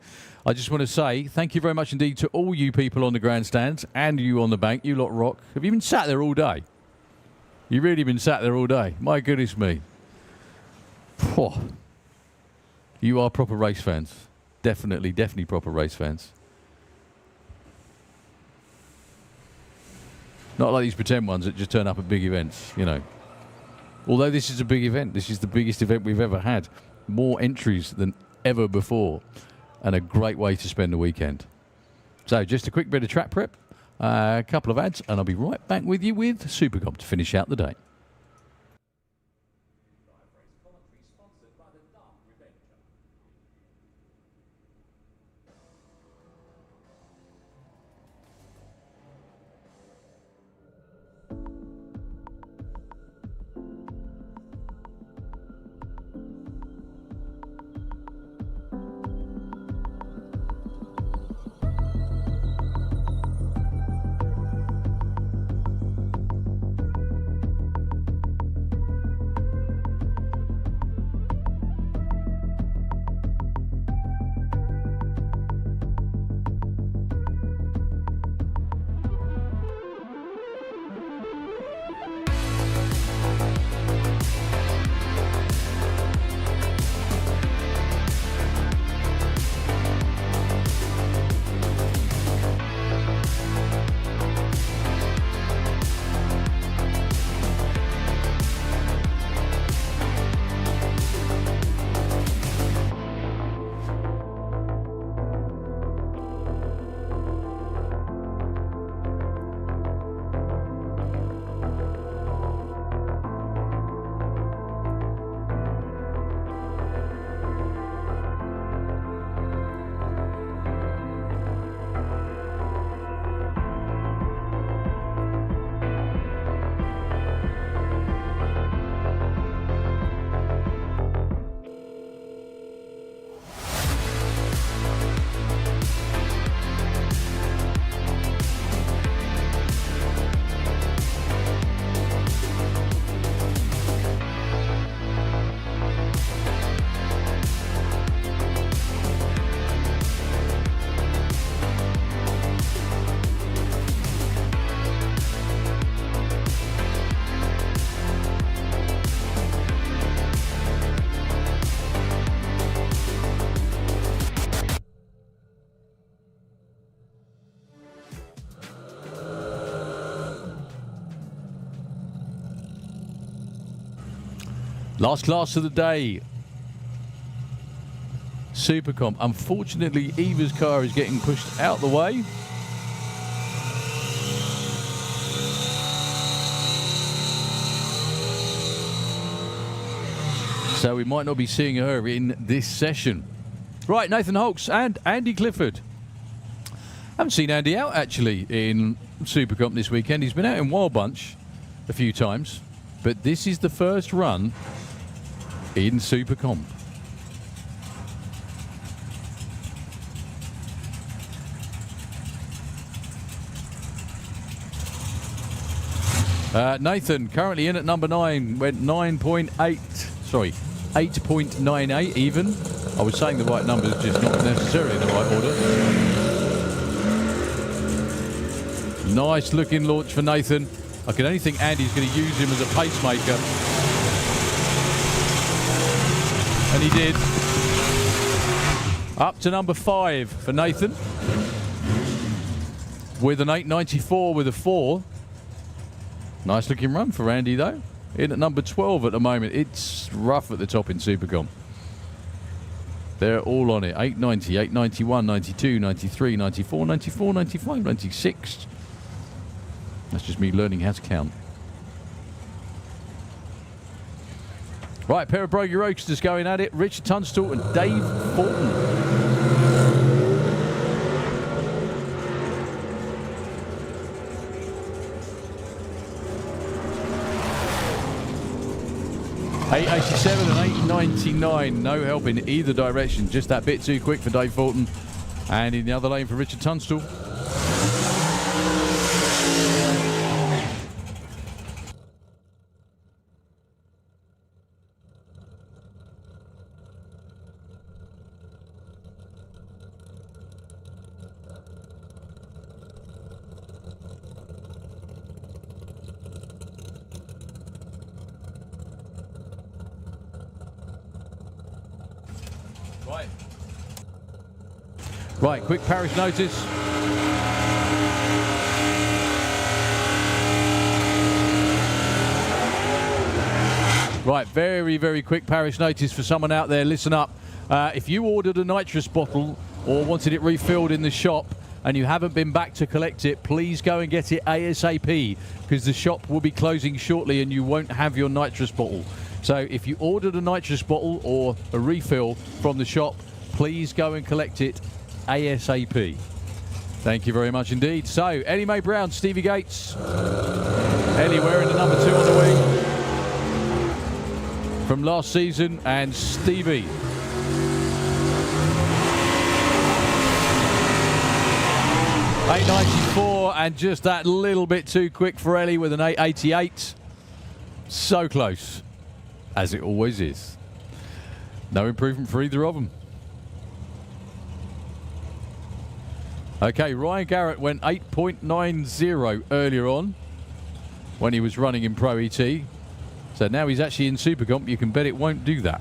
I just want to say thank you very much indeed to all you people on the grandstands and you on the bank. You lot rock. Have you been sat there all day? You've really been sat there all day. My goodness me. Phew. You are proper race fans. Definitely proper race fans. Not like these pretend ones that just turn up at big events, you know. Although this is a big event. This is the biggest event we've ever had. More entries than ever before. And a great way to spend the weekend. So just a quick bit of track prep. A couple of ads. And I'll be right back with you with Super Comp to finish out the day. Last class of the day. Super Comp. Unfortunately, Eva's car is getting pushed out the way. So we might not be seeing her in this session. Right, Nathan Holtz and Andy Clifford. Haven't seen Andy out actually in Super Comp this weekend. He's been out in Wild Bunch a few times, but this is the first run in Super Comp. Nathan currently in at number 9, went 9.8, sorry, 8.98 even. I was saying the right numbers, just not necessarily in the right order. Nice looking launch for Nathan. I can only think Andy's going to use him as a pacemaker. And he did. Up to number 5 for Nathan. With an 8.94 with a 4. Nice looking run for Randy though. In at number 12 at the moment. It's rough at the top in Supercomp. They're all on it. 890, 891, 92, 93, 94, 94, 95, 96. That's just me learning how to count. Right, pair of Brogy Roadsters going at it. Richard Tunstall and Dave Fulton. 887 and 899. No help in either direction. Just that bit too quick for Dave Fulton. And in the other lane for Richard Tunstall. Right, quick parish notice. Right, very, very quick parish notice for someone out there. Listen up. If you ordered a nitrous bottle or wanted it refilled in the shop and you haven't been back to collect it, please go and get it ASAP, because the shop will be closing shortly and you won't have your nitrous bottle. So if you ordered a nitrous bottle or a refill from the shop, please go and collect it ASAP. Thank you very much indeed. So, Ellie Mae Brown, Stevie Gates. Ellie wearing the number 2 on the wing from last season, and Stevie. $8.94, and just that little bit too quick for Ellie with an 8.88. So close, as it always is. No improvement for either of them. Okay, Ryan Garrett went 8.90 earlier on when he was running in Pro ET. So now he's actually in Supercomp. You can bet it won't do that.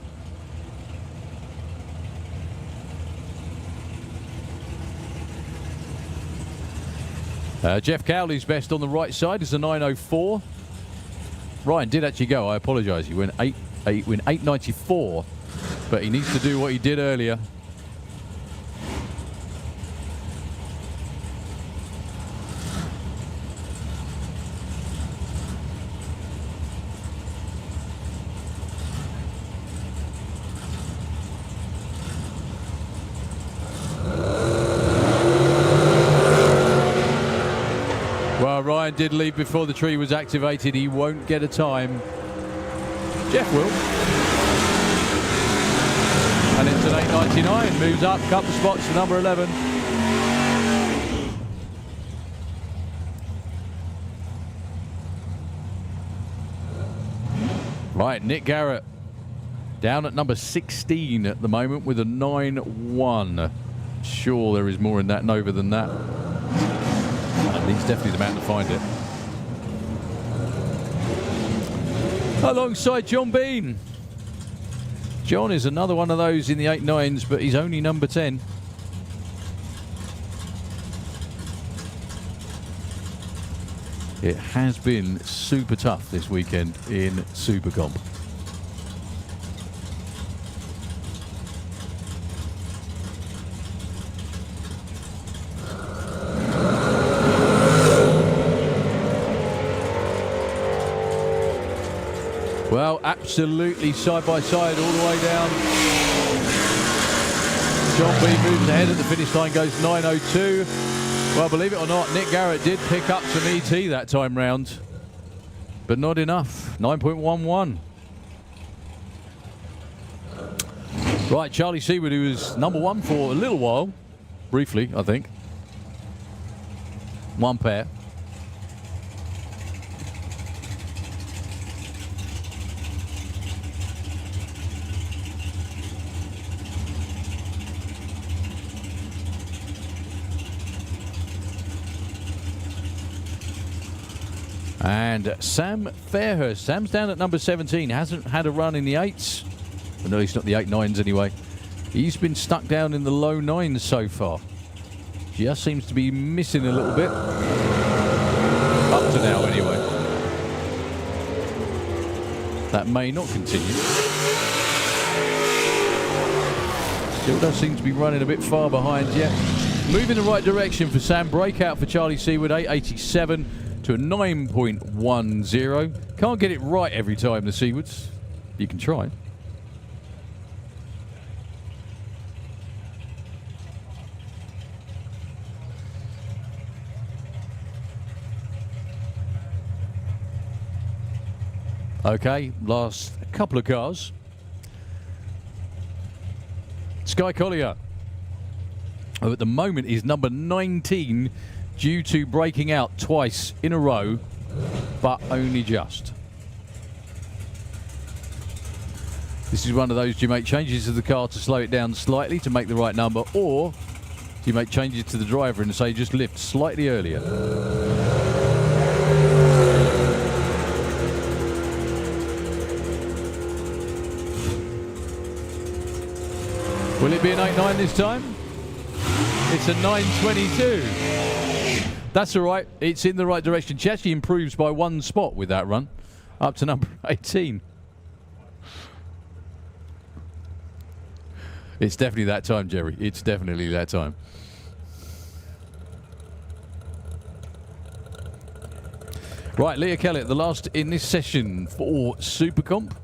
Jeff Cowley's best on the right side is a 9.04. Ryan did actually go. I apologise. He went 8.94, but he needs to do what he did earlier. Ryan did leave before the tree was activated. He won't get a time. Jeff will. And it's an 8.99. Moves up a couple of spots to number 11. Right, Nick Garrett down at number 16 at the moment with a 9.1. Sure, there is more in that Nova than that. He's definitely the man to find it. Alongside John Bean. John is another one of those in the 8.9s, but he's only number 10. It has been super tough this weekend in Supercomp. Well, absolutely side by side all the way down. John B moves ahead at the finish line, goes 9.02. Well, believe it or not, Nick Garrett did pick up some ET that time round, but not enough. 9.11. Right, Charlie Seaward, who was number 1 for a little while, briefly, I think. One pair. And Sam Fairhurst. Sam's down at number 17. Hasn't had a run in the 8s. Well, no, he's not the 8.9s anyway. He's been stuck down in the low 9s so far. Just seems to be missing a little bit. Up to now, anyway. that may not continue. Still does seem to be running a bit far behind yet. Moving the right direction for Sam. Breakout for Charlie Seaward, 887 to a 9.10. Can't get it right every time, the Seawards. You can try. Okay, last couple of cars. Sky Collier, who at the moment is number 19 due to breaking out twice in a row, but only just. This is one of those, do you make changes to the car to slow it down slightly to make the right number, or do you make changes to the driver and say just lift slightly earlier? Will it be an 8.9 this time? It's a 9.22. That's all right. It's in the right direction. She actually improves by 1 spot with that run, up to number 18. It's definitely that time, Jerry. It's definitely that time. Right, Leah Kellett, the last in this session for Super Comp.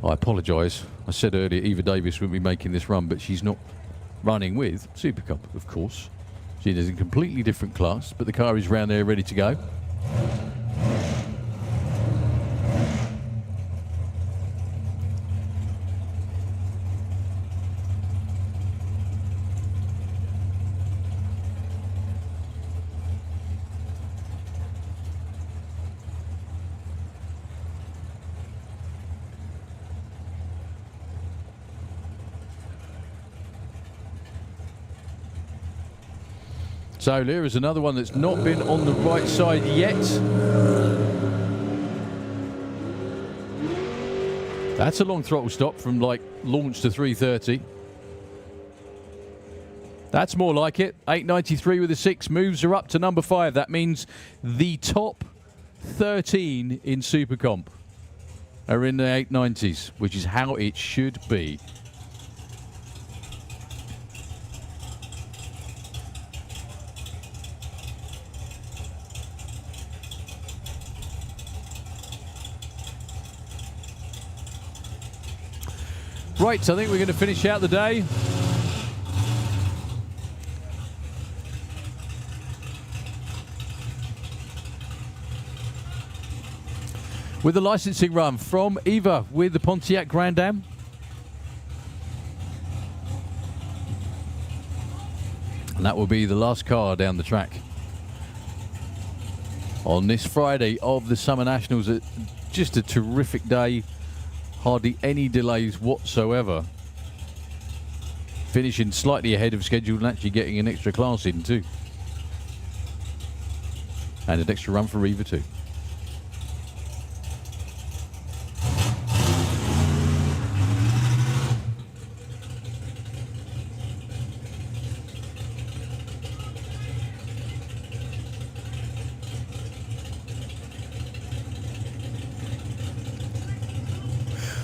I apologise. I said earlier Eva Davis wouldn't be making this run, but she's not running with Super Cup, of course. She is in a completely different class, but the car is round there ready to go. So Lear is another one that's not been on the right side yet. That's a long throttle stop from like launch to 330. That's more like it. 893 with a 6 moves her up to number 5. That means the top 13 in Super Comp are in the 890s, which is how it should be. Right, so I think we're going to finish out the day. With the licensing run from Eva with the Pontiac Grand Am. And that will be the last car down the track on this Friday of the Summer Nationals. Just a terrific day. Hardly any delays whatsoever. Finishing slightly ahead of schedule and actually getting an extra class in too. And an extra run for Eva too.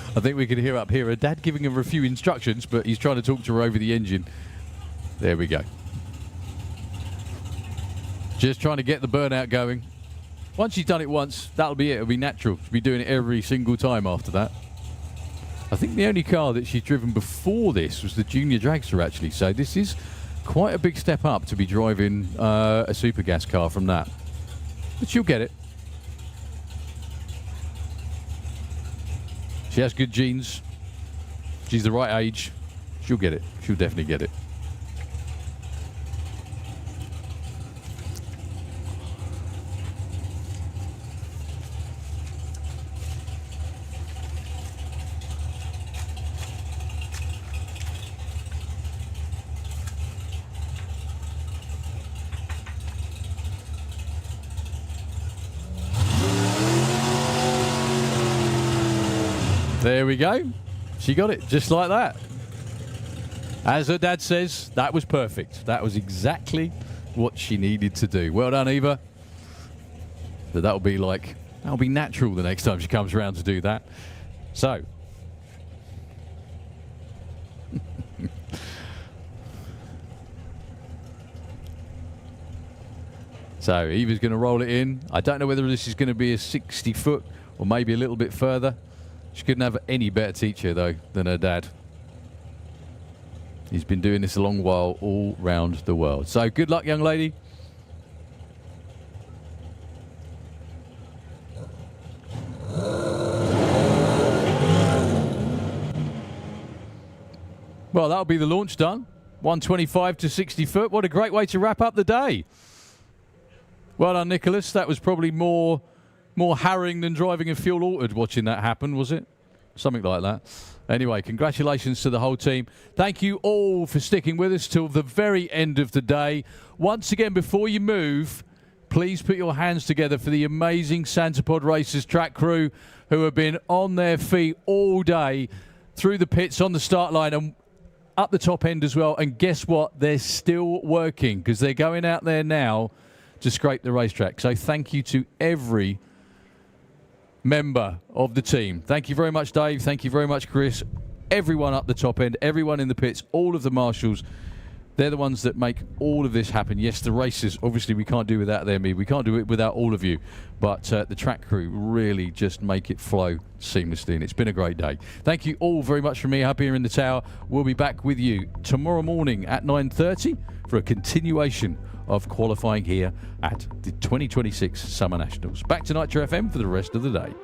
I think we can hear up here her dad giving her a few instructions, but he's trying to talk to her over the engine. There we go. Just trying to get the burnout going. Once she's done it once, that'll be it. It'll be natural. She'll be doing it every single time after that. I think the only car that she's driven before this was the Junior Dragster, actually. So this is quite a big step up to be driving a super gas car from that. But she'll get it. She has good genes. She's the right age. She'll get it. She'll definitely get it. There we go. She got it just like that. As her dad says, that was perfect. That was exactly what she needed to do. Well done, Eva. So that'll be like That'll be natural the next time she comes around to do that. So. So Eva's going to roll it in. I don't know whether this is going to be a 60 foot or maybe a little bit further. She couldn't have any better teacher though than her dad. He's been doing this a long while all round the world. So good luck, young lady. Well, that'll be the launch done. 125 to 60 foot. What a great way to wrap up the day. Well done, Nicholas. That was probably more harrowing than driving a fuel altered watching that happen, was it? Something like that. Anyway, congratulations to the whole team. Thank you all for sticking with us till the very end of the day. Once again, before you move, please put your hands together for the amazing Santapod Racers track crew who have been on their feet all day through the pits on the start line and up the top end as well. And guess what? They're still working because they're going out there now to scrape the racetrack. So thank you to every member of the team. Thank you very much, Dave. Thank you very much, Chris. Everyone up the top end, everyone in the pits, all of the marshals. They're the ones that make all of this happen. Yes, the races, obviously we can't do without them. We can't do it without all of you. But the track crew really just make it flow seamlessly, and it's been a great day. Thank you all very much from me up here in the tower. We'll be back with you tomorrow morning at 9:30 for a continuation of qualifying here at the 2026 Summer Nationals. Back to Nitro FM for the rest of the day.